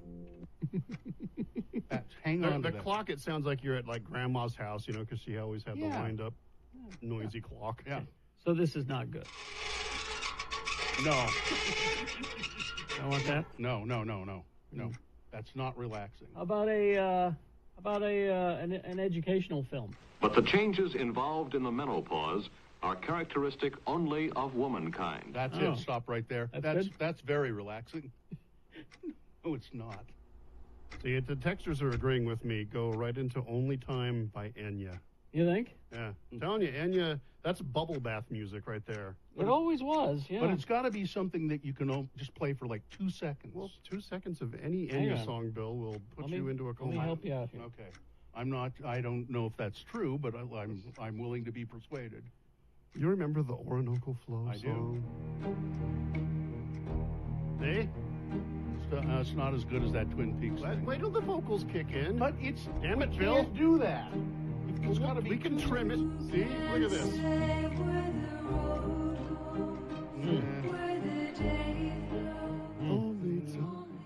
[SPEAKER 7] Hang on to
[SPEAKER 10] the
[SPEAKER 7] that.
[SPEAKER 10] clock. It sounds like you're at like grandma's house, because she always had the wind up, noisy clock.
[SPEAKER 7] Yeah.
[SPEAKER 4] So this is not good.
[SPEAKER 7] No.
[SPEAKER 4] I want that.
[SPEAKER 7] No. That's not relaxing.
[SPEAKER 4] How about an educational film?
[SPEAKER 17] But the changes involved in the menopause are characteristic only of womankind.
[SPEAKER 7] That's it. Stop right there.
[SPEAKER 4] That's
[SPEAKER 7] That's very relaxing. No, it's not.
[SPEAKER 10] See, the texters are agreeing with me. Go right into Only Time by Enya.
[SPEAKER 4] You think?
[SPEAKER 10] Yeah. I'm telling you, Enya, that's bubble bath music right there.
[SPEAKER 4] It always was, yeah.
[SPEAKER 7] But it's got to be something that you can just play for like 2 seconds.
[SPEAKER 10] Well, 2 seconds of any
[SPEAKER 4] Hang
[SPEAKER 10] Enya
[SPEAKER 4] on.
[SPEAKER 10] song, Bill, will put you into a coma.
[SPEAKER 4] Let me help you out here.
[SPEAKER 7] Okay. I don't know if that's true, but I'm willing to be persuaded.
[SPEAKER 10] You remember the Orinoco Flow
[SPEAKER 7] I do.
[SPEAKER 10] song? See?
[SPEAKER 7] It's not as good as that Twin Peaks thing.
[SPEAKER 10] Wait till the vocals kick in.
[SPEAKER 7] But it's...
[SPEAKER 10] Damn it,
[SPEAKER 7] we
[SPEAKER 10] Bill.
[SPEAKER 7] can't do that. It's got to be...
[SPEAKER 10] We can trim it. See? Look at this.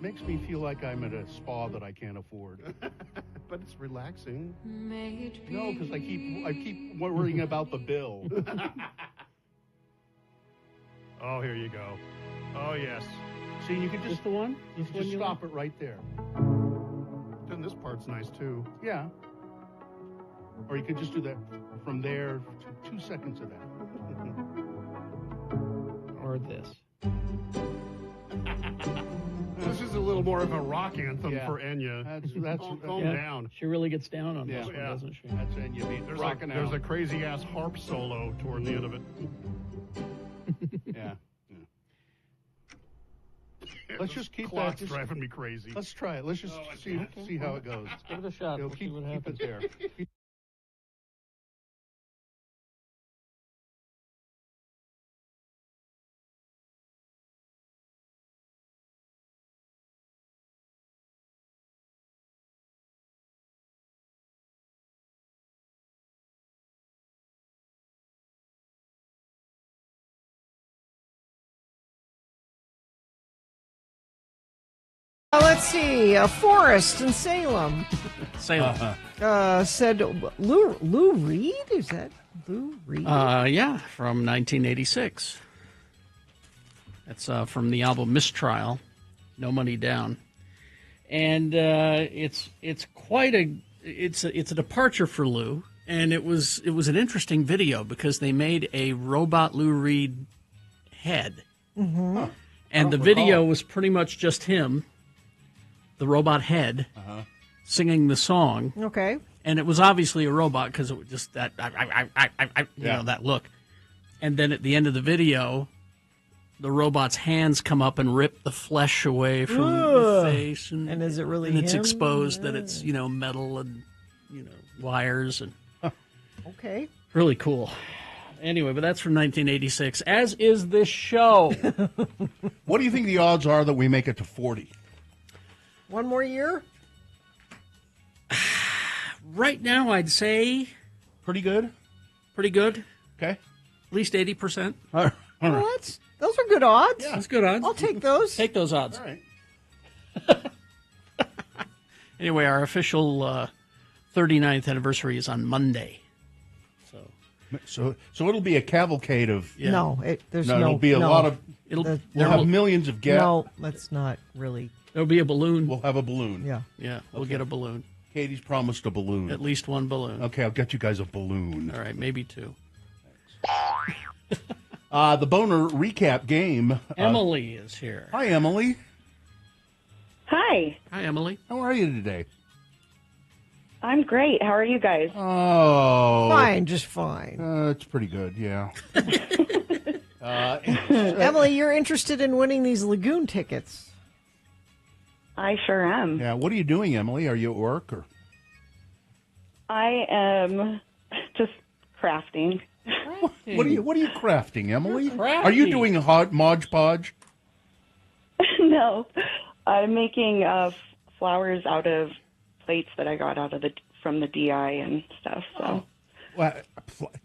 [SPEAKER 7] Makes me feel like I'm at a spa that I can't afford.
[SPEAKER 10] But it's relaxing.
[SPEAKER 7] No, because I keep worrying about the bill.
[SPEAKER 10] Oh, here you go. Oh, yes.
[SPEAKER 7] See, you could just
[SPEAKER 4] the one?
[SPEAKER 7] You can just stop it right there.
[SPEAKER 10] Then this part's nice too.
[SPEAKER 7] Yeah. Or you could just do that from there to 2 seconds of that.
[SPEAKER 4] Or this.
[SPEAKER 10] This is a little more of a rock anthem for Enya.
[SPEAKER 7] That's
[SPEAKER 10] calm down.
[SPEAKER 4] She really gets down on this one, doesn't she?
[SPEAKER 7] That's Enya beat.
[SPEAKER 10] There's a crazy ass harp solo toward the end of it.
[SPEAKER 7] Yeah. Let's just keep
[SPEAKER 10] Clock's
[SPEAKER 7] that.
[SPEAKER 10] driving me crazy.
[SPEAKER 7] Let's try it. Let's just see how it goes.
[SPEAKER 4] Let's give it a shot. We'll see what happens.
[SPEAKER 7] Keep it there.
[SPEAKER 2] Let's see. Forrest in Salem.
[SPEAKER 4] Salem.
[SPEAKER 2] Said Lou Reed? Is that Lou Reed?
[SPEAKER 4] Yeah, from 1986. That's from the album Mistrial, No Money Down, and it's quite a departure for Lou, and it was an interesting video because they made a robot Lou Reed head, and the video was pretty much just him, the robot head, singing the song.
[SPEAKER 2] Okay.
[SPEAKER 4] And it was obviously a robot because it was just that, that look. And then at the end of the video, the robot's hands come up and rip the flesh away from the face.
[SPEAKER 2] And is it really
[SPEAKER 4] And it's
[SPEAKER 2] him?
[SPEAKER 4] exposed that it's, metal and, wires. And
[SPEAKER 2] Okay.
[SPEAKER 4] really cool. Anyway, but that's from 1986, as is this show.
[SPEAKER 3] What do you think the odds are that we make it to 40?
[SPEAKER 2] One more year?
[SPEAKER 4] Right now, I'd say
[SPEAKER 3] pretty good.
[SPEAKER 4] Pretty good.
[SPEAKER 3] Okay.
[SPEAKER 4] At least 80%.
[SPEAKER 3] All right.
[SPEAKER 2] Well, those are good odds.
[SPEAKER 4] Yeah, that's good odds.
[SPEAKER 2] I'll take those.
[SPEAKER 4] Take those odds.
[SPEAKER 3] All right.
[SPEAKER 4] Anyway, our official 39th anniversary is on Monday.
[SPEAKER 3] So it'll be a cavalcade of.
[SPEAKER 4] Yeah.
[SPEAKER 2] No, there's no.
[SPEAKER 3] It'll be a lot of. We'll have millions of guests.
[SPEAKER 2] No, let's not really.
[SPEAKER 4] There'll be a balloon.
[SPEAKER 3] We'll have a balloon.
[SPEAKER 2] Yeah.
[SPEAKER 4] Yeah, we'll get a balloon.
[SPEAKER 3] Katie's promised a balloon.
[SPEAKER 4] At least one balloon.
[SPEAKER 3] Okay, I'll get you guys a balloon.
[SPEAKER 4] All right, maybe two.
[SPEAKER 3] The Boner recap game.
[SPEAKER 4] Emily is here.
[SPEAKER 3] Hi, Emily.
[SPEAKER 8] Hi.
[SPEAKER 4] Hi, Emily.
[SPEAKER 3] How are you today?
[SPEAKER 8] I'm great. How are you guys?
[SPEAKER 3] Oh.
[SPEAKER 2] Fine, just fine.
[SPEAKER 3] It's pretty good, yeah.
[SPEAKER 2] Emily, you're interested in winning these lagoon tickets.
[SPEAKER 18] I sure am.
[SPEAKER 3] Yeah. What are you doing, Emily? Are you at work or?
[SPEAKER 18] I am just crafting.
[SPEAKER 3] What are you crafting, Emily?
[SPEAKER 18] You're crafty.
[SPEAKER 3] Are you doing a hot Mod Podge?
[SPEAKER 18] No, I'm making flowers out of plates that I got from the DI and stuff. So,
[SPEAKER 3] Well,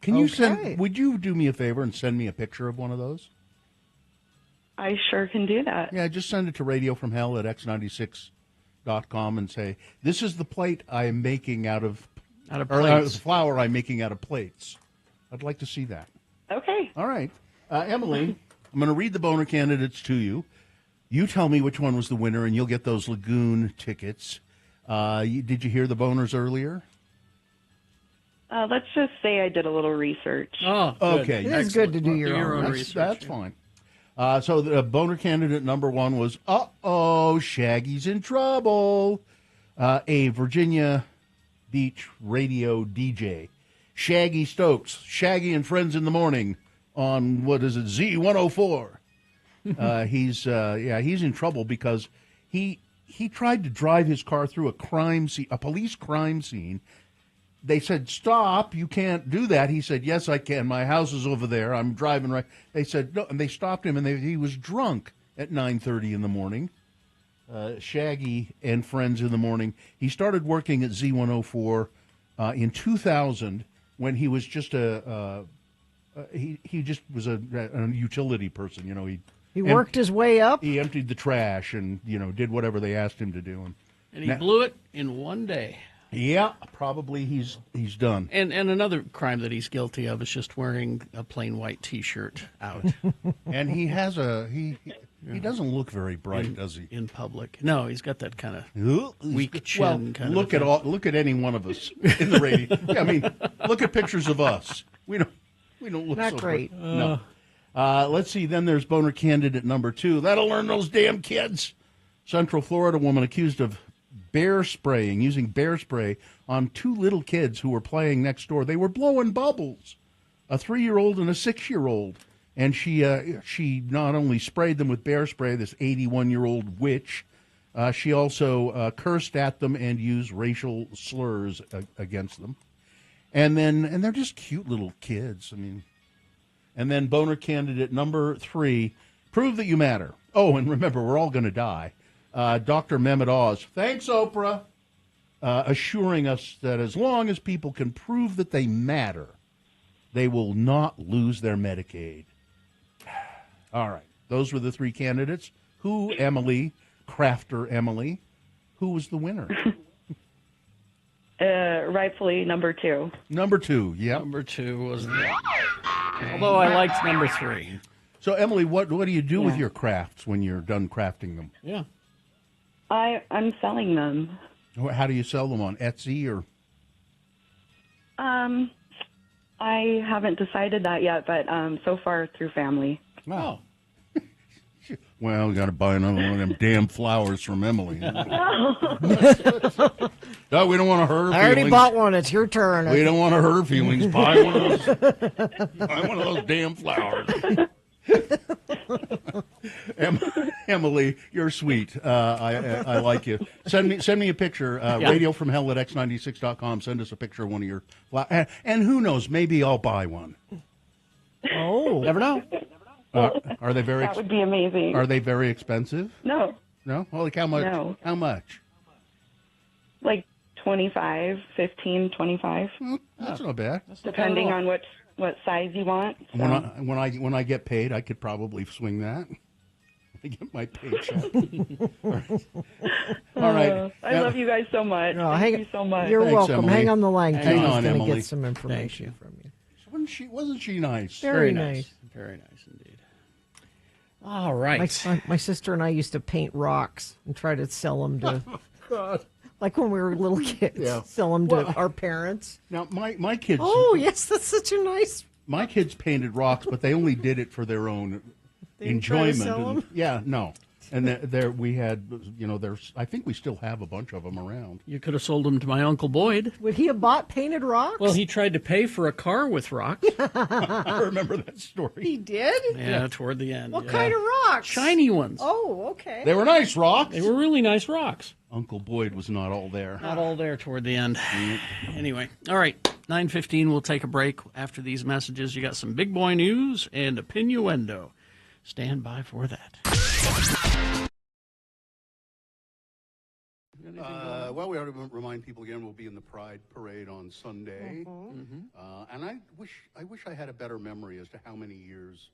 [SPEAKER 3] can you send? Would you do me a favor and send me a picture of one of those?
[SPEAKER 18] I sure can do that.
[SPEAKER 3] Yeah, just send it to radio@x96.com and say, "This is the plate I am making out of
[SPEAKER 4] plates.
[SPEAKER 3] flour I'm making out of plates." I'd like to see that.
[SPEAKER 18] Okay.
[SPEAKER 3] All right, Emily, I'm going to read the boner candidates to you. You tell me which one was the winner, and you'll get those lagoon tickets. Did you hear the boners earlier?
[SPEAKER 18] Let's just say I did a little research.
[SPEAKER 4] Oh,
[SPEAKER 3] okay.
[SPEAKER 2] It is good to do your own
[SPEAKER 3] research. That's fine. So the boner candidate number one was, Shaggy's in trouble. A Virginia Beach radio DJ. Shaggy Stokes. Shaggy and Friends in the Morning on, Z104. He's in trouble because he tried to drive his car through a police crime scene. They said, "Stop, you can't do that." He said, "Yes, I can. My house is over there. I'm driving right." They said, "No," and they stopped him, and he was drunk at 9:30 in the morning. Shaggy and Friends in the Morning. He started working at Z104 in 2000 when he was just he just was a utility person. You know,
[SPEAKER 2] He worked his way up.
[SPEAKER 3] He emptied the trash and did whatever they asked him to do.
[SPEAKER 4] And he blew it in one day.
[SPEAKER 3] Yeah, probably he's done.
[SPEAKER 4] And another crime that he's guilty of is just wearing a plain white T-shirt out.
[SPEAKER 3] And he has he doesn't look very bright, does he?
[SPEAKER 4] In public. No, he's got that kind of weak chin kind
[SPEAKER 3] look
[SPEAKER 4] of
[SPEAKER 3] at look at any one of us in the radio. Yeah, I mean, look at pictures of us. We don't look
[SPEAKER 2] Not
[SPEAKER 3] so
[SPEAKER 2] great.
[SPEAKER 3] No. Let's see. Then there's boner candidate number 2. That'll learn those damn kids. Central Florida woman accused of using bear spray on 2 little kids who were playing next door. They were blowing bubbles, a 3-year-old and a 6-year-old. And she not only sprayed them with bear spray, this 81-year-old witch, she also cursed at them and used racial slurs against them. And they're just cute little kids. I mean, and then boner candidate number 3, prove that you matter. Oh, and remember, we're all going to die. Dr. Mehmet Oz, thanks, Oprah, assuring us that as long as people can prove that they matter, they will not lose their Medicaid. All right. Those were the 3 candidates. Who, Emily, Crafter Emily, who was the winner?
[SPEAKER 18] Rightfully number 2.
[SPEAKER 3] Number 2, yeah.
[SPEAKER 4] Number 2 was although I liked number 3.
[SPEAKER 3] So, Emily, what do you do with your crafts when you're done crafting them?
[SPEAKER 4] Yeah.
[SPEAKER 18] I'm selling them.
[SPEAKER 3] How do you sell them, on Etsy or?
[SPEAKER 18] I haven't decided that yet, but so far through family.
[SPEAKER 3] Oh. Well, we got to buy another one of them damn flowers from Emily. No, we don't want to hurt her feelings.
[SPEAKER 2] I already bought one. It's your turn.
[SPEAKER 3] We don't want to hurt her feelings. Buy one of those damn flowers. Emily, you're sweet. I like you. Send me a picture. RadioFromHell@x96.com. Send us a picture of one of your flowers. And who knows? Maybe I'll buy one.
[SPEAKER 2] Oh,
[SPEAKER 4] never know.
[SPEAKER 3] Are they very?
[SPEAKER 18] That would be amazing.
[SPEAKER 3] Are they very expensive?
[SPEAKER 18] No.
[SPEAKER 3] No. Well, like how much?
[SPEAKER 18] No.
[SPEAKER 3] How much?
[SPEAKER 18] Like 25, 15, 25.
[SPEAKER 3] That's not bad.
[SPEAKER 18] Depending on what size you want. So.
[SPEAKER 3] When I get paid, I could probably swing that. I get my paycheck. All right.
[SPEAKER 18] I love you guys so much.
[SPEAKER 2] No,
[SPEAKER 18] Thank you so much.
[SPEAKER 2] You're
[SPEAKER 3] Thanks,
[SPEAKER 2] welcome.
[SPEAKER 3] Emily.
[SPEAKER 2] Hang on the line.
[SPEAKER 3] Hang on,
[SPEAKER 2] going to
[SPEAKER 3] Emily.
[SPEAKER 2] get some information from you.
[SPEAKER 3] Wasn't she nice?
[SPEAKER 2] Very nice.
[SPEAKER 4] Very nice indeed. All right.
[SPEAKER 2] My sister and I used to paint rocks and try to sell them to,
[SPEAKER 3] God.
[SPEAKER 2] like when we were little kids, sell them to our parents.
[SPEAKER 3] Now, my kids...
[SPEAKER 2] Oh, yes, that's such a nice...
[SPEAKER 3] My kids painted rocks, but they only did it for their own
[SPEAKER 2] They didn't try to
[SPEAKER 3] enjoyment.
[SPEAKER 2] sell 'em?
[SPEAKER 3] Yeah, no. And there we had, there's. I think we still have a bunch of them around.
[SPEAKER 4] You could have sold them to my Uncle Boyd.
[SPEAKER 2] Would he have bought painted rocks?
[SPEAKER 4] Well, he tried to pay for a car with rocks.
[SPEAKER 3] I remember that story.
[SPEAKER 2] He did?
[SPEAKER 4] Yeah, toward the end.
[SPEAKER 2] What
[SPEAKER 4] yeah.
[SPEAKER 2] kind of rocks?
[SPEAKER 4] Shiny ones.
[SPEAKER 2] Oh, okay.
[SPEAKER 3] They were nice rocks.
[SPEAKER 4] They were really nice rocks.
[SPEAKER 3] Uncle Boyd was not all there.
[SPEAKER 4] Not all there toward the end. Anyway, all right, 9:15, we'll take a break. After these messages, you got some big boy news and opinioendo. Stand by for that.
[SPEAKER 3] Well, we ought to remind people again, we'll be in the Pride Parade on Sunday. And I wish I had a better memory as to how many years.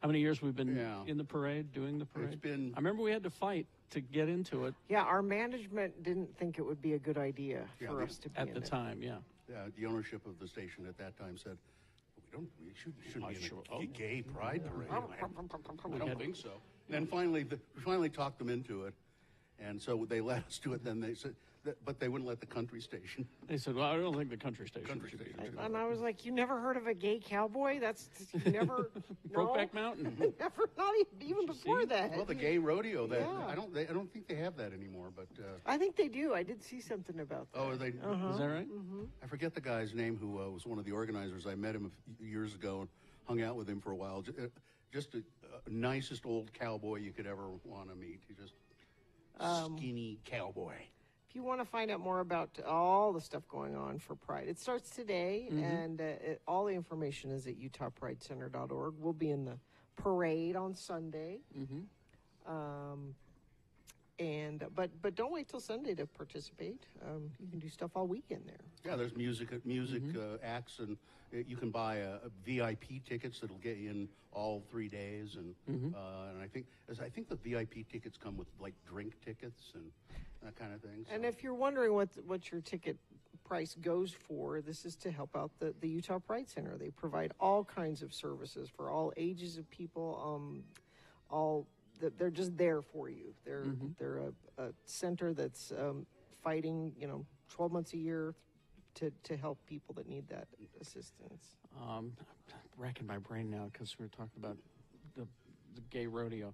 [SPEAKER 4] How many years we've been in the parade, doing the parade?
[SPEAKER 3] It's been.
[SPEAKER 4] I remember we had to fight to get into it.
[SPEAKER 2] Yeah, our management didn't think it would be a good idea for us to be
[SPEAKER 4] at
[SPEAKER 2] in
[SPEAKER 4] the
[SPEAKER 2] it.
[SPEAKER 4] time. Yeah.
[SPEAKER 3] The ownership of the station at that time said, we shouldn't be in a gay pride parade. I don't think so. Then finally, we finally talked them into it, and so they let us do it. Then they said, but they wouldn't let the country station.
[SPEAKER 4] They said, well, I don't think the country station should be.
[SPEAKER 2] And I was like, you never heard of a gay cowboy? That's you never.
[SPEAKER 4] Brokeback Mountain.
[SPEAKER 2] Never, not even before that.
[SPEAKER 3] Well, the gay rodeo. That
[SPEAKER 2] Yeah.
[SPEAKER 3] I don't think they have that anymore. But
[SPEAKER 2] I think they do. I did see something about that.
[SPEAKER 3] oh, are they?
[SPEAKER 4] Is that right?
[SPEAKER 3] I forget the guy's name who was one of the organizers. I met him a few years ago and hung out with him for a while. Just the nicest old cowboy you could ever want to meet. He just skinny cowboy.
[SPEAKER 2] If you want to find out more about all the stuff going on for Pride, it starts today, and all the information is at utahpridecenter.org. We'll be in the parade on Sunday. But don't wait till Sunday to participate. You can do stuff all weekend there.
[SPEAKER 3] Yeah, there's music acts, and you can buy VIP tickets that'll get you in all 3 days, and I think the VIP tickets come with like drink tickets and that kind of thing. So.
[SPEAKER 2] And if you're wondering what your ticket price goes for, this is to help out the Utah Pride Center. They provide all kinds of services for all ages of people. They're just there for you. They're a center that's fighting 12 months a year to help people that need that assistance.
[SPEAKER 4] I'm racking my brain now because we were talking about the gay rodeo,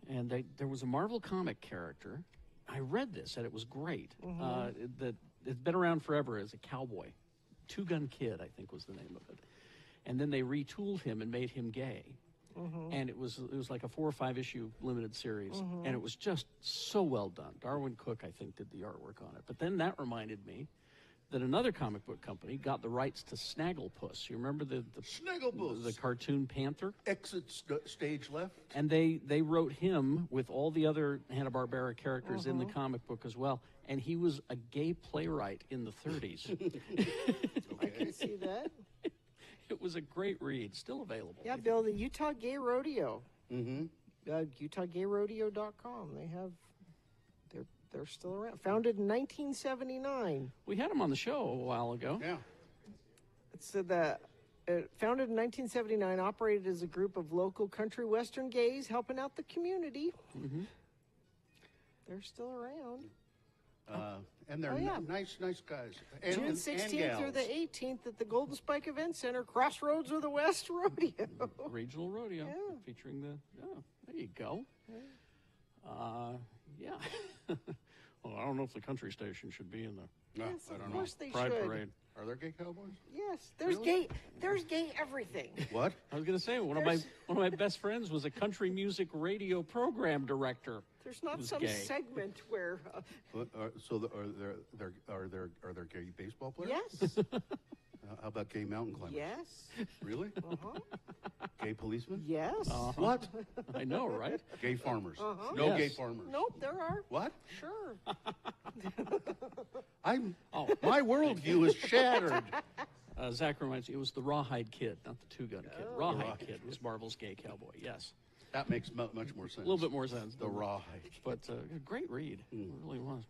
[SPEAKER 4] and there was a Marvel comic character. I read this and it was great. That it's been around forever as a cowboy. Two Gun Kid, I think, was the name of it. And then they retooled him and made him gay. And it was like a 4 or 5 issue limited series, and it was just so well done. Darwin Cook, I think, did the artwork on it. But then that reminded me that another comic book company got the rights to Snagglepuss. You remember the
[SPEAKER 3] Snagglepuss,
[SPEAKER 4] the cartoon panther?
[SPEAKER 3] Exit stage left.
[SPEAKER 4] And they wrote him with all the other Hanna-Barbera characters in the comic book as well. And he was a gay playwright in the 30s.
[SPEAKER 2] I can see that.
[SPEAKER 4] It was a great read, still available.
[SPEAKER 2] Yeah, Bill, the Utah Gay Rodeo. UtahGayRodeo.com. They're still around. Founded in 1979.
[SPEAKER 4] We had them on the show a while ago.
[SPEAKER 3] Yeah.
[SPEAKER 2] It's founded in 1979, operated as a group of local country western gays helping out the community. They're still around.
[SPEAKER 3] And they're nice guys. And,
[SPEAKER 2] June 16th through the 18th at the Golden Spike Event Center, Crossroads of the West Rodeo.
[SPEAKER 4] Regional rodeo, featuring there you go. Yeah. Well, I don't know if the country station should be in the
[SPEAKER 2] Yes,
[SPEAKER 3] I don't
[SPEAKER 2] of
[SPEAKER 3] know.
[SPEAKER 2] course they
[SPEAKER 4] Pride
[SPEAKER 2] should.
[SPEAKER 4] Parade.
[SPEAKER 3] Are there gay cowboys?
[SPEAKER 2] Yes, there's
[SPEAKER 3] Really?
[SPEAKER 2] There's gay everything.
[SPEAKER 3] What?
[SPEAKER 4] I was going to say one of my best friends was a country music radio program director.
[SPEAKER 2] There's not
[SPEAKER 4] Who's
[SPEAKER 2] some
[SPEAKER 4] gay.
[SPEAKER 2] segment where.
[SPEAKER 3] Are there gay baseball players?
[SPEAKER 2] Yes.
[SPEAKER 3] How about gay mountain climbers?
[SPEAKER 2] Yes.
[SPEAKER 3] Really? Gay policemen?
[SPEAKER 2] Yes.
[SPEAKER 3] What?
[SPEAKER 4] I know, right?
[SPEAKER 3] Gay farmers? No
[SPEAKER 4] Yes.
[SPEAKER 3] gay farmers.
[SPEAKER 2] Nope, there are.
[SPEAKER 3] What?
[SPEAKER 2] Sure.
[SPEAKER 3] My worldview is shattered.
[SPEAKER 4] Zach reminds me, it was the Rawhide Kid, not the Two Gun Kid. Rawhide Kid was Marvel's gay cowboy. Yes.
[SPEAKER 3] That makes much more sense.
[SPEAKER 4] A little bit more sense.
[SPEAKER 3] The Rawhide Kid.
[SPEAKER 4] But a great read. It really was.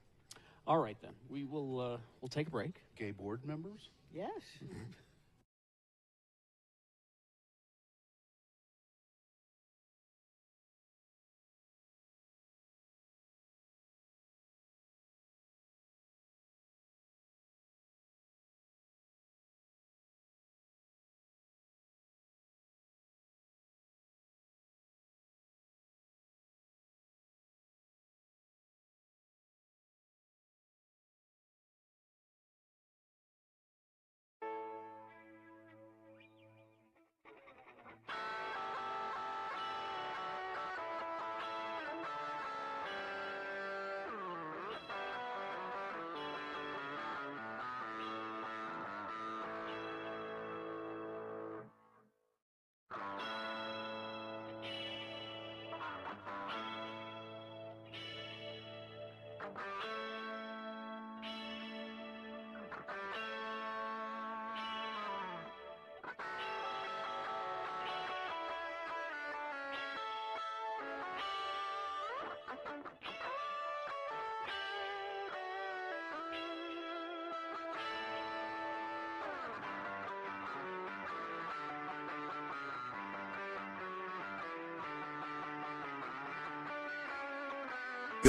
[SPEAKER 4] All right, then. We will we'll take a break.
[SPEAKER 3] Gay board members?
[SPEAKER 2] Yes.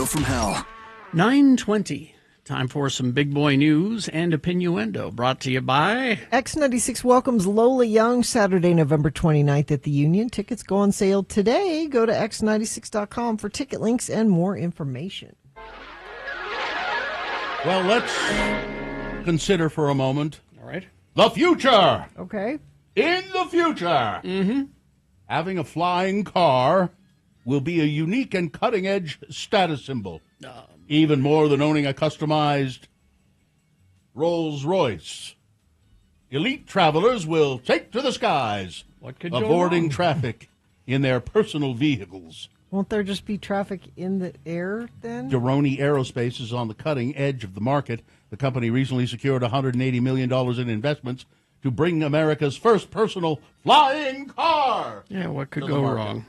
[SPEAKER 5] Go from hell.
[SPEAKER 4] 9:20. Time for some big boy news and opinioendo, brought to you by
[SPEAKER 2] X96 welcomes Lola Young Saturday, November 29th at the Union. Tickets go on sale today. Go to x96.com for ticket links and more information.
[SPEAKER 3] Well, let's consider for a moment.
[SPEAKER 4] All right.
[SPEAKER 3] The future.
[SPEAKER 2] Okay.
[SPEAKER 3] In the future, having a flying car will be a unique and cutting-edge status symbol. Even more than owning a customized Rolls-Royce. Elite travelers will take to the skies,
[SPEAKER 4] what could go
[SPEAKER 3] avoiding
[SPEAKER 4] wrong?
[SPEAKER 3] traffic in their personal vehicles.
[SPEAKER 2] Won't there just be traffic in the air then?
[SPEAKER 3] Deroni Aerospace is on the cutting edge of the market. The company recently secured $180 million in investments to bring America's first personal flying car.
[SPEAKER 4] Yeah, what could
[SPEAKER 3] to the
[SPEAKER 4] go
[SPEAKER 3] market.
[SPEAKER 4] wrong?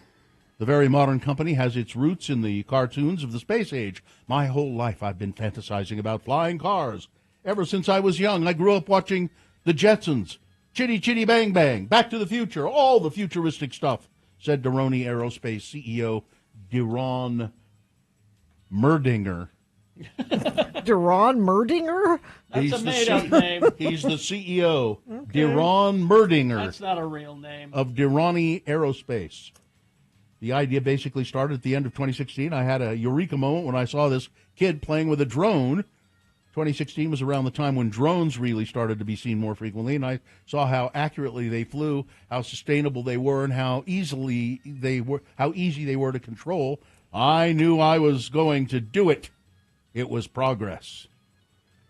[SPEAKER 3] The very modern company has its roots in the cartoons of the space age. My whole life I've been fantasizing about flying cars. Ever since I was young, I grew up watching The Jetsons, Chitty Chitty Bang Bang, Back to the Future, all the futuristic stuff, said Deroni Aerospace CEO Deron Merdinger.
[SPEAKER 2] Deron Merdinger?
[SPEAKER 4] That's a made-up name.
[SPEAKER 3] He's the CEO, Deron Merdinger.
[SPEAKER 4] That's not a real name.
[SPEAKER 3] Of Deroni Aerospace. The idea basically started at the end of 2016. I had a eureka moment when I saw this kid playing with a drone. 2016 was around the time when drones really started to be seen more frequently, and I saw how accurately they flew, how sustainable they were, and how easy they were to control. I knew I was going to do it. It was progress.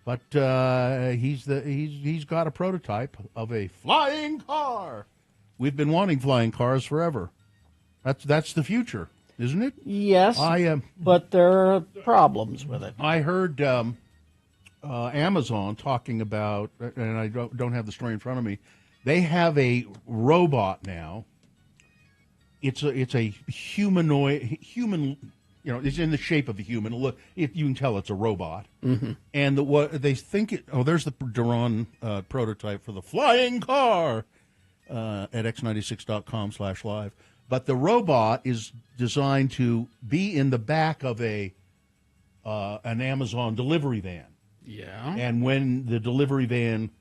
[SPEAKER 3] But he's got a prototype of a flying car. We've been wanting flying cars forever. That's the future, isn't it?
[SPEAKER 4] Yes, but there are problems with it.
[SPEAKER 3] I heard Amazon talking about, and I don't have the story in front of me. They have a robot now. It's a humanoid, it's in the shape of a human. Look, if you can tell, it's a robot.
[SPEAKER 4] Mm-hmm.
[SPEAKER 3] And what they think it. Oh, there's the Duran prototype for the flying car at x96.com/live. But the robot is designed to be in the back of an Amazon delivery van.
[SPEAKER 4] Yeah.
[SPEAKER 3] And when the delivery van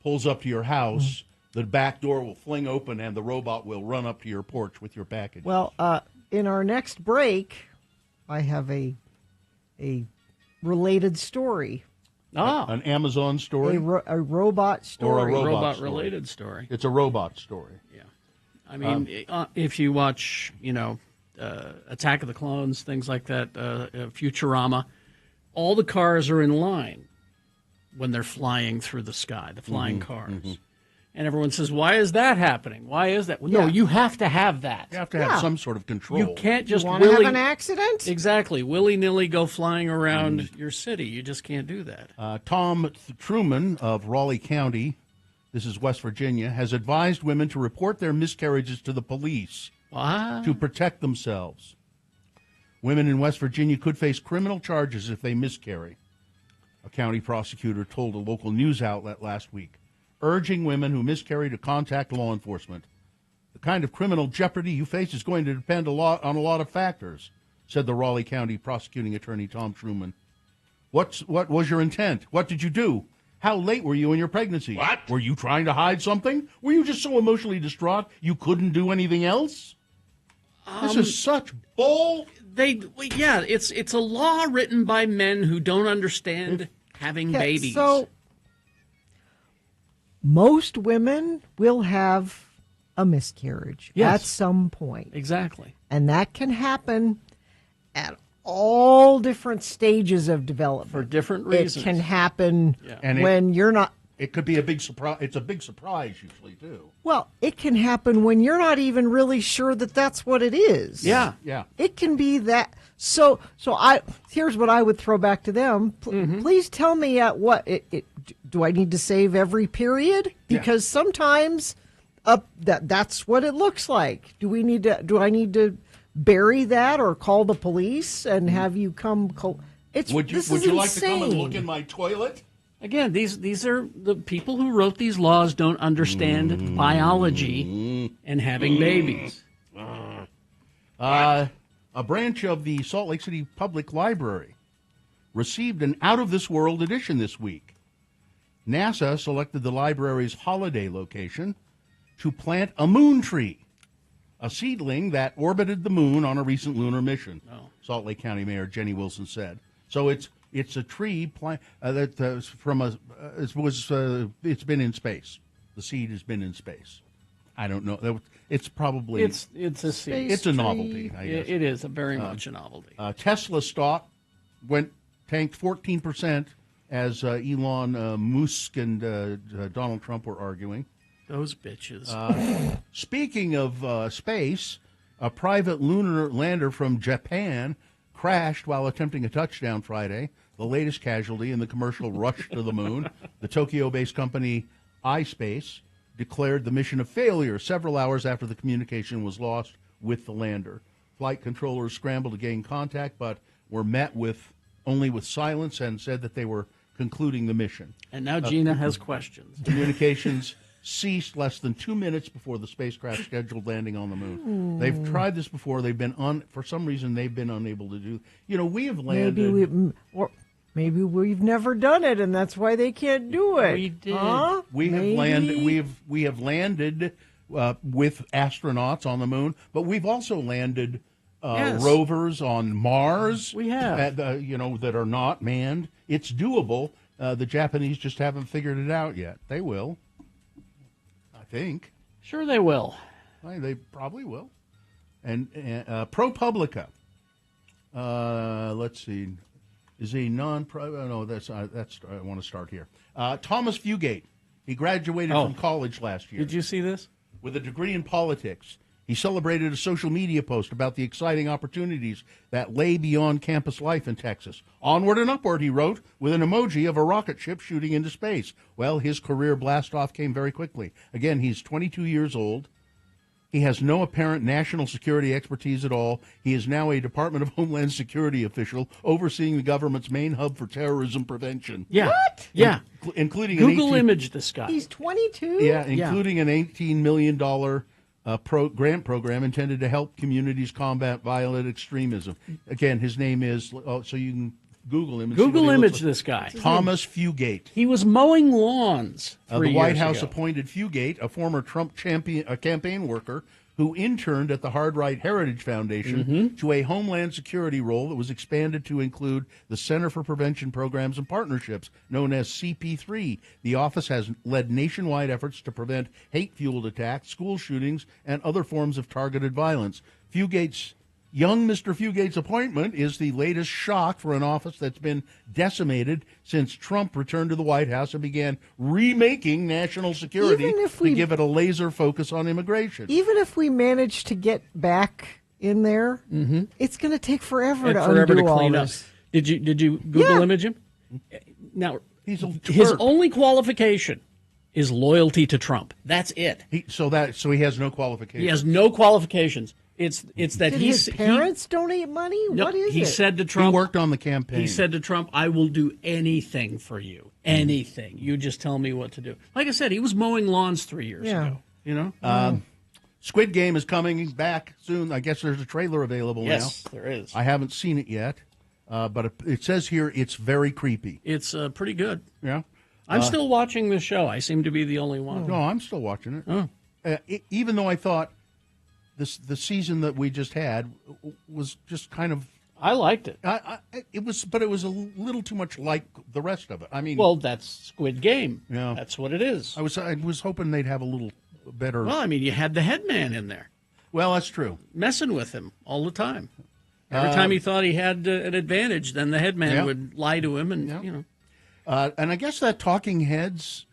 [SPEAKER 3] pulls up to your house, the back door will fling open and the robot will run up to your porch with your package.
[SPEAKER 2] Well, in our next break, I have a related story.
[SPEAKER 3] An Amazon story?
[SPEAKER 2] A robot story.
[SPEAKER 3] Or a
[SPEAKER 4] robot-related story.
[SPEAKER 3] It's a robot story.
[SPEAKER 4] Yeah. I mean, if you watch, Attack of the Clones, things like that, Futurama, all the cars are in line when they're flying through the sky, the flying cars. Mm-hmm. And everyone says, why is that happening? Why is that? Well, no, you have to have that.
[SPEAKER 3] You have to have some sort of control.
[SPEAKER 4] You can't just
[SPEAKER 2] have an accident?
[SPEAKER 4] Exactly. Willy-nilly go flying around your city. You just can't do that.
[SPEAKER 3] Tom Truman of Raleigh County, this is West Virginia, has advised women to report their miscarriages to the police to protect themselves. Women in West Virginia could face criminal charges if they miscarry, a county prosecutor told a local news outlet last week, urging women who miscarry to contact law enforcement. The kind of criminal jeopardy you face is going to depend on a lot of factors, said the Raleigh County prosecuting attorney Tom Truman. What was your intent? What did you do? How late were you in your pregnancy? What? Were you trying to hide something? Were you just so emotionally distraught you couldn't do anything else? This is such bull.
[SPEAKER 4] It's a law written by men who don't understand having babies.
[SPEAKER 2] So most women will have a miscarriage at some point.
[SPEAKER 4] Exactly.
[SPEAKER 2] And that can happen at all different stages of development.
[SPEAKER 4] For different reasons.
[SPEAKER 2] It can happen when you're not...
[SPEAKER 3] It could be a big surprise. It's a big surprise usually, too.
[SPEAKER 2] Well, it can happen when you're not even really sure that that's what it is.
[SPEAKER 3] Yeah.
[SPEAKER 2] It can be that. So here's what I would throw back to them. Please tell me do I need to save every period? Because sometimes that's what it looks like. Do I need to bury that or call the police and have you come?
[SPEAKER 3] Would you like to come and look in my toilet?
[SPEAKER 4] Again, these are the people who wrote these laws don't understand biology and having babies.
[SPEAKER 3] A branch of the Salt Lake City Public Library received an out-of-this-world edition this week. NASA selected the library's holiday location to plant a moon tree, a seedling that orbited the moon on a recent lunar mission, Salt Lake County Mayor Jenny Wilson said. So it's a tree that from a it's been in space. The seed has been in space. I don't know. It's probably
[SPEAKER 4] it's a seed.
[SPEAKER 3] It's a novelty. I guess.
[SPEAKER 4] It is very much a novelty.
[SPEAKER 3] Tesla stock tanked 14% as Elon Musk and Donald Trump were arguing.
[SPEAKER 4] Those bitches.
[SPEAKER 3] Speaking of space, a private lunar lander from Japan crashed while attempting a touchdown Friday, the latest casualty in the commercial rush to the moon. The Tokyo-based company iSpace declared the mission a failure several hours after the communication was lost with the lander. Flight controllers scrambled to gain contact, but were met only with silence and said that they were concluding the mission.
[SPEAKER 4] And now Gina has questions.
[SPEAKER 3] Communications ceased less than 2 minutes before the spacecraft's scheduled landing on the moon. They've tried this before. They've been for some reason they've been unable to do. We have landed.
[SPEAKER 2] Maybe we've never done it, and that's why they can't do it.
[SPEAKER 4] We did.
[SPEAKER 2] Huh?
[SPEAKER 3] We have landed with astronauts on the moon, but we've also landed rovers on Mars.
[SPEAKER 4] We have,
[SPEAKER 3] that are not manned. It's doable. The Japanese just haven't figured it out yet. They will, I think.
[SPEAKER 4] Sure, they will.
[SPEAKER 3] They probably will. And ProPublica. Let's see. Is a non-pro? No, that's. I want to start here. Thomas Fugate. He graduated from college last year.
[SPEAKER 4] Did you see this?
[SPEAKER 3] With a degree in politics. He celebrated a social media post about the exciting opportunities that lay beyond campus life in Texas. Onward and upward, he wrote, with an emoji of a rocket ship shooting into space. Well, his career blast-off came very quickly. Again, he's 22 years old. He has no apparent national security expertise at all. He is now a Department of Homeland Security official overseeing the government's main hub for terrorism prevention.
[SPEAKER 4] Yeah.
[SPEAKER 2] What?
[SPEAKER 4] Yeah.
[SPEAKER 3] Including
[SPEAKER 4] Google image this guy.
[SPEAKER 2] He's 22?
[SPEAKER 3] Yeah, including an $18 million grant program intended to help communities combat violent extremism. Again, his name is, so you can Google him. And
[SPEAKER 4] Google image
[SPEAKER 3] like.
[SPEAKER 4] this guy.
[SPEAKER 3] Thomas Fugate.
[SPEAKER 4] He was mowing lawns 3
[SPEAKER 3] the White
[SPEAKER 4] years
[SPEAKER 3] House
[SPEAKER 4] ago.
[SPEAKER 3] appointed Fugate, a former Trump campaign worker, who interned at the Hard Right Heritage Foundation to a Homeland Security role that was expanded to include the Center for Prevention Programs and Partnerships, known as CP3. The office has led nationwide efforts to prevent hate-fueled attacks, school shootings, and other forms of targeted violence. Young Mr. Fugate's appointment is the latest shock for an office that's been decimated since Trump returned to the White House and began remaking national security to give it a laser focus on immigration.
[SPEAKER 2] Even if we manage to get back in there, it's going to take forever to
[SPEAKER 4] clean
[SPEAKER 2] all
[SPEAKER 4] up.
[SPEAKER 2] this.
[SPEAKER 4] Did you Google image him? Now,
[SPEAKER 3] his
[SPEAKER 4] only qualification is loyalty to Trump. That's it.
[SPEAKER 3] So he has no qualifications.
[SPEAKER 4] He has no qualifications. It's that
[SPEAKER 2] Did his parents donate money?
[SPEAKER 4] No,
[SPEAKER 2] what is
[SPEAKER 4] he
[SPEAKER 2] it?
[SPEAKER 4] said to Trump.
[SPEAKER 3] He worked on the campaign.
[SPEAKER 4] He said to Trump, "I will do anything for you. Anything. You just tell me what to do." Like I said, he was mowing lawns 3 years ago. You know.
[SPEAKER 3] Squid Game is coming back soon. I guess there's a trailer available now.
[SPEAKER 4] Yes, there is.
[SPEAKER 3] I haven't seen it yet, but it says here it's very creepy.
[SPEAKER 4] It's pretty good.
[SPEAKER 3] Yeah.
[SPEAKER 4] I'm still watching the show. I seem to be the only one.
[SPEAKER 3] No, I'm still watching it. Even though I thought the season that we just had was just kind of.
[SPEAKER 4] I liked it.
[SPEAKER 3] It was a little too much like the rest of it. I mean,
[SPEAKER 4] well, that's Squid Game.
[SPEAKER 3] Yeah,
[SPEAKER 4] that's what it is.
[SPEAKER 3] I was hoping they'd have a little better.
[SPEAKER 4] Well, I mean, you had the head man in there.
[SPEAKER 3] Well, that's true.
[SPEAKER 4] Messing with him all the time. Every time he thought he had an advantage, then the head man would lie to him, and you know.
[SPEAKER 3] And I guess that Talking Heads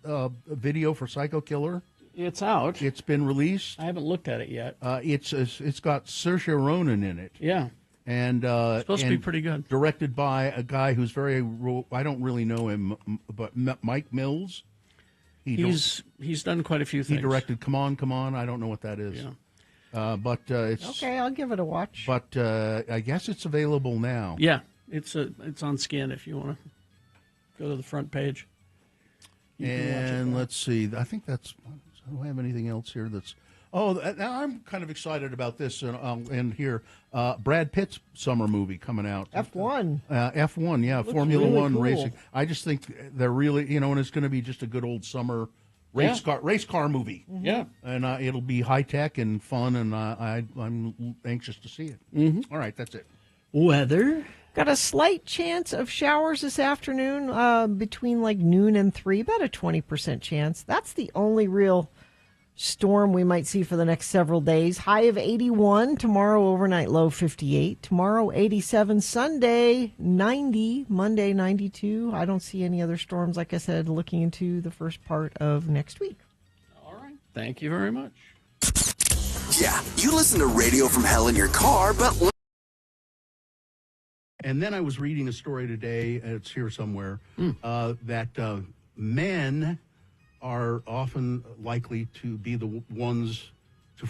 [SPEAKER 3] video for Psycho Killer.
[SPEAKER 4] It's out.
[SPEAKER 3] It's been released.
[SPEAKER 4] I haven't looked at it yet.
[SPEAKER 3] It's got Saoirse Ronan in it.
[SPEAKER 4] Yeah.
[SPEAKER 3] And
[SPEAKER 4] it's supposed to be pretty good.
[SPEAKER 3] Directed by a guy who's I don't really know him, but Mike Mills.
[SPEAKER 4] He's done quite a few things.
[SPEAKER 3] He directed Come On, Come On. I don't know what that is.
[SPEAKER 4] Yeah.
[SPEAKER 3] But it's
[SPEAKER 2] okay. I'll give it a watch.
[SPEAKER 3] But I guess it's available now.
[SPEAKER 4] Yeah, it's on Skin if you want to go to the front page.
[SPEAKER 3] And let's see. I think that's. I don't have anything else here. That's Oh, now I'm kind of excited about this, and I'll end here. Brad Pitt's summer movie coming out.
[SPEAKER 2] F1.
[SPEAKER 3] F1, yeah,
[SPEAKER 2] Looks
[SPEAKER 3] Formula
[SPEAKER 2] really
[SPEAKER 3] One
[SPEAKER 2] cool.
[SPEAKER 3] racing. I just think they're really, and it's going to be just a good old summer race car movie.
[SPEAKER 4] Mm-hmm. Yeah,
[SPEAKER 3] and it'll be high tech and fun, and I'm anxious to see it.
[SPEAKER 4] Mm-hmm.
[SPEAKER 3] All right, that's it.
[SPEAKER 4] Weather.
[SPEAKER 2] Got a slight chance of showers this afternoon between like noon and 3, about a 20% chance. That's the only real storm we might see for the next several days. High of 81 tomorrow, overnight low 58. Tomorrow 87, Sunday 90, Monday 92. I don't see any other storms, like I said, looking into the first part of next week.
[SPEAKER 4] All right. Thank you very much.
[SPEAKER 5] Yeah, you listen to radio from hell in your car, but...
[SPEAKER 3] And then I was reading a story today, it's here somewhere, that men are often likely to be the ones to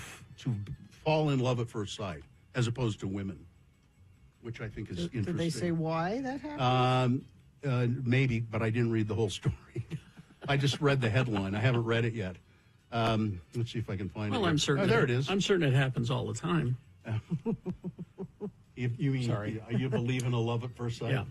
[SPEAKER 3] fall in love at first sight, as opposed to women, which I think is interesting.
[SPEAKER 2] Did they say why that happened?
[SPEAKER 3] Maybe, but I didn't read the whole story. I just read the headline. I haven't read it yet. Let's see if I can find it.
[SPEAKER 4] Well, I'm certain.
[SPEAKER 3] There it is.
[SPEAKER 4] I'm certain it happens all the time.
[SPEAKER 3] You mean,
[SPEAKER 4] Sorry.
[SPEAKER 3] You believe in a love at first sight?
[SPEAKER 4] Yeah.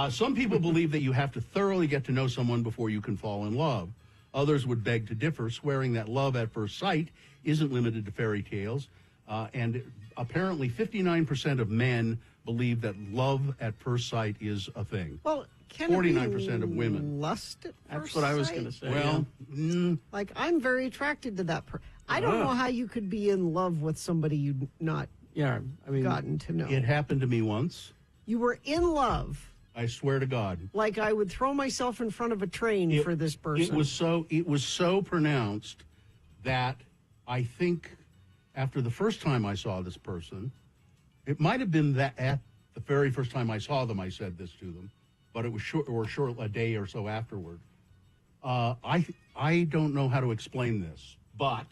[SPEAKER 3] Some people believe that you have to thoroughly get to know someone before you can fall in love. Others would beg to differ, swearing that love at first sight isn't limited to fairy tales. And apparently 59% of men believe that love at first sight is a thing.
[SPEAKER 2] Well, can
[SPEAKER 3] 49% of women.
[SPEAKER 2] Lust at
[SPEAKER 4] That's
[SPEAKER 2] first
[SPEAKER 4] what I was
[SPEAKER 2] sight?
[SPEAKER 4] going to say.
[SPEAKER 3] Well,
[SPEAKER 2] Like, I'm very attracted to that person. I don't know how you could be in love with somebody you'd not gotten to know.
[SPEAKER 3] It happened to me once.
[SPEAKER 2] You were in love.
[SPEAKER 3] I swear to God.
[SPEAKER 2] Like I would throw myself in front of a train for this person.
[SPEAKER 3] It was so pronounced that I think after the first time I saw this person, it might have been that at the very first time I saw them, I said this to them, but it was short a day or so afterward. I don't know how to explain this, but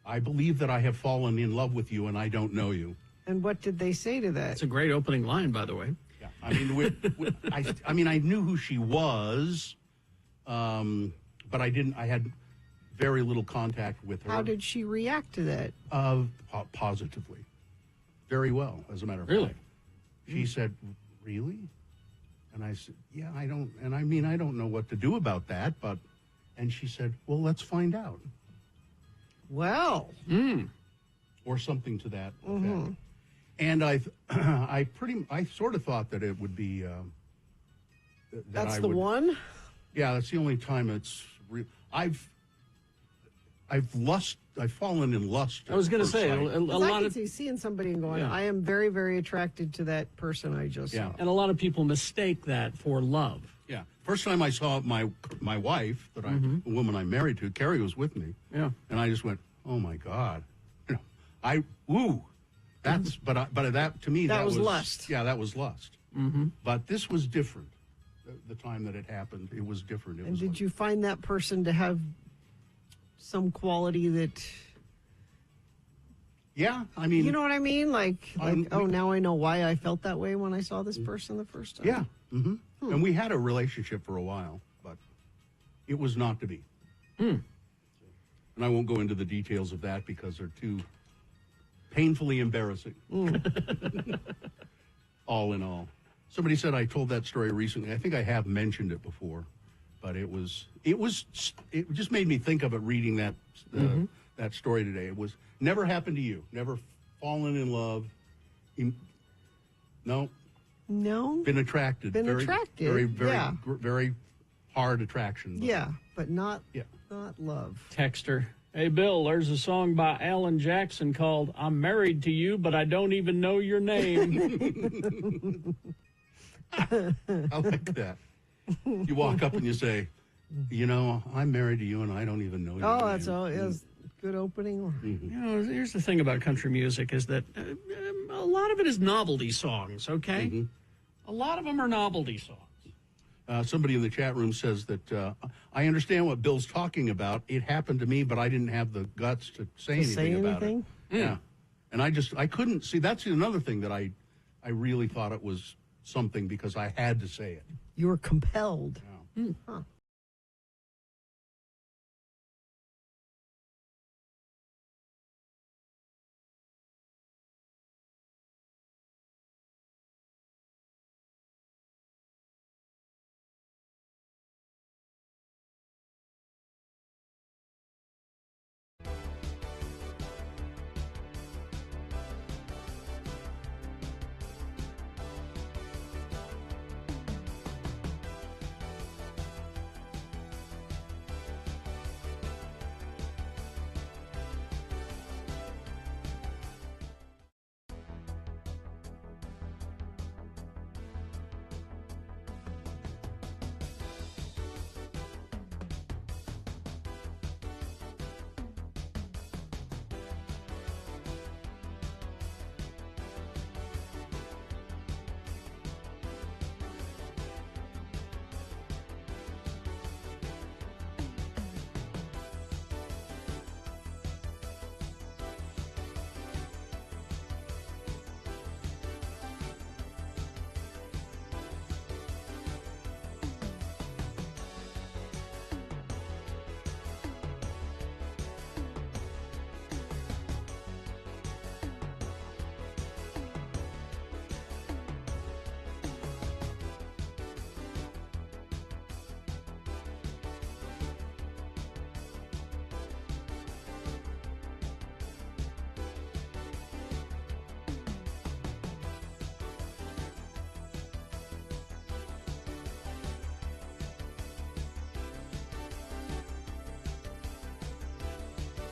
[SPEAKER 3] I believe that I have fallen in love with you and I don't know you.
[SPEAKER 2] And what did they say to that?
[SPEAKER 4] It's a great opening line, by the way.
[SPEAKER 3] Yeah, I mean, I knew who she was, but I didn't. I had very little contact with her.
[SPEAKER 2] How did she react to that?
[SPEAKER 3] Positively, very well. As a matter of
[SPEAKER 4] Really?
[SPEAKER 3] fact, she said, "Really?" And I said, "Yeah, I don't." And I mean, I don't know what to do about that, but. And she said, "Well, let's find out."
[SPEAKER 2] Well,
[SPEAKER 3] or something to that effect. And I sort of thought that it would be.
[SPEAKER 2] That's the one?
[SPEAKER 3] Yeah, that's the only time it's real. I've fallen in lust.
[SPEAKER 4] I was going to say, a lot
[SPEAKER 2] I
[SPEAKER 4] of
[SPEAKER 2] can see seeing somebody and going,
[SPEAKER 4] Yeah.
[SPEAKER 2] I am very, very attracted to that person I just saw.
[SPEAKER 4] And a lot of people mistake that for love.
[SPEAKER 3] Yeah. First time I saw my wife, the woman I'm married to, Carrie was with me.
[SPEAKER 4] Yeah.
[SPEAKER 3] And I just went, oh my God. That's, but that, to me,
[SPEAKER 2] That
[SPEAKER 3] that
[SPEAKER 2] was lust.
[SPEAKER 3] Yeah, that was lust.
[SPEAKER 4] Mm-hmm.
[SPEAKER 3] But this was different. The time that it happened, it was different. It
[SPEAKER 2] And
[SPEAKER 3] was
[SPEAKER 2] did you find that person to have some quality that...
[SPEAKER 3] Yeah, I mean...
[SPEAKER 2] You know what I mean? Like now I know why I felt that way when I saw this person the first time.
[SPEAKER 3] Yeah. And we had a relationship for a while, but it was not to be. And I won't go into the details of that because they're too painfully embarrassing. All in all. Somebody said I told that story recently. I think I have mentioned it before, but it just made me think of it reading that that story today. It was never happened to you. Never fallen in love. No. Been attracted. Very hard attraction.
[SPEAKER 2] But not love.
[SPEAKER 4] Texter. Hey, Bill, there's a song by Alan Jackson called I'm Married to You, but I Don't Even Know Your Name.
[SPEAKER 3] I like that. You walk up and you say, I'm married to you and I don't even know you.
[SPEAKER 2] Oh, that's all. It's good opening.
[SPEAKER 4] Here's the thing about country music is that a lot of it is novelty songs, okay? A lot of them are novelty songs.
[SPEAKER 3] Somebody in the chat room says that I understand what Bill's talking about. It happened to me, but I didn't have the guts to say anything about it. Yeah. And I couldn't see. That's another thing that I really thought it was something because I had to say it.
[SPEAKER 2] You were compelled.
[SPEAKER 3] Yeah.
[SPEAKER 2] Huh.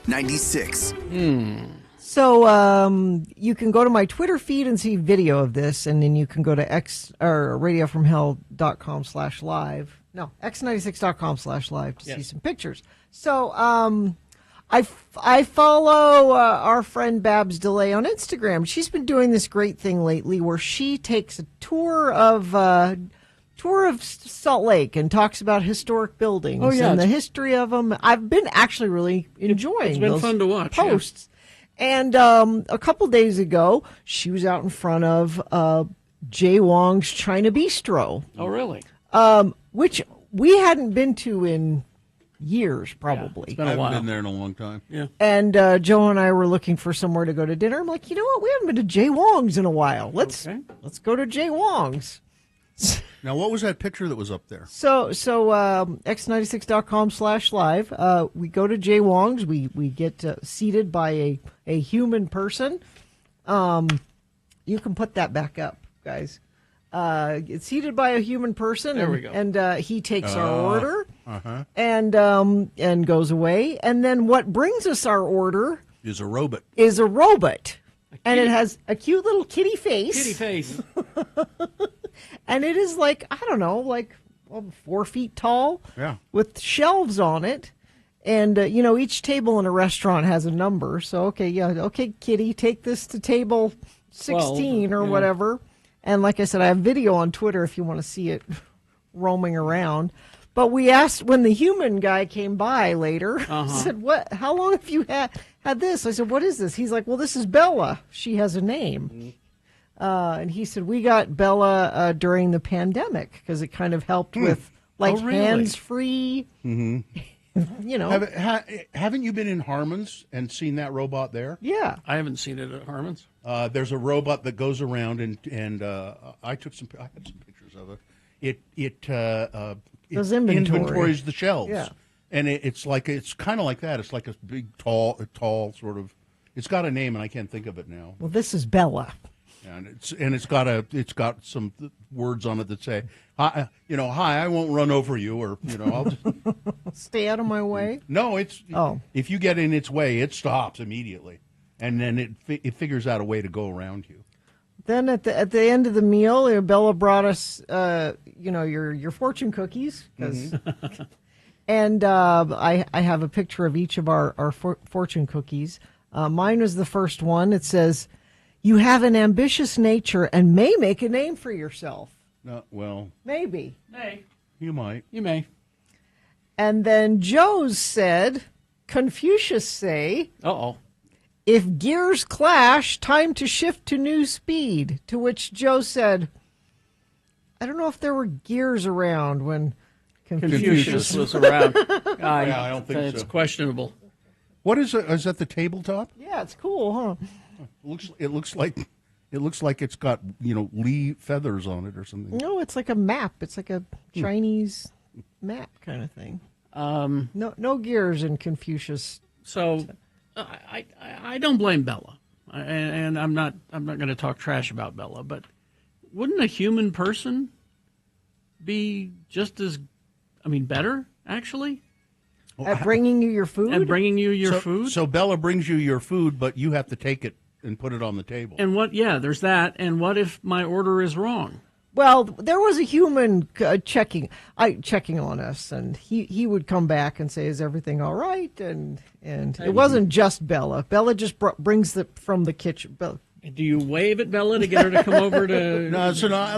[SPEAKER 5] 96.
[SPEAKER 2] So you can go to my Twitter feed and see video of this, and then you can go to radiofromhell.com/live. No, x96.com/live to see some pictures. So I follow our friend Babs DeLay on Instagram. She's been doing this great thing lately where she takes a tour of Salt Lake and talks about historic buildings and the history of them. I've been actually really enjoying.
[SPEAKER 4] It's been
[SPEAKER 2] those
[SPEAKER 4] fun to watch
[SPEAKER 2] posts. And a couple days ago, she was out in front of Jay Wong's China Bistro.
[SPEAKER 4] Oh, really?
[SPEAKER 2] Which we hadn't been to in years, probably.
[SPEAKER 3] It's been a while. I haven't been there in a long time.
[SPEAKER 4] Yeah.
[SPEAKER 2] And Joe and I were looking for somewhere to go to dinner. I'm like, you know what? We haven't been to Jay Wong's in a while. Let's go to Jay Wong's.
[SPEAKER 3] Now, what was that picture that was up there?
[SPEAKER 2] So x96.com/live. We go to Jay Wong's. We get seated by a human person. You can put that back up, guys. It's seated by a human person.
[SPEAKER 4] There we go.
[SPEAKER 2] And he takes our order and goes away. And then what brings us our order
[SPEAKER 3] is a robot.
[SPEAKER 2] And it has a cute little kitty face.
[SPEAKER 4] Kitty face.
[SPEAKER 2] And it is like, I don't know, 4 feet tall.
[SPEAKER 3] Yeah.
[SPEAKER 2] With shelves on it. And, each table in a restaurant has a number. So, okay, kitty, take this to table 16 or whatever. And like I said, I have video on Twitter if you want to see it roaming around. But we asked when the human guy came by later, said, how long have you had this? I said, what is this? He's like, well, this is Bella. She has a name. And he said, we got Bella during the pandemic because it kind of helped with hands-free.
[SPEAKER 3] Haven't you been in Harmon's and seen that robot there?
[SPEAKER 2] Yeah.
[SPEAKER 4] I haven't seen it at Harmon's.
[SPEAKER 3] There's a robot that goes around and I have some pictures of it. It inventories the shelves.
[SPEAKER 2] Yeah.
[SPEAKER 3] And it's kind of like that. It's like a big, tall sort of. It's got a name and I can't think of it now.
[SPEAKER 2] Well, this is Bella.
[SPEAKER 3] And it's got some words on it that say, hi, I won't run over you, or I'll just
[SPEAKER 2] stay out of my way.
[SPEAKER 3] No, if you get in its way, it stops immediately, and then it figures out a way to go around you.
[SPEAKER 2] Then at the end of the meal, Bella brought us your fortune cookies, and I have a picture of each of our fortune cookies. Mine was the first one. It says, you have an ambitious nature and may make a name for yourself. Maybe.
[SPEAKER 3] You might.
[SPEAKER 4] You may.
[SPEAKER 2] And then Joe's said, Confucius say, if gears clash, time to shift to new speed. To which Joe said, I don't know if there were gears around when
[SPEAKER 4] Confucius was around.
[SPEAKER 3] I don't think
[SPEAKER 4] it's questionable.
[SPEAKER 3] What is it? Is that the tabletop?
[SPEAKER 2] Yeah, it's cool, huh?
[SPEAKER 3] It looks like it's got Lee feathers on it or something.
[SPEAKER 2] No, it's like a map. It's like a Chinese map kind of thing. No gears in Confucius.
[SPEAKER 4] So I don't blame Bella, and I'm not going to talk trash about Bella. But wouldn't a human person be just as, better actually?
[SPEAKER 2] At bringing you your food?
[SPEAKER 4] At bringing you your food?
[SPEAKER 3] So Bella brings you your food, but you have to take it and put it on the table.
[SPEAKER 4] And there's that. And what if my order is wrong?
[SPEAKER 2] Well, there was a human checking on us, and he would come back and say, is everything all right? And it wasn't just Bella. Bella just brings from the kitchen.
[SPEAKER 4] Do you wave at Bella to get her to come over to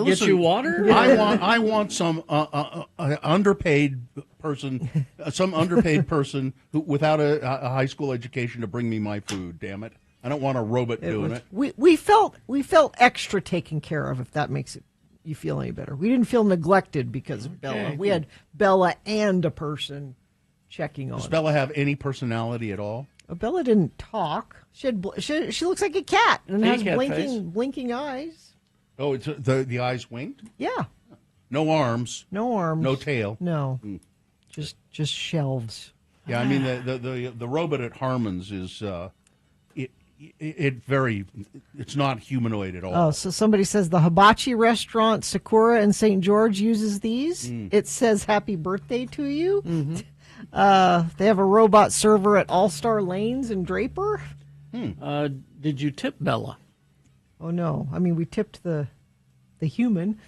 [SPEAKER 4] get you water?
[SPEAKER 3] I want some underpaid person, who without a high school education to bring me my food. Damn it! I don't want a robot doing it.
[SPEAKER 2] We felt extra taken care of. If that makes you feel any better, we didn't feel neglected because of Bella. We had Bella and a person checking on.
[SPEAKER 3] Does Bella have any personality at all?
[SPEAKER 2] Bella didn't talk. She looks like a cat and has blinking eyes.
[SPEAKER 3] Oh, it's the eyes winked?
[SPEAKER 2] Yeah.
[SPEAKER 3] No arms.
[SPEAKER 2] No
[SPEAKER 3] tail.
[SPEAKER 2] No. Just shelves.
[SPEAKER 3] Yeah, the robot at Harmon's is it's not humanoid at all.
[SPEAKER 2] Oh, so somebody says the hibachi restaurant Sakura in St. George uses these. It says happy birthday to you. They have a robot server at All-Star Lanes in Draper.
[SPEAKER 4] Did you tip Bella?
[SPEAKER 2] Oh, no. I mean, we tipped the human.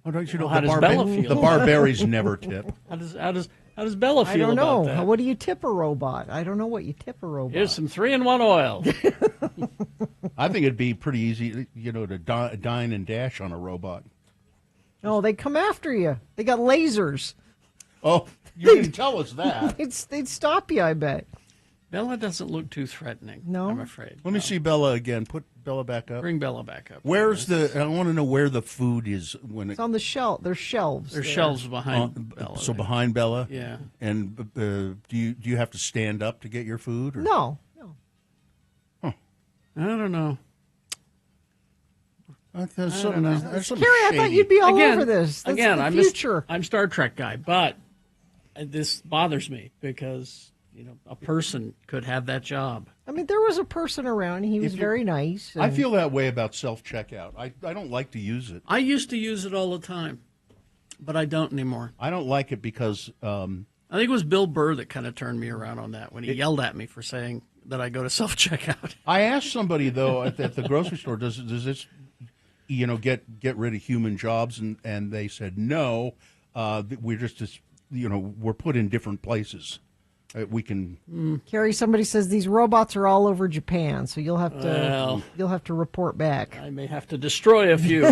[SPEAKER 3] Oh, don't you know
[SPEAKER 4] How does Bella feel?
[SPEAKER 3] the Barberries never tip.
[SPEAKER 4] How does Bella feel
[SPEAKER 2] I don't know.
[SPEAKER 4] about that?
[SPEAKER 2] What do you tip a robot? I don't know what you tip a robot.
[SPEAKER 4] Here's some 3-in-1 oil.
[SPEAKER 3] I think it'd be pretty easy, to dine and dash on a robot.
[SPEAKER 2] No, they come after you. They got lasers.
[SPEAKER 3] Oh, you didn't tell us that.
[SPEAKER 2] They'd stop you, I bet.
[SPEAKER 4] Bella doesn't look too threatening.
[SPEAKER 2] No,
[SPEAKER 4] I'm afraid.
[SPEAKER 3] Let me see Bella again. Put Bella back up.
[SPEAKER 4] Bring Bella back up.
[SPEAKER 3] Where's I want to know where the food is when
[SPEAKER 2] It's on the shelf. There's shelves.
[SPEAKER 4] There's shelves behind Bella.
[SPEAKER 3] So behind Bella.
[SPEAKER 4] Yeah.
[SPEAKER 3] And do you have to stand up to get your food? Or?
[SPEAKER 2] No.
[SPEAKER 4] I don't know.
[SPEAKER 3] There's some
[SPEAKER 2] Carrie, I thought you'd be all over this. That's the future.
[SPEAKER 4] I'm Star Trek guy, but this bothers me because a person could have that job.
[SPEAKER 2] I mean, there was a person around. He was very nice.
[SPEAKER 3] I feel that way about self-checkout. I don't like to use it.
[SPEAKER 4] I used to use it all the time, but I don't anymore.
[SPEAKER 3] I don't like it because...
[SPEAKER 4] I think it was Bill Burr that kind of turned me around on that when he yelled at me for saying that I go to self-checkout.
[SPEAKER 3] I asked somebody, though, at the grocery store, does this... get rid of human jobs, and they said no. We're just we're put in different places. We can.
[SPEAKER 2] Carrie, somebody says these robots are all over Japan, so you'll have to report back.
[SPEAKER 4] I may have to destroy a few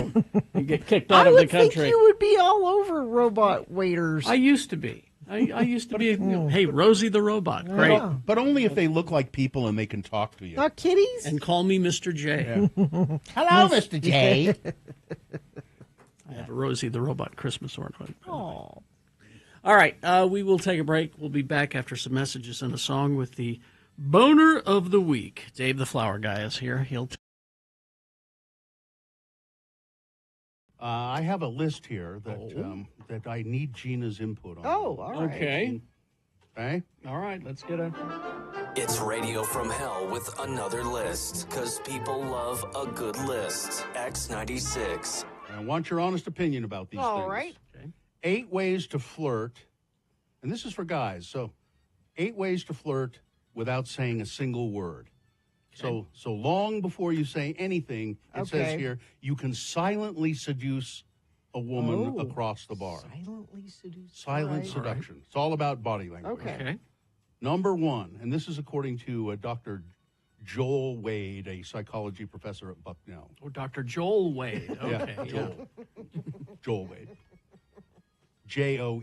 [SPEAKER 4] and get kicked out of the country.
[SPEAKER 2] I would think you would be all over robot waiters.
[SPEAKER 4] I used to be. I used to be. Hey, Rosie the robot, great,
[SPEAKER 2] Yeah.
[SPEAKER 3] But only if they look like people and they can talk to you.
[SPEAKER 2] Not kitties.
[SPEAKER 4] and call me Mr. J.
[SPEAKER 3] Hello, Mr. J.
[SPEAKER 4] I have a Rosie the robot Christmas ornament.
[SPEAKER 2] Oh.
[SPEAKER 4] All right, we will take a break. We'll be back after some messages and a song with the boner of the week. Dave the Flower Guy is here.
[SPEAKER 3] I have a list here that I need Gina's input on.
[SPEAKER 2] Oh, all right.
[SPEAKER 4] Okay.
[SPEAKER 3] Okay.
[SPEAKER 4] All right, let's get a...
[SPEAKER 19] It's Radio from Hell with another list, because people love a good list. X96.
[SPEAKER 3] I want your honest opinion about these things.
[SPEAKER 2] All right.
[SPEAKER 4] Okay.
[SPEAKER 3] 8 ways to flirt, and this is for guys. So 8 ways to flirt without saying a single word. Okay. So long before you say anything, it says here, you can silently seduce a woman across the bar.
[SPEAKER 2] Silently seduce.
[SPEAKER 3] Silent seduction. Right. It's all about body language.
[SPEAKER 2] Okay.
[SPEAKER 3] Number 1, and this is according to Dr. Joel Wade, a psychology professor at Bucknell.
[SPEAKER 4] Oh, Dr. Joel Wade. Okay.
[SPEAKER 3] Joel Wade. Joel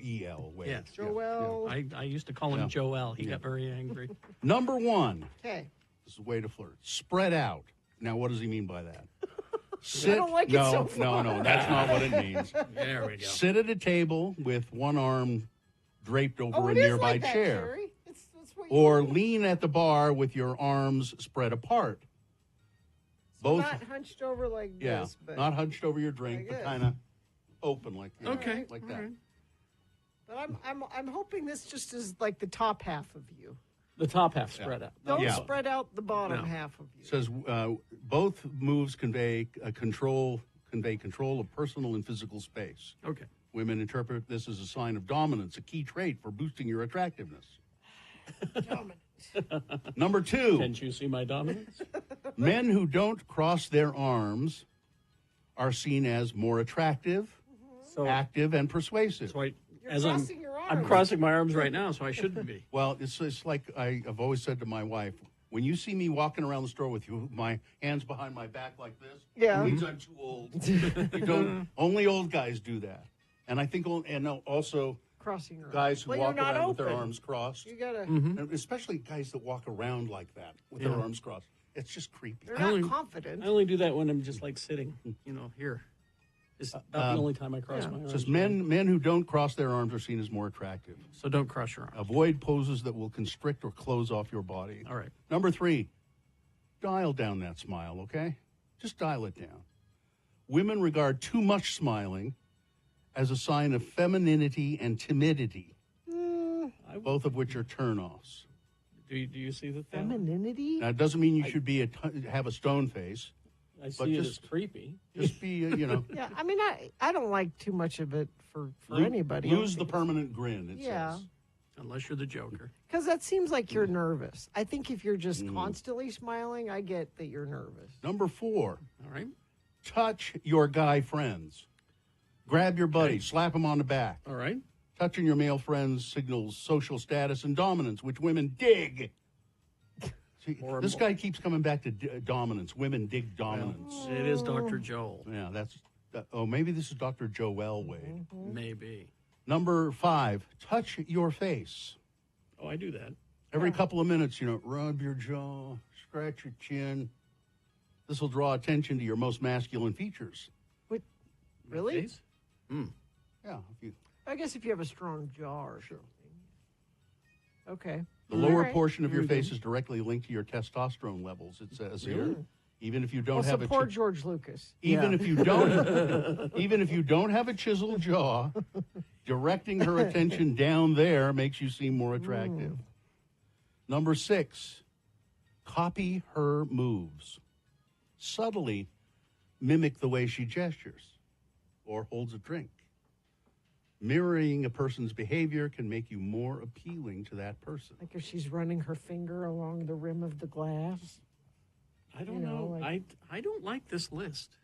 [SPEAKER 3] Wade.
[SPEAKER 4] Yes.
[SPEAKER 2] Joel.
[SPEAKER 4] I used to call him Joel. He got very angry.
[SPEAKER 3] Number 1.
[SPEAKER 2] Okay.
[SPEAKER 3] This is a way to flirt. Spread out. Now, what does he mean by that?
[SPEAKER 2] I don't like it so far.
[SPEAKER 3] No, that's not what it means.
[SPEAKER 4] There we go.
[SPEAKER 3] Sit at a table with one arm draped over a
[SPEAKER 2] it is
[SPEAKER 3] nearby
[SPEAKER 2] like that,
[SPEAKER 3] chair.
[SPEAKER 2] Carrie. That's what you
[SPEAKER 3] Or
[SPEAKER 2] do.
[SPEAKER 3] lean at the bar with your arms spread apart.
[SPEAKER 2] So not hunched over like this, but
[SPEAKER 3] not hunched over your drink, but kind of open like like that.
[SPEAKER 2] Right. But I'm hoping this just is like the top half of you.
[SPEAKER 4] The top half spread out.
[SPEAKER 2] Don't spread out the bottom half of you.
[SPEAKER 3] It says both moves convey control of personal and physical space.
[SPEAKER 4] Okay.
[SPEAKER 3] Women interpret this as a sign of dominance, a key trait for boosting your attractiveness. Number 2.
[SPEAKER 4] Can't you see my dominance?
[SPEAKER 3] Men who don't cross their arms are seen as more attractive, active, and persuasive.
[SPEAKER 4] So
[SPEAKER 2] I'm
[SPEAKER 4] crossing my arms right now, so I shouldn't be.
[SPEAKER 3] Well, it's like I've always said to my wife, when you see me walking around the store with my hands behind my back like this, it means I'm too old. Only old guys do that. And I think, also
[SPEAKER 2] crossing your
[SPEAKER 3] guys who
[SPEAKER 2] arms.
[SPEAKER 3] walk around with their arms crossed.
[SPEAKER 2] You gotta,
[SPEAKER 3] and especially guys that walk around like that with their arms crossed. It's just creepy.
[SPEAKER 2] They're not confident.
[SPEAKER 4] I only do that when I'm just like sitting, here. It's not the only time I cross my arms.
[SPEAKER 3] It says men who don't cross their arms are seen as more attractive.
[SPEAKER 4] So don't cross your arms.
[SPEAKER 3] Avoid poses that will constrict or close off your body.
[SPEAKER 4] All right.
[SPEAKER 3] Number 3, dial down that smile, okay? Just dial it down. Women regard too much smiling as a sign of femininity and timidity, both of which are turnoffs.
[SPEAKER 4] Do you see the
[SPEAKER 2] femininity?
[SPEAKER 3] Now, it doesn't mean you should have a stone face.
[SPEAKER 4] I see it as creepy.
[SPEAKER 3] Just be,
[SPEAKER 2] Yeah, I mean, I don't like too much of it for anybody.
[SPEAKER 3] Lose the permanent grin, it says.
[SPEAKER 4] Unless you're the Joker.
[SPEAKER 2] Because that seems like you're nervous. I think if you're just constantly smiling, I get that you're nervous.
[SPEAKER 3] Number 4.
[SPEAKER 4] All right.
[SPEAKER 3] Touch your guy friends. Grab your buddy, slap him on the back.
[SPEAKER 4] All right.
[SPEAKER 3] Touching your male friends signals social status and dominance, which women dig. See, this guy keeps coming back to dominance. Women dig dominance.
[SPEAKER 4] Well, it is Dr. Joel.
[SPEAKER 3] Yeah, that's. Maybe this is Dr. Joel Wade.
[SPEAKER 4] Maybe.
[SPEAKER 3] Number 5, touch your face.
[SPEAKER 4] Oh, I do that.
[SPEAKER 3] Every couple of minutes, rub your jaw, scratch your chin. This will draw attention to your most masculine features.
[SPEAKER 2] Wait, really?
[SPEAKER 3] Yeah.
[SPEAKER 2] I guess if you have a strong jaw or something. Okay.
[SPEAKER 3] The lower portion of your face is directly linked to your testosterone levels, it says here. Even if you don't have a
[SPEAKER 2] support George Lucas.
[SPEAKER 3] Even if you don't even if you don't have a chiseled jaw, directing her attention down there makes you seem more attractive. Number 6, copy her moves. Subtly mimic the way she gestures or holds a drink. Mirroring a person's behavior can make you more appealing to that person.
[SPEAKER 2] Like if she's running her finger along the rim of the glass.
[SPEAKER 4] I don't know. I don't like this list.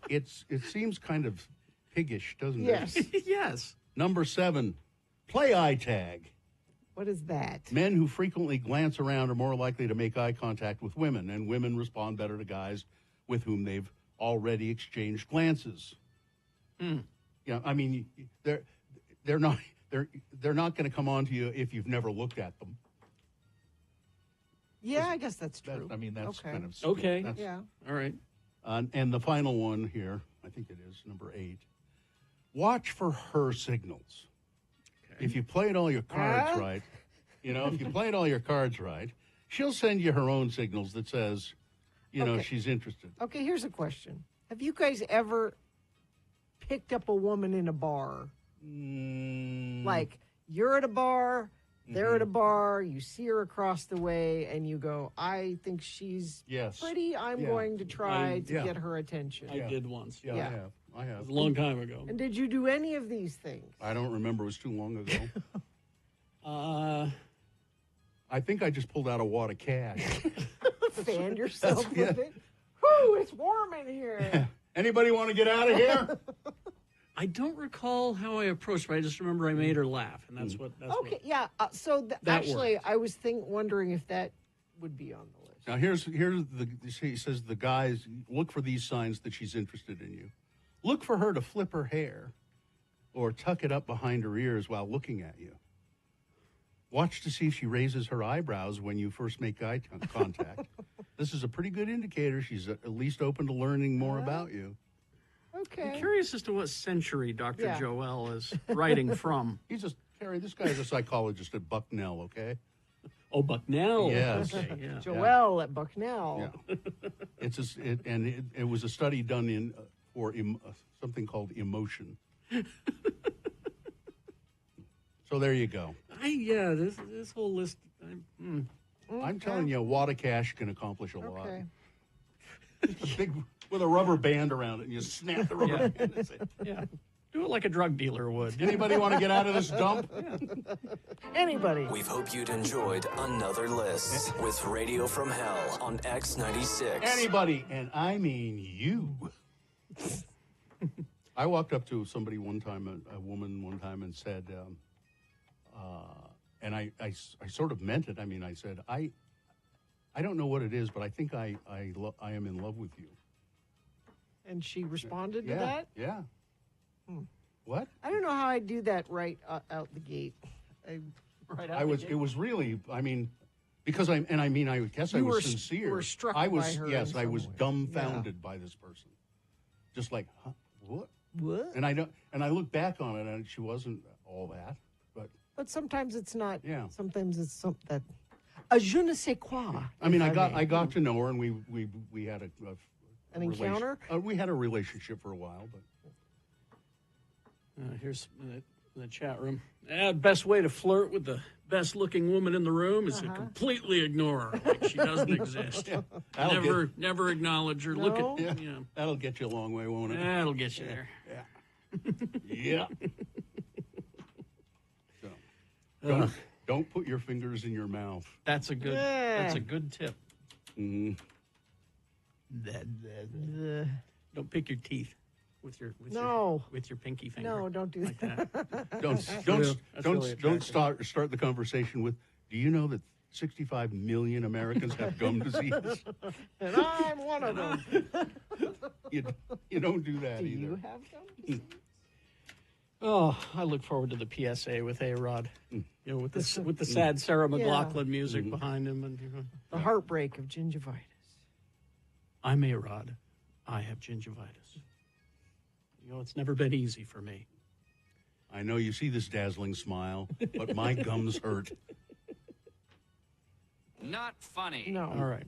[SPEAKER 3] It seems kind of piggish, doesn't
[SPEAKER 2] Yes.
[SPEAKER 3] it?
[SPEAKER 4] Yes.
[SPEAKER 3] Number 7, play eye tag.
[SPEAKER 2] What is that?
[SPEAKER 3] Men who frequently glance around are more likely to make eye contact with women, and women respond better to guys with whom they've already exchanged glances. Yeah, I mean, they're not going to come on to you if you've never looked at them.
[SPEAKER 2] Yeah, I guess that's true.
[SPEAKER 3] That's kind of
[SPEAKER 4] okay.
[SPEAKER 2] Yeah.
[SPEAKER 4] All right.
[SPEAKER 3] And the final one here, I think it is number 8. Watch for her signals. Okay. If you played all your cards right, if you played all your cards right, she'll send you her own signals that says, she's interested.
[SPEAKER 2] Okay, here's a question. Have you guys ever picked up a woman in a bar? Like, you're at a bar, they're at a bar, you see her across the way, and you go, I think she's pretty. I'm going to try to get her attention.
[SPEAKER 4] I did once.
[SPEAKER 3] Yeah, I have.
[SPEAKER 4] It was a long time ago.
[SPEAKER 2] And did you do any of these things?
[SPEAKER 3] I don't remember. It was too long ago. I think I just pulled out a wad of cash.
[SPEAKER 2] Fanned yourself with it? Whew, it's warm in here.
[SPEAKER 3] Anybody want to get out of here?
[SPEAKER 4] I don't recall how I approached her. I just remember I made her laugh, and that's what.
[SPEAKER 2] So
[SPEAKER 4] that
[SPEAKER 2] actually,
[SPEAKER 4] worked.
[SPEAKER 2] I was wondering if that would be on the list.
[SPEAKER 3] Now he says the guys look for these signs that she's interested in you. Look for her to flip her hair, or tuck it up behind her ears while looking at you. Watch to see if she raises her eyebrows when you first make eye contact. This is a pretty good indicator she's at least open to learning more about you.
[SPEAKER 2] Okay.
[SPEAKER 4] I'm curious as to what century Dr. Joel is writing from.
[SPEAKER 3] Carrie, this guy's a psychologist at Bucknell, okay?
[SPEAKER 4] Oh, Bucknell.
[SPEAKER 3] Yes.
[SPEAKER 4] Okay, yeah.
[SPEAKER 2] Joel at Bucknell.
[SPEAKER 3] Yeah. It was a study done for something called emotion. So there you go.
[SPEAKER 4] This whole list.
[SPEAKER 3] I'm telling you, a wad of cash can accomplish a lot.
[SPEAKER 2] Okay.
[SPEAKER 3] Just a big with a rubber band around it, and you snap the rubber band. That's it.
[SPEAKER 4] Yeah. Do it like a drug dealer would.
[SPEAKER 3] Anybody want to get out of this dump?
[SPEAKER 2] Anybody.
[SPEAKER 19] We hope you'd enjoyed another list with Radio from Hell on X96.
[SPEAKER 3] Anybody, and I mean you. I walked up to somebody one time, a woman one time, and said, and I sort of meant it. I mean, I said, I don't know what it is, but I think I am in love with you. And
[SPEAKER 2] she responded to that?
[SPEAKER 3] Yeah. What?
[SPEAKER 2] I don't know how I do that right out the gate. It
[SPEAKER 3] was really, I mean, because I guess I was sincere.
[SPEAKER 2] You were struck
[SPEAKER 3] by her.
[SPEAKER 2] Yes,
[SPEAKER 3] I was dumbfounded by this person. Just like, huh, what?
[SPEAKER 2] What?
[SPEAKER 3] And I look back on it, and she wasn't all that,
[SPEAKER 2] but sometimes it's not.
[SPEAKER 3] Yeah.
[SPEAKER 2] Sometimes it's something that a je ne sais quoi.
[SPEAKER 3] I mean, I got to know her, and we had
[SPEAKER 2] an encounter.
[SPEAKER 3] We had a relationship for a while, but.
[SPEAKER 4] Here's the chat room. Best way to flirt with the best-looking woman in the room is to completely ignore her, like she doesn't exist. Never acknowledge her.
[SPEAKER 2] No?
[SPEAKER 4] Look at
[SPEAKER 3] that'll get you a long way, won't it?
[SPEAKER 4] That'll get you there.
[SPEAKER 3] Yeah. Yeah. Don't put your fingers in your mouth.
[SPEAKER 4] That's a good tip.
[SPEAKER 3] Mm.
[SPEAKER 4] Don't pick your teeth with your pinky finger.
[SPEAKER 2] No, don't do that.
[SPEAKER 3] Don't start the conversation with, do you know that 65 million Americans have gum disease?
[SPEAKER 2] And I'm one of them.
[SPEAKER 3] You don't do that either.
[SPEAKER 2] Do you have gum disease?
[SPEAKER 4] Oh, I look forward to the PSA with A-Rod. With the sad Sarah McLachlan music behind him, and
[SPEAKER 2] the heartbreak of gingivitis.
[SPEAKER 4] I'm A-Rod. I have gingivitis. It's never been easy for me.
[SPEAKER 3] I know you see this dazzling smile, but my gums hurt.
[SPEAKER 20] Not funny.
[SPEAKER 2] No.
[SPEAKER 4] All right.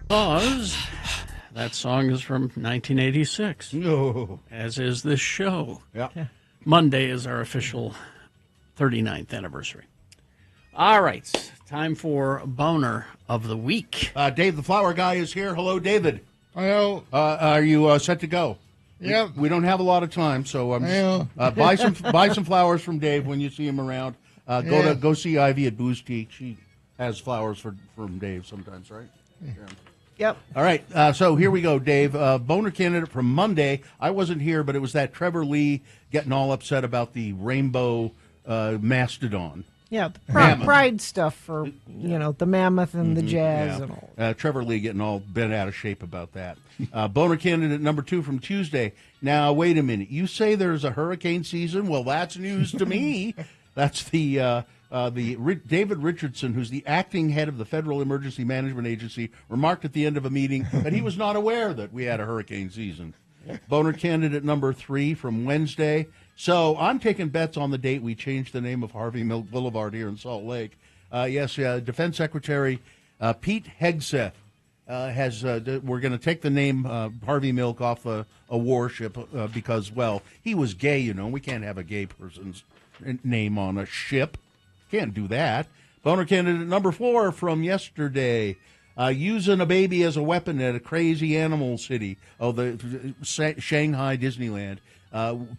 [SPEAKER 4] Because that song is from 1986.
[SPEAKER 3] No.
[SPEAKER 4] As is this show.
[SPEAKER 3] Yeah.
[SPEAKER 4] Monday is our official 39th anniversary. All right. Time for Boner of the Week.
[SPEAKER 3] Dave, the flower guy, is here. Hello, David.
[SPEAKER 21] Hello.
[SPEAKER 3] Are you set to go?
[SPEAKER 21] Yep.
[SPEAKER 3] We don't have a lot of time, so buy some flowers from Dave when you see him around. Go see Ivy at Boostique. She has flowers from Dave sometimes, right? Yeah.
[SPEAKER 2] Yep.
[SPEAKER 3] All right, so here we go, Dave. Boner candidate from Monday. I wasn't here, but it was that Trevor Lee getting all upset about the rainbow mastodon.
[SPEAKER 2] Yeah, the pride stuff for, the mammoth and the jazz and all.
[SPEAKER 3] Trevor Lee getting all bent out of shape about that. Boner candidate number 2 from Tuesday. Now, wait a minute. You say there's a hurricane season? Well, that's news to me. That's the David Richardson, who's the acting head of the Federal Emergency Management Agency, remarked at the end of a meeting that he was not aware that we had a hurricane season. Boner candidate number 3 from Wednesday. So I'm taking bets on the date we changed the name of Harvey Milk Boulevard here in Salt Lake. Defense Secretary Pete Hegseth we're going to take the name Harvey Milk off a warship because, well, he was gay, We can't have a gay person's name on a ship. Can't do that. Boner candidate number 4 from yesterday. Using a baby as a weapon at a crazy animal city. The Shanghai Disneyland.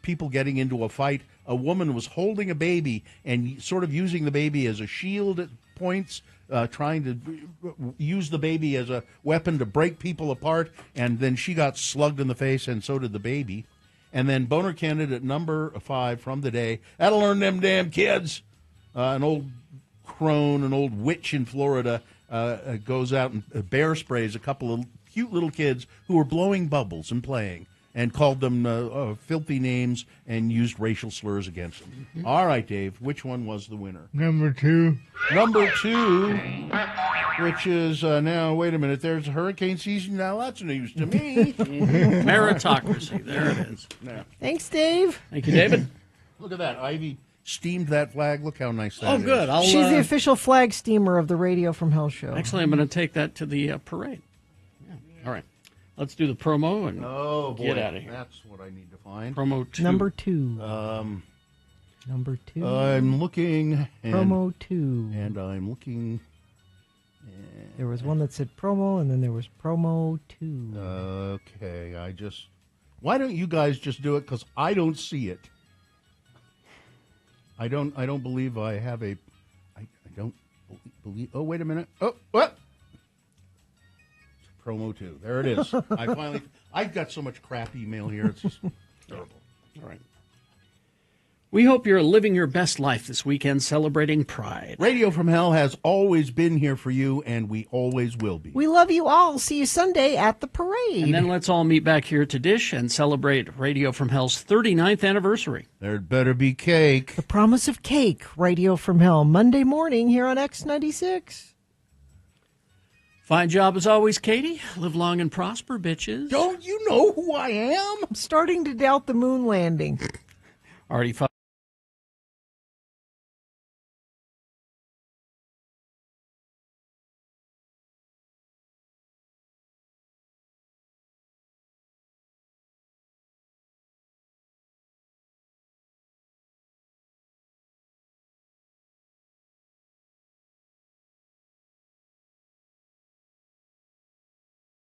[SPEAKER 3] People getting into a fight. A woman was holding a baby and sort of using the baby as a shield at points, trying to use the baby as a weapon to break people apart. And then she got slugged in the face, and so did the baby. And then Boner candidate number 5 from the day. That'll learn them damn kids. An old crone, an old witch in Florida, goes out and bear sprays a couple of cute little kids who were blowing bubbles and playing, and called them filthy names and used racial slurs against them. Mm-hmm. All right, Dave, which one was the winner?
[SPEAKER 21] Number 2.
[SPEAKER 3] Number 2, which is now, wait a minute, there's a hurricane season. Now that's news to me.
[SPEAKER 4] Meritocracy, there it is.
[SPEAKER 3] Yeah.
[SPEAKER 2] Thanks, Dave.
[SPEAKER 4] Thank you, David.
[SPEAKER 3] Look at that, Ivy steamed that flag. Look how nice that is.
[SPEAKER 4] Oh, good.
[SPEAKER 2] She's the official flag steamer of the Radio from Hell show.
[SPEAKER 4] Actually, I'm going to take that to the parade. Yeah. All right. Let's do the promo and get out of here.
[SPEAKER 3] That's what I need to find.
[SPEAKER 4] Promo 2.
[SPEAKER 2] Number 2. Number 2.
[SPEAKER 3] I'm looking.
[SPEAKER 2] Promo 2.
[SPEAKER 3] And I'm looking.
[SPEAKER 2] There was one that said promo, and then there was promo 2.
[SPEAKER 3] Okay, why don't you guys just do it? Because I don't see it. I don't believe I have I don't believe. Oh, wait a minute. Oh, what? Promo 2. There it is. I've got so much crap email here. It's just terrible.
[SPEAKER 4] All right. We hope you're living your best life this weekend, celebrating Pride.
[SPEAKER 3] Radio from Hell has always been here for you, and we always will be.
[SPEAKER 2] We love you all. See you Sunday at the parade.
[SPEAKER 4] And then let's all meet back here to Dish and celebrate Radio from Hell's 39th anniversary.
[SPEAKER 3] There'd better be cake.
[SPEAKER 2] The promise of cake. Radio from Hell, Monday morning here on X96.
[SPEAKER 4] Fine job as always, Katie. Live long and prosper, bitches.
[SPEAKER 3] Don't you know who I am?
[SPEAKER 2] I'm starting to doubt the moon landing.
[SPEAKER 4] Already